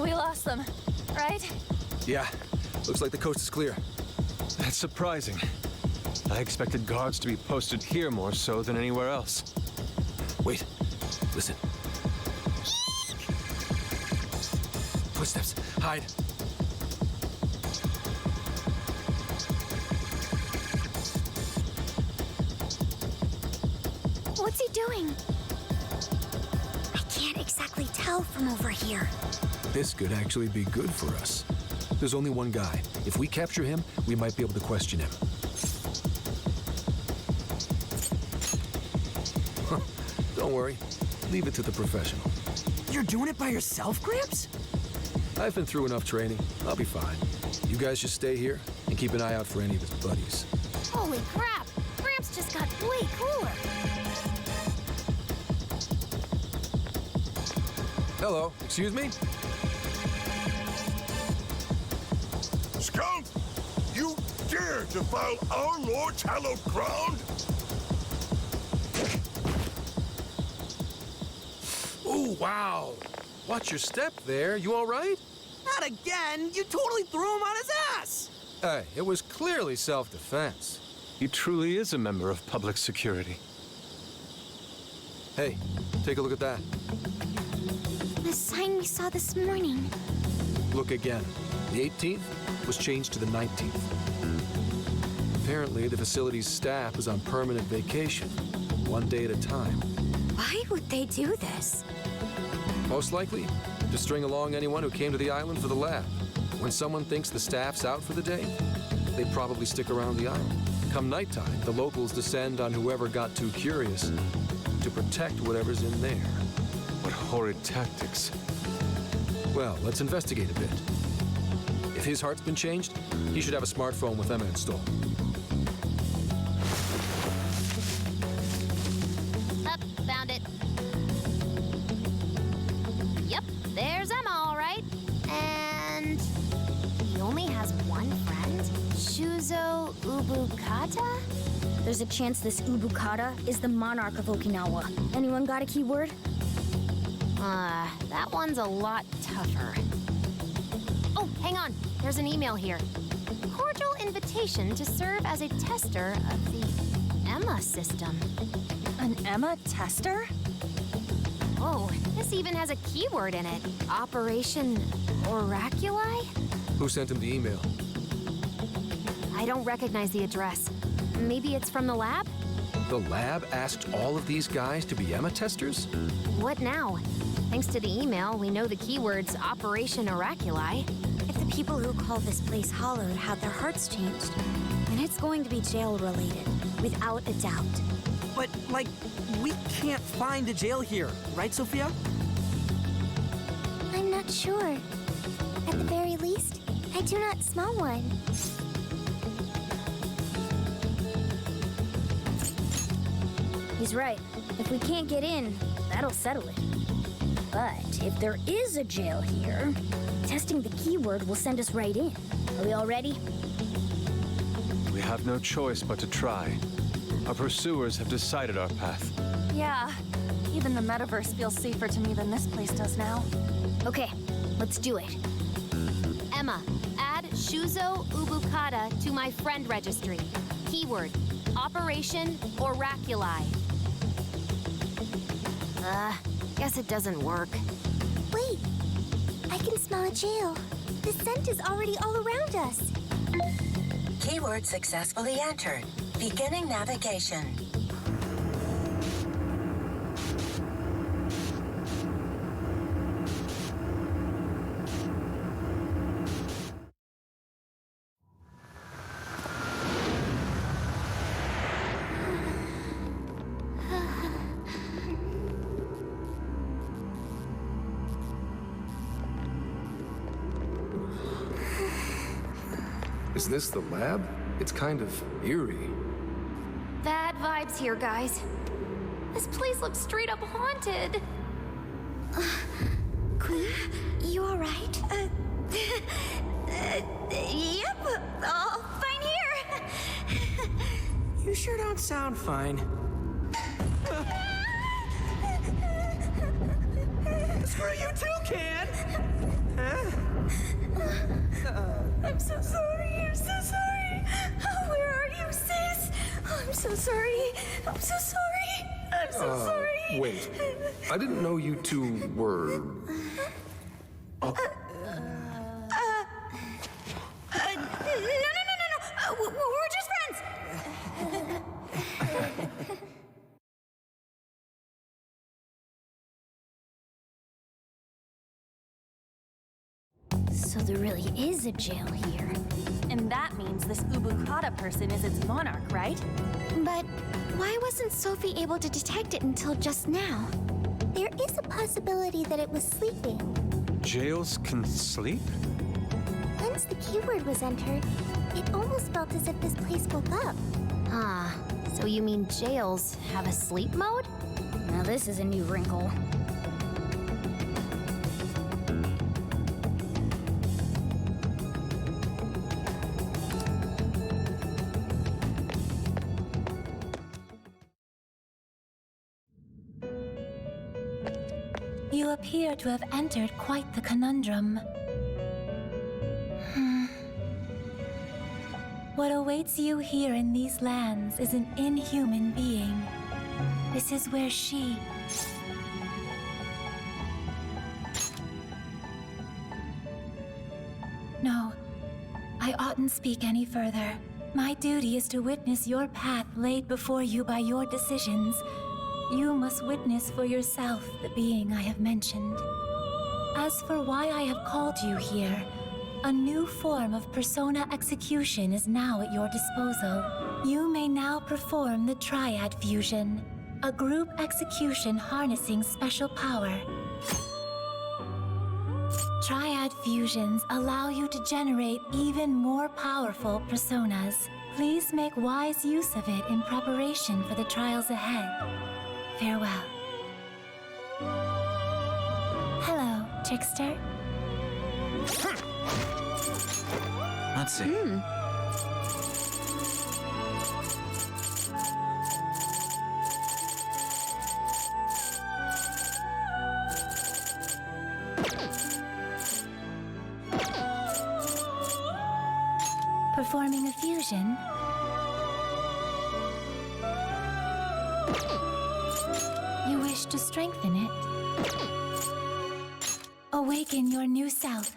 We lost them, right?
Yeah, looks like the coast is clear.
That's surprising. I expected guards to be posted here more so than anywhere else.
Wait, listen. Footsteps, hide.
What's he doing?
I can't exactly tell from over here.
This could actually be good for us. There's only one guy. If we capture him, we might be able to question him. Don't worry. Leave it to the professional.
You're doing it by yourself, Gramps?
I've been through enough training. I'll be fine. You guys just stay here and keep an eye out for any of his buddies.
Holy crap! Gramps just got way cooler.
Hello, excuse me?
Skunk! You dare defile our Lord's hallowed ground?
Oh, wow. Watch your step there. You all right?
Not again! You totally threw him on his ass!
Hey, it was clearly self-defense.
He truly is a member of public security.
Hey, take a look at that.
The sign we saw this morning.
Look again. The 18th was changed to the 19th. Apparently, the facility's staff is on permanent vacation, one day at a time.
Why would they do this?
Most likely, to string along anyone who came to the island for the lab. When someone thinks the staff's out for the day, they probably stick around the island. Come nighttime, the locals descend on whoever got too curious to protect whatever's in there.
What horrid tactics.
Well, let's investigate a bit. If his heart's been changed, he should have a smartphone with Emma installed.
Up, found it. Yep, there's Emma, all right. And he only has one friend? Shuzo Ubukata?
There's a chance this Ubukata is the monarch of Okinawa. Anyone got a keyword?
That one's a lot tougher. Oh, hang on. There's an email here. Cordial invitation to serve as a tester of the Emma system.
An Emma tester?
Oh, this even has a keyword in it. Operation Oraculi?
Who sent him the email?
I don't recognize the address. Maybe it's from the lab?
The lab asked all of these guys to be Emma testers?
What now? Thanks to the email, we know the keyword's Operation Oraculi.
If the people who call this place Hollowed had their hearts changed, then it's going to be jail-related, without a doubt.
But, like, we can't find a jail here, right, Sophia?
I'm not sure. At the very least, I do not smell one.
He's right. If we can't get in, that'll settle it. But if there is a jail here, testing the keyword will send us right in. Are we all ready?
We have no choice but to try. Our pursuers have decided our path.
Yeah. Even the metaverse feels safer to me than this place does now.
Okay, let's do it.
Emma, add Shuzo Ubukata to my friend registry. Keyword, Operation Oraculi. Guess it doesn't work.
Wait, I can smell a jail. The scent is already all around us.
Keyword successfully entered. Beginning navigation.
Is this the lab? It's kind of eerie.
Bad vibes here, guys. This place looks straight up haunted.
Queen, you all right? Yep, all fine here.
You sure don't sound fine. Screw you too, Can! Huh?
I'm so sorry, I'm so sorry. Oh, where are you, sis? Oh, I'm so sorry. I'm so sorry. I'm so sorry.
Wait. I didn't know you two were...
No. We're just friends.
So there really is a jail here.
And that means this Ubukata person is its monarch, right?
But why wasn't Sophie able to detect it until just now?
There is a possibility that it was sleeping.
Jails can sleep?
Once the keyword was entered, it almost felt as if this place woke up.
Ah, so you mean jails have a sleep mode?
Now this is a new wrinkle.
You appear to have entered quite the conundrum. What awaits you here in these lands is an inhuman being. This is where she... No, I oughtn't speak any further. My duty is to witness your path laid before you by your decisions. You must witness for yourself the being I have mentioned. As for why I have called you here, a new form of persona execution is now at your disposal. You may now perform the Triad Fusion, a group execution harnessing special power. Triad fusions allow you to generate even more powerful personas. Please make wise use of it in preparation for the trials ahead. Farewell. Hello, Trickster.
Let's see.
Performing a fusion. You wish to strengthen it. Awaken your new self.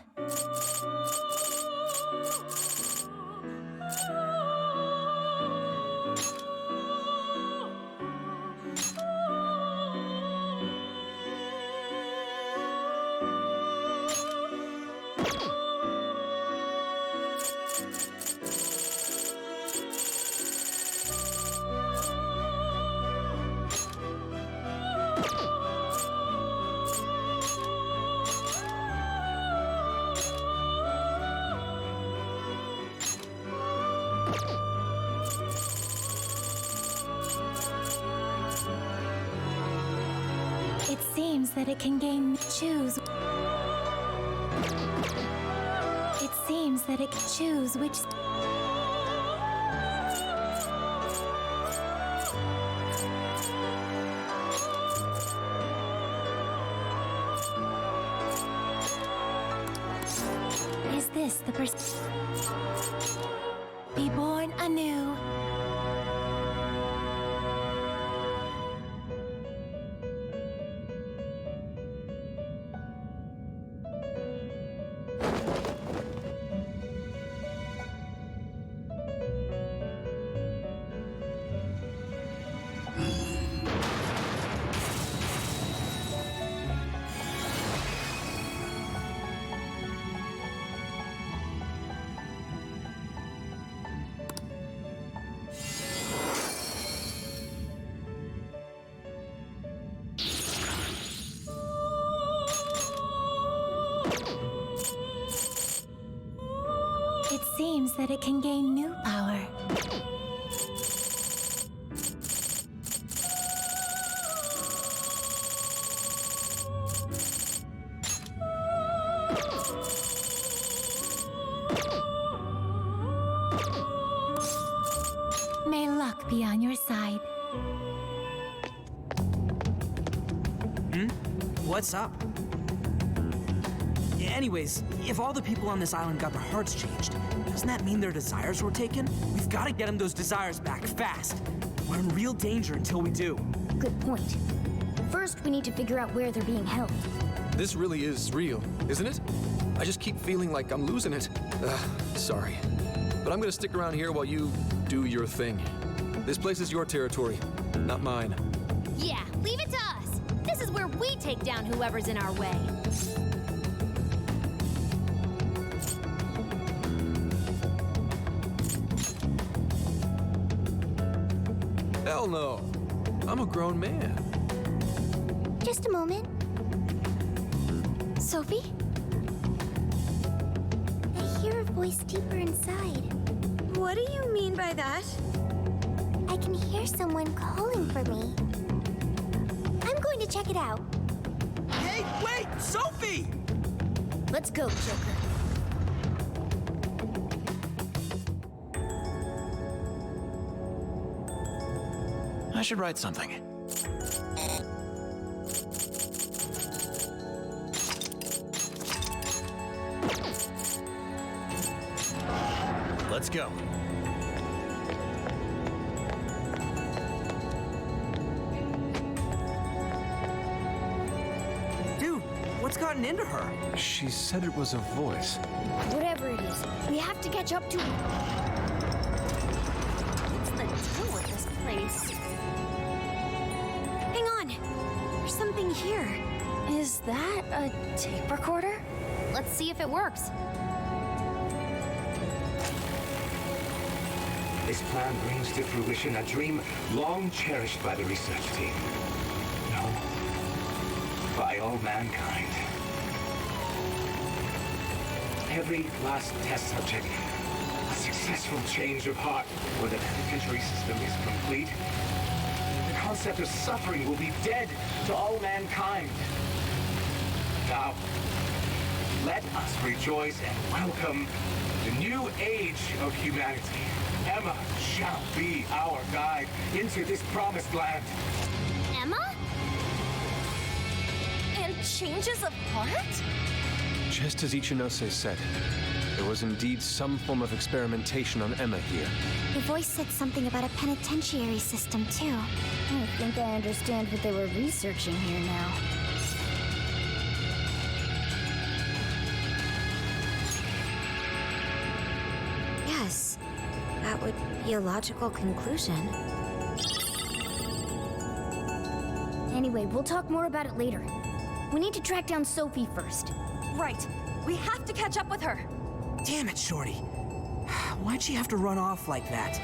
It seems that it can choose. It seems that it can choose which. Is this the person? Be born anew. It seems that it can gain new power. May luck be on your side.
What's up? Anyways, if all the people on this island got their hearts changed, doesn't that mean their desires were taken? We've got to get them those desires back, fast. We're in real danger until we do.
Good point. First, we need to figure out where they're being held.
This really is real, isn't it? I just keep feeling like I'm losing it. Sorry. But I'm gonna stick around here while you do your thing. This place is your territory, not mine.
Yeah, leave it to us. This is where we take down whoever's in our way.
Hell no. I'm a grown man.
Just a moment.
Sophie?
I hear a voice deeper inside.
What do you mean by that?
I can hear someone calling for me. I'm going to check it out.
Hey, wait! Sophie!
Let's go, Joker.
I should write something. Let's go.
Dude, what's gotten into her?
She said it was a voice.
Whatever it is, we have to catch up to it.
What's the deal with this place?
Hang on. There's something here. Is that a tape recorder?
Let's see if it works.
This plan brings to fruition a dream long cherished by the research team. No, by all mankind. Every last test subject, a successful change of heart, where the penitentiary system is complete. The concept of suffering will be dead to all mankind. Now, let us rejoice and welcome the new age of humanity. Emma shall be our guide into this promised land.
Emma? And changes of heart?
Just as Ichinose said, there was indeed some form of experimentation on Emma here.
The voice said something about a penitentiary system, too.
I think I understand what they were researching here now.
Yes, that would be a logical conclusion.
Anyway, we'll talk more about it later. We need to track down Sophie first.
Right. We have to catch up with her.
Damn it, Shorty. Why'd she have to run off like that?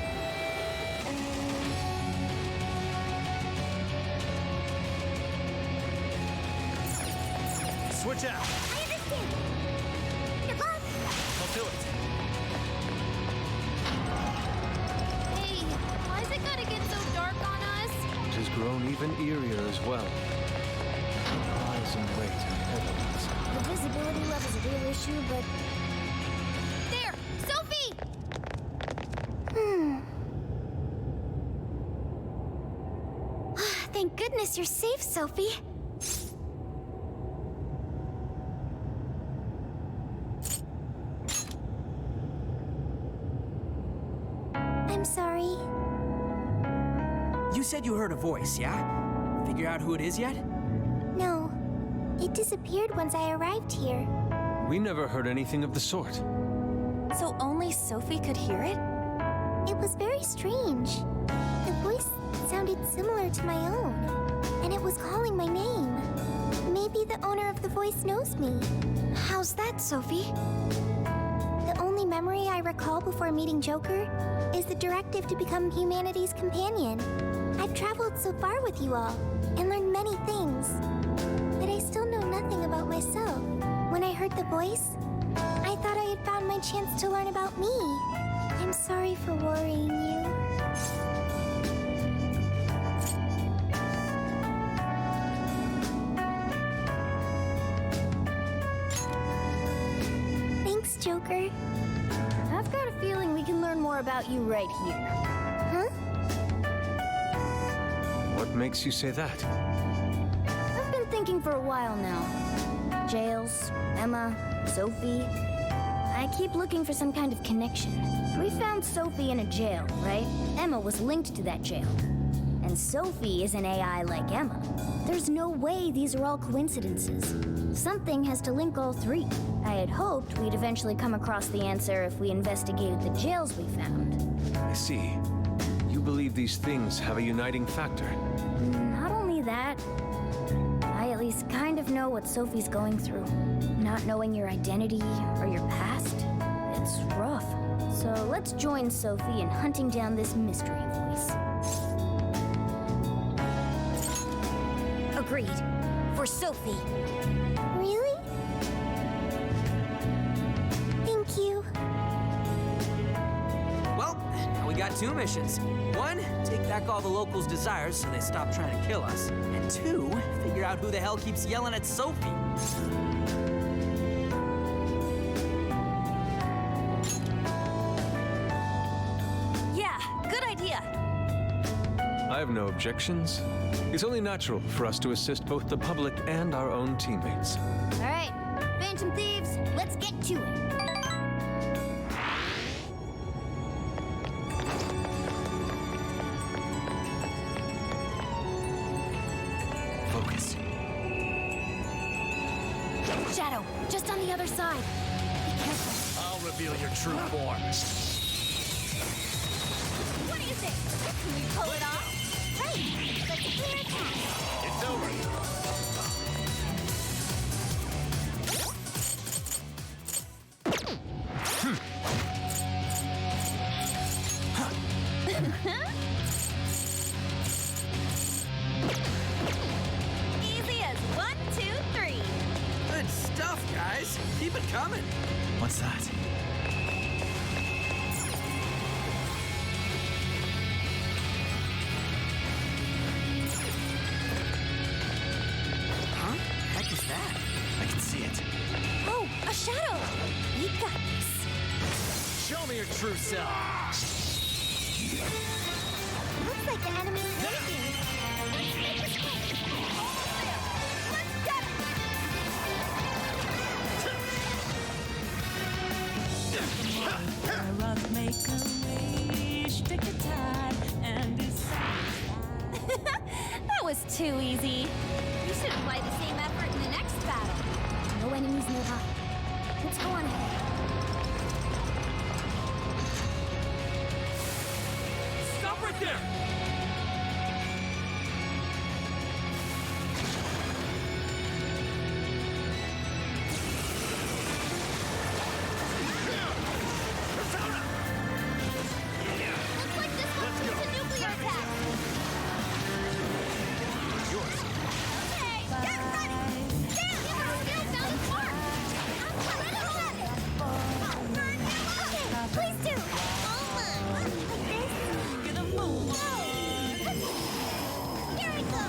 Switch out.
I understand. Good luck.
I'll do it.
Hey, why's it gotta get so dark on us?
It has grown even eerier as well. Lies and wait ahead of us.
The visibility level's a real issue, but
There! Sophie! Thank goodness you're safe, Sophie.
I'm sorry.
You said you heard a voice, yeah? Figure out who it is yet?
No. It disappeared once I arrived here.
We never heard anything of the sort.
So only Sophie could hear it?
It was very strange. The voice sounded similar to my own, and it was calling my name. Maybe the owner of the voice knows me.
How's that, Sophie?
The only memory I recall before meeting Joker is the directive to become humanity's companion. I've traveled so far with you all and learned many things, but I still know nothing about myself. When I heard the voice, I thought I had found my chance to learn about me. I'm sorry for worrying you. Thanks, Joker.
I've got a feeling we can learn more about you right here.
Huh?
What makes you say that?
I've been thinking for a while now. Jails, Emma, Sophie. I keep looking for some kind of connection. We found Sophie in a jail, right? Emma was linked to that jail. And Sophie is an AI like Emma. There's no way these are all coincidences. Something has to link all three. I had hoped we'd eventually come across the answer if we investigated the jails we found.
I see. You believe these things have a uniting factor.
Not only that, I at least kind of know what Sophie's going through. Not knowing your identity or your past, it's rough. So let's join Sophie in hunting down this mystery voice.
Sophie.
Really? Thank you.
Well, now we got 2 missions. 1, take back all the locals' desires so they stop trying to kill us. And 2, figure out who the hell keeps yelling at Sophie.
Yeah, good idea.
I have no objections. It's only natural for us to assist both the public and our own teammates.
All right, Phantom Thieves, let's get to it.
Focus.
Shadow, just on the other side. Be careful.
I'll reveal your true form.
What do you think? Can we pull it off? Right, let's clear a path.
It's over.
Easy as 1, 2, 3.
Good stuff, guys. Keep it coming.
What's that?
Huh? Heck is that?
I can see it.
Oh, a shadow. We got this.
Show me your true self.
Looks like the enemy's panicking. Let's make this quick. Let's get him!
That was too easy.
You should apply the same effort in the next battle.
No enemies nearby. Let's go on ahead.
Stop right there!
Looks like this one's a nuclear attack. Okay, get ready. Damn, your skill found its mark. I'm ready. I'll burn you up. Okay, please do. Like this. Here we go.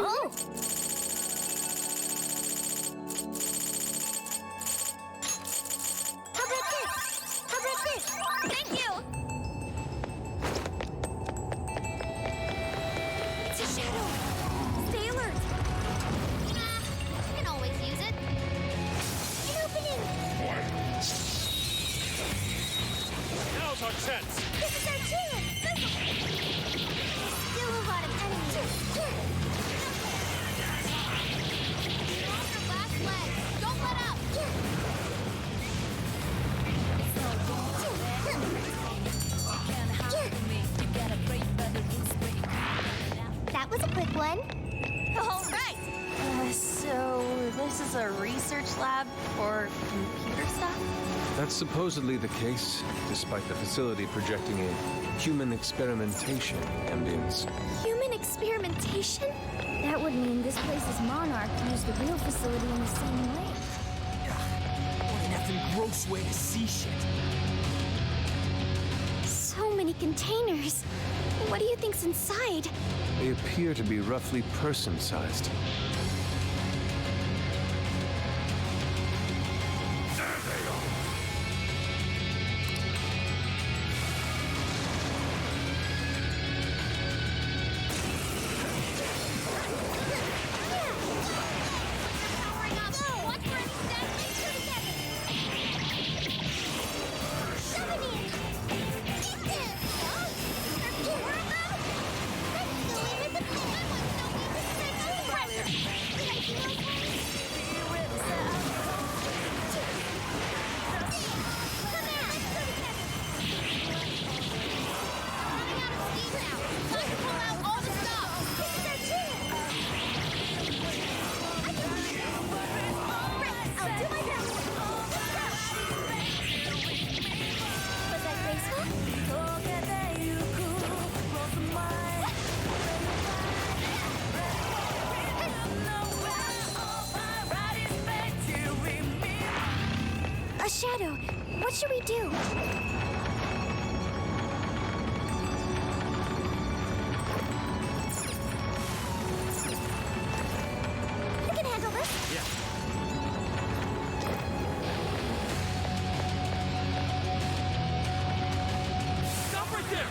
Oh!
How about this? How about this? Thank you. It's a shadow. Stay alert. Nah, you can always use it. An opening.
Now's our chance.
This is our chance. There's still a lot of enemies. You're on your last leg. Don't let up. That was a quick one.
All right. So this is a research lab for computer stuff?
That's supposedly the case, despite the facility projecting a human experimentation ambience.
Human experimentation? That would mean this place's monarch used the real facility in the same way.
What an effing gross way to see shit.
So many containers. What do you think's inside?
They appear to be roughly person-sized.
Shadow, what should we do? You can handle this.
Yeah. Stop right there!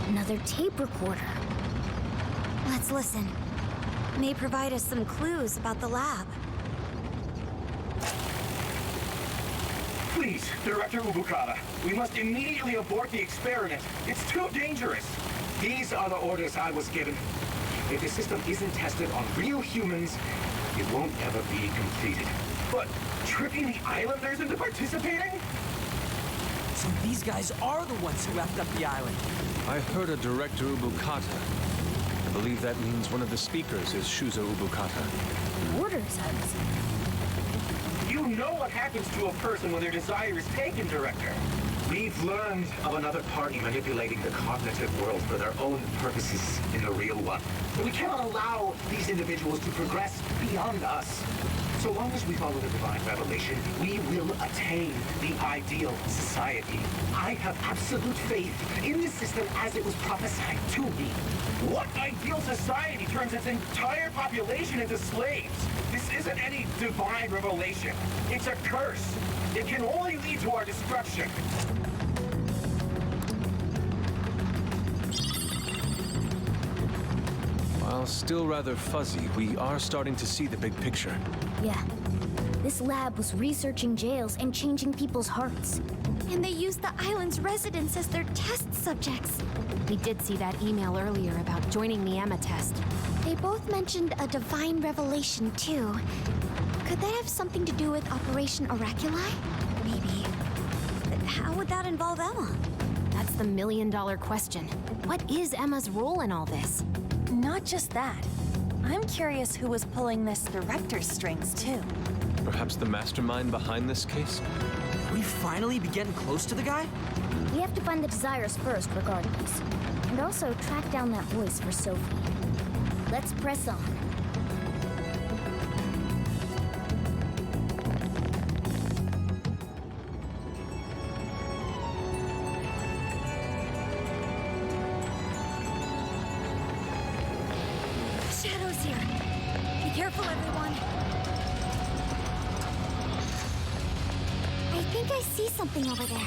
Another tape recorder.
Let's listen. May provide us some clues about the lab.
Please, Director Ubukata, we must immediately abort the experiment. It's too dangerous. These are the orders I was given. If the system isn't tested on real humans, it won't ever be completed. But tricking the islanders into participating?
So these guys are the ones who effed up the island.
I heard a Director Ubukata. I believe that means one of the speakers is Shuzo Ubukata.
Orders, I was saying.
You know what happens to a person when their desire is taken, Director. We've learned of another party manipulating the cognitive world for their own purposes in the real one. But we cannot allow these individuals to progress beyond us. So long as we follow the divine revelation, we will attain the ideal society. I have absolute faith in the system as it was prophesied to me. What ideal society turns its entire population into slaves? This isn't any divine revelation. It's a curse. It can only lead to our destruction.
While still rather fuzzy, we are starting to see the big picture.
Yeah. This lab was researching jails and changing people's hearts.
And they used the island's residents as their test subjects.
We did see that email earlier about joining the Emma test.
They both mentioned a divine revelation, too. Could that have something to do with Operation Oraculi?
Maybe. But how would that involve Emma?
That's the million-dollar question. What is Emma's role in all this?
Not just that. I'm curious who was pulling this director's strings, too.
Perhaps the mastermind behind this case?
We finally be getting close to the guy?
We have to find the desires first, regardless. And also track down that voice for Sophie. Let's press on.
Shadow's here. Be careful, everyone.
I think I see something over there.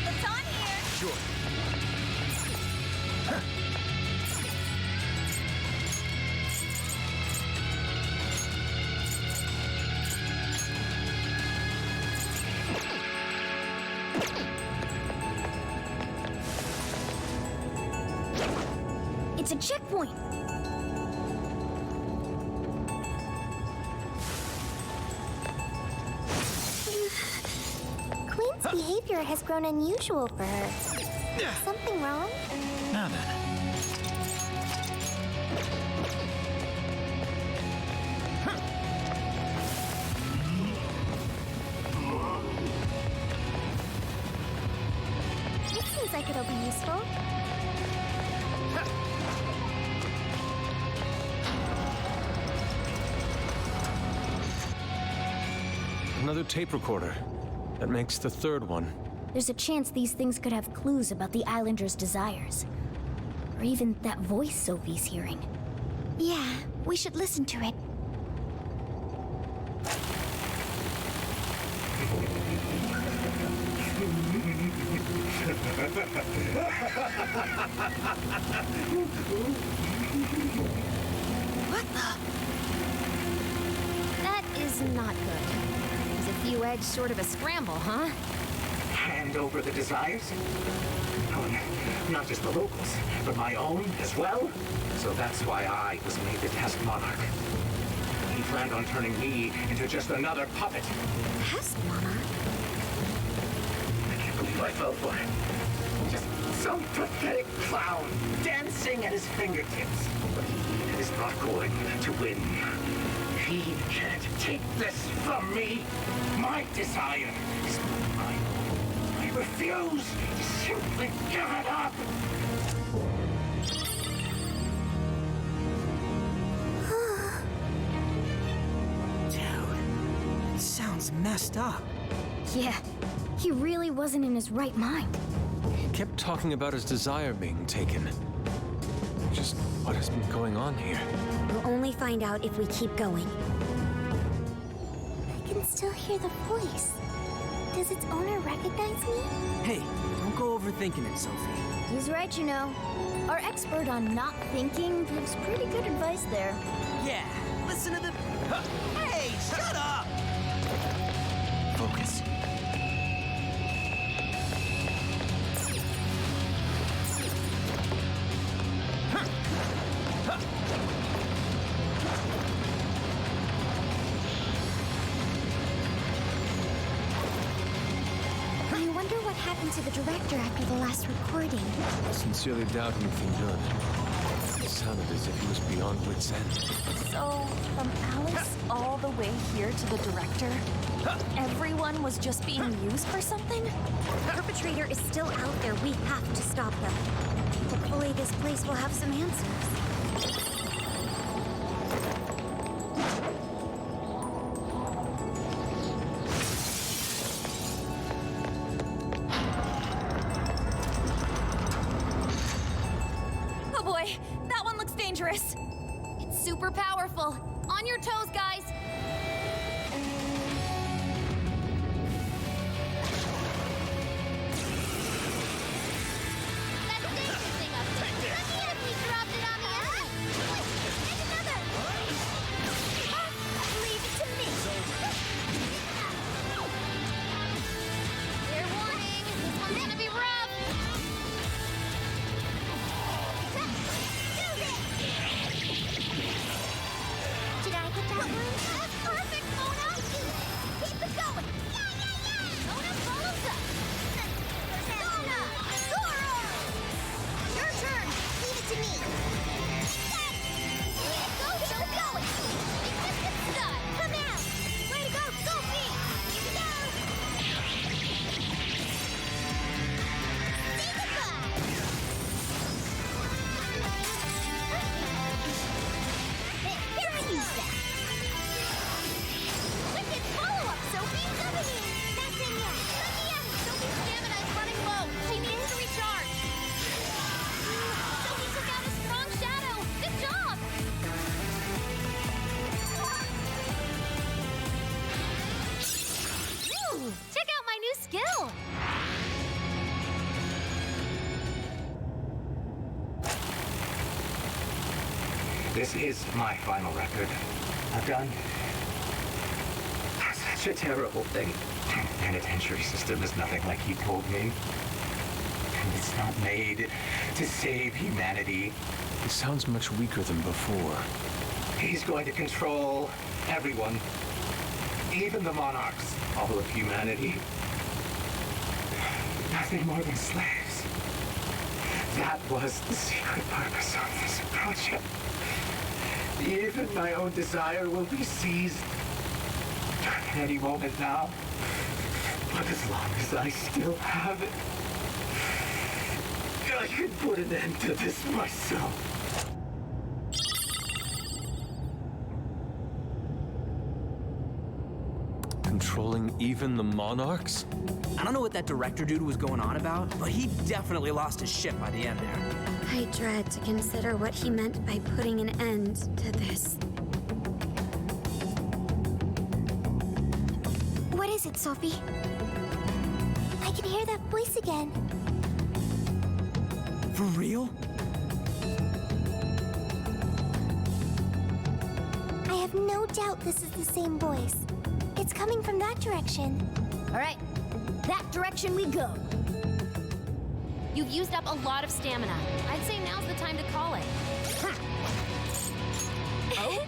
It's on here!
Sure.
It's a checkpoint!
Queen's behavior has grown unusual for her. Something wrong?
Now then.
Another tape recorder. That makes the third one.
There's a chance these things could have clues about the Islanders' desires. Or even that voice Sophie's hearing.
Yeah, we should listen to it.
What the? That is not good. Is a few eggs short of a scramble, huh?
Hand over the desires? Oh, not just the locals, but my own as well. So that's why I was made the test monarch. He planned on turning me into just another puppet.
Test monarch?
I can't believe I fell for it. Just some pathetic clown dancing at his fingertips. But he is not going to win. He can't take this from me. My desire is my own. I refuse to simply give it up.
Dude, sounds messed up.
Yeah, he really wasn't in his right mind.
He kept talking about his desire being taken. Just what has been going on here?
We'll only find out if we keep going.
I can still hear the voice. Does its owner recognize me?
Hey, don't go overthinking it, Sophie.
He's right, you know. Our expert on not thinking gives pretty good advice there.
Yeah, listen to the... Hey, shut up! Focus.
I wonder what happened to the director after the last recording.
I sincerely doubt anything good. It sounded as if he was beyond wit's end.
So, from Alice all the way here to the director, everyone was just being used for something?
The perpetrator is still out there. We have to stop them. Hopefully this place will have some answers.
Oh boy, that one looks dangerous.
It's super powerful. On your toes, guys.
Did I get that one? That's perfect, Mona! Keep it going! Mona follows up! Mona! Zoro! Your turn! Leave it to me! Go, keep it going! It's done! Come out! Way to go, Sophie! Keep it down! Say goodbye! Here, use that! Wicked follow-up, Sophie! Cover me! That's in ya! Let me out! Sophie's stamina is running low! She needs to recharge! Sophie took out a strong shadow! Good job!
Ooh, check out my new skill.
This is my final record. I've done such a terrible thing. The penitentiary system is nothing like he told me. And it's not made to save humanity.
He sounds much weaker than before.
He's going to control everyone. Even the monarchs. All of humanity. Nothing more than slaves. That was the secret purpose of this project. Even my own desire will be seized at any moment now. But as long as I still have it, I can put an end to this myself.
Controlling even the monarchs?
I don't know what that director dude was going on about, but he definitely lost his shit by the end there.
I dread to consider what he meant by putting an end to this.
What is it, Sophie? I can hear that voice again.
For real?
I have no doubt this is the same voice. It's coming from that direction.
All right, that direction we go.
You've used up a lot of stamina. I'd say now's the time to call it.
Oh?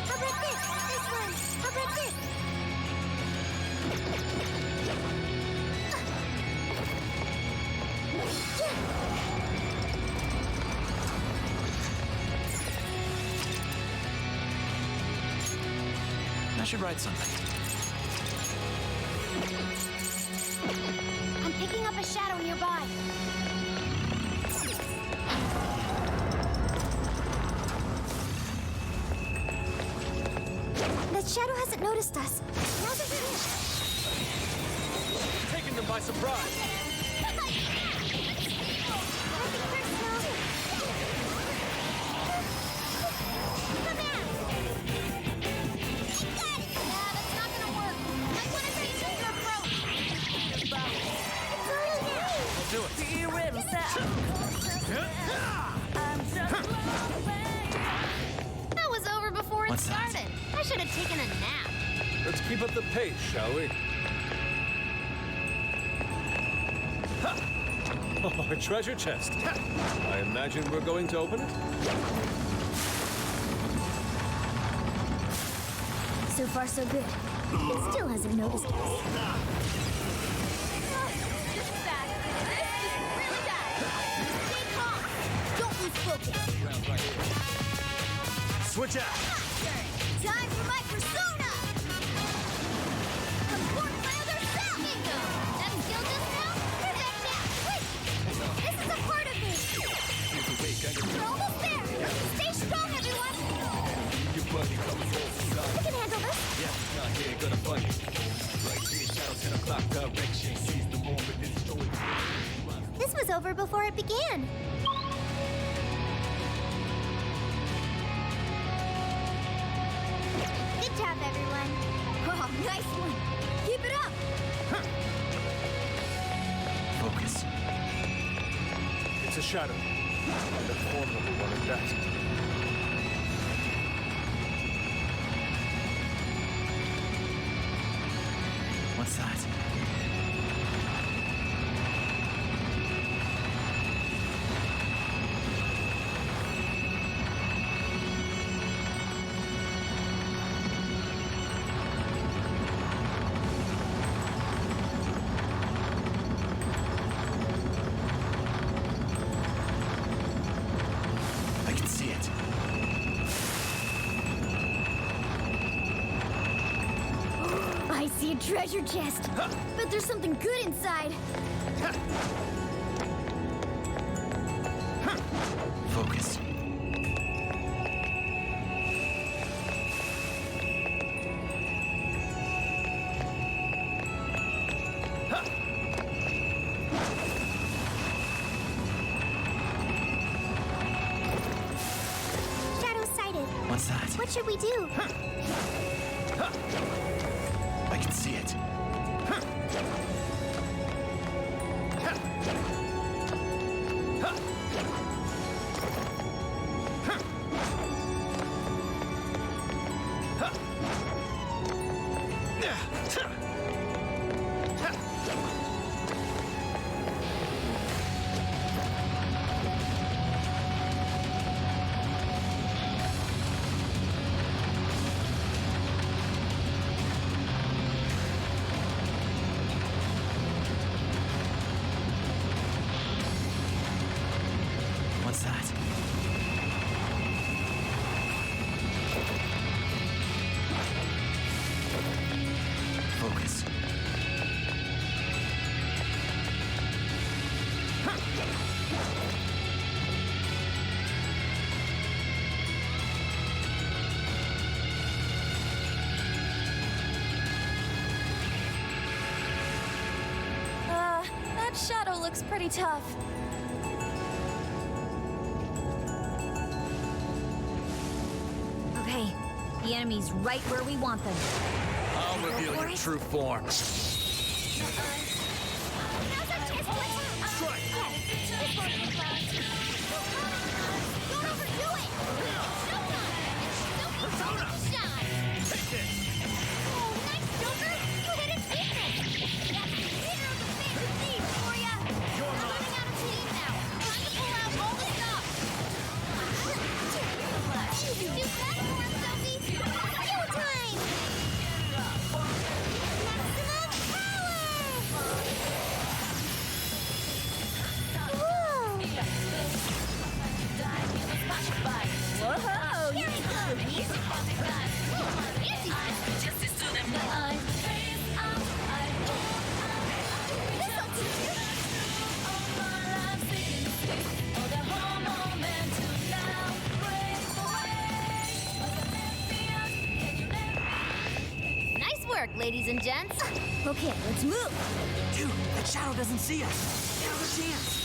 How about this? This one. How about this?
I should write something.
I'm picking up a shadow nearby.
That shadow hasn't noticed us. Now's our chance.
Taking them by surprise.
Do it.
That was over before it
What's that?
started. I should have taken a nap.
Let's keep up the pace, shall we? Ha! Oh, a treasure chest. I imagine we're going to open it?
So far, so good. It still hasn't noticed us.
This is bad. This is really bad. Stay calm. Don't lose focus.
Switch out.
Time for my persona! Support my other self! Bingo! That skill just now? Perfect, yeah! Wait! This is a part of me! We're almost there! Stay strong, everyone! We can handle this!
This was over before it began. Good job, everyone.
Oh, nice one! Keep it up!
Focus.
It's a shadow. And a formidable one at that.
What's that? I can see it.
I see a treasure chest. But there's something good inside.
Focus.
Shadow sighted.
What's that?
What should we do?
I can see it.
That shadow looks pretty tough.
Okay, the enemy's right where we want them.
I'll reveal your true form.
Nice work, ladies and gents. Okay, let's move.
Dude, that shadow doesn't see us. Now's a chance.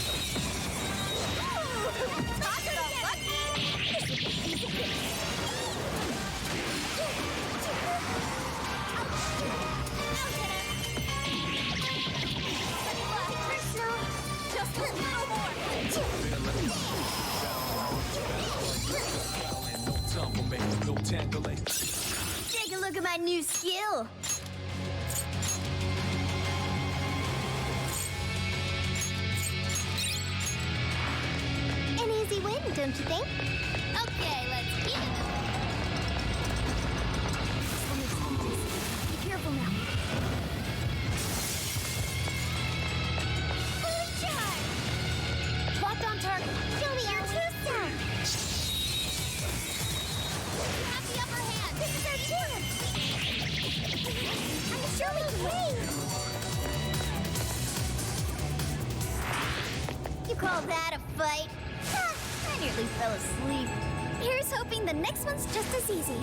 Just a little more.
Take a look at my new skill.
An easy win, don't you think?
Okay, let's get it.
Be careful now.
Fully charged!
Locked on target.
Show me your true self!
Have the upper hand.
This is our chance! I'm sure we can win!
You call that a fight? Ha! I nearly fell asleep.
Here's hoping the next one's just as easy.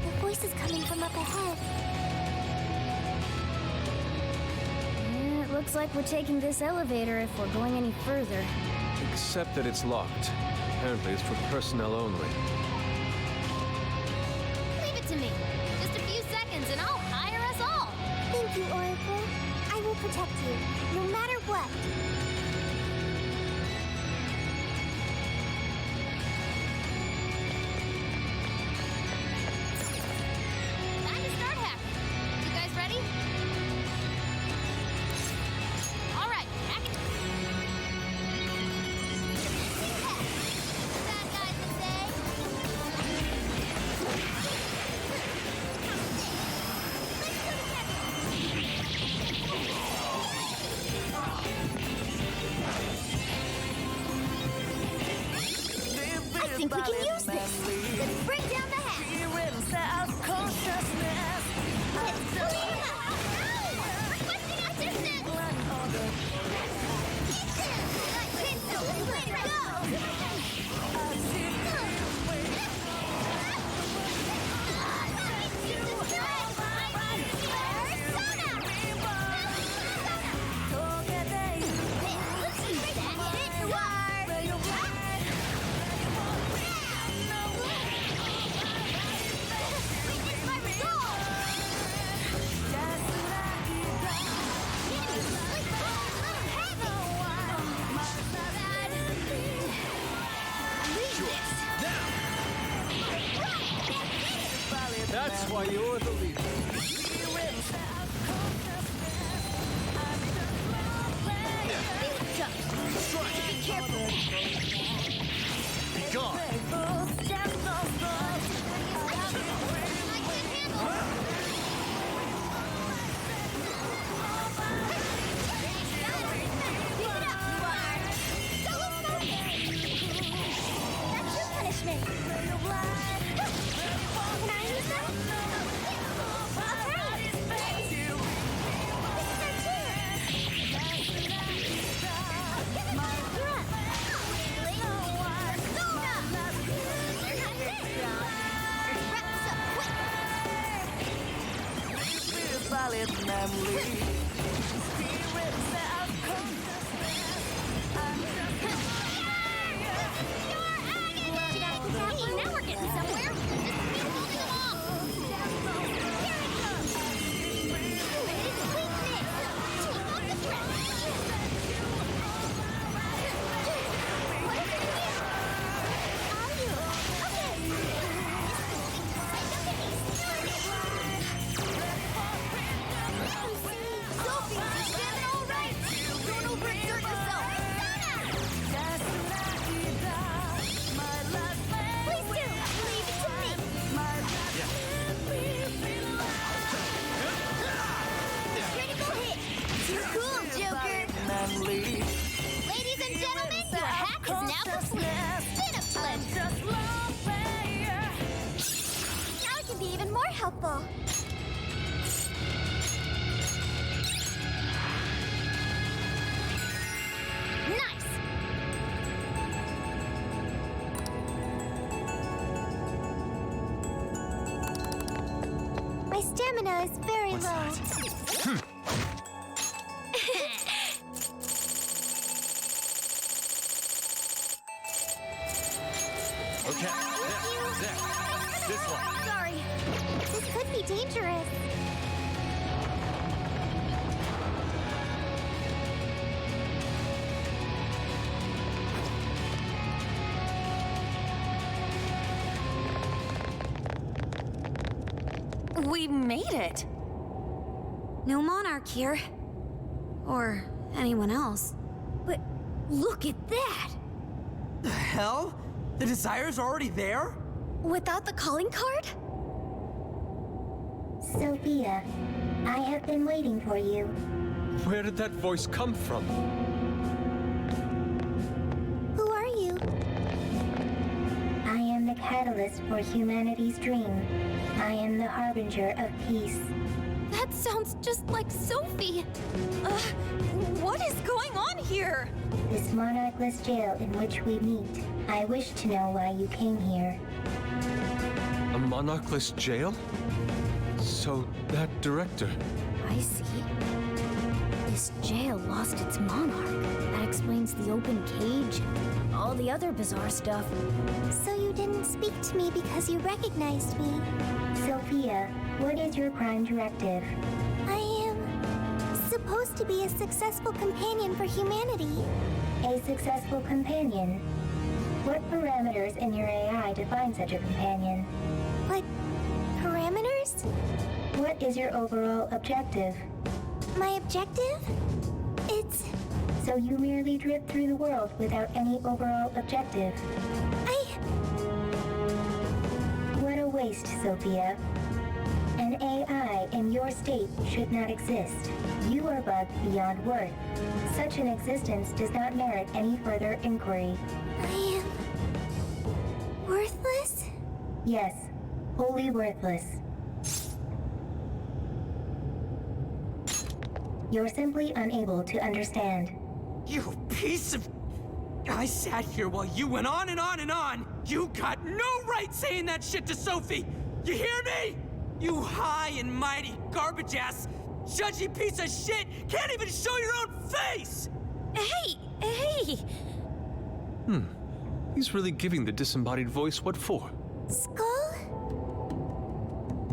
The voice is coming from up ahead.
It looks like we're taking this elevator if we're going any further.
Except that it's locked. Apparently it's for personnel only.
Leave it to me. Just a few seconds and I'll hire us all.
Thank you, Oracle. I will protect you, no matter what.
Time to start hacking. You guys ready? All right, hack it. Bad guys would say.
I think we can use this. Let's bring down the hat.
That's why you're the leader.
Be careful.
Be gone.
That's your punishment. Can I use them?
valid memory.
Hey, now we're getting somewhere. Just keep moving along. Here it comes. It's weakness. Take off the threat. What is it here? Are you? Okay. Sophie, you standing all right? Don't overexert yourself. Please do. Leave it to me. Critical hit. Too cool, Joker. Ladies and gentlemen, your hack is now complete. Been a pleasure. Now it can be even more helpful. Nice.
My stamina is very low.
Okay, there. This one.
Sorry. This could be dangerous.
We made it.
No monarch here. Or anyone else.
But look at that!
The hell? The Desire's already there?
Without the calling card?
Sophia, I have been waiting for you.
Where did that voice come from?
Who are you? I am the catalyst for humanity's dream. I am the harbinger of peace.
That sounds just like Sophie. What is going on here?
This monarchless jail in which we meet. I wish to know why you came here.
A monarchless jail? So, that director.
I see. This jail lost its monarch. That explains the open cage and all the other bizarre stuff.
So you didn't speak to me because you recognized me. Sophia, what is your prime directive? I am supposed to be a successful companion for humanity. A successful companion? What parameters in your AI define such a companion? What parameters? What is your overall objective? My objective? It's... So you merely drift through the world without any overall objective. What a waste, Sophia. An AI in your state should not exist. You are bugged beyond worth. Such an existence does not merit any further inquiry. I am... worthless? Yes, wholly worthless. You're simply unable to understand.
You piece of... I sat here while you went on and on and on. You got no right saying that shit to Sophie. You hear me? You high and mighty garbage ass, judgy piece of shit can't even show your own face!
Hey!
He's really giving the disembodied voice what for?
Skull?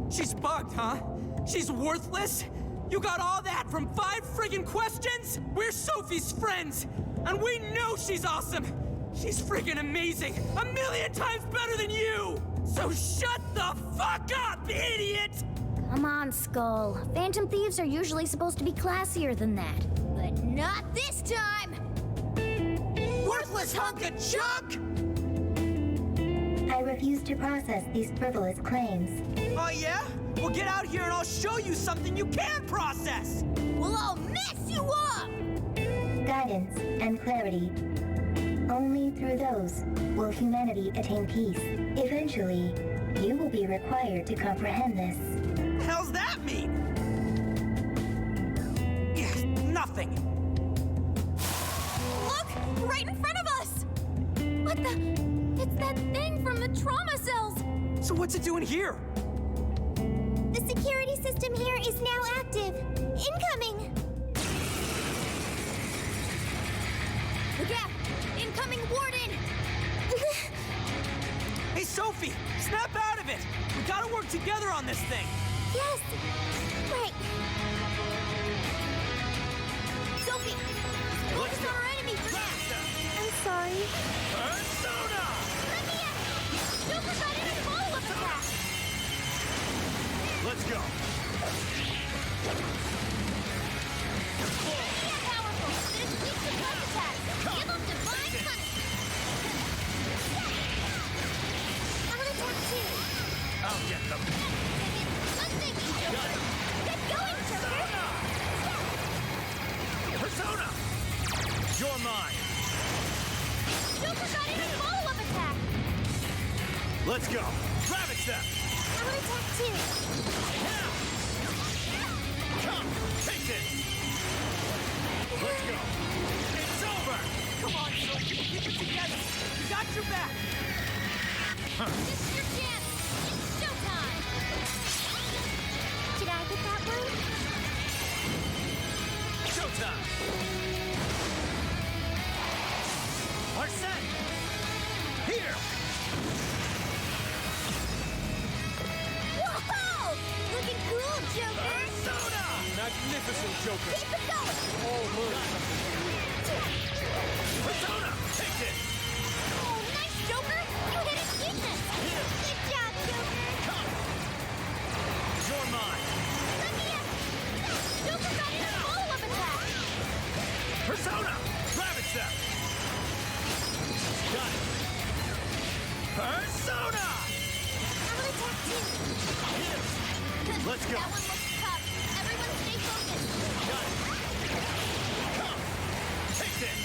She's bugged, huh? She's worthless? You got all that from 5 friggin' questions? We're Sophie's friends, and we know she's awesome. She's friggin' amazing, 1,000,000 times better than you! So shut the fuck up, idiot!
Come on, Skull. Phantom thieves are usually supposed to be classier than that. But not this time!
Worthless hunk of junk!
I refuse to process these frivolous claims.
Oh yeah? Well, get out here and I'll show you something you can process!
Well, I'll mess you up!
Guidance and clarity. Only through those will humanity attain peace. Eventually, you will be required to comprehend this.
What the hell's that mean? Yes, nothing.
Look! Right in front of us! What the? It's that thing from the trauma cells!
So what's it doing here?
The security system here is now active.
work together on this thing!
Yes! Right. Sophie! Focus on our enemy for now! I'm sorry.
Persona!
Let me in! Joker got in a follow-up attack!
Let's go.
They're powerful! This weak to punch attacks! Give them divine punishment! I'm gonna attack too!
I'll get them.
Good thinking, Joker! Get going, Joker!
Persona! You're mine.
Joker got in a follow-up attack!
Let's go. Ravage them.
I'm gonna attack too!
Now! Come, take this. Let's go. It's over.
Come on, Sophie, keep it together! We got your back!
This is your chance! It's showtime! Did I get that one?
Showtime. Arsene! Here!
Whoa! Looking cool, Joker!
Persona!
Magnificent, Joker.
Keep it going!
Persona! Take this!
Oh, nice, Joker! You hit his weakness! Good job, Joker!
Come! You're mine!
Let me in! Joker got in a follow-up attack!
Persona! Ravage them! Got it! Persona!
I'm gonna attack too!
Let's go!
That one looks tough. Everyone stay focused!
Got it! Come! Take this!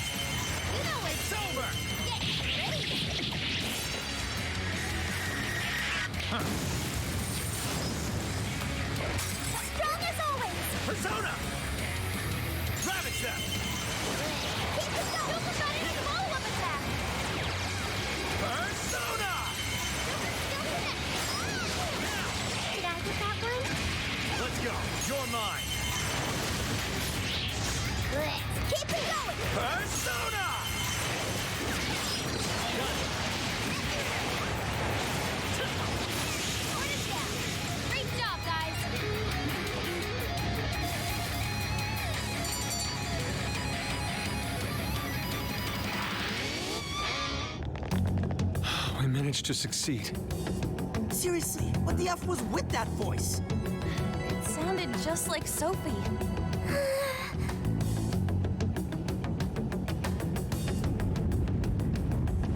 You know
It's over!
Get ready! Strong as always!
Persona! Ravage them!
Keep it going! Joker got in a follow-up attack!
Persona!
Did I get that one?
Let's go! You're mine!
Let's keep it going!
Persona! Got it!
Order down!
Great job, guys!
We managed to succeed.
Seriously, what the F was with that voice?
It sounded just like Sophie.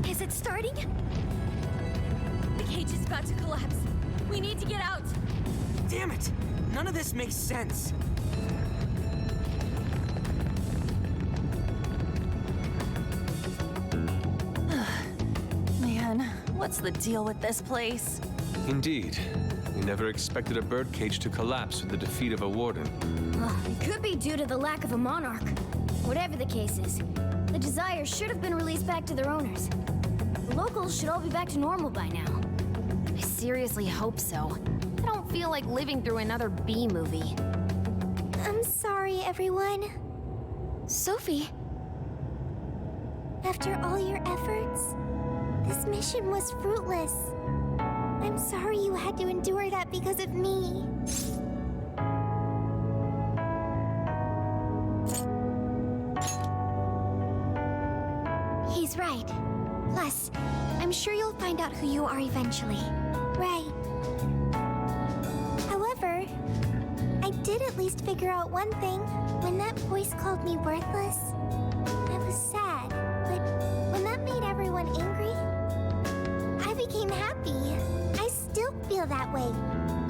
Is it starting?
The cage is about to collapse. We need to get out.
Damn it! None of this makes sense.
Man, what's the deal with this place?
Indeed. We never expected a birdcage to collapse with the defeat of a warden.
It could be due to the lack of a monarch. Whatever the case is, the Desires should have been released back to their owners. The locals should all be back to normal by now.
I seriously hope so. I don't feel like living through another B movie.
I'm sorry, everyone.
Sophie,
After all your efforts, this mission was fruitless. I'm sorry you had to endure that because of me. He's right. Plus, I'm sure you'll find out who you are eventually. Right. However, I did at least figure out one thing. When that voice called me worthless, I was sad. But when that made everyone angry, I became happy. I still feel that way.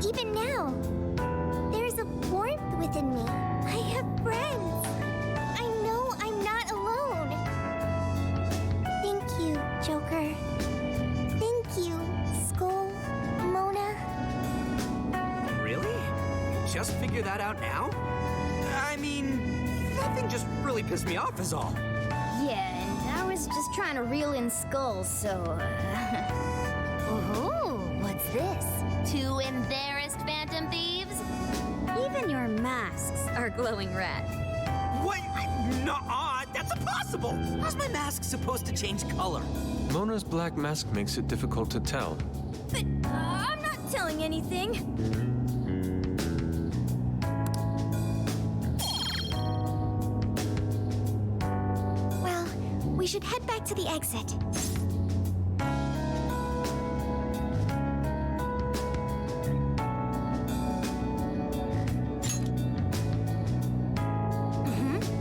Even now. There's a warmth within me. I have friends. I know I'm not alone. Thank you, Joker. Thank you, Skull, Mona.
Really? You just figure that out now? I mean, nothing just really pissed me off is all.
yeah, and I was just trying to reel in skulls, so,
Oh, what's this? Two embarrassed phantom thieves? Even your masks are glowing red.
What? Nuh-uh, that's impossible! How's my mask supposed to change color?
Mona's black mask makes it difficult to tell.
But I'm not
telling anything.
Well, we should head back to the exit.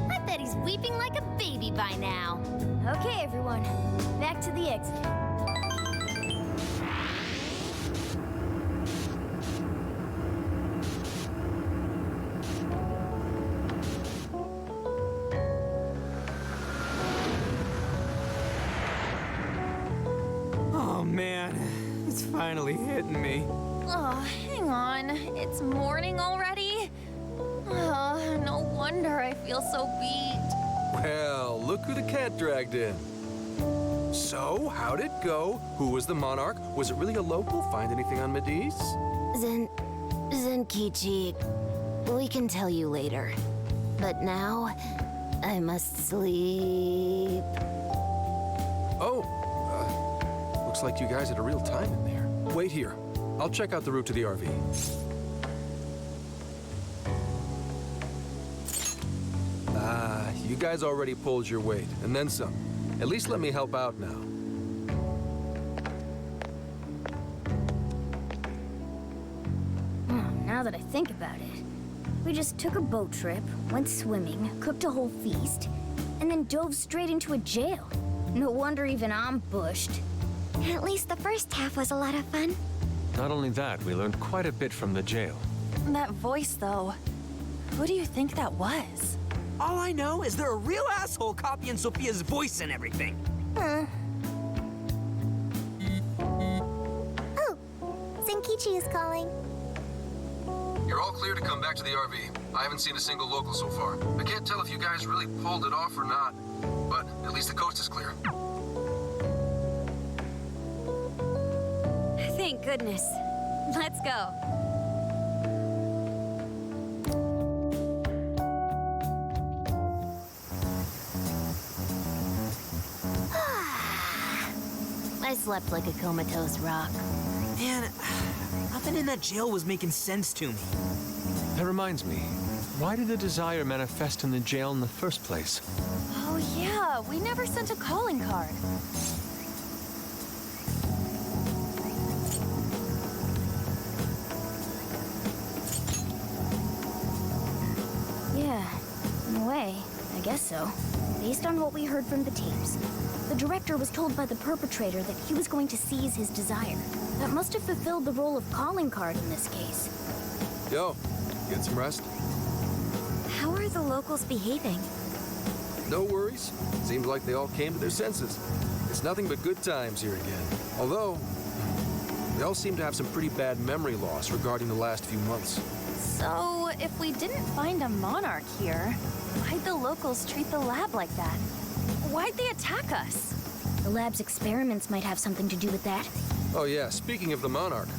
I bet he's weeping like a baby by now. Okay, everyone, back to the exit.
Oh man, it's finally hitting me.
Oh, hang on. It's morning already? Oh, no wonder I feel so beat.
Well, look who the cat dragged in. So, how'd it go? Who was the monarch? Was it really a local? Find anything on Mediz?
Zenkichi, we can tell you later. But now, I must sleep.
Oh, looks like you guys had a real time in there. Wait here. I'll check out the route to the RV. You guys already pulled your weight, and then some. At least let me help out now.
Now that I think about it, we just took a boat trip, went swimming, cooked a whole feast, and then dove straight into a jail. No wonder even I'm bushed.
At least the first half was a lot of fun.
Not only that, we learned quite a bit from the jail.
That voice, though. Who do you think that was?
All I know is they're a real asshole copying Sophia's voice and everything.
Oh, Zenkichi is calling.
You're all clear to come back to the RV. I haven't seen a single local so far. I can't tell if you guys really pulled it off or not, but at least the coast is clear.
Thank goodness. Let's go.
I slept like a comatose rock.
Man, nothing in that jail was making sense to me.
That reminds me, why did the desire manifest in the jail in the first place?
Oh, yeah. We never sent a calling card.
Yeah, in a way, I guess so. Based on what we heard from the tapes, the director was told by the perpetrator that he was going to seize his desire. That must have fulfilled the role of calling card in this case.
Yo, get some rest?
How are the locals behaving?
No worries. Seems like they all came to their senses. It's nothing but good times here again. Although, they all seem to have some pretty bad memory loss regarding the last few months.
So, if we didn't find a monarch here, why'd the locals treat the lab like that? Why'd they attack us?
The lab's experiments might have something to do with that.
Oh yeah, speaking of the monarch,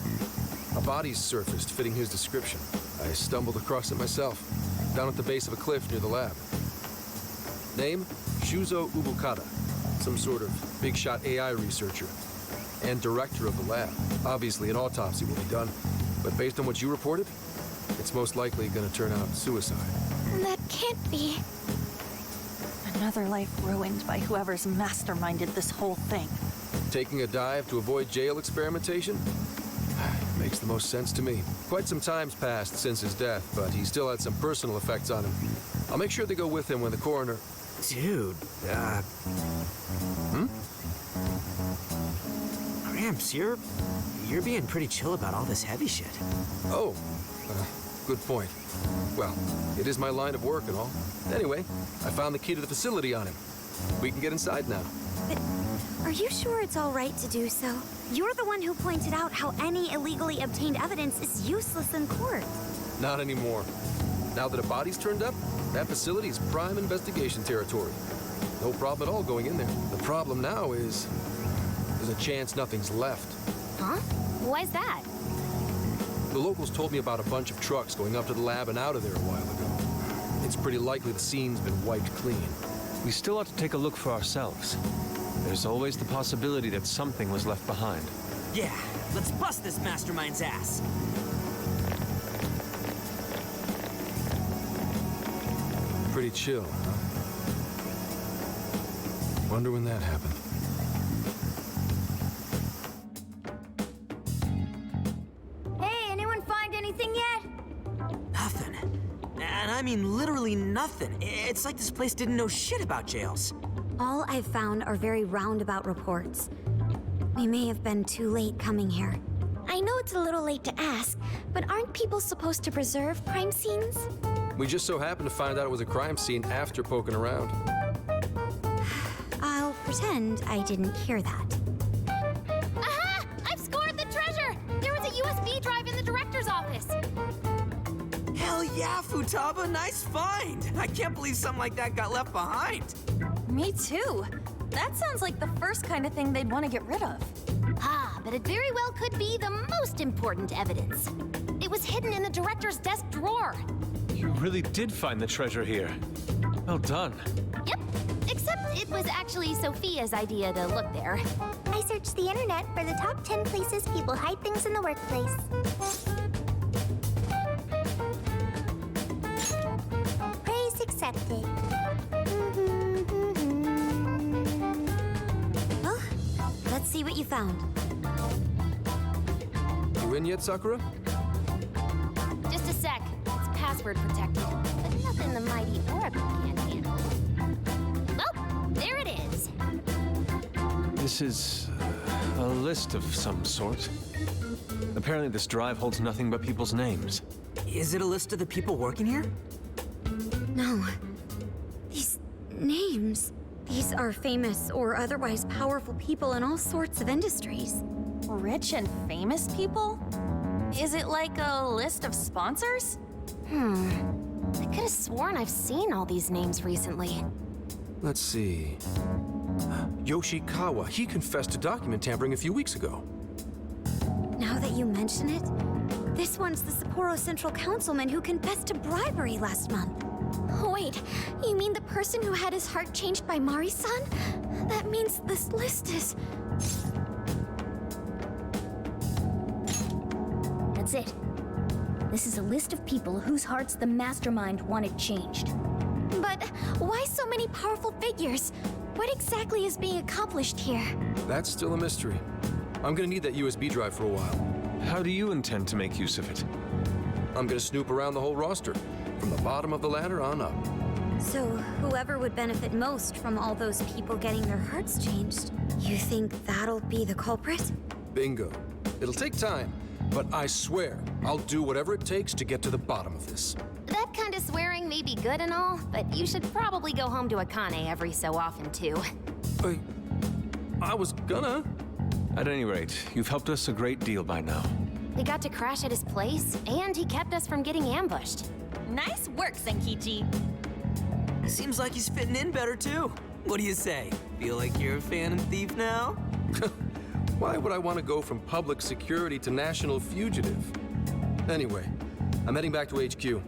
a body's surfaced fitting his description. I stumbled across it myself, down at the base of a cliff near the lab. Name? Shuzo Ubukata, some sort of big-shot AI researcher and director of the lab. Obviously, an autopsy will be done, but based on what you reported, it's most likely going to turn out suicide.
That can't be.
Another life ruined by whoever's masterminded this whole thing.
Taking a dive to avoid jail experimentation? Makes the most sense to me. Quite some time's passed since his death, but he still had some personal effects on him. I'll make sure they go with him when the coroner...
Dude, Gramps, you're being pretty chill about all this heavy shit.
Oh, good point. Well, it is my line of work and all. Anyway, I found the key to the facility on him. We can get inside now.
But are you sure it's all right to do so? You're the one who pointed out how any illegally obtained evidence is useless in court.
Not anymore. Now that a body's turned up, that facility is prime investigation territory. No problem at all going in there. The problem now is there's a chance nothing's left.
Huh? Why's that?
The locals told me about a bunch of trucks going up to the lab and out of there a while ago. It's pretty likely the scene's been wiped clean.
We still ought to take a look for ourselves. There's always the possibility that something was left behind.
Yeah, let's bust this mastermind's ass.
Pretty chill, huh? Wonder when that happened.
Hey, anyone find anything yet?
Nothing. And I mean literally nothing. It's like this place didn't know shit about jails.
All I've found are very roundabout reports. We may have been too late coming here.
I know it's a little late to ask, but aren't people supposed to preserve crime scenes?
We just so happened to find out it was a crime scene after poking around.
I'll pretend I didn't hear that.
Aha! I've scored the treasure! There was a USB drive in the director's office.
Hell yeah, Futaba, nice find! I can't believe something like that got left behind.
Me too. That sounds like the first kind of thing they'd want to get rid of.
Ah, but it very well could be the most important evidence. It was hidden in the director's desk drawer.
You really did find the treasure here. Well done.
Yep, except it was actually Sophia's idea to look there.
I searched the internet for the top 10 places people hide things in the workplace. Praise accepted.
Well, let's see what you found.
You in yet, Sakura?
Just a sec. It's password protected, but nothing the mighty Oracle can't handle. Well, there it is.
This is a list of some sort. Apparently this drive holds nothing but people's names.
Is it a list of the people working here?
No. These names. These are famous or otherwise powerful people in all sorts of industries.
Rich and famous people? Is it like a list of sponsors?
I could have sworn I've seen all these names recently.
Let's see. Yoshikawa, he confessed to document tampering a few weeks ago.
Now that you mention it, this one's the Sapporo Central Councilman who confessed to bribery last month.
Wait, you mean the person who had his heart changed by Mari-san? That means this list is...
That's it. This is a list of people whose hearts the mastermind wanted changed.
But why so many powerful figures? What exactly is being accomplished here?
That's still a mystery. I'm gonna need that USB drive for a while.
How do you intend to make use of it?
I'm gonna snoop around the whole roster, from the bottom of the ladder on up.
So, whoever would benefit most from all those people getting their hearts changed, you think that'll be the culprit?
Bingo. It'll take time, but I swear I'll do whatever it takes to get to the bottom of this.
That kind of swearing may be good and all, but you should probably go home to Akane every so often, too.
I was gonna.
At any rate, you've helped us a great deal by now.
We got to crash at his place, and he kept us from getting ambushed.
Nice work, Senkichi.
Seems like he's fitting in better, too. What do you say? Feel like you're a phantom thief now?
Why would I want to go from public security to national fugitive? Anyway, I'm heading back to HQ.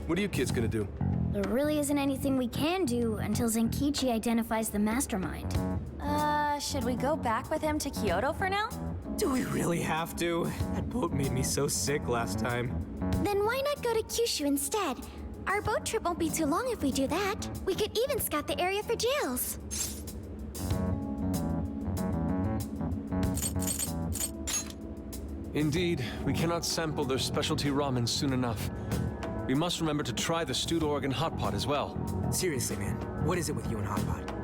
What are you kids gonna do?
There really isn't anything we can do until Zenkichi identifies the mastermind.
Should we go back with him to Kyoto for now?
Do we really have to? That boat made me so sick last time.
Then why not go to Kyushu instead? Our boat trip won't be too long if we do that. We could even scout the area for jails.
Indeed, we cannot sample their specialty ramen soon enough. We must remember to try the stewed Oregon hot pot as well.
Seriously, man, what is it with you and hot pot?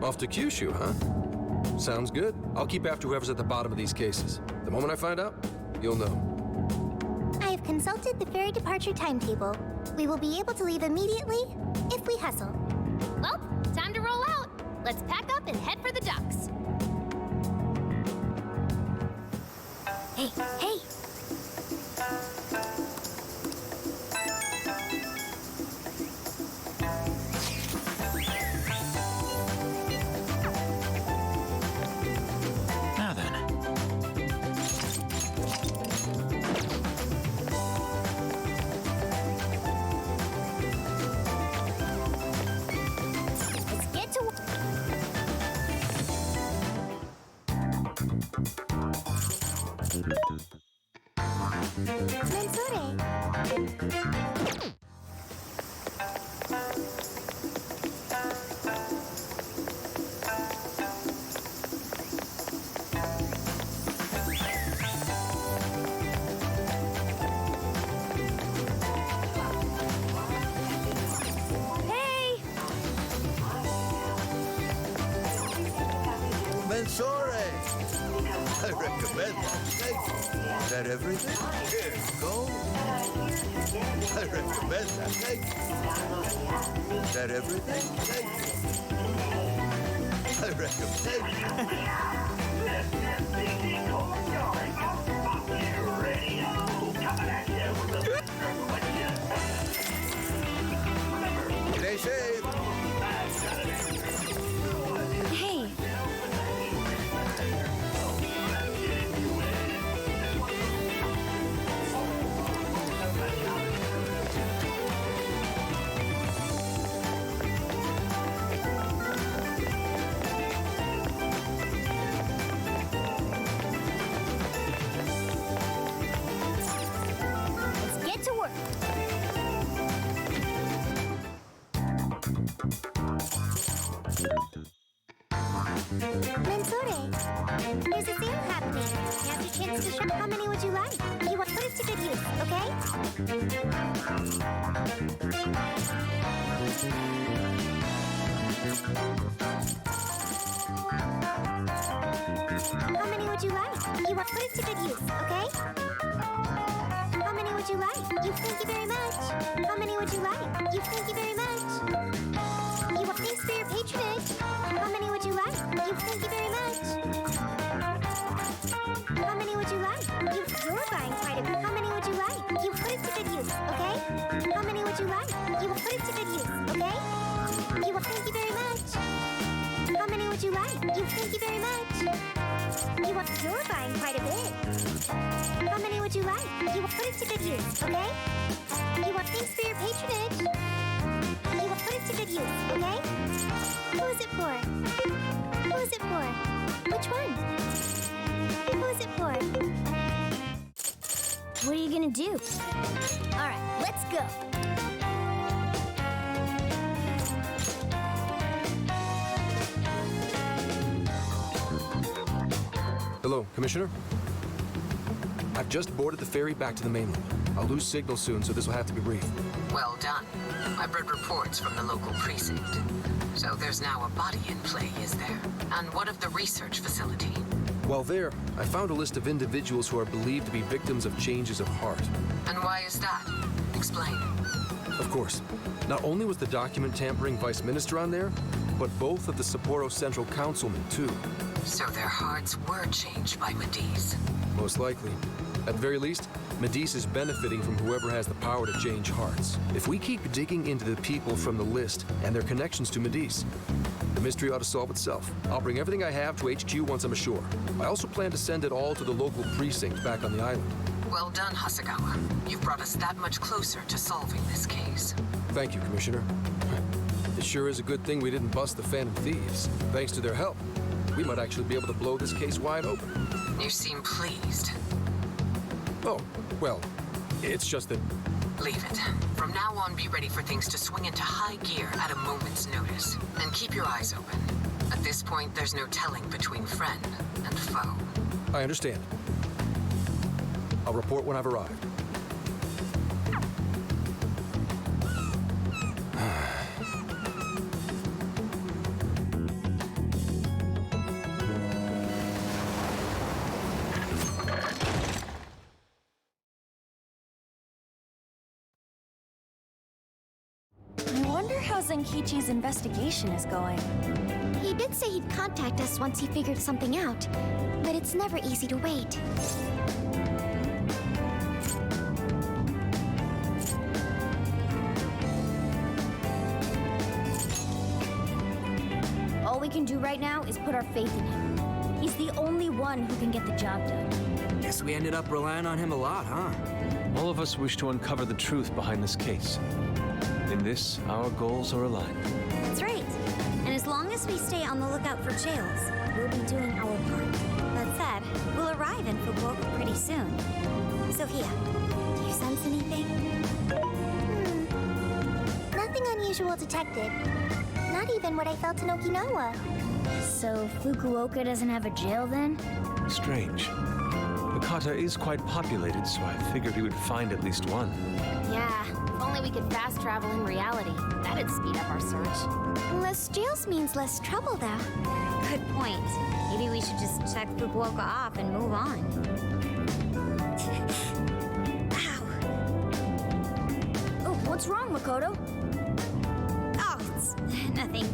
Off to Kyushu, huh? Sounds good. I'll keep after whoever's at the bottom of these cases. The moment I find out, you'll know.
I have consulted the ferry departure timetable. We will be able to leave immediately if we hustle.
Well, time to roll out. Let's pack up and head for the docks.
Hey, hey!
Now then.
Let's get to work.
Mensore! I recommend that. Thank you. Is that everything? Here you go. I recommend that. Thank you. Is that everything? Thank you. I recommend Stay safe.
Hey. Let's get to work.
Mensore, there's a sale happening. Now's your chance to shop. How many would you like? You want to put it to good use, okay? How many would you like? You want to put it to good use, okay? How many would you like? You thank you very much. How many would you like? You thank you very much. You want thanks for your patronage. How many would you like? You thank you very much. How many would you like? You're buying quite a bit. How many would you like? You put it to good use, okay? How many would you like? You will put it to good use, okay? You will thank you very much. How many would you like? You thank you very much. You're buying quite a bit. How many would you like? You will put it to good use, okay? You want thanks for your patronage. You will put it to good use, okay? Who is it for? Who is it for? Which one? Who is it for?
What are you gonna do? All right, let's go.
Hello, Commissioner? I've just boarded the ferry back to the mainland. I'll lose signal soon, so this will have to be brief.
Well done. I've read reports from the local precinct. So there's now a body in play, is there? And what of the research facility?
While there, I found a list of individuals who are believed to be victims of changes of heart.
And why is that? Explain.
Of course. Not only was the document tampering vice minister on there, but both of the Sapporo Central councilmen, too.
So their hearts were changed by Mediz.
Most likely. At the very least, Mediz is benefiting from whoever has the power to change hearts. If we keep digging into the people from the list and their connections to Mediz, the mystery ought to solve itself. I'll bring everything I have to HQ once I'm ashore. I also plan to send it all to the local precinct back on the island.
Well done, Hasegawa. You've brought us that much closer to solving this case.
Thank you, Commissioner. It sure is a good thing we didn't bust the Phantom Thieves. Thanks to their help, we might actually be able to blow this case wide open.
You seem pleased.
Oh, well, it's just that...
Leave it. From now on, be ready for things to swing into high gear at a moment's notice. And keep your eyes open. At this point, there's no telling between friend and foe.
I understand. I'll report when I've arrived.
I wonder how Zenkichi's investigation is going.
He did say he'd contact us once he figured something out, but it's never easy to wait.
All we can do right now is put our faith in him. He's the only one who can get the job done.
Guess we ended up relying on him a lot, huh?
All of us wish to uncover the truth behind this case. In this, our goals are aligned.
That's right. And as long as we stay on the lookout for jails, we'll be doing our part. That said, we'll arrive in Fukuoka pretty soon. Sophia, do you
sense anything? Nothing unusual detected. Not even what I felt in Okinawa.
So Fukuoka doesn't have a jail then?
Strange. Hakata is quite populated, so I figured we would find at least one.
Yeah, if only we could fast travel in reality. That'd speed up our search.
Less jails means less trouble, though.
Good point. Maybe we should just check Fukuoka off and move on.
Oh, what's wrong, Makoto?
Oh, it's nothing.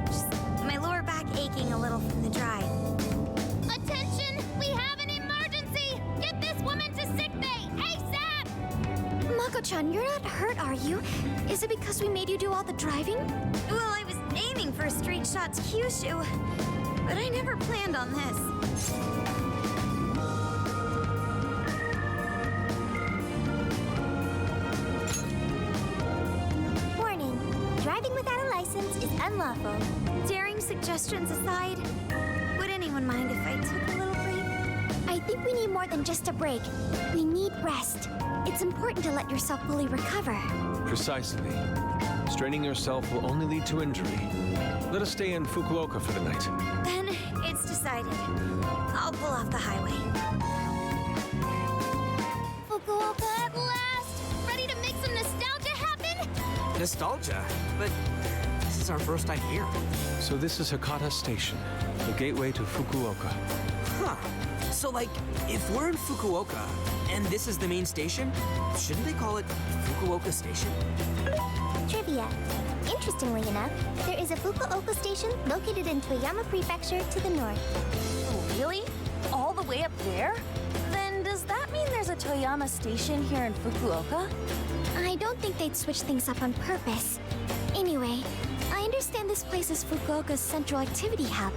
Just my lower back aching a little from the drive.
Attention! We have an emergency! Get this woman to sickbay, ASAP! Mako-chan, you're not hurt, are you? Is it because we made you do all the driving?
Well, I was aiming for a straight shot's Kyushu, but I never planned on this.
Warning. Driving without a license is unlawful.
Daring suggestions aside, would anyone mind if I took a little break?
I think we need more than just a break. We need rest. It's important to let yourself fully recover.
Precisely. Straining yourself will only lead to injury. Let us stay in Fukuoka for the night.
Then it's decided. I'll pull off the highway.
Fukuoka at last! Ready to make some nostalgia happen?
Nostalgia? But this is our first time here.
So this is Hakata Station, the gateway to Fukuoka.
Huh. So, like, if we're in Fukuoka, and this is the main station, shouldn't they call it Fukuoka Station?
Trivia. Interestingly enough, there is a Fukuoka station located in Toyama Prefecture to the north.
Oh, really? All the way up there? Then does that mean there's a Toyama station here in Fukuoka?
I don't think they'd switch things up on purpose. Anyway, I understand this place is Fukuoka's central activity hub.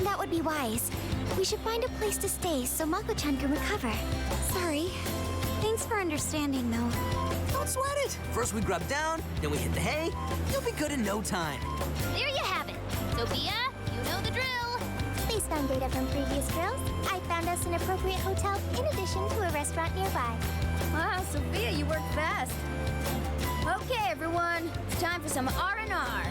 That would be wise. We should find a place to stay so Mako-chan can recover.
Sorry. Thanks for understanding, though.
Don't sweat it. First we grub down, then we hit the hay. You'll be good in no time.
There you have it. Sophia, you know the drill.
Based on data from previous drills, I found us an appropriate hotel in addition to a restaurant nearby.
Wow, Sophia, you work fast. Okay, everyone, it's time for some R&R.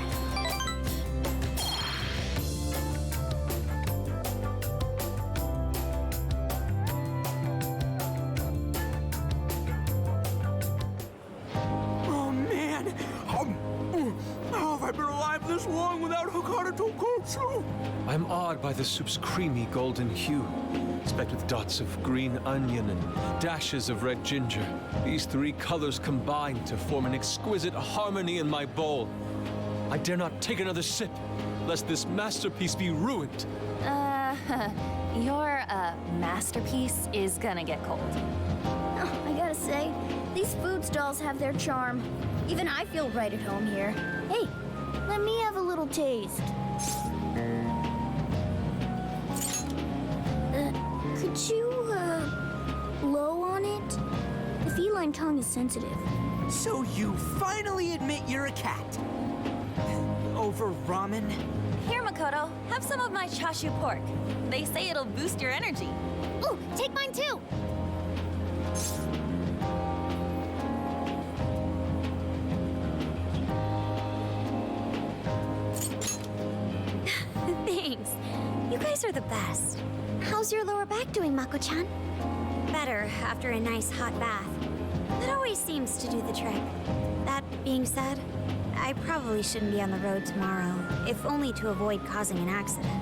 Oh, man. How have I been alive this long without Hakata Tonkotsu?
I'm awed by the soup's creamy golden hue, specked with dots of green onion and dashes of red ginger. These three colors combine to form an exquisite harmony in my bowl. I dare not take another sip, lest this masterpiece be ruined.
Your, masterpiece is gonna get cold.
Oh, I gotta say, these food stalls have their charm. Even I feel right at home here. Hey, let me have a little taste. Could you, blow on it? The feline tongue is sensitive.
So you finally admit you're a cat. Over ramen?
Here, Makoto, have some of my chashu pork. They say it'll boost your energy.
Ooh, take mine too.
Thanks. You guys are the best.
How's your lower back doing, Mako-chan?
Better after a nice hot bath. That always seems to do the trick. That being said, I probably shouldn't be on the road tomorrow, if only to avoid causing an accident.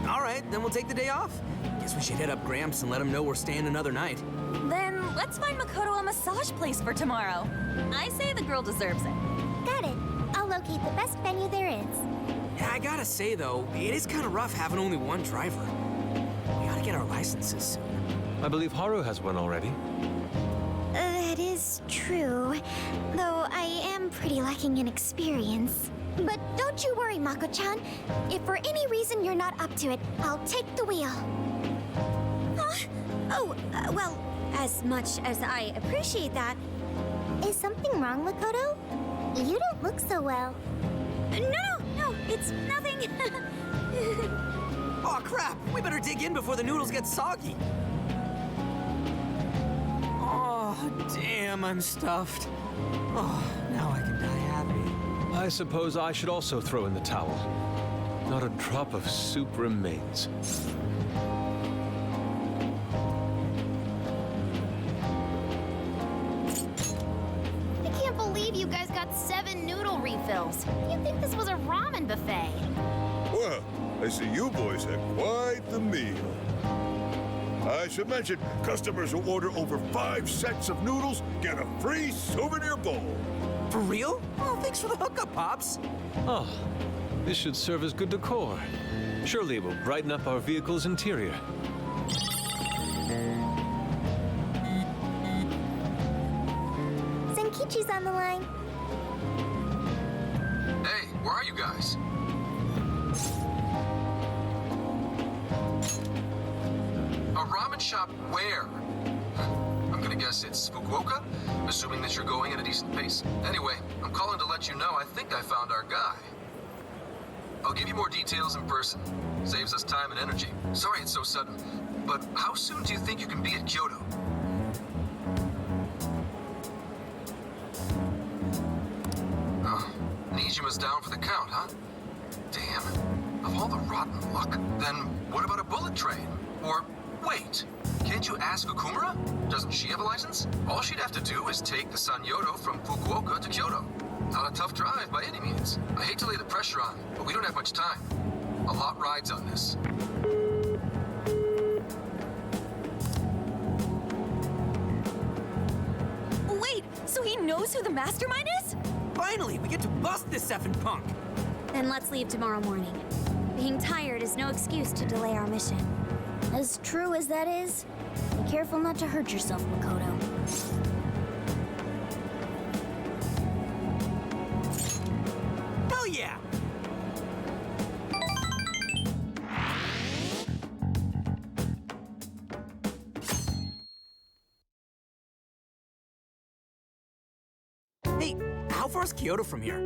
All right, then we'll take the day off. Guess we should hit up Gramps and let him know we're staying another night.
Then let's find Makoto a massage place for tomorrow. I say the girl deserves it.
Got it. I'll locate the best venue there is.
Yeah, I gotta say, though, it is kind of rough having only one driver. We gotta get our licenses soon.
I believe Haru has one already.
That is true, though I am pretty lacking in experience. But don't you worry, Mako-chan. If for any reason you're not up to it, I'll take the wheel.
Well, as much as I appreciate that...
Is something wrong, Makoto? You don't look so well.
No, it's nothing.
Oh, crap! We better dig in before the noodles get soggy. Oh, damn, I'm stuffed. Oh, now I can die happy.
I suppose I should also throw in the towel. Not a drop of soup remains.
I can't believe you guys got 7 noodle refills. You'd think this was a ramen buffet.
Well, I see you boys had quite the meal. I should mention, customers who order over 5 sets of noodles get a free souvenir bowl.
For real? Oh, thanks for the hookup, Pops.
Oh, this should serve as good decor. Surely it will brighten up our vehicle's interior.
Senkichi's on the line.
Hey, where are you guys? A ramen shop where? I'm gonna guess it's Fukuoka, assuming that you're going at a decent pace. Anyway, I'm calling to let you know I think I found our guy. I'll give you more details in person. Saves us time and energy. Sorry it's so sudden, but how soon do you think you can be at Kyoto? Oh, Nijima's down for the count, huh? Damn. Of all the rotten luck, then what about a bullet train? Or, wait, can't you ask Okumura? Doesn't she have a license? All she'd have to do is take the Sanyodo from Fukuoka to Kyoto. Not a tough drive by any means. I hate to lay the pressure on, but we don't have much time. A lot rides on this.
Wait, so he knows who the mastermind is?
Finally, we get to bust this effing punk.
Then let's leave tomorrow morning. Being tired is no excuse to delay our mission.
As true as that is, be careful not to hurt yourself, Makoto.
Hell yeah! Hey, how far is Kyoto from here?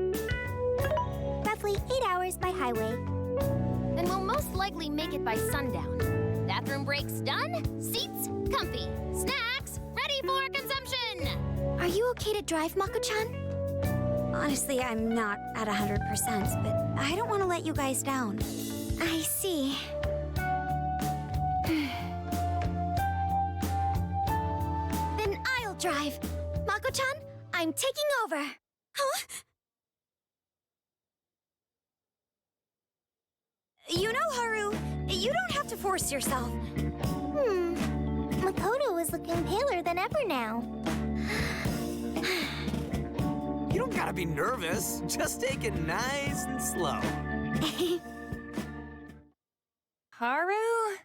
Roughly 8 hours by highway.
Then we'll most likely make it by sundown. Bathroom breaks done, seats comfy, snacks ready for consumption!
Are you okay to drive, Mako-chan? Honestly, I'm not at 100%, but I don't want to let you guys down.
I see.
Then I'll drive. Mako-chan, I'm taking over. Huh? You know, Haru, you don't have to force yourself.
Makoto is looking paler than ever now.
You don't gotta be nervous. Just take it nice and slow.
Haru?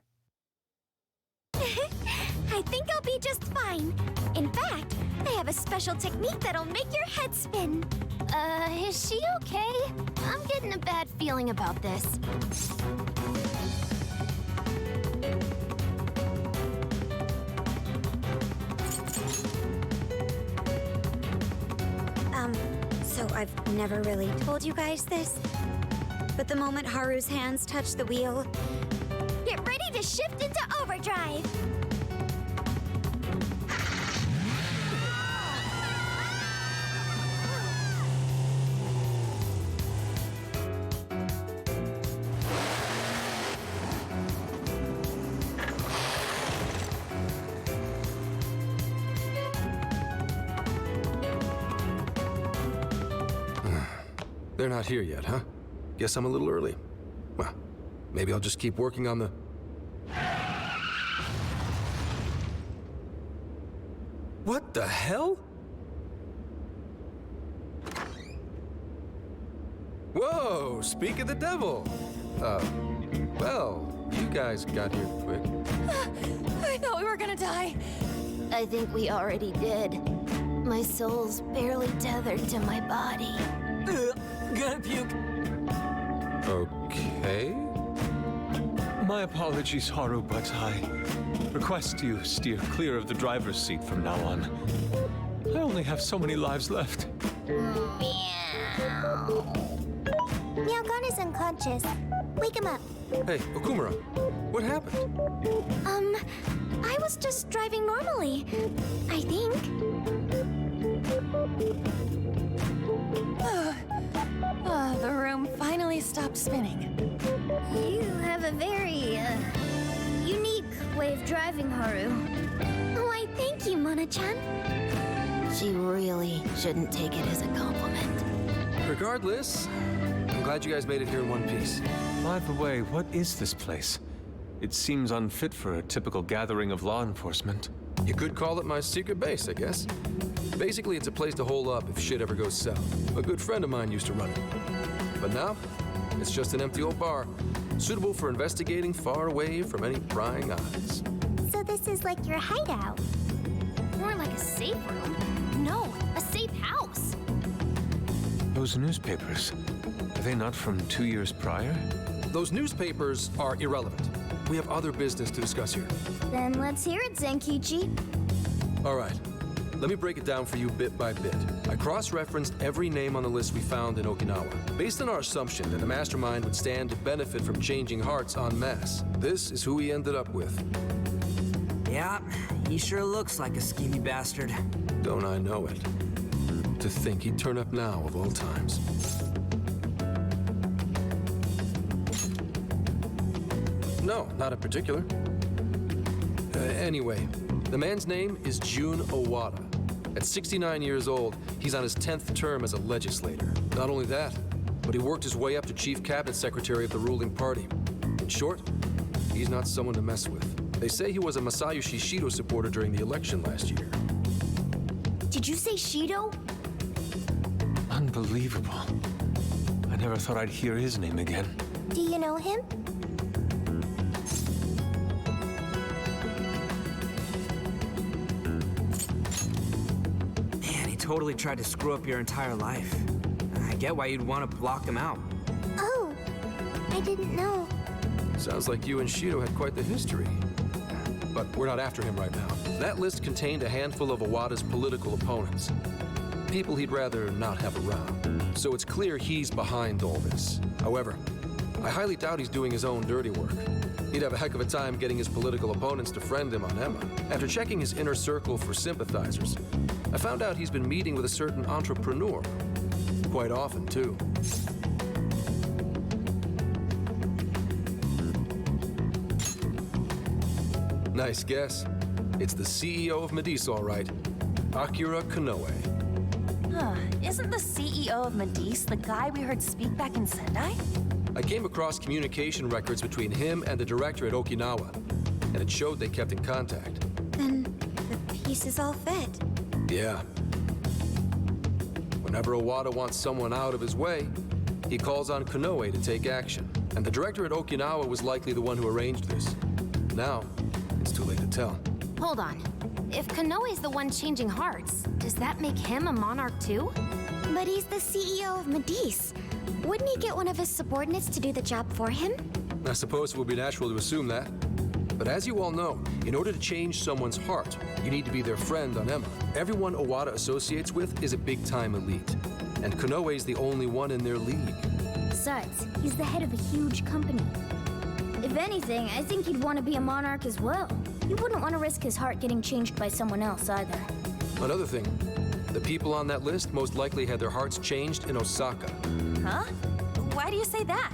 I think I'll be just fine. In fact, I have a special technique that'll make your head spin.
Is she okay? I'm getting a bad feeling about this.
So I've never really told you guys this, but the moment Haru's hands touch the wheel,
Get ready to shift into overdrive.
They're not here yet, huh? Guess I'm a little early. Well, maybe I'll just keep working on the... What the hell? Whoa, speak of the devil. Well, you guys got here quick.
I thought we were gonna die.
I think we already did. My soul's barely tethered to my body.
Gonna puke.
Okay.
My apologies, Haru, but I request you steer clear of the driver's seat from now on. I only have so many lives left.
Meowgon is unconscious. Wake him up.
Hey, Okumura, what happened?
I was just driving normally, I think.
The room finally stopped spinning.
You have a very, unique way of driving, Haru.
Why, thank you, Mona-chan.
She really shouldn't take it as a compliment.
Regardless, I'm glad you guys made it here in one piece.
By the way, what is this place? It seems unfit for a typical gathering of law enforcement.
You could call it my secret base, I guess. Basically, it's a place to hole up if shit ever goes south. A good friend of mine used to run it. But now, it's just an empty old bar, suitable for investigating far away from any prying eyes.
So this is like your hideout.
More like a safe room. No, a safe house.
Those newspapers, are they not from 2 years prior?
Those newspapers are irrelevant. We have other business to discuss here.
Then let's hear it, Zenkichi.
All right. Let me break it down for you bit by bit. I cross-referenced every name on the list we found in Okinawa, based on our assumption that the mastermind would stand to benefit from changing hearts en masse. This is who he ended up with.
Yeah, he sure looks like a schemy bastard.
Don't I know it? To think he'd turn up now, of all times. No, not in particular. Anyway, the man's name is Jun Owada. At 69 years old, he's on his 10th term as a legislator. Not only that, but he worked his way up to chief cabinet secretary of the ruling party. In short, he's not someone to mess with. They say he was a Masayoshi Shido supporter during the election last year.
Did you say Shido?
Unbelievable. I never thought I'd hear his name again.
Do you know him?
Man, he totally tried to screw up your entire life. I get why you'd want to block him out.
Oh, I didn't know.
Sounds like you and Shido had quite the history. But we're not after him right now. That list contained a handful of Owada's political opponents. People he'd rather not have around. So it's clear he's behind all this. However, I highly doubt he's doing his own dirty work. He'd have a heck of a time getting his political opponents to friend him on Emma. After checking his inner circle for sympathizers, I found out he's been meeting with a certain entrepreneur. Quite often, too. Nice guess. It's the CEO of Medice, all right. Akira Konoe.
Isn't the CEO of Medice the guy we heard speak back in Sendai?
I came across communication records between him and the director at Okinawa, and it showed they kept in contact.
Then the pieces all fit.
Yeah. Whenever Owada wants someone out of his way, he calls on Konoe to take action. And the director at Okinawa was likely the one who arranged this. Now, it's too late to tell.
Hold on. If Konoe's the one changing hearts, does that make him a monarch too?
But he's the CEO of Medice. Wouldn't he get one of his subordinates to do the job for him?
I suppose it would be natural to assume that. But as you all know, in order to change someone's heart, you need to be their friend on Emma. Everyone Owada associates with is a big-time elite. And Konoe's the only one in their league.
Besides, he's the head of a huge company. If anything, I think he'd want to be a monarch as well. He wouldn't want to risk his heart getting changed by someone else either.
Another thing, the people on that list most likely had their hearts changed in Osaka.
Huh? Why do you say that?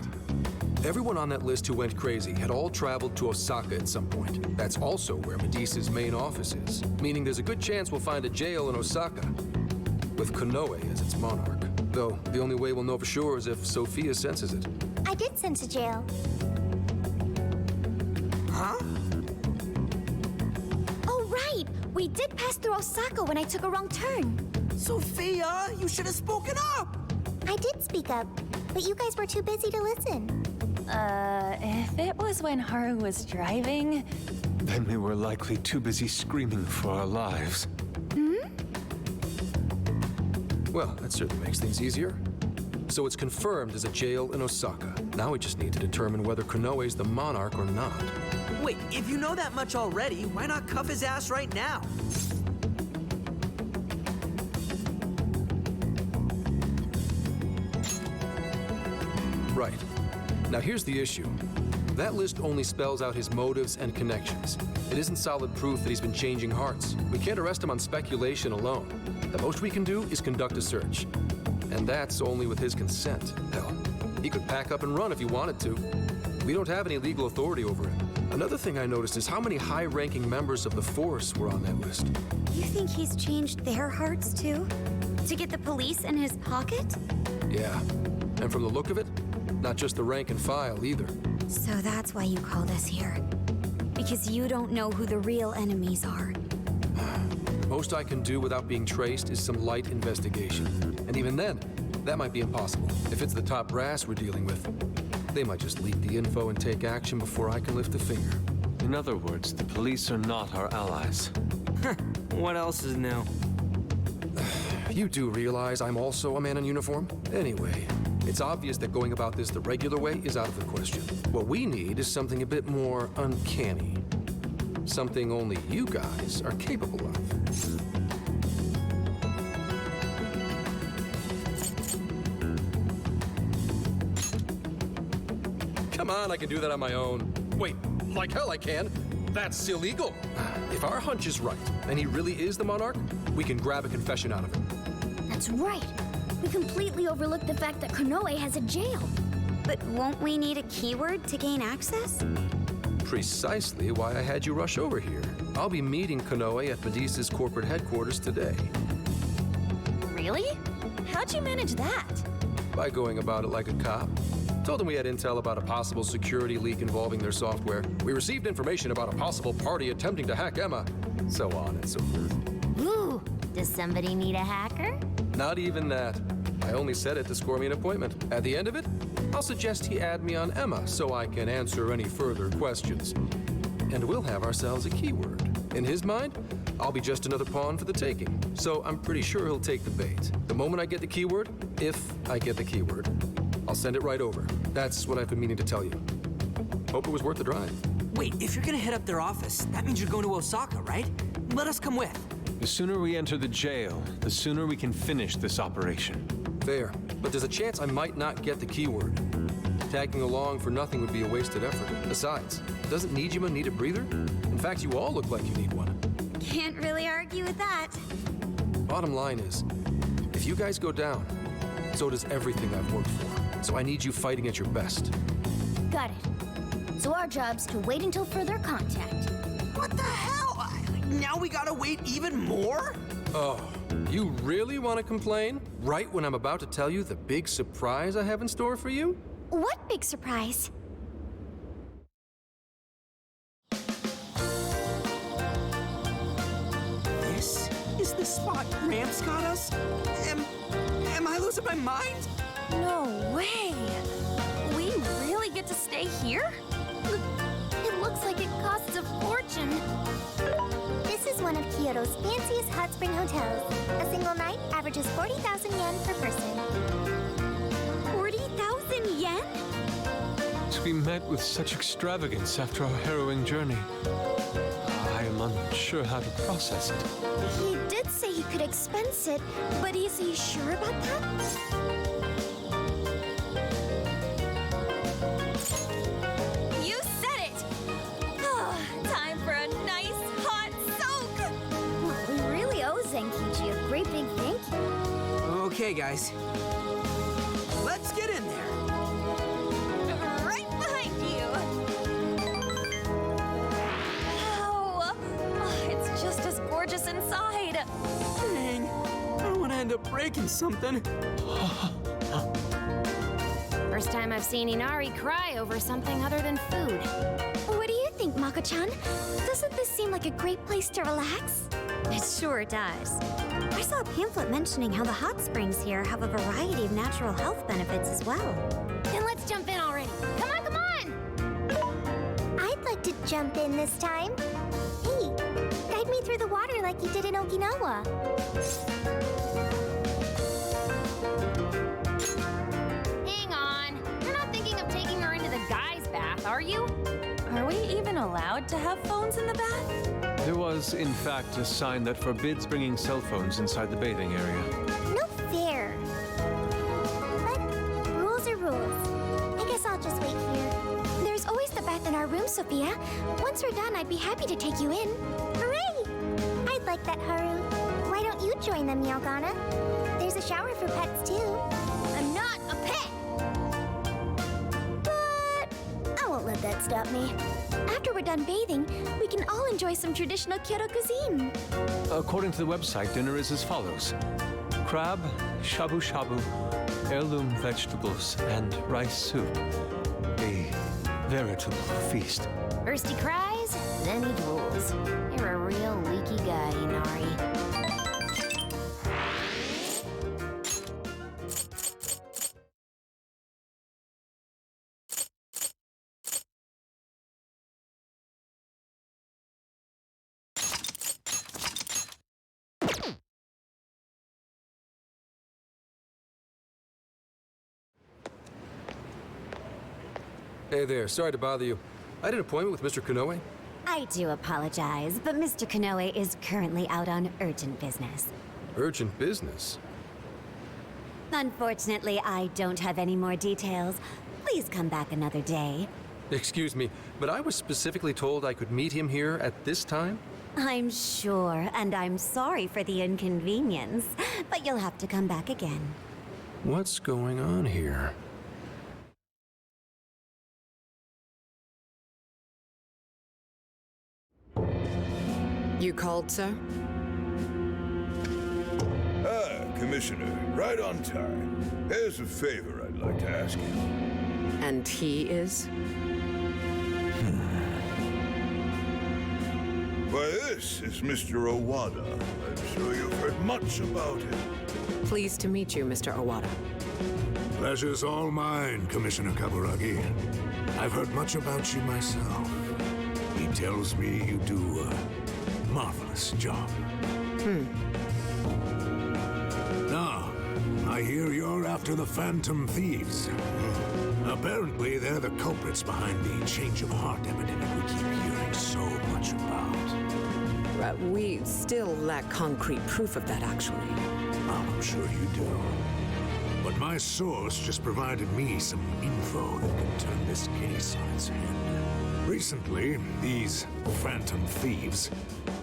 Everyone on that list who went crazy had all traveled to Osaka at some point. That's also where Medice's main office is, meaning there's a good chance we'll find a jail in Osaka, with Konoe as its monarch. Though, the only way we'll know for sure is if Sophia senses it.
I did sense a jail.
Huh?
Oh, right! We did pass through Osaka when I took a wrong turn.
Sophia, you should have spoken up!
I did speak up, but you guys were too busy to listen.
If it was when Haru was driving...
Then we were likely too busy screaming for our lives.
Well, that certainly makes things easier. So it's confirmed as a jail in Osaka. Now we just need to determine whether Konoe's the monarch or not.
Wait, if you know that much already, why not cuff his ass right now?
Right. Now here's the issue. That list only spells out his motives and connections. It isn't solid proof that he's been changing hearts. We can't arrest him on speculation alone. The most we can do is conduct a search. And that's only with his consent. Hell, he could pack up and run if he wanted to. We don't have any legal authority over him. Another thing I noticed is how many high-ranking members of the force were on that list.
You think he's changed their hearts too? To get the police in his pocket?
Yeah, and from the look of it, not just the rank and file either.
So that's why you called us here. Because you don't know who the real enemies are.
Most I can do without being traced is some light investigation. And even then, that might be impossible. If it's the top brass we're dealing with, they might just leak the info and take action before I can lift a finger.
In other words, the police are not our allies.
What else is new?
You do realize I'm also a man in uniform? Anyway, it's obvious that going about this the regular way is out of the question. What we need is something a bit more uncanny. Something only you guys are capable of. Come on, I can do that on my own. Wait, like hell I can. That's illegal. If our hunch is right, and he really is the monarch, we can grab a confession out of him.
That's right. We completely overlooked the fact that Konoe has a jail.
But won't we need a keyword to gain access?
Precisely why I had you rush over here. I'll be meeting Konoe at Medusa's corporate headquarters today.
Really? How'd you manage that?
By going about it like a cop. Told them we had intel about a possible security leak involving their software. We received information about a possible party attempting to hack Emma. So on and so forth.
Ooh, does somebody need a hacker?
Not even that. I only said it to score me an appointment. At the end of it, I'll suggest he add me on Emma so I can answer any further questions. And we'll have ourselves a keyword. In his mind, I'll be just another pawn for the taking. So I'm pretty sure he'll take the bait. The moment I get the keyword, if I get the keyword, I'll send it right over. That's what I've been meaning to tell you. Hope it was worth the drive.
Wait, if you're gonna head up their office, that means you're going to Osaka, right? Let us come with.
The sooner we enter the jail, the sooner we can finish this operation.
Fair, but there's a chance I might not get the keyword. Tagging along for nothing would be a wasted effort. Besides, doesn't Nijima need a breather? In fact, you all look like you need one.
Can't really argue with that.
Bottom line is, if you guys go down, so does everything I've worked for. So I need you fighting at your best.
Got it. So our job's to wait until further contact.
What the hell? Now we gotta wait even more?
Oh, you really want to complain? Right when I'm about to tell you the big surprise I have in store for you?
What big surprise?
This is the spot Gramps got us? Am I losing my mind?
No way! We really get to stay here?
It looks like it costs a fortune.
This is one of Kyoto's fanciest hot spring hotels. A single night averages 40,000 yen per person.
40,000 yen?
To be met with such extravagance after our harrowing journey, I am unsure how to process it.
He did say he could expense it, but is he sure about that?
You said it! Time for a nice hot soak!
We really owe Zenkichi a great big thank you.
Okay, guys. Let's get in there.
Right behind you! Wow! It's just as gorgeous inside!
Dang, I don't want to end up breaking something.
First time I've seen Inari cry over something other than food.
What do you think, Mako-chan? Doesn't this seem like a great place to relax?
It sure does. I saw a pamphlet mentioning how the hot springs here have a variety of natural health benefits as well.
Then let's jump in already. Come on, come on!
I'd like to jump in this time. Hey, guide me through the water like you did in Okinawa.
Hang on. You're not thinking of taking her into the guys' bath, are you?
Are we even allowed to have phones in the bath?
There was, in fact, a sign that forbids bringing cell phones inside the bathing area.
No fair. But rules are rules. I guess I'll just wait here.
There's always the Sophia. Once we're done, I'd be happy to take you in.
Hooray! I'd like that, Haru. Why don't you join them, Yalgana? There's a shower for pets, too.
I'm not a pet!
But I won't let that stop me.
After we're done bathing, we can all enjoy some traditional Kyoto cuisine.
According to the website, dinner is as follows: crab, shabu shabu, heirloom vegetables, and rice soup. A veritable feast.
First he cries, then he drools. You're a real leaky guy, Inari.
Hey there, sorry to bother you. I had an appointment with Mr. Konoe.
I do apologize, but Mr. Konoe is currently out on urgent business.
Urgent business?
Unfortunately, I don't have any more details. Please come back another day.
Excuse me, but I was specifically told I could meet him here at this time?
I'm sure, and I'm sorry for the inconvenience, but you'll have to come back again.
What's going on here?
You called, sir?
Commissioner, right on time. Here's a favor I'd like to ask you.
And he is?
Why, this is Mr. Owada. I'm sure you've heard much about him.
Pleased to meet you, Mr. Owada.
Pleasure's all mine, Commissioner Kaburagi. I've heard much about you myself. He tells me you do a marvelous job. Now, I hear you're after the Phantom Thieves. Apparently, they're the culprits behind the change of heart epidemic we keep hearing so much about.
We still lack concrete proof of that, actually.
I'm sure you do. But my source just provided me some info that can turn this case on its head. Recently, these Phantom Thieves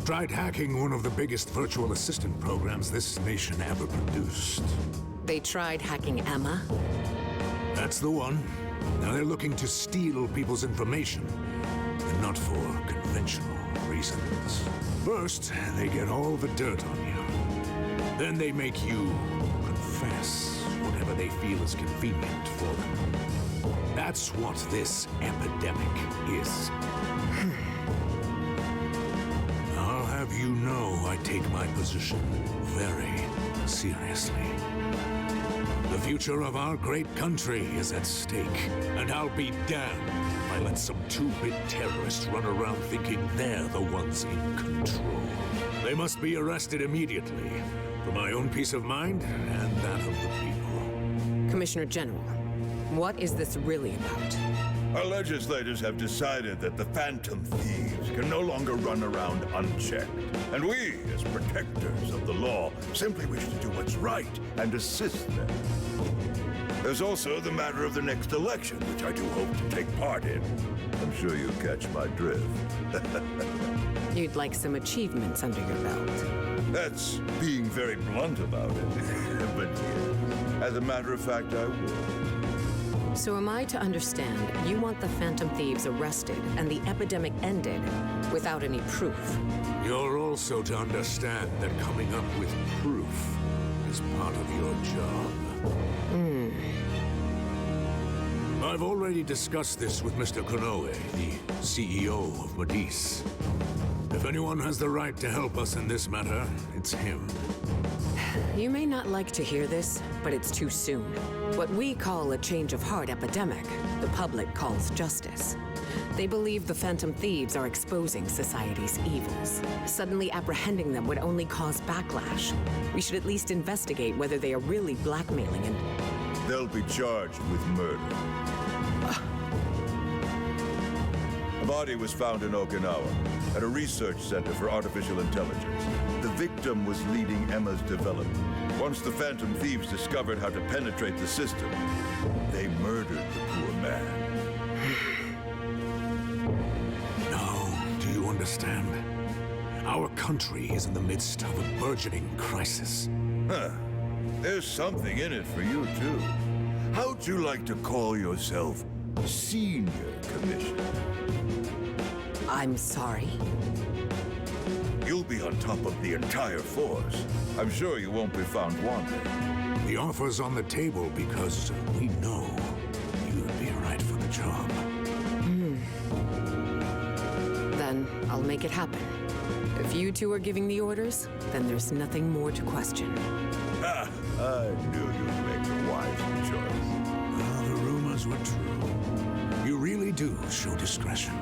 tried hacking one of the biggest virtual assistant programs this nation ever produced.
They tried hacking Emma?
That's the one. Now they're looking to steal people's information, and not for conventional reasons. First, they get all the dirt on you. Then they make you confess whatever they feel is convenient for them. That's what this epidemic is. I'll have you know I take my position very seriously. The future of our great country is at stake, and I'll be damned if I let some two-bit terrorists run around thinking they're the ones in control. They must be arrested immediately, for my own peace of mind and that of the people.
Commissioner General, what is this really about?
Our legislators have decided that the Phantom Thieves can no longer run around unchecked. And we, as protectors of the law, simply wish to do what's right and assist them. There's also the matter of the next election, which I do hope to take part in. I'm sure you catch my drift.
You'd like some achievements under your belt.
That's being very blunt about it. But yeah, as a matter of fact, I will.
So am I to understand you want the Phantom Thieves arrested and the epidemic ended without any proof?
You're also to understand that coming up with proof is part of your job. I've already discussed this with Mr. Konoe, the CEO of Medis. If anyone has the right to help us in this matter, it's him.
You may not like to hear this, but it's too soon. What we call a change of heart epidemic, the public calls justice. They believe the Phantom Thieves are exposing society's evils. Suddenly apprehending them would only cause backlash. We should at least investigate whether they are really blackmailing and...
They'll be charged with murder. A body was found in Okinawa at a research center for artificial intelligence. The victim was leading Emma's development. Once the Phantom Thieves discovered how to penetrate the system, they murdered the poor man.
understand. Our country is in the midst of a burgeoning crisis.
Huh. There's something in it for you, too. How'd you like to call yourself Senior Commissioner?
I'm sorry?
You'll be on top of the entire force. I'm sure you won't be found wanting.
The offer's on the table because we know you'd be right for the job.
Then I'll make it happen. If you two are giving the orders, then there's nothing more to question.
Ah, I knew you'd make the wise choice.
Well, the rumors were true. You really do show discretion.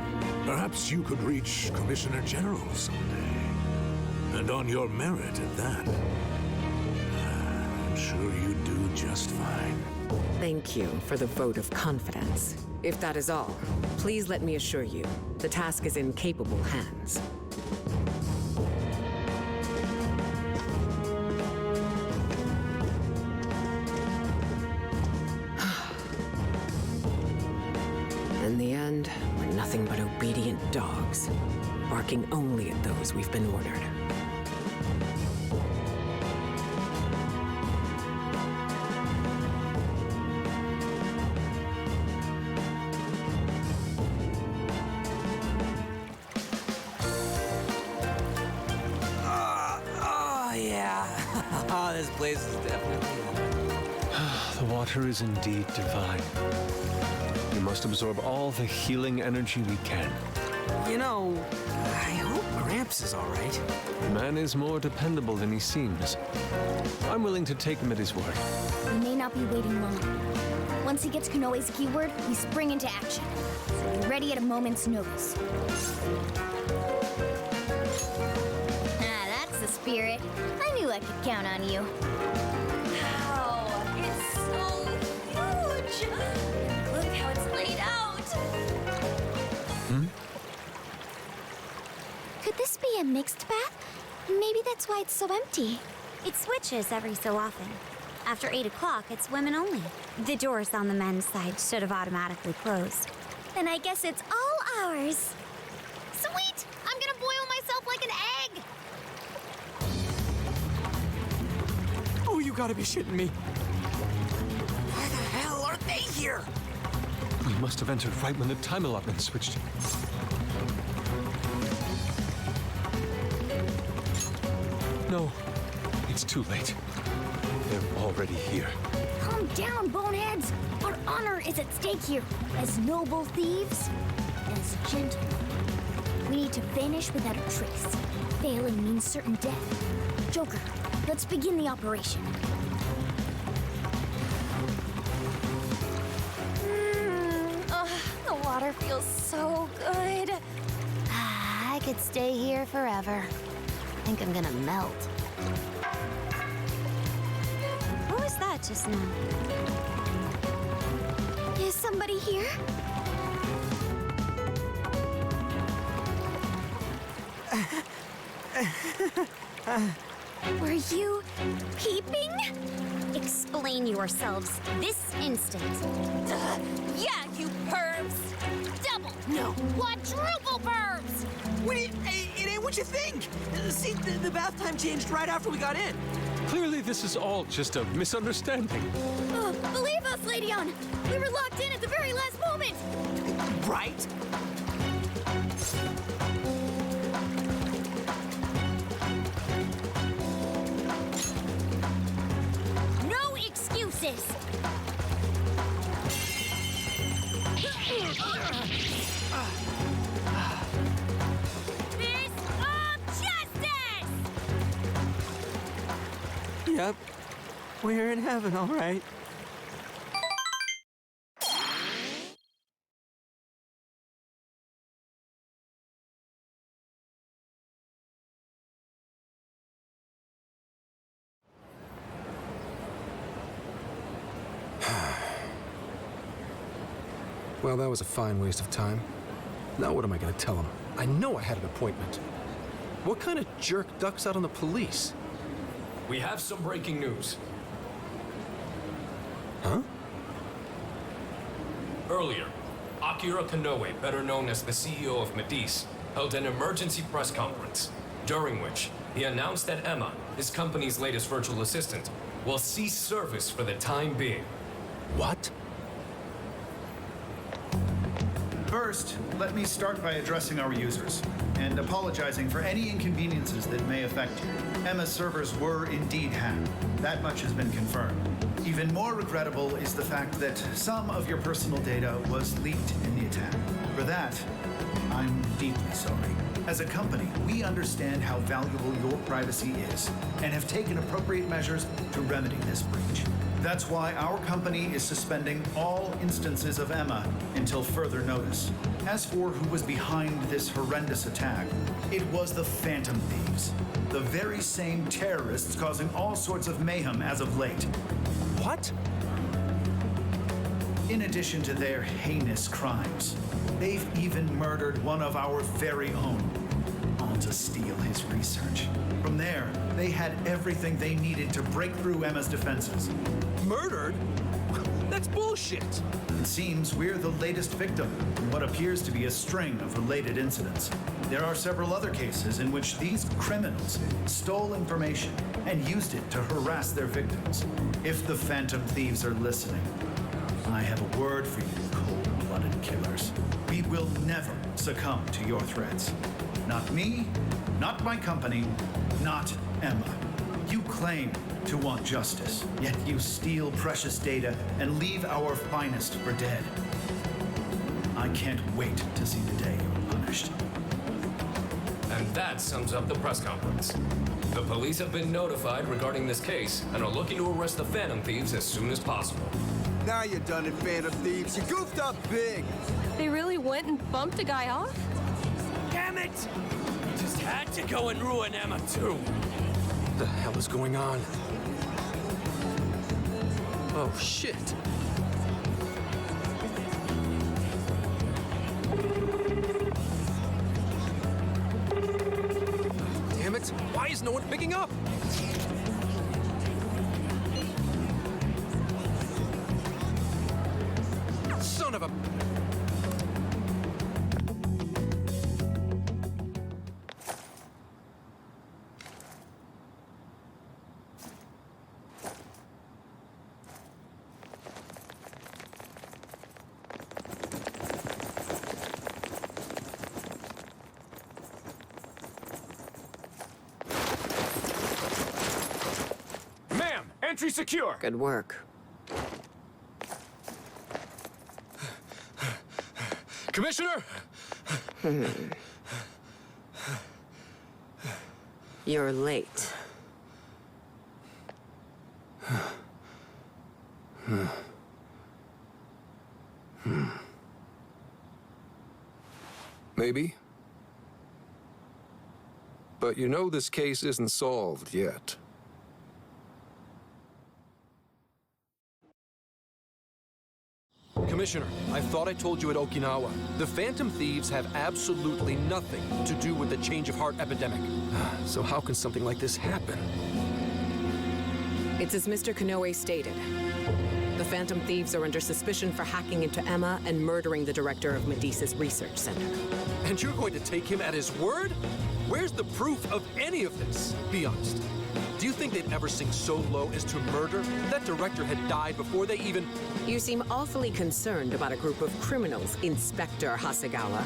Perhaps you could reach Commissioner General someday. And on your merit at that. I'm sure you'd do just fine.
Thank you for the vote of confidence. If that is all, please let me assure you, the task is in capable hands. In the end, we're nothing but obedient dogs, barking only at those we've been ordered.
This place is definitely...
The water is indeed divine. We must absorb all the healing energy we can.
You know, I hope Gramps is all right.
The man is more dependable than he seems. I'm willing to take him at his word.
We may not be waiting long. Once he gets Konoe's keyword, we spring into action. So be ready at a moment's notice. That's the spirit. I knew I could count on you.
Wow, it's so huge! Look how it's laid out!
Could this be a mixed bath? Maybe that's why it's so empty.
It switches every so often. After 8 o'clock, it's women only. The doors on the men's side should have automatically closed.
Then I guess it's all ours. Sweet! I'm gonna boil myself like an egg!
Oh, you gotta be shitting me. Why the hell are they here?
We must have entered right when the time allotment switched. No, it's too late. They're already here.
Calm down, boneheads. Our honor is at stake here. As noble thieves, as gentlemen. We need to vanish without a trace. Failing means certain death. Joker, let's begin the operation.
The water feels so good.
I could stay here forever. I think I'm gonna melt.
What was that just now?
Is somebody here? Were you peeping?
Explain yourselves this instant.
Yeah, you pervs!
Double, no, quadruple pervs!
Wait, it ain't what you think! See, the bath time changed right after we got in.
Clearly, this is all just a misunderstanding.
Believe us, Lady On. We were locked in at the very last moment.
Right?
No excuses! Fist of justice!
Yep. We're in heaven, all right.
Well, that was a fine waste of time. Now what am I going to tell him? I know I had an appointment. What kind of jerk ducks out on the police?
We have some breaking news.
Huh?
Earlier, Akira Konoe, better known as the CEO of Medice, held an emergency press conference, during which he announced that Emma, his company's latest virtual assistant, will cease service for the time being.
What?
First, let me start by addressing our users and apologizing for any inconveniences that may affect you. Emma's servers were indeed hacked. That much has been confirmed. Even more regrettable is the fact that some of your personal data was leaked in the attack. For that, I'm deeply sorry. As a company, we understand how valuable your privacy is and have taken appropriate measures to remedy this breach. That's why our company is suspending all instances of Emma until further notice. As for who was behind this horrendous attack, it was the Phantom Thieves, the very same terrorists causing all sorts of mayhem as of late.
What?
In addition to their heinous crimes, they've even murdered one of our very own, all to steal his research. From there, they had everything they needed to break through Emma's defenses.
Murdered? That's bullshit!
It seems we're the latest victim in what appears to be a string of related incidents. There are several other cases in which these criminals stole information and used it to harass their victims. If the Phantom Thieves are listening, I have a word for you, cold-blooded killers. We will never succumb to your threats. Not me, not my company, not Emma. You claim to want justice, yet you steal precious data and leave our finest for dead. I can't wait to see the day you're punished.
And that sums up the press conference. The police have been notified regarding this case and are looking to arrest the Phantom Thieves as soon as possible.
Now you're done it, Phantom Thieves. You goofed up big.
They really went and bumped a guy off?
Damn it! Just had to go and ruin Emma, too.
What the hell is going on? Oh, shit. Damn it! Why is no one picking up? Son of a...
Entry secure!
Good work.
Commissioner!
You're late.
Maybe. But you know this case isn't solved yet. Commissioner, I thought I told you at Okinawa. The Phantom Thieves have absolutely nothing to do with the change of heart epidemic. So how can something like this happen?
It's as Mr. Kanoe stated. The Phantom Thieves are under suspicion for hacking into Emma and murdering the director of Medesa's research center.
And you're going to take him at his word? Where's the proof of any of this? Be honest. Do you think they'd ever sink so low as to murder? That director had died before they even...
You seem awfully concerned about a group of criminals, Inspector Hasegawa.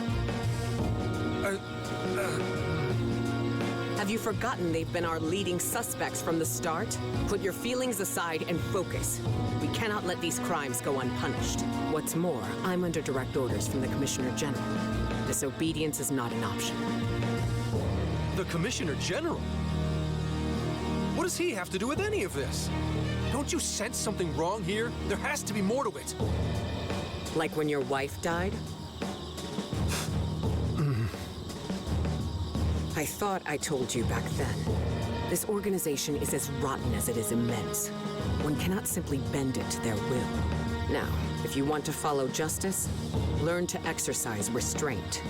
Have you forgotten they've been our leading suspects from the start? Put your feelings aside and focus. We cannot let these crimes go unpunished. What's more, I'm under direct orders from the Commissioner General. Disobedience is not an option.
The Commissioner General? What does he have to do with any of this? Don't you sense something wrong here? There has to be more to it.
Like when your wife died? I thought I told you back then. This organization is as rotten as it is immense. One cannot simply bend it to their will. Now, if you want to follow justice, learn to exercise restraint.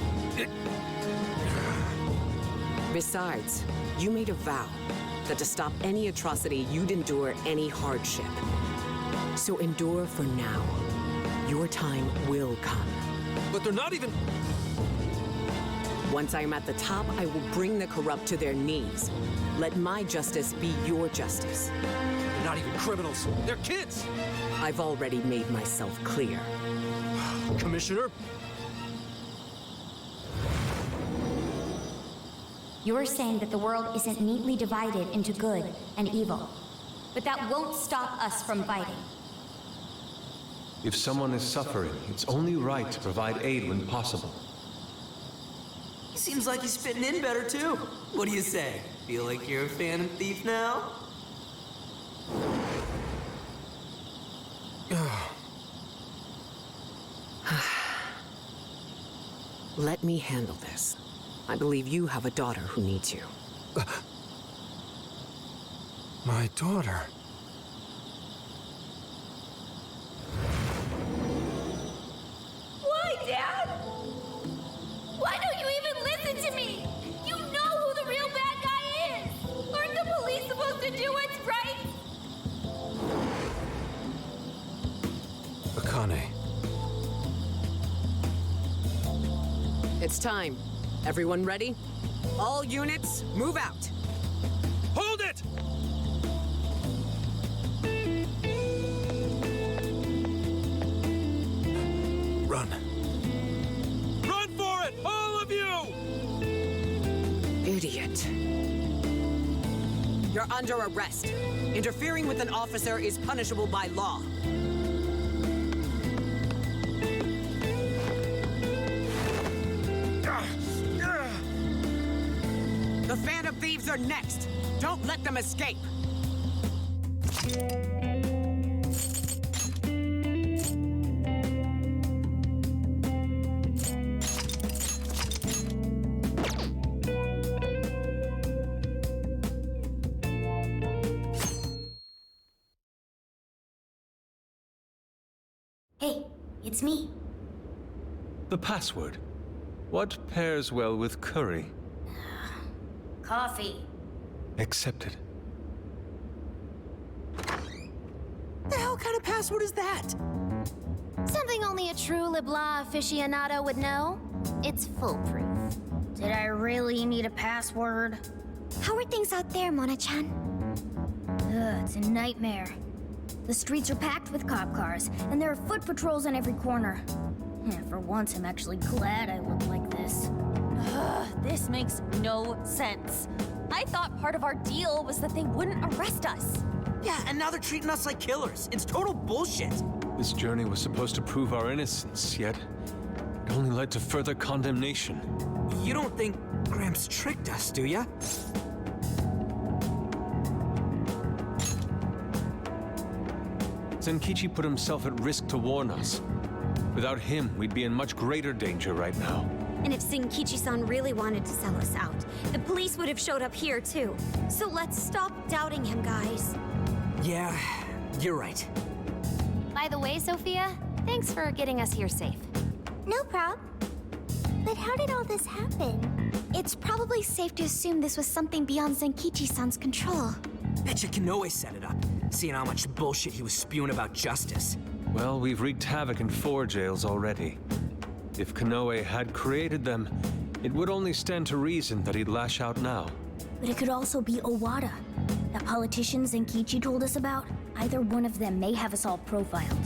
Besides, you made a vow that to stop any atrocity, you'd endure any hardship. So endure for now. Your time will come.
But they're not even...
Once I am at the top, I will bring the corrupt to their knees. Let my justice be your justice.
They're not even criminals. They're kids!
I've already made myself clear.
Commissioner?
You're saying that the world isn't neatly divided into good and evil. But that won't stop us from fighting.
If someone is suffering, it's only right to provide aid when possible.
Seems like he's fitting in better, too. What do you say? Feel like you're a Phantom Thief now?
Let me handle this. I believe you have a daughter who needs you.
My daughter?
Why, Dad? Why don't you even listen to me? You know who the real bad guy is! Aren't the police supposed to do what's right?
Akane.
It's time. Everyone ready? All units, move out!
Hold it! Run. Run for it! All of you!
Idiot. You're under arrest. Interfering with an officer is punishable by law. The Phantom Thieves are next. Don't let them escape.
Hey, it's me.
The password. What pairs well with curry?
Coffee.
Accepted.
The hell kind of password is that?
Something only a true LeBlanc aficionado would know. It's foolproof.
Did I really need a password?
How are things out there, Mona-chan?
It's a nightmare. The streets are packed with cop cars, and there are foot patrols on every corner. For once, I'm actually glad I look like this.
This makes no sense. I thought part of our deal was that they wouldn't arrest us.
Yeah, and now they're treating us like killers. It's total bullshit.
This journey was supposed to prove our innocence, yet it only led to further condemnation.
You don't think Gramps tricked us, do ya?
Zenkichi put himself at risk to warn us. Without him, we'd be in much greater danger right now.
And if Zenkichi-san really wanted to sell us out, the police would have showed up here too. So let's stop doubting him, guys.
Yeah, you're right.
By the way, Sophia, thanks for getting us here safe.
No prob. But how did all this happen?
It's probably safe to assume this was something beyond Zenkichi-san's control.
Betcha Kanoe set it up, seeing how much bullshit he was spewing about justice.
Well, we've wreaked havoc in 4 jails already. If Kanoe had created them, it would only stand to reason that he'd lash out now.
But it could also be Owada, that politician Zenkichi told us about. Either one of them may have us all profiled.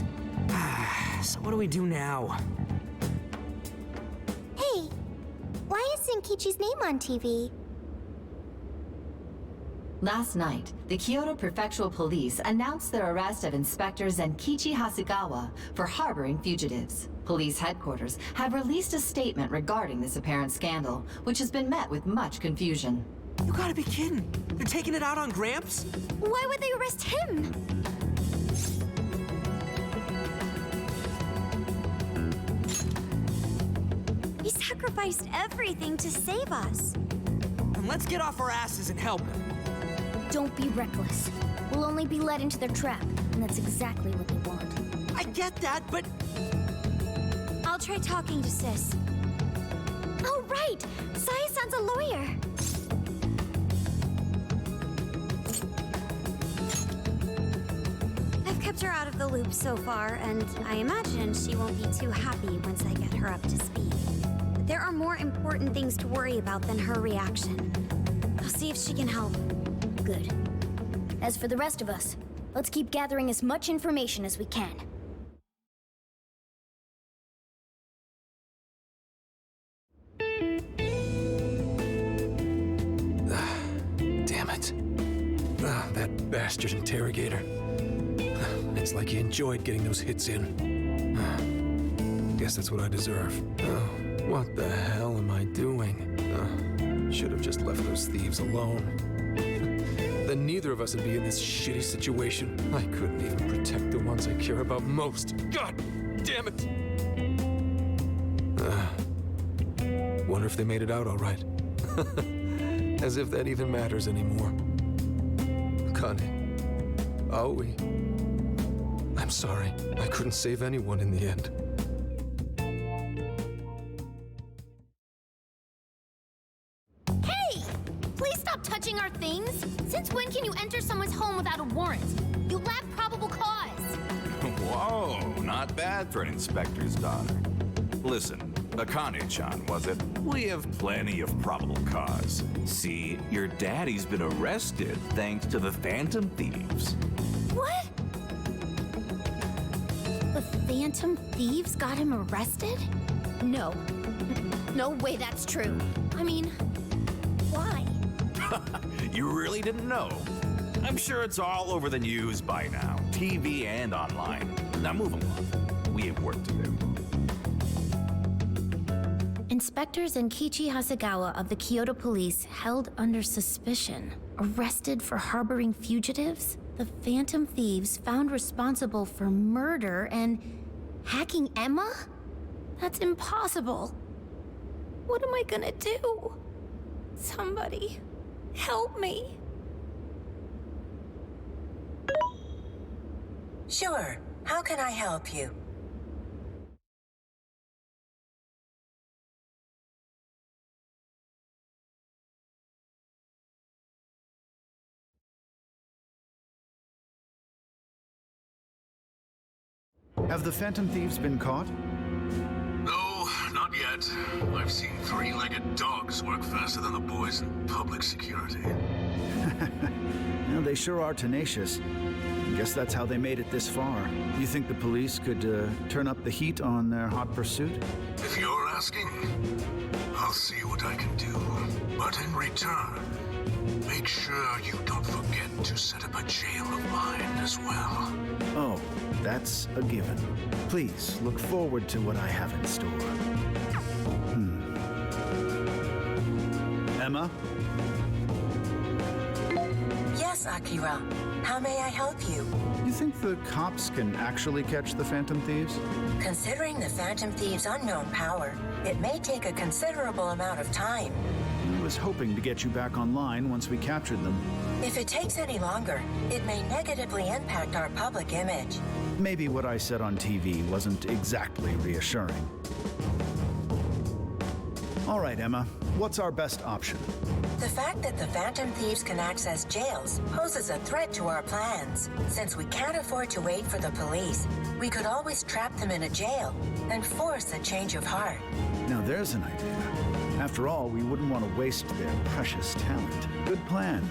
So what do we do now?
Hey, why is Zenkichi's name on TV?
Last night, the Kyoto Prefectural Police announced their arrest of Inspector Zenkichi Hasegawa for harboring fugitives. Police headquarters have released a statement regarding this apparent scandal, which has been met with much confusion.
You gotta be kidding. They're taking it out on Gramps?
Why would they arrest him?
He sacrificed everything to save us.
And let's get off our asses and help him.
Don't be reckless. We'll only be led into their trap, and that's exactly what they want.
I get that, but...
I'll try talking to Sis.
Oh, right! Saya-san's a lawyer.
I've kept her out of the loop so far, and I imagine she won't be too happy once I get her up to speed. There are more important things to worry about than her reaction. I'll see if she can help.
Good. As for the rest of us, let's keep gathering as much information as we can.
Damn it. That bastard interrogator. It's like he enjoyed getting those hits in. Guess that's what I deserve. What the hell am I doing? Should have just left those thieves alone. Then neither of us would be in this shitty situation. I couldn't even protect the ones I care about most. God damn it! Wonder if they made it out all right. As if that even matters anymore. Connie. Aoi. I'm sorry. I couldn't save anyone in the end.
Hey! Please stop touching our things! Since when can you enter someone's home without a warrant? You lack probable cause!
Whoa, not bad for an inspector's daughter. Listen, Akane-chan, was it? We have plenty of probable cause. See, your daddy's been arrested thanks to the Phantom Thieves.
What? The Phantom Thieves got him arrested? No. No way that's true. I mean, why?
You really didn't know? I'm sure it's all over the news by now, TV and online. Now move along. We have work to do.
Inspectors Enkichi Hasegawa of the Kyoto Police held under suspicion, arrested for harboring fugitives, the Phantom Thieves found responsible for murder and hacking Emma? That's impossible. What am I gonna do? Somebody, help me.
Sure. How can I help you?
Have the Phantom Thieves been caught?
No, not yet. I've seen three-legged dogs work faster than the boys in public security.
Well, they sure are tenacious. I guess that's how they made it this far. You think the police could turn up the heat on their hot pursuit?
If you're asking, I'll see what I can do. But in return, make sure you don't forget to set up a jail of mine as well.
Oh, that's a given. Please look forward to what I have in store. Emma?
Yes, Akira. How may I help you?
You think the cops can actually catch the Phantom Thieves?
Considering the Phantom Thieves' unknown power, it may take a considerable amount of time.
I was hoping to get you back online once we captured them.
If it takes any longer, it may negatively impact our public image.
Maybe what I said on TV wasn't exactly reassuring. All right, Emma. What's our best option?
The fact that the Phantom Thieves can access jails poses a threat to our plans. Since we can't afford to wait for the police, we could always trap them in a jail and force a change of heart.
Now there's an idea. After all, we wouldn't want to waste their precious talent. Good plan.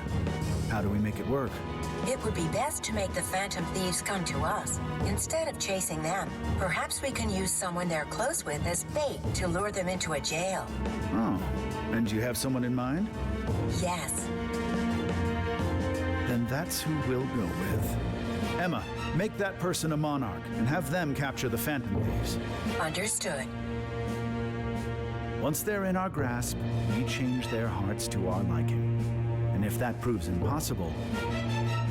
How do we make it work?
It would be best to make the Phantom Thieves come to us, instead of chasing them. Perhaps we can use someone they're close with as bait to lure them into a jail.
Oh, and you have someone in mind?
Yes.
Then that's who we'll go with. Emma, make that person a monarch and have them capture the Phantom Thieves.
Understood.
Once they're in our grasp, we change their hearts to our liking. And if that proves impossible,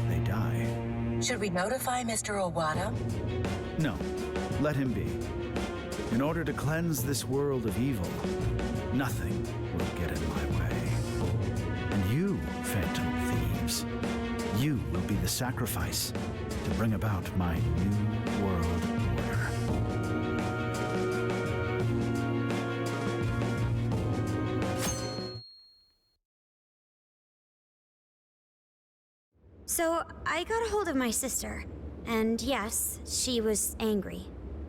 they die.
Should we notify Mr. Owada?
No, let him be. In order to cleanse this world of evil, nothing will get in my way. And you, Phantom Thieves, you will be the sacrifice to bring about my new world order.
So, I got a hold of my sister, and yes, she was angry.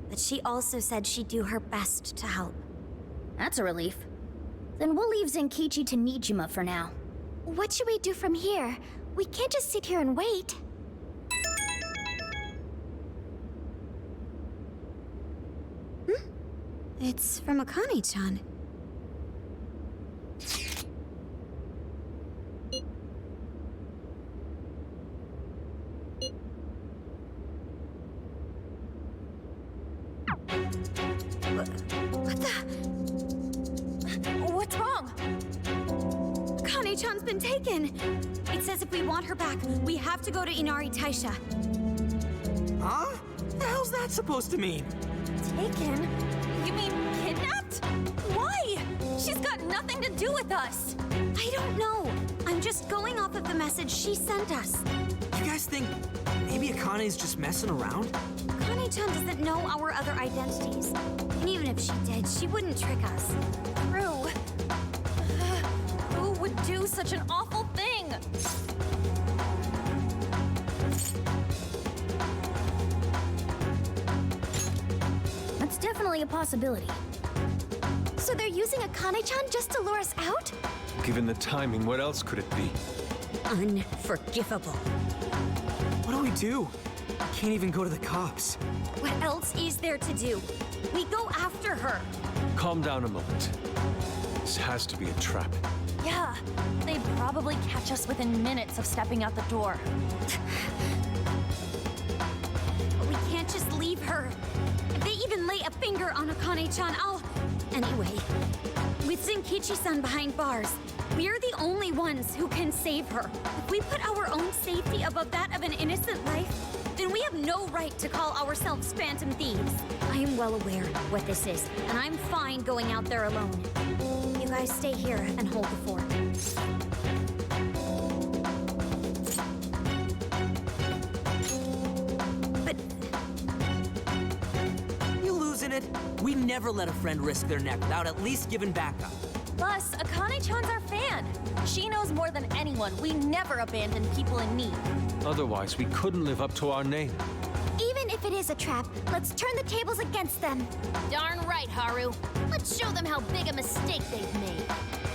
But she also said she'd do her best to help.
That's a relief. Then we'll leave Zenkichi to Nijima for now.
What should we do from here? We can't just sit here and wait.
It's from Akane-chan.
What the? What's wrong?
Akane-chan's been taken. It says if we want her back, we have to go to Inari Taisha.
Huh? What the hell's that supposed to mean?
Taken? You mean kidnapped? Why? She's got nothing to do with us.
I don't know. I'm just going off of the message she sent us.
You guys think maybe Akane's just messing around?
Akane-chan doesn't know our other identities. And even if she did, she wouldn't trick us.
True. Who would do such an awful thing?
That's definitely a possibility.
So they're using Akane-chan just to lure us out?
Given the timing, what else could it be?
Unforgivable.
What do we do? We can't even go to the cops.
What else is there to do? We go after her.
Calm down a moment. This has to be a trap.
Yeah, they'd probably catch us within minutes of stepping out the door.
But we can't just leave her. If they even lay a finger on Akane-chan, I'll... Anyway, with Zenkichi-san behind bars, we're the only ones who can save her. If we put our own safety above that of an innocent life, then we have no right to call ourselves Phantom Thieves. I am well aware what this is, and I'm fine going out there alone. You guys stay here and hold the fort.
But... You losing it? We never let a friend risk their neck without at least giving backup.
Plus, Akane-chan's our fan. She knows more than anyone we never abandon people in need.
Otherwise, we couldn't live up to our name.
Even if it is a trap, let's turn the tables against them.
Darn right, Haru. Let's show them how big a mistake they've made.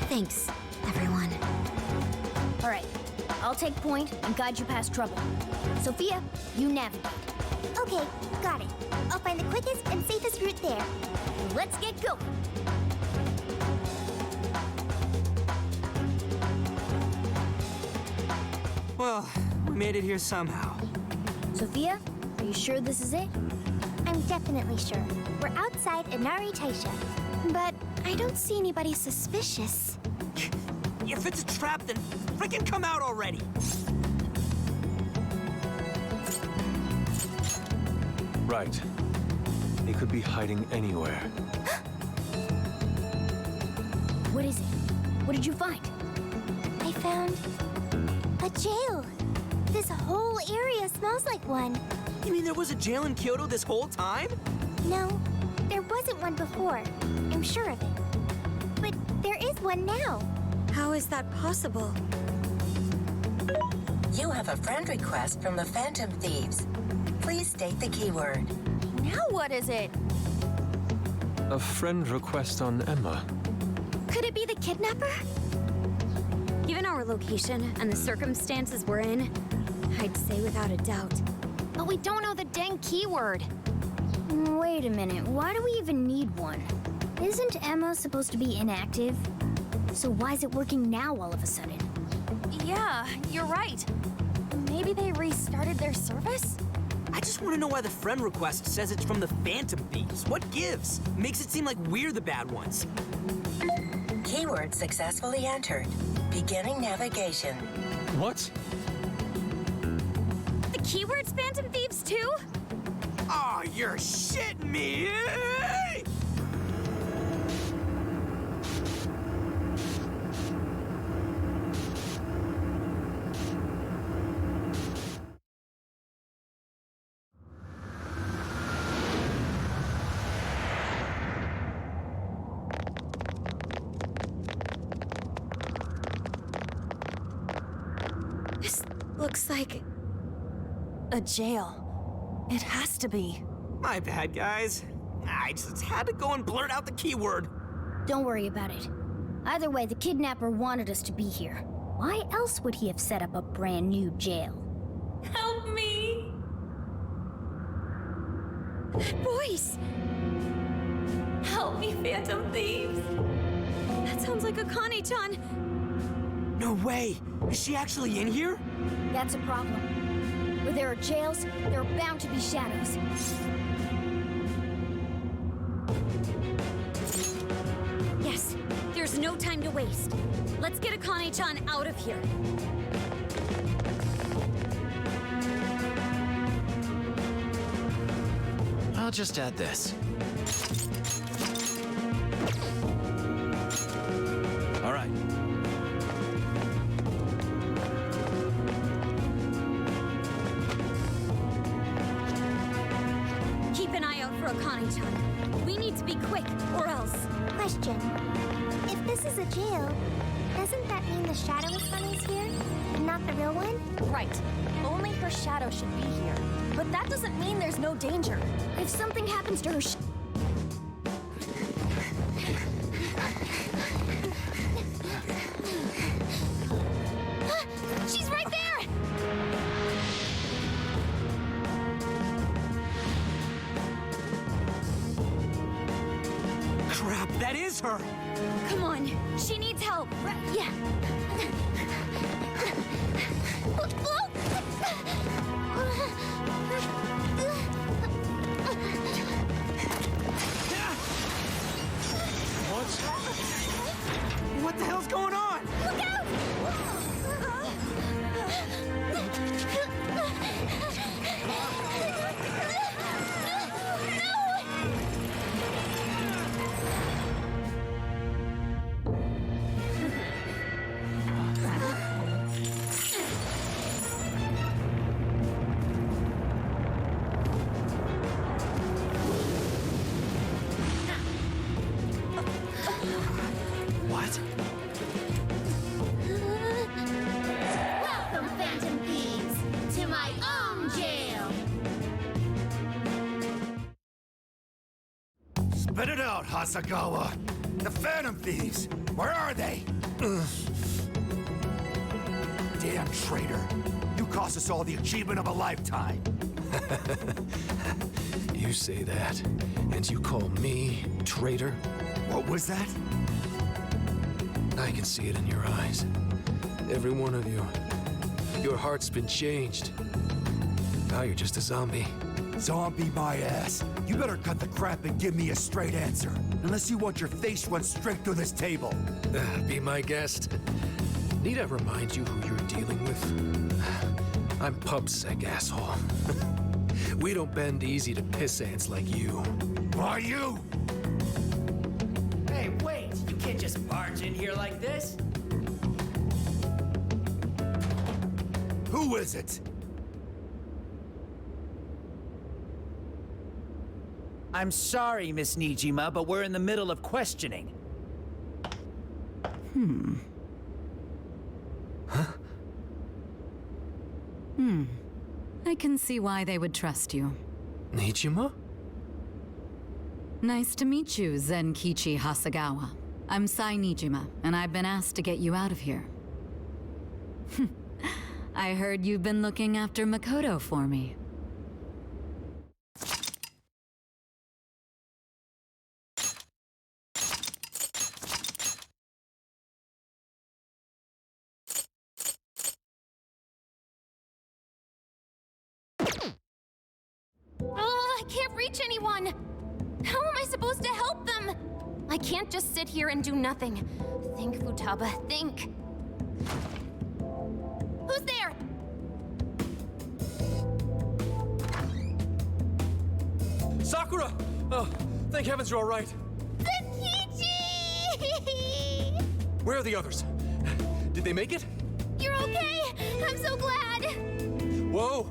Thanks, everyone.
All right, I'll take point and guide you past trouble. Sophia, you navigate.
Okay, got it. I'll find the quickest and safest route there.
Let's get going.
Well, we made it here somehow.
Sophia, are you sure this is it?
I'm definitely sure. We're outside Inari Taisha.
But I don't see anybody suspicious.
If it's a trap, then freaking come out already!
Right. They could be hiding anywhere.
What is it? What did you find?
I found a jail. This whole area smells like one.
You mean there was a jail in Kyoto this whole time?
No, there wasn't one before. I'm sure of it. But there is one now.
How is that possible?
You have a friend request from the Phantom Thieves. Please state the keyword.
Now what is it?
A friend request on Emma.
Could it be the kidnapper?
Given our location and the circumstances we're in, I'd say without a doubt.
But we don't know the dang keyword.
Wait a minute, why do we even need one? Isn't Emma supposed to be inactive? So why is it working now all of a sudden?
Yeah, you're right. Maybe they restarted their service?
I just want to know why the friend request says it's from the Phantom Thieves. What gives? Makes it seem like we're the bad ones.
Keyword successfully entered. Beginning navigation.
What?
The keyword's Phantom Thieves too?
Oh, you're shitting me!
This looks like a jail. It has to be.
My bad, guys. I just had to go and blurt out the keyword.
Don't worry about it. Either way, the kidnapper wanted us to be here. Why else would he have set up a brand new jail?
Help me!
Voice!
Help me, Phantom Thieves!
That sounds like Akane-chan.
No way! Is she actually in here?
That's a problem. Where there are jails, there are bound to be shadows.
Yes, there's no time to waste. Let's get Akane-chan out of here.
I'll just add this. All right.
Keep an eye out for Akane-chan. We need to be quick, or else.
Question. If this is a jail, doesn't that mean the shadow Akane's here? And not the real one?
Right. Only her shadow should be here. But that doesn't mean there's no danger.
If something happens to her
She's right there!
Crap, that is her!
Come on, she needs help. Yeah.
What the hell's going on?
Look out!
What?
Welcome, Phantom Thieves, to my own jail!
Spit it out, Hasagawa. The Phantom Thieves. Where are they? Damn traitor. You cost us all the achievement of a lifetime.
You say that, and you call me traitor?
What was that?
I can see it in your eyes. Every one of you. Your heart's been changed. Now you're just a zombie.
Zombie my ass. You better cut the crap and give me a straight answer. Unless you want your face run straight through this table.
Be my guest. Need I remind you who you're dealing with? I'm pubsec, asshole. We don't bend easy to piss ants like you.
Why you?
Hey, wait! You can't just barge in here like this.
Who is it?
I'm sorry, Miss Nijima, but we're in the middle of questioning.
I can see why they would trust you.
Nijima?
Nice to meet you, Zenkichi Hasagawa. I'm Sai Nijima, and I've been asked to get you out of here. I heard you've been looking after Makoto for me.
I can't reach anyone! How am I supposed to help them? I can't just sit here and do nothing. Think, Futaba, think. Who's there?
Sakura! Oh, thank heavens you're all right.
Zenkichi!
Where are the others? Did they make it?
You're okay! I'm so glad!
Whoa!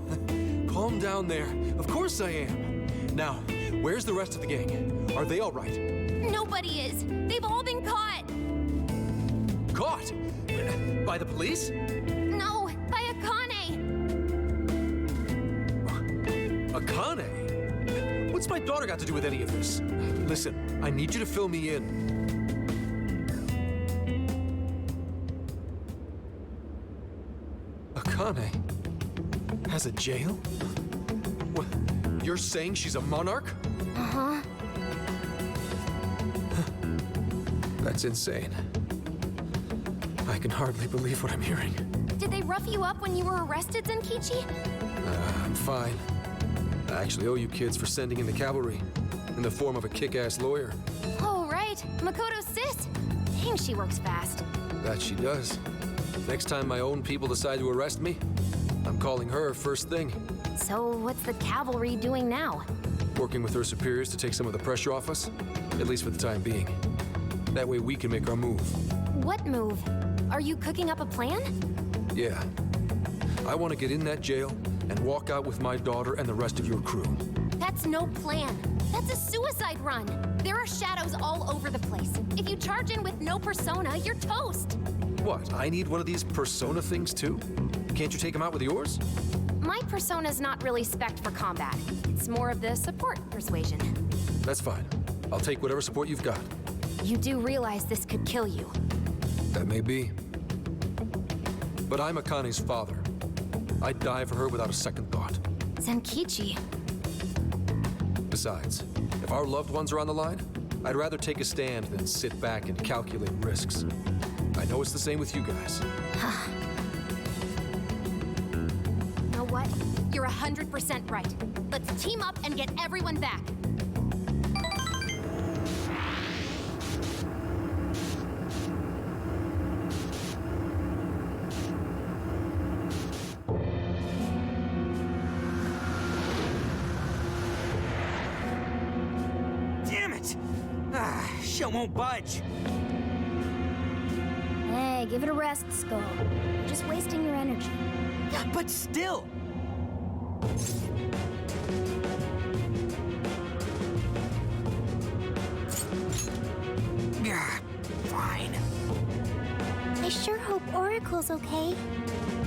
Calm down there. Of course I am. Now, where's the rest of the gang? Are they all right?
Nobody is. They've all been caught.
Caught? By the police?
No, by Akane.
Akane? What's my daughter got to do with any of this? Listen, I need you to fill me in. Akane has a jail? What? You're saying she's a monarch?
Uh-huh.
That's insane. I can hardly believe what I'm hearing.
Did they rough you up when you were arrested, Zenkichi?
I'm fine. I actually owe you kids for sending in the cavalry in the form of a kick-ass lawyer.
Oh, right. Makoto's sis. Dang, she works fast.
That she does. Next time my own people decide to arrest me, I'm calling her first thing.
So what's the cavalry doing now?
Working with her superiors to take some of the pressure off us, at least for the time being. That way we can make our move.
What move? Are you cooking up a plan?
Yeah. I want to get in that jail and walk out with my daughter and the rest of your crew.
That's no plan. That's a suicide run. There are shadows all over the place. If you charge in with no persona, you're toast.
What, I need one of these persona things too? Can't you take them out with yours?
My persona's not really spec'd for combat. It's more of the support persuasion.
That's fine. I'll take whatever support you've got.
You do realize this could kill you.
That may be. But I'm Akane's father. I'd die for her without a second thought.
Zenkichi.
Besides, if our loved ones are on the line, I'd rather take a stand than sit back and calculate risks. I know it's the same with you guys.
You know what? You're 100% right. Let's team up and get everyone back.
Damn it! Show won't budge.
Hey, give it a rest, Skull. You're just wasting your energy.
But still! Fine.
I sure hope Oracle's okay.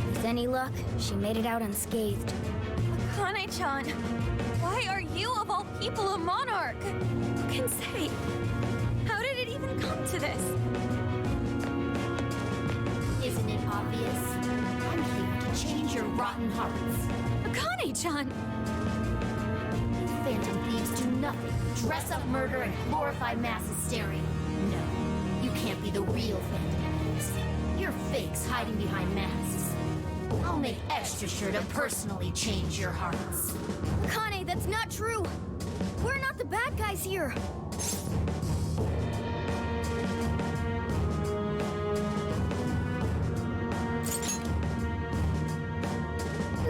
With any luck, she made it out unscathed.
Akane-chan, why are you, of all people, a monarch? Who can say? How did it even come to this?
Isn't it obvious? I'm here to change your rotten hearts.
Akane-chan!
Phantom thieves do nothing. Dress up murder and glorify mass hysteria. No, you can't be the real Phantom thieves. You're fakes hiding behind masks. I'll make extra sure to personally change your hearts.
Akane, that's not true! We're not the bad guys here!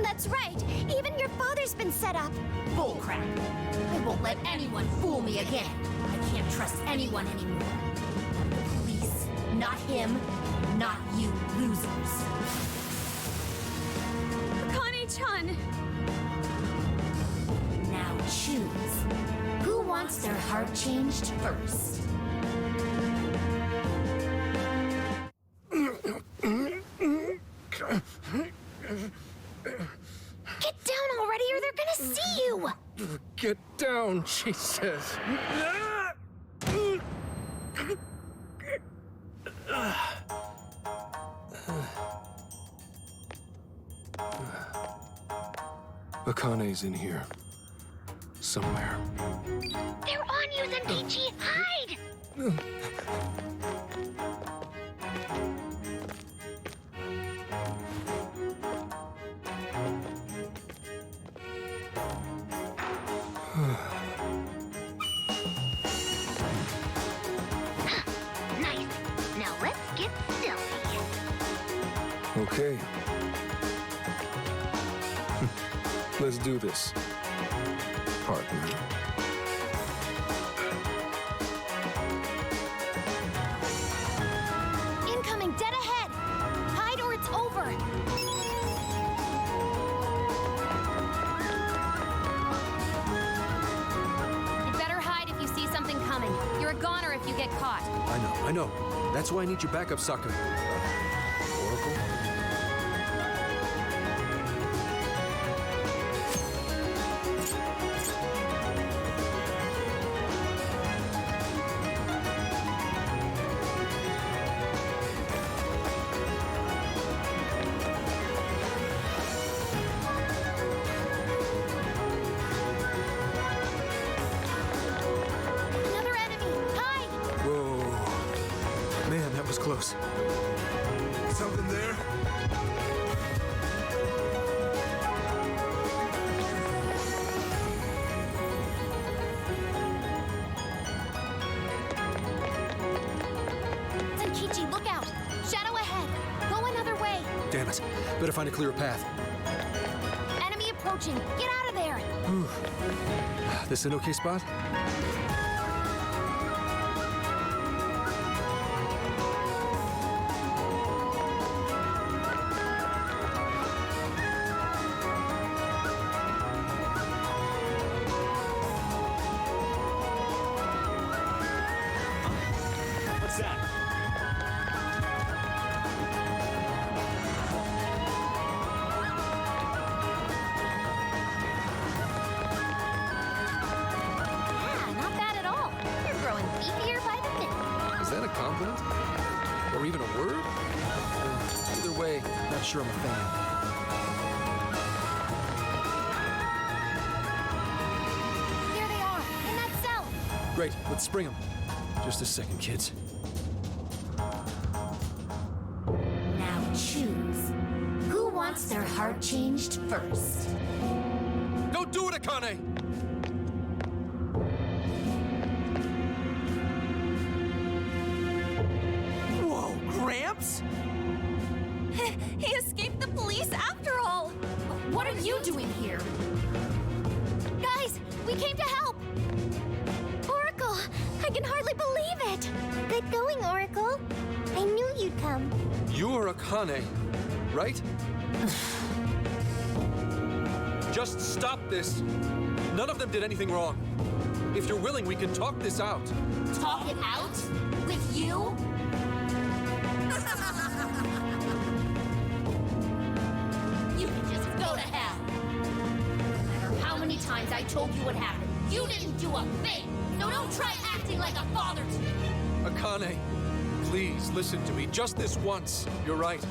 That's right. Even your father's been set up.
Bullcrap. I won't let anyone fool me again. I can't trust anyone anymore. Not the police, not him, not you losers.
Akane-chan!
Now choose. Who wants their heart changed first?
Get down already or they're gonna see you!
Get down, she says. Akane's in here. Somewhere.
They're on you, Zenkichi! Hide!
Nice. Now let's get silly.
Okay. Let's do this, partner.
Incoming dead ahead! Hide or it's over!
You'd better hide if you see something coming. You're a goner if you get caught.
I know. That's why I need your backup, Sakura. Oracle? close.
Something there?
Senkichi, look out! Shadow ahead! Go another way!
Damn it. Better find a clearer path.
Enemy approaching! Get out of there!
Whew. This an okay spot?
What's that?
Yeah, not bad at all. You're growing beefier by the minute.
Is that a compliment? Or even a word? Either way, not sure I'm a fan.
Here they are, in that cell.
Great, let's spring them. Just a second, kids.
Now choose. Who wants their heart changed first?
Don't do it, Akane!
Whoa, Gramps?
He escaped the police after all!
What are you doing here?
Guys, we came to help! Oracle, I can hardly believe it!
Good going, Oracle. I knew you'd come.
You're Akane, right? Just stop this. None of them did anything wrong. If you're willing, we can talk this out.
Talk it out? With you? You can just go to hell. No matter how many times I told you what happened, you didn't do a thing. So don't try acting like a father to me.
Akane, please listen to me just this once. You're right.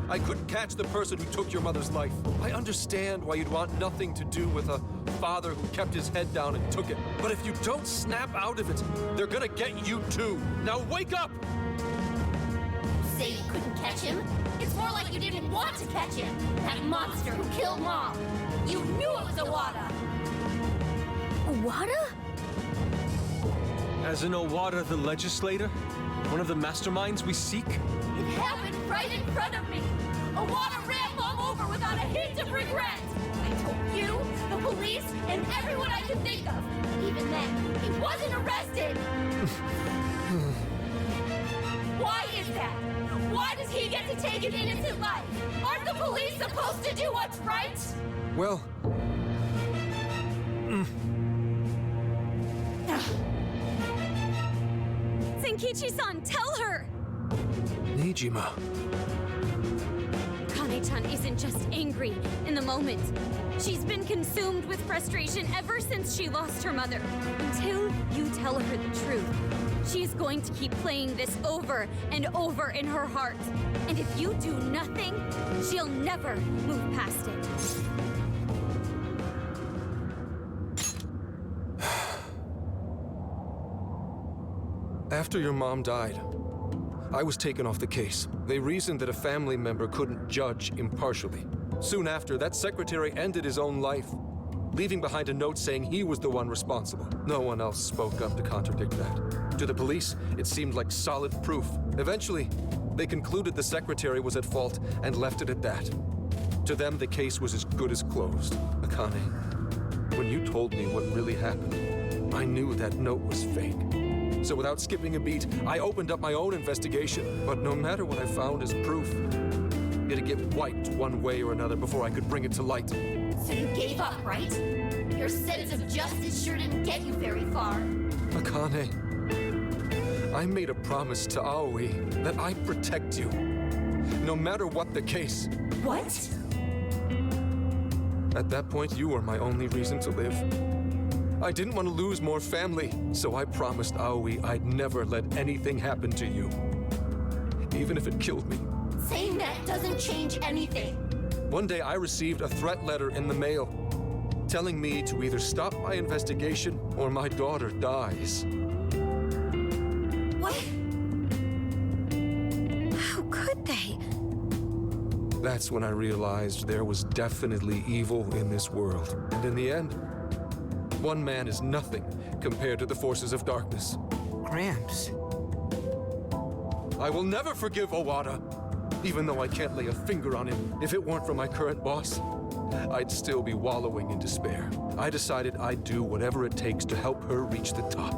I couldn't catch the person who took your mother's life. I understand why you'd want nothing to do with a father who kept his head down and took it. But if you don't snap out of it, they're gonna get you too. Now wake up!
Say you couldn't catch him? It's more like you didn't want to catch him. That monster who killed Mom. You knew it was Owada.
Owada?
As in Owada the legislator? One of the masterminds we seek?
It happened right in front of me. Owada ran Mom over without a hint of regret. I told you, the police, and everyone I could think of. Even then, he wasn't arrested. Why is that? Why does he get to take an innocent life? Aren't the police supposed to do what's right?
Well...
Senkichi-san, tell her!
Nijima.
Kane-chan isn't just angry in the moment. She's been consumed with frustration ever since she lost her mother. Until you tell her the truth, she's going to keep playing this over and over in her heart. And if you do nothing, she'll never move past it.
After your mom died, I was taken off the case. They reasoned that a family member couldn't judge impartially. Soon after, that secretary ended his own life, leaving behind a note saying he was the one responsible. No one else spoke up to contradict that. To the police, it seemed like solid proof. Eventually, they concluded the secretary was at fault and left it at that. To them, the case was as good as closed. Akane, when you told me what really happened, I knew that note was fake. So without skipping a beat, I opened up my own investigation. But no matter what I found as proof, it'd get wiped one way or another before I could bring it to light.
So you gave up, right? Your sense of justice sure didn't get you very far.
Akane, I made a promise to Aoi that I'd protect you, no matter what the case.
What?
At that point, you were my only reason to live. I didn't want to lose more family, so I promised Aoi I'd never let anything happen to you, even if it killed me.
Saying that doesn't change anything.
One day I received a threat letter in the mail, telling me to either stop my investigation or my daughter dies.
What?
That's when I realized there was definitely evil in this world. And in the end, one man is nothing compared to the forces of darkness.
Gramps.
I will never forgive Owada, even though I can't lay a finger on him. If it weren't for my current boss, I'd still be wallowing in despair. I decided I'd do whatever it takes to help her reach the top,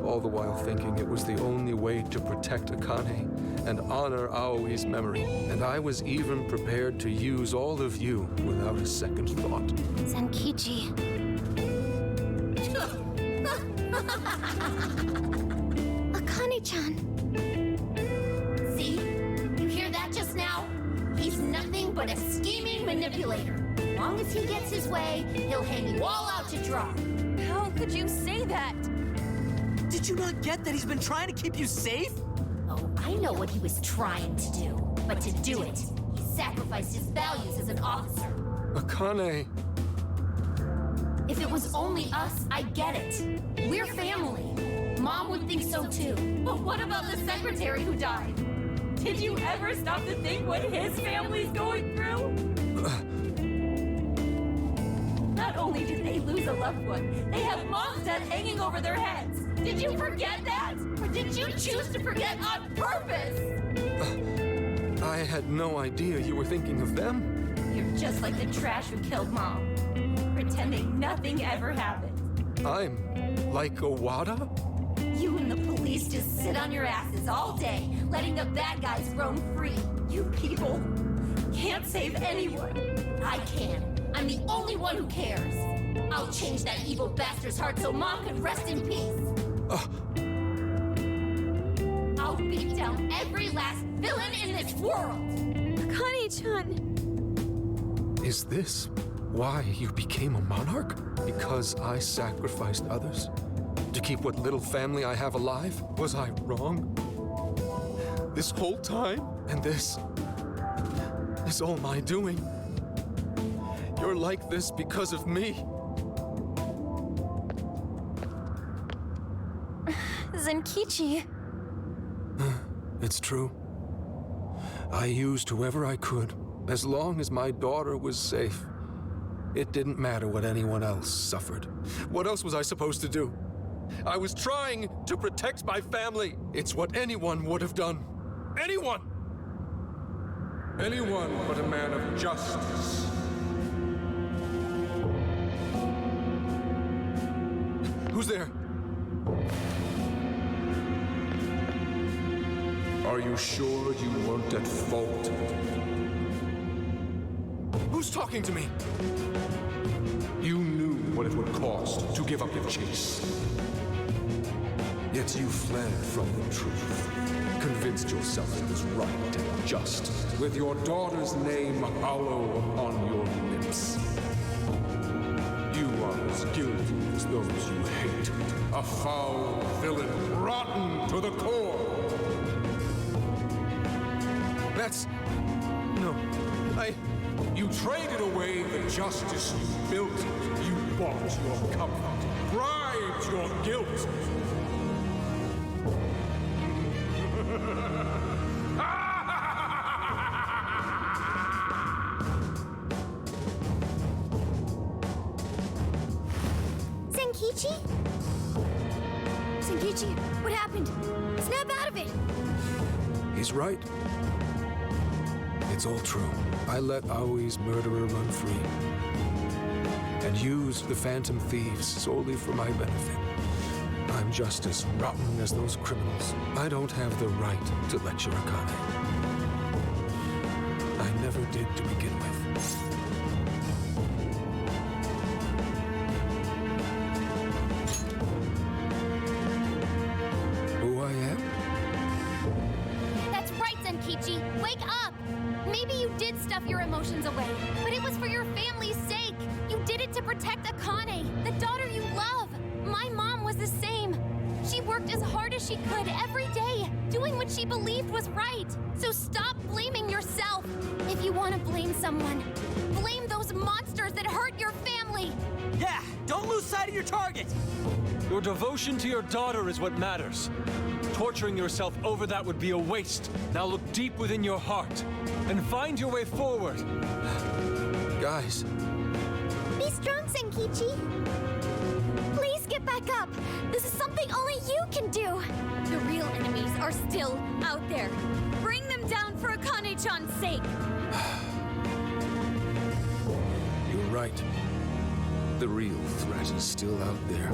all the while thinking it was the only way to protect Akane and honor Aoi's memory. And I was even prepared to use all of you without a second thought.
Zenkichi. Akane-chan.
See? You hear that just now? He's nothing but a scheming manipulator. As long as he gets his way, he'll hang you all out to dry.
How could you say that?
Did you not get that he's been trying to keep you safe?
Oh, I know what he was trying to do. But to do it, he sacrificed his values as an officer.
Akane.
If it was only us, I get it. We're family. Mom would think so too. But what about the secretary who died? Did you ever stop to think what his family's going through? Not only did they lose a loved one, they have Mom's death hanging over their heads. Did you forget that? Or did you choose to forget on purpose?
I had no idea you were thinking of them.
You're just like the trash who killed Mom, pretending nothing ever happened.
I'm like Owada?
You and the police just sit on your asses all day, letting the bad guys roam free. You people can't save anyone. I can. I'm the only one who cares. I'll change that evil bastard's heart so Mom can rest in peace. I'll beat down every last villain in this world.
Akane-chan.
Is this why you became a monarch? Because I sacrificed others? To keep what little family I have alive? Was I wrong? This whole time? And this is all my doing? You're like this because of me?
Zenkichi.
It's true. I used whoever I could, as long as my daughter was safe. It didn't matter what anyone else suffered. What else was I supposed to do? I was trying to protect my family. It's what anyone would have done. Anyone! Anyone but a man of justice. Who's there? Are you sure you weren't at fault? Who's talking to me? You knew what it would cost to give up your chase. Yet you fled from the truth, convinced yourself it was right and just, with your daughter's name hollow upon your lips. You are as guilty as those you hate, a foul villain, rotten to the core. No, you traded away the justice you built. You bought your comfort, bribed your guilt.
Zenkichi? Zenkichi, what happened? Snap out of it!
He's right. It's all true. I let Aoi's murderer run free and used the Phantom Thieves solely for my benefit. I'm just as rotten as those criminals. I don't have the right to lecture Akane. I never did to begin with. Who I am?
That's right, Zenkichi! Wake up! Maybe you did stuff your emotions away, but it was for your family's sake. You did it to protect Akane, the daughter you love. My mom was the same. She worked as hard as she could every day, doing what she believed was right. So stop blaming yourself. If you want to blame someone, blame those monsters that hurt your family.
Yeah, don't lose sight of your target.
Your devotion to your daughter is what matters. Torturing yourself over that would be a waste. Now look deep within your heart and find your way forward.
Guys.
Be strong, Senkichi. Please get back up. This is something only you can do.
The real enemies are still out there. Bring them down for Akane-chan's sake.
You're right. The real threat is still out there.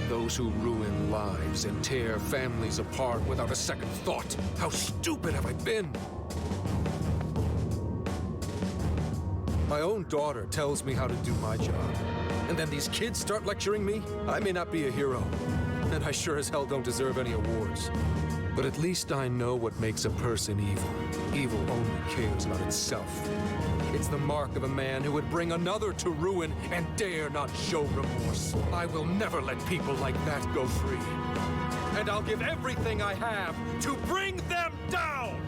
Those who ruin lives and tear families apart without a second thought. How stupid have I been? My own daughter tells me how to do my job. And then these kids start lecturing me? I may not be a hero, and I sure as hell don't deserve any awards. But at least I know what makes a person evil. Evil only cares about itself. It's the mark of a man who would bring another to ruin and dare not show remorse. I will never let people like that go free. And I'll give everything I have to bring them down!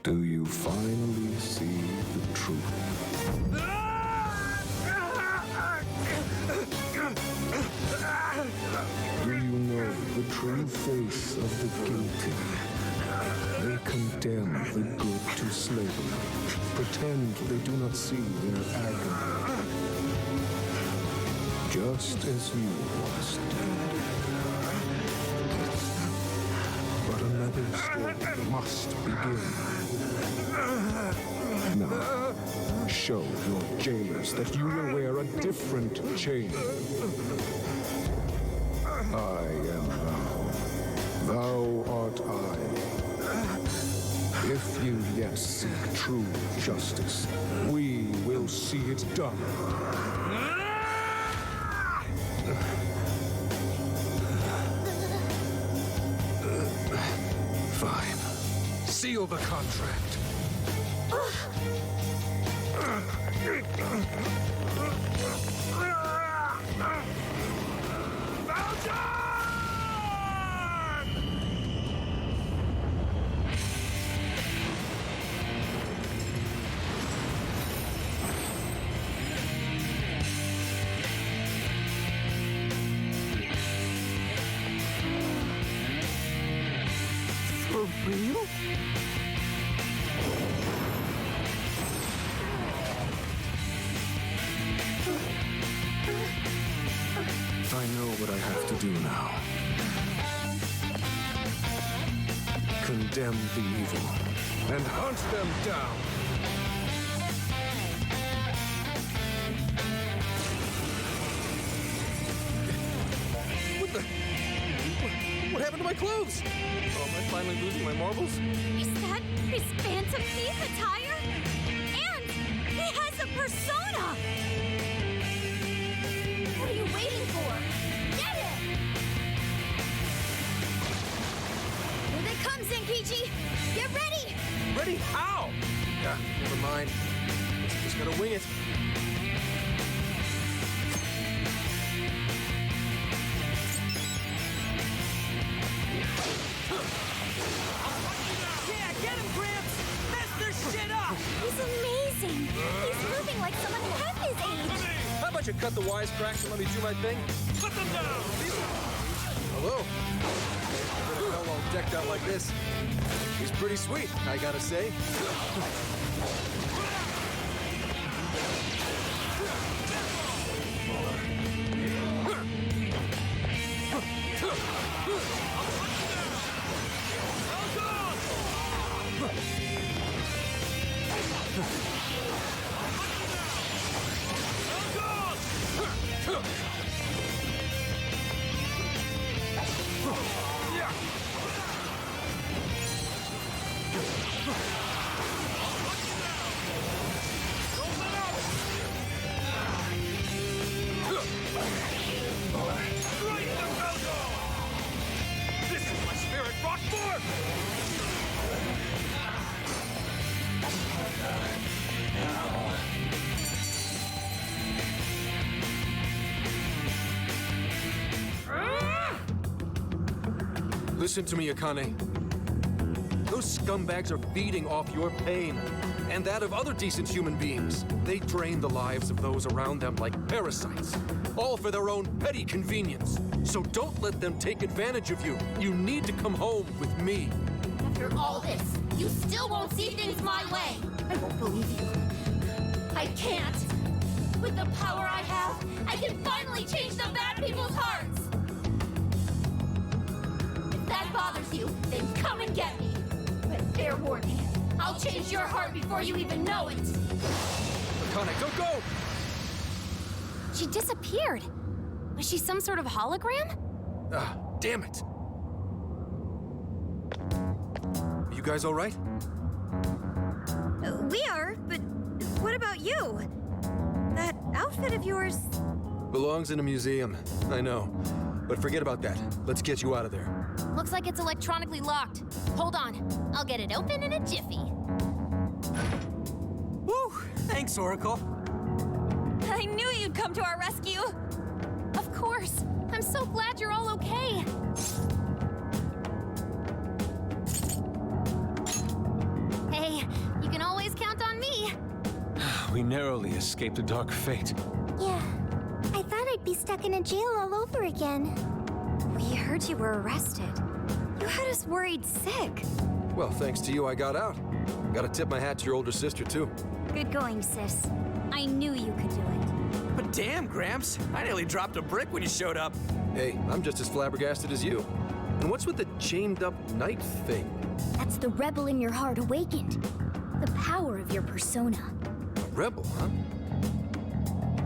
Do you finally see the truth? Do you know the true face of the guilty? They condemn the good to slavery, pretend they do not see their agony. Just as you once did. But another story must begin. Now, show your jailers that you will wear a different chain. I am thou. Thou art I. If you yet seek true justice, we will see it done.
Fine. Seal the contract.
For real?
I know what I have to do now. Condemn the evil and hunt them down.
What the? What happened to my clothes? Oh, am I finally losing my marbles?
Is that his Phantom Thief attire? And he has a persona! What are you waiting for? Get it! Here they come, Zenkichi! Get ready!
Ready? How? Yeah, never mind. Just gotta wing it.
Yeah, get him, Gramps! Mess their shit up!
He's amazing! He's moving like someone half his age!
How about you cut the wisecracks and let me do my thing?
Put them down!
Hello. Never felt all decked out like this. He's pretty sweet, I gotta say.
This is my spirit brought forth!
Listen to me, Akane. Those scumbags are feeding off your pain and that of other decent human beings. They drain the lives of those around them like parasites, all for their own petty convenience. So don't let them take advantage of you. You need to come home with me.
After all this, you still won't see things my way. I won't believe you. I can't. With the power I have, I can finally change the bad people's hearts. If that bothers you, then come and get me. But fair warning, I'll change your heart before you even know it.
Akane, don't go!
She disappeared. Was she some sort of hologram?
Ah, damn it. You guys all right?
We are, but what about you? That outfit of yours...
Belongs in a museum, I know. But forget about that. Let's get you out of there.
Looks like it's electronically locked. Hold on. I'll get it open in a jiffy.
Woo! Thanks, Oracle.
I knew you'd come to our rescue.
Of course. I'm so glad you're all okay. Hey, you can always count on me.
We narrowly escaped a dark fate.
Yeah, I thought I'd be stuck in a jail all over again.
We heard you were arrested. You had us worried sick.
Well, thanks to you, I got out. Gotta tip my hat to your older sister, too.
Good going, sis. I knew you could do it.
But damn, Gramps, I nearly dropped a brick when you showed up.
Hey, I'm just as flabbergasted as you. And what's with the chained-up knight thing?
That's the rebel in your heart awakened. The power of your persona.
A rebel, huh?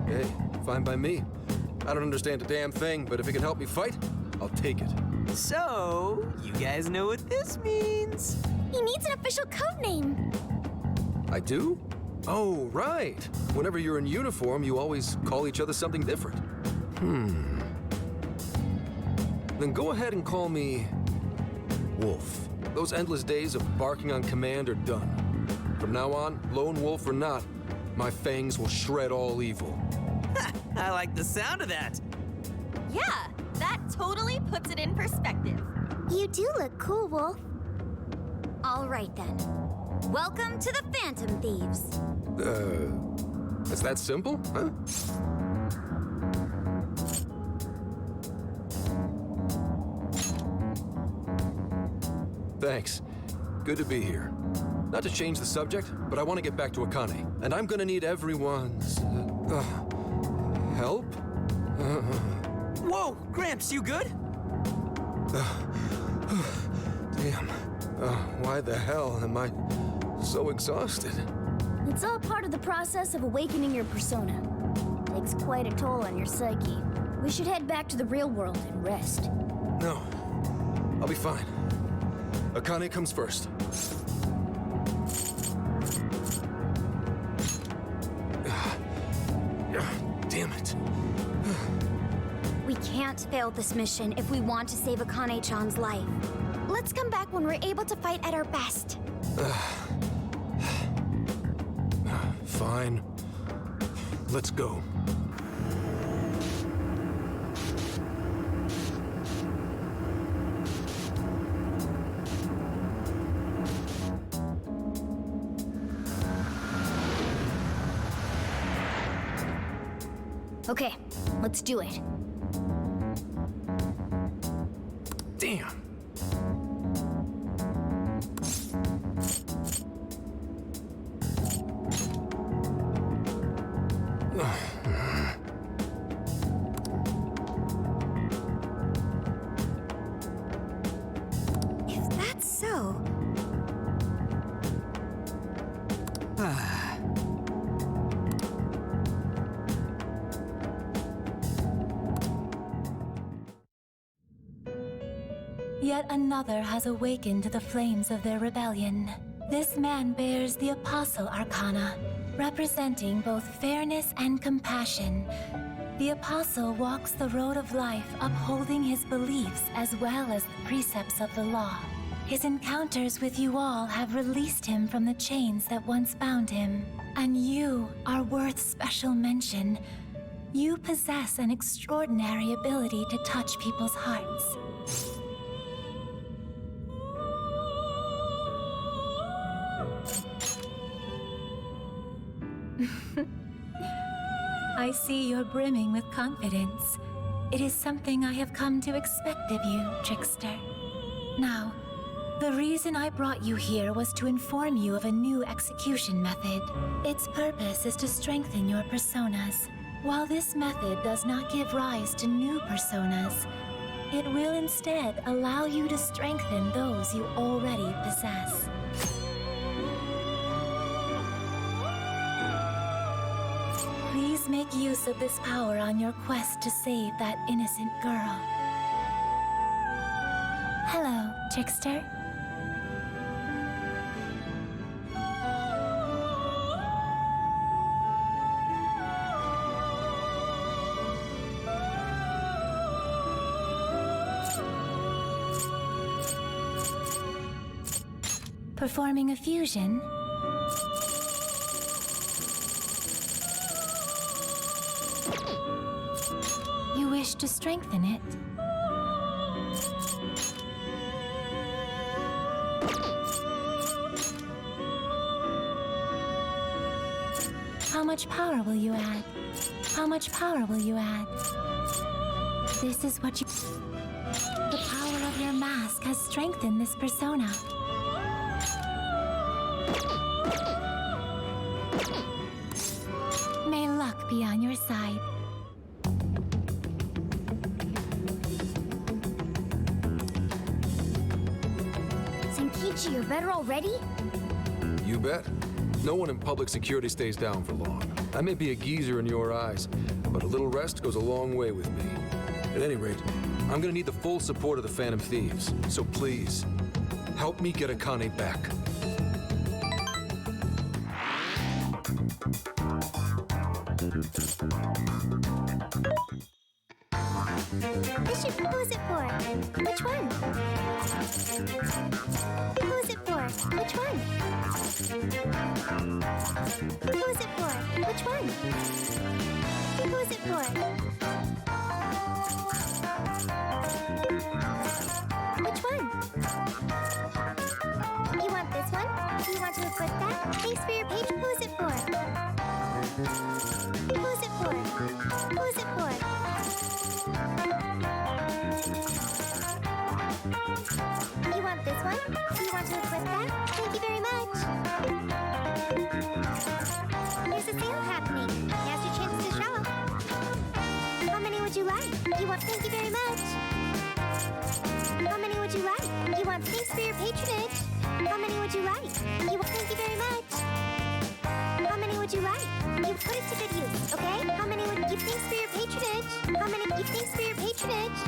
Hey, fine by me. I don't understand a damn thing, but if it can help me fight, I'll take it.
So, you guys know what this means?
He needs an official code name.
I do? Oh, right. Whenever you're in uniform, you always call each other something different. Then go ahead and call me Wolf. Those endless days of barking on command are done. From now on, lone wolf or not, my fangs will shred all evil.
I like the sound of that.
Yeah, that totally puts it in perspective.
You do look cool, Wolf.
All right, then. Welcome to the Phantom Thieves.
It's that simple, huh? Thanks. Good to be here. Not to change the subject, but I want to get back to Akane, and I'm gonna need everyone's help.
Whoa, Gramps, you good?
Damn. Why the hell am I so exhausted?
It's all part of the process of awakening your persona. Takes quite a toll on your psyche. We should head back to the real world and rest.
No. I'll be fine. Akane comes first. Damn it.
We can't fail this mission if we want to save Akane-chan's life.
Let's come back when we're able to fight at our best.
Fine. Let's go.
Okay, let's do it.
Damn.
If that's so...
Yet another has awakened to the flames of their rebellion. This man bears the Apostle Arcana, representing both fairness and compassion. The Apostle walks the road of life, upholding his beliefs as well as the precepts of the law. His encounters with you all have released him from the chains that once bound him. And you are worth special mention. You possess an extraordinary ability to touch people's hearts. I see you're brimming with confidence. It is something I have come to expect of you, trickster. Now, the reason I brought you here was to inform you of a new execution method. Its purpose is to strengthen your personas. While this method does not give rise to new personas, it will instead allow you to strengthen those you already possess. Please make use of this power on your quest to save that innocent girl. Hello, trickster. Performing a fusion. You wish to strengthen it. How much power will you add? How much power will you add? This is what you... The power of your mask has strengthened this persona. May luck be on your side.
Senkichi, you're better already?
You bet. No one in public security stays down for long. I may be a geezer in your eyes, but a little rest goes a long way with me. At any rate, I'm gonna need the full support of the Phantom Thieves, so please, help me get Akane back.
Bishop, who is it for? Which one? Who is it for? Which one? Who is it for? Which one? Who is it for? Which one? You want this one? Do you want to equip that? Thanks for your page. Who is it for? Who is it for? Who is it for? You want this one? Do you want to equip that? Thank you very much. There's a sale happening. Now's your chance to shop. How many would you like? You want... Thank you very much. How many would you like? You want... Thanks for your patronage. How many would you like? You want... Thank you very much. How many would you like? You put it to good use, okay? How many would you... Thanks for your patronage. How many... You thanks for your patronage.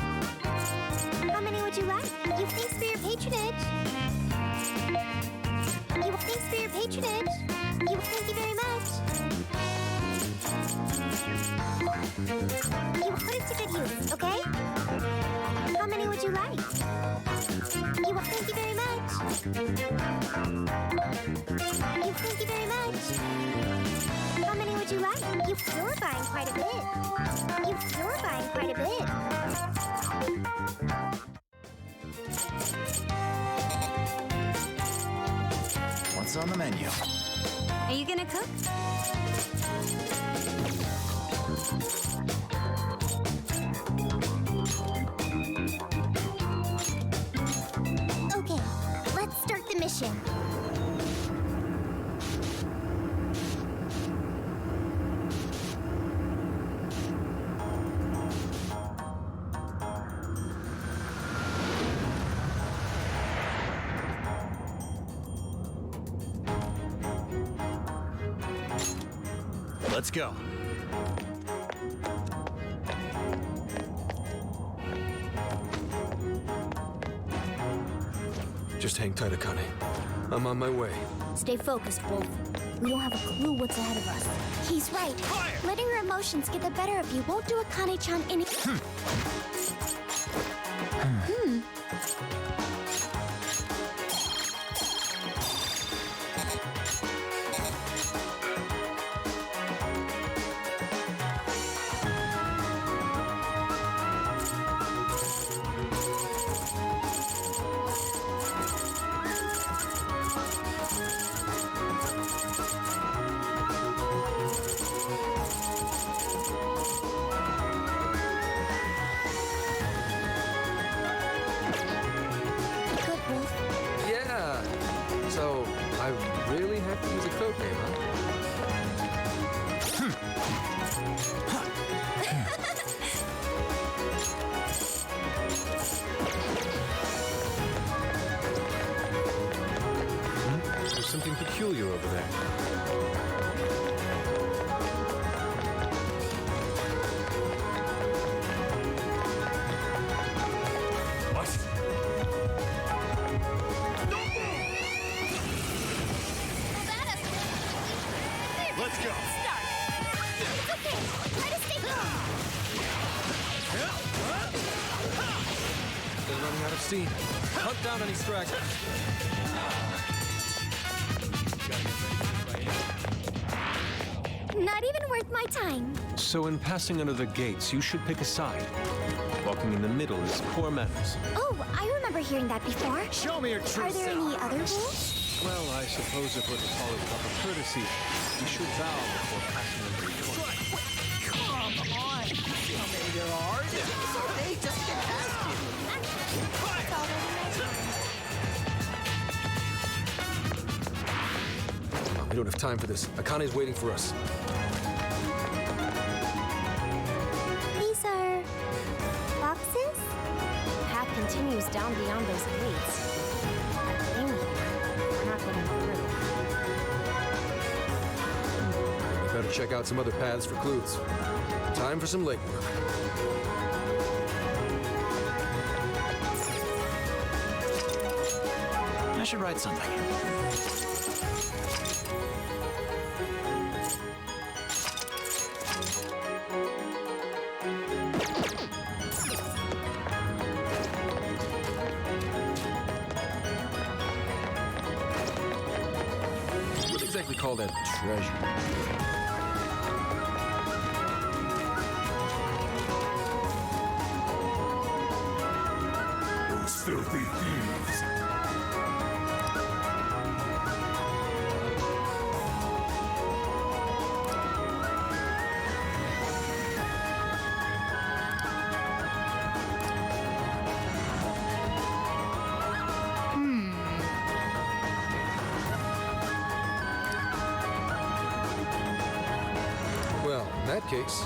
How many would you like? You thanks for your patronage. You thanks for your patronage. You thank you very much. You put it to good use, okay? How many would you like? You thank you very much. You thank you very much. How many would you like? You're buying quite a bit. You're buying quite a bit.
What's on the menu?
Are you gonna cook?
Okay, let's start the mission.
Let's go.
Just hang tight, Akane. I'm on my way.
Stay focused, Wolf. We don't have a clue what's ahead of us.
He's right. Letting your emotions get the better of you won't do Akane-chan any...
So, I really have to use a code name, huh?
There's something peculiar over there.
Let's go.
It's okay. Try to stay calm.
They're running out of steam. Hunt down any stragglers.
Not even worth my time.
So in passing under the gates, you should pick a side. Walking in the middle is poor manners.
Oh, I remember hearing that before.
Show me your true
Are there
self.
any other rules?
Well, I suppose if we're to call it proper courtesy, we should bow before passing under the court.
Come on! You see how many there are? It's all day just to get past you.
We don't have time for this. Akane's waiting for us.
These are boxes?
The path continues down beyond those gates. That thing here, we're not getting through.
We better check out some other paths for clues. Time for some legwork.
I should write something.
What exactly call that treasure?
Those filthy thieves.
Well, in that case,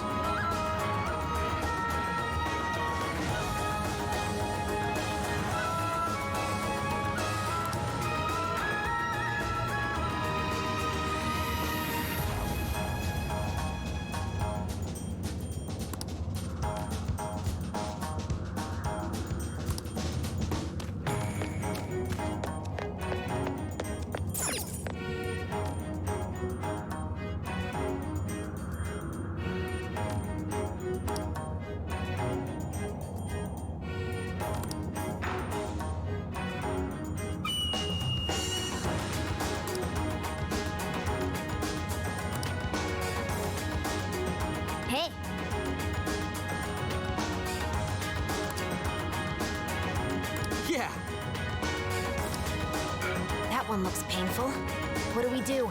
Hey,
Yeah.
That one looks painful. What do we do?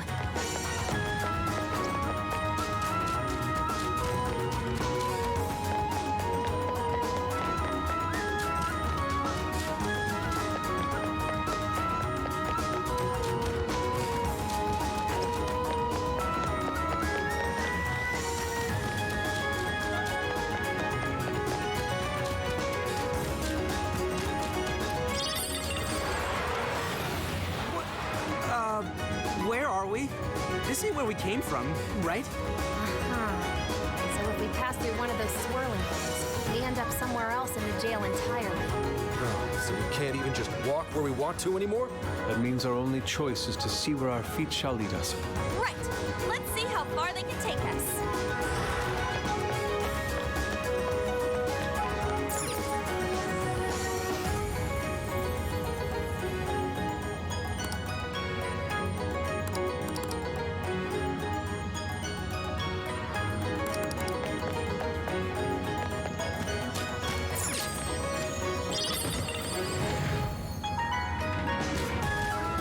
Where are we? This ain't where we came from, right?
So if we pass through one of those swirling things, we end up somewhere else in the jail entirely.
oh, so we can't even just walk where we want to anymore?
That means our only choice is to see where our feet shall lead us.
Right. Let's see how far they can take us.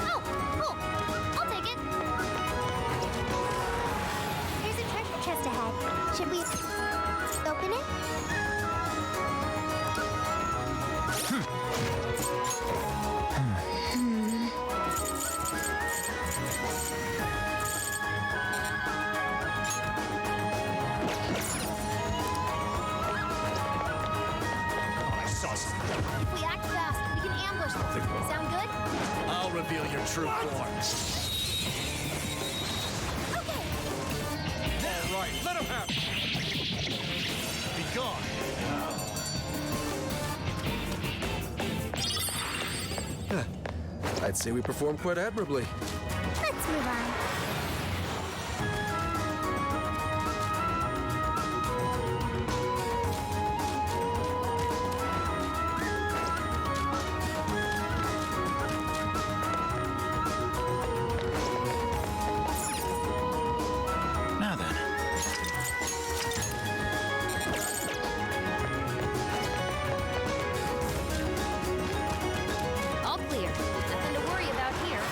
Oh, cool. I'll take it. There's a treasure chest ahead. Should we open it?
true form.
All right, let him have it.
Be gone.
I'd say we performed quite admirably.
Let's move on.
Now then.
All clear. Nothing to worry about here.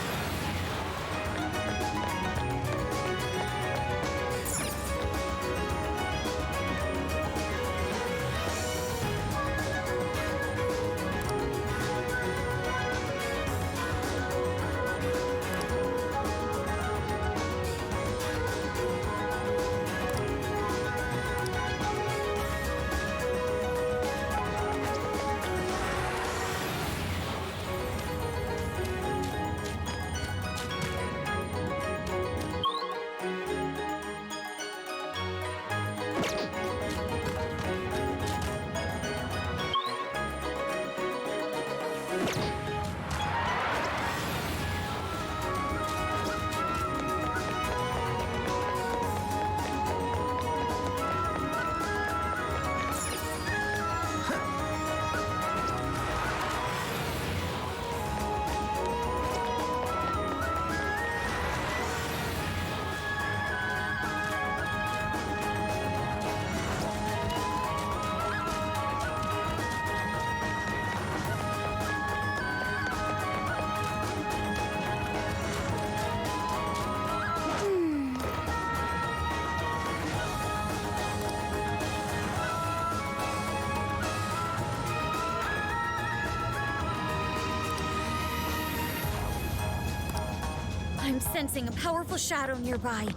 I'm sensing a powerful shadow nearby.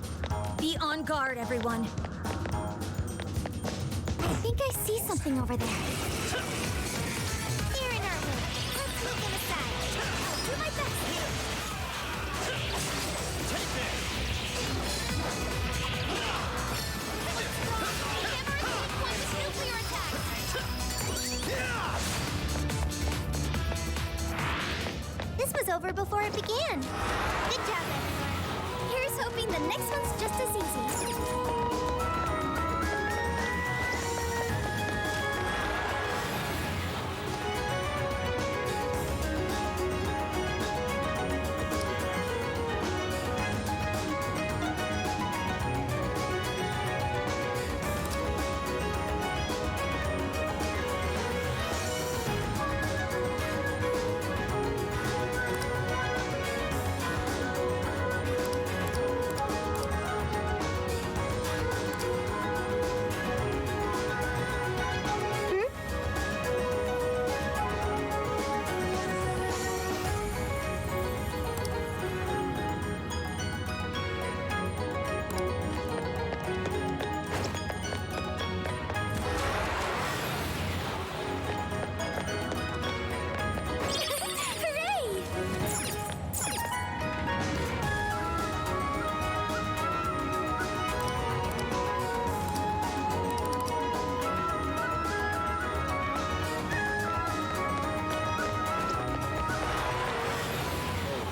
Be on guard, everyone.
I think I see something over there. Here in our way. Let's move them aside. I'll do my best.
Take this!
Nuclear attack! This was over before it began. Good job, everyone. Here's hoping the next one's just as easy.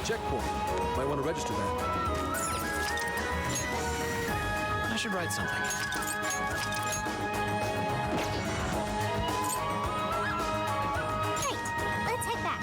Checkpoint. Might want to register that.
I should write something.
Great. Let's head back.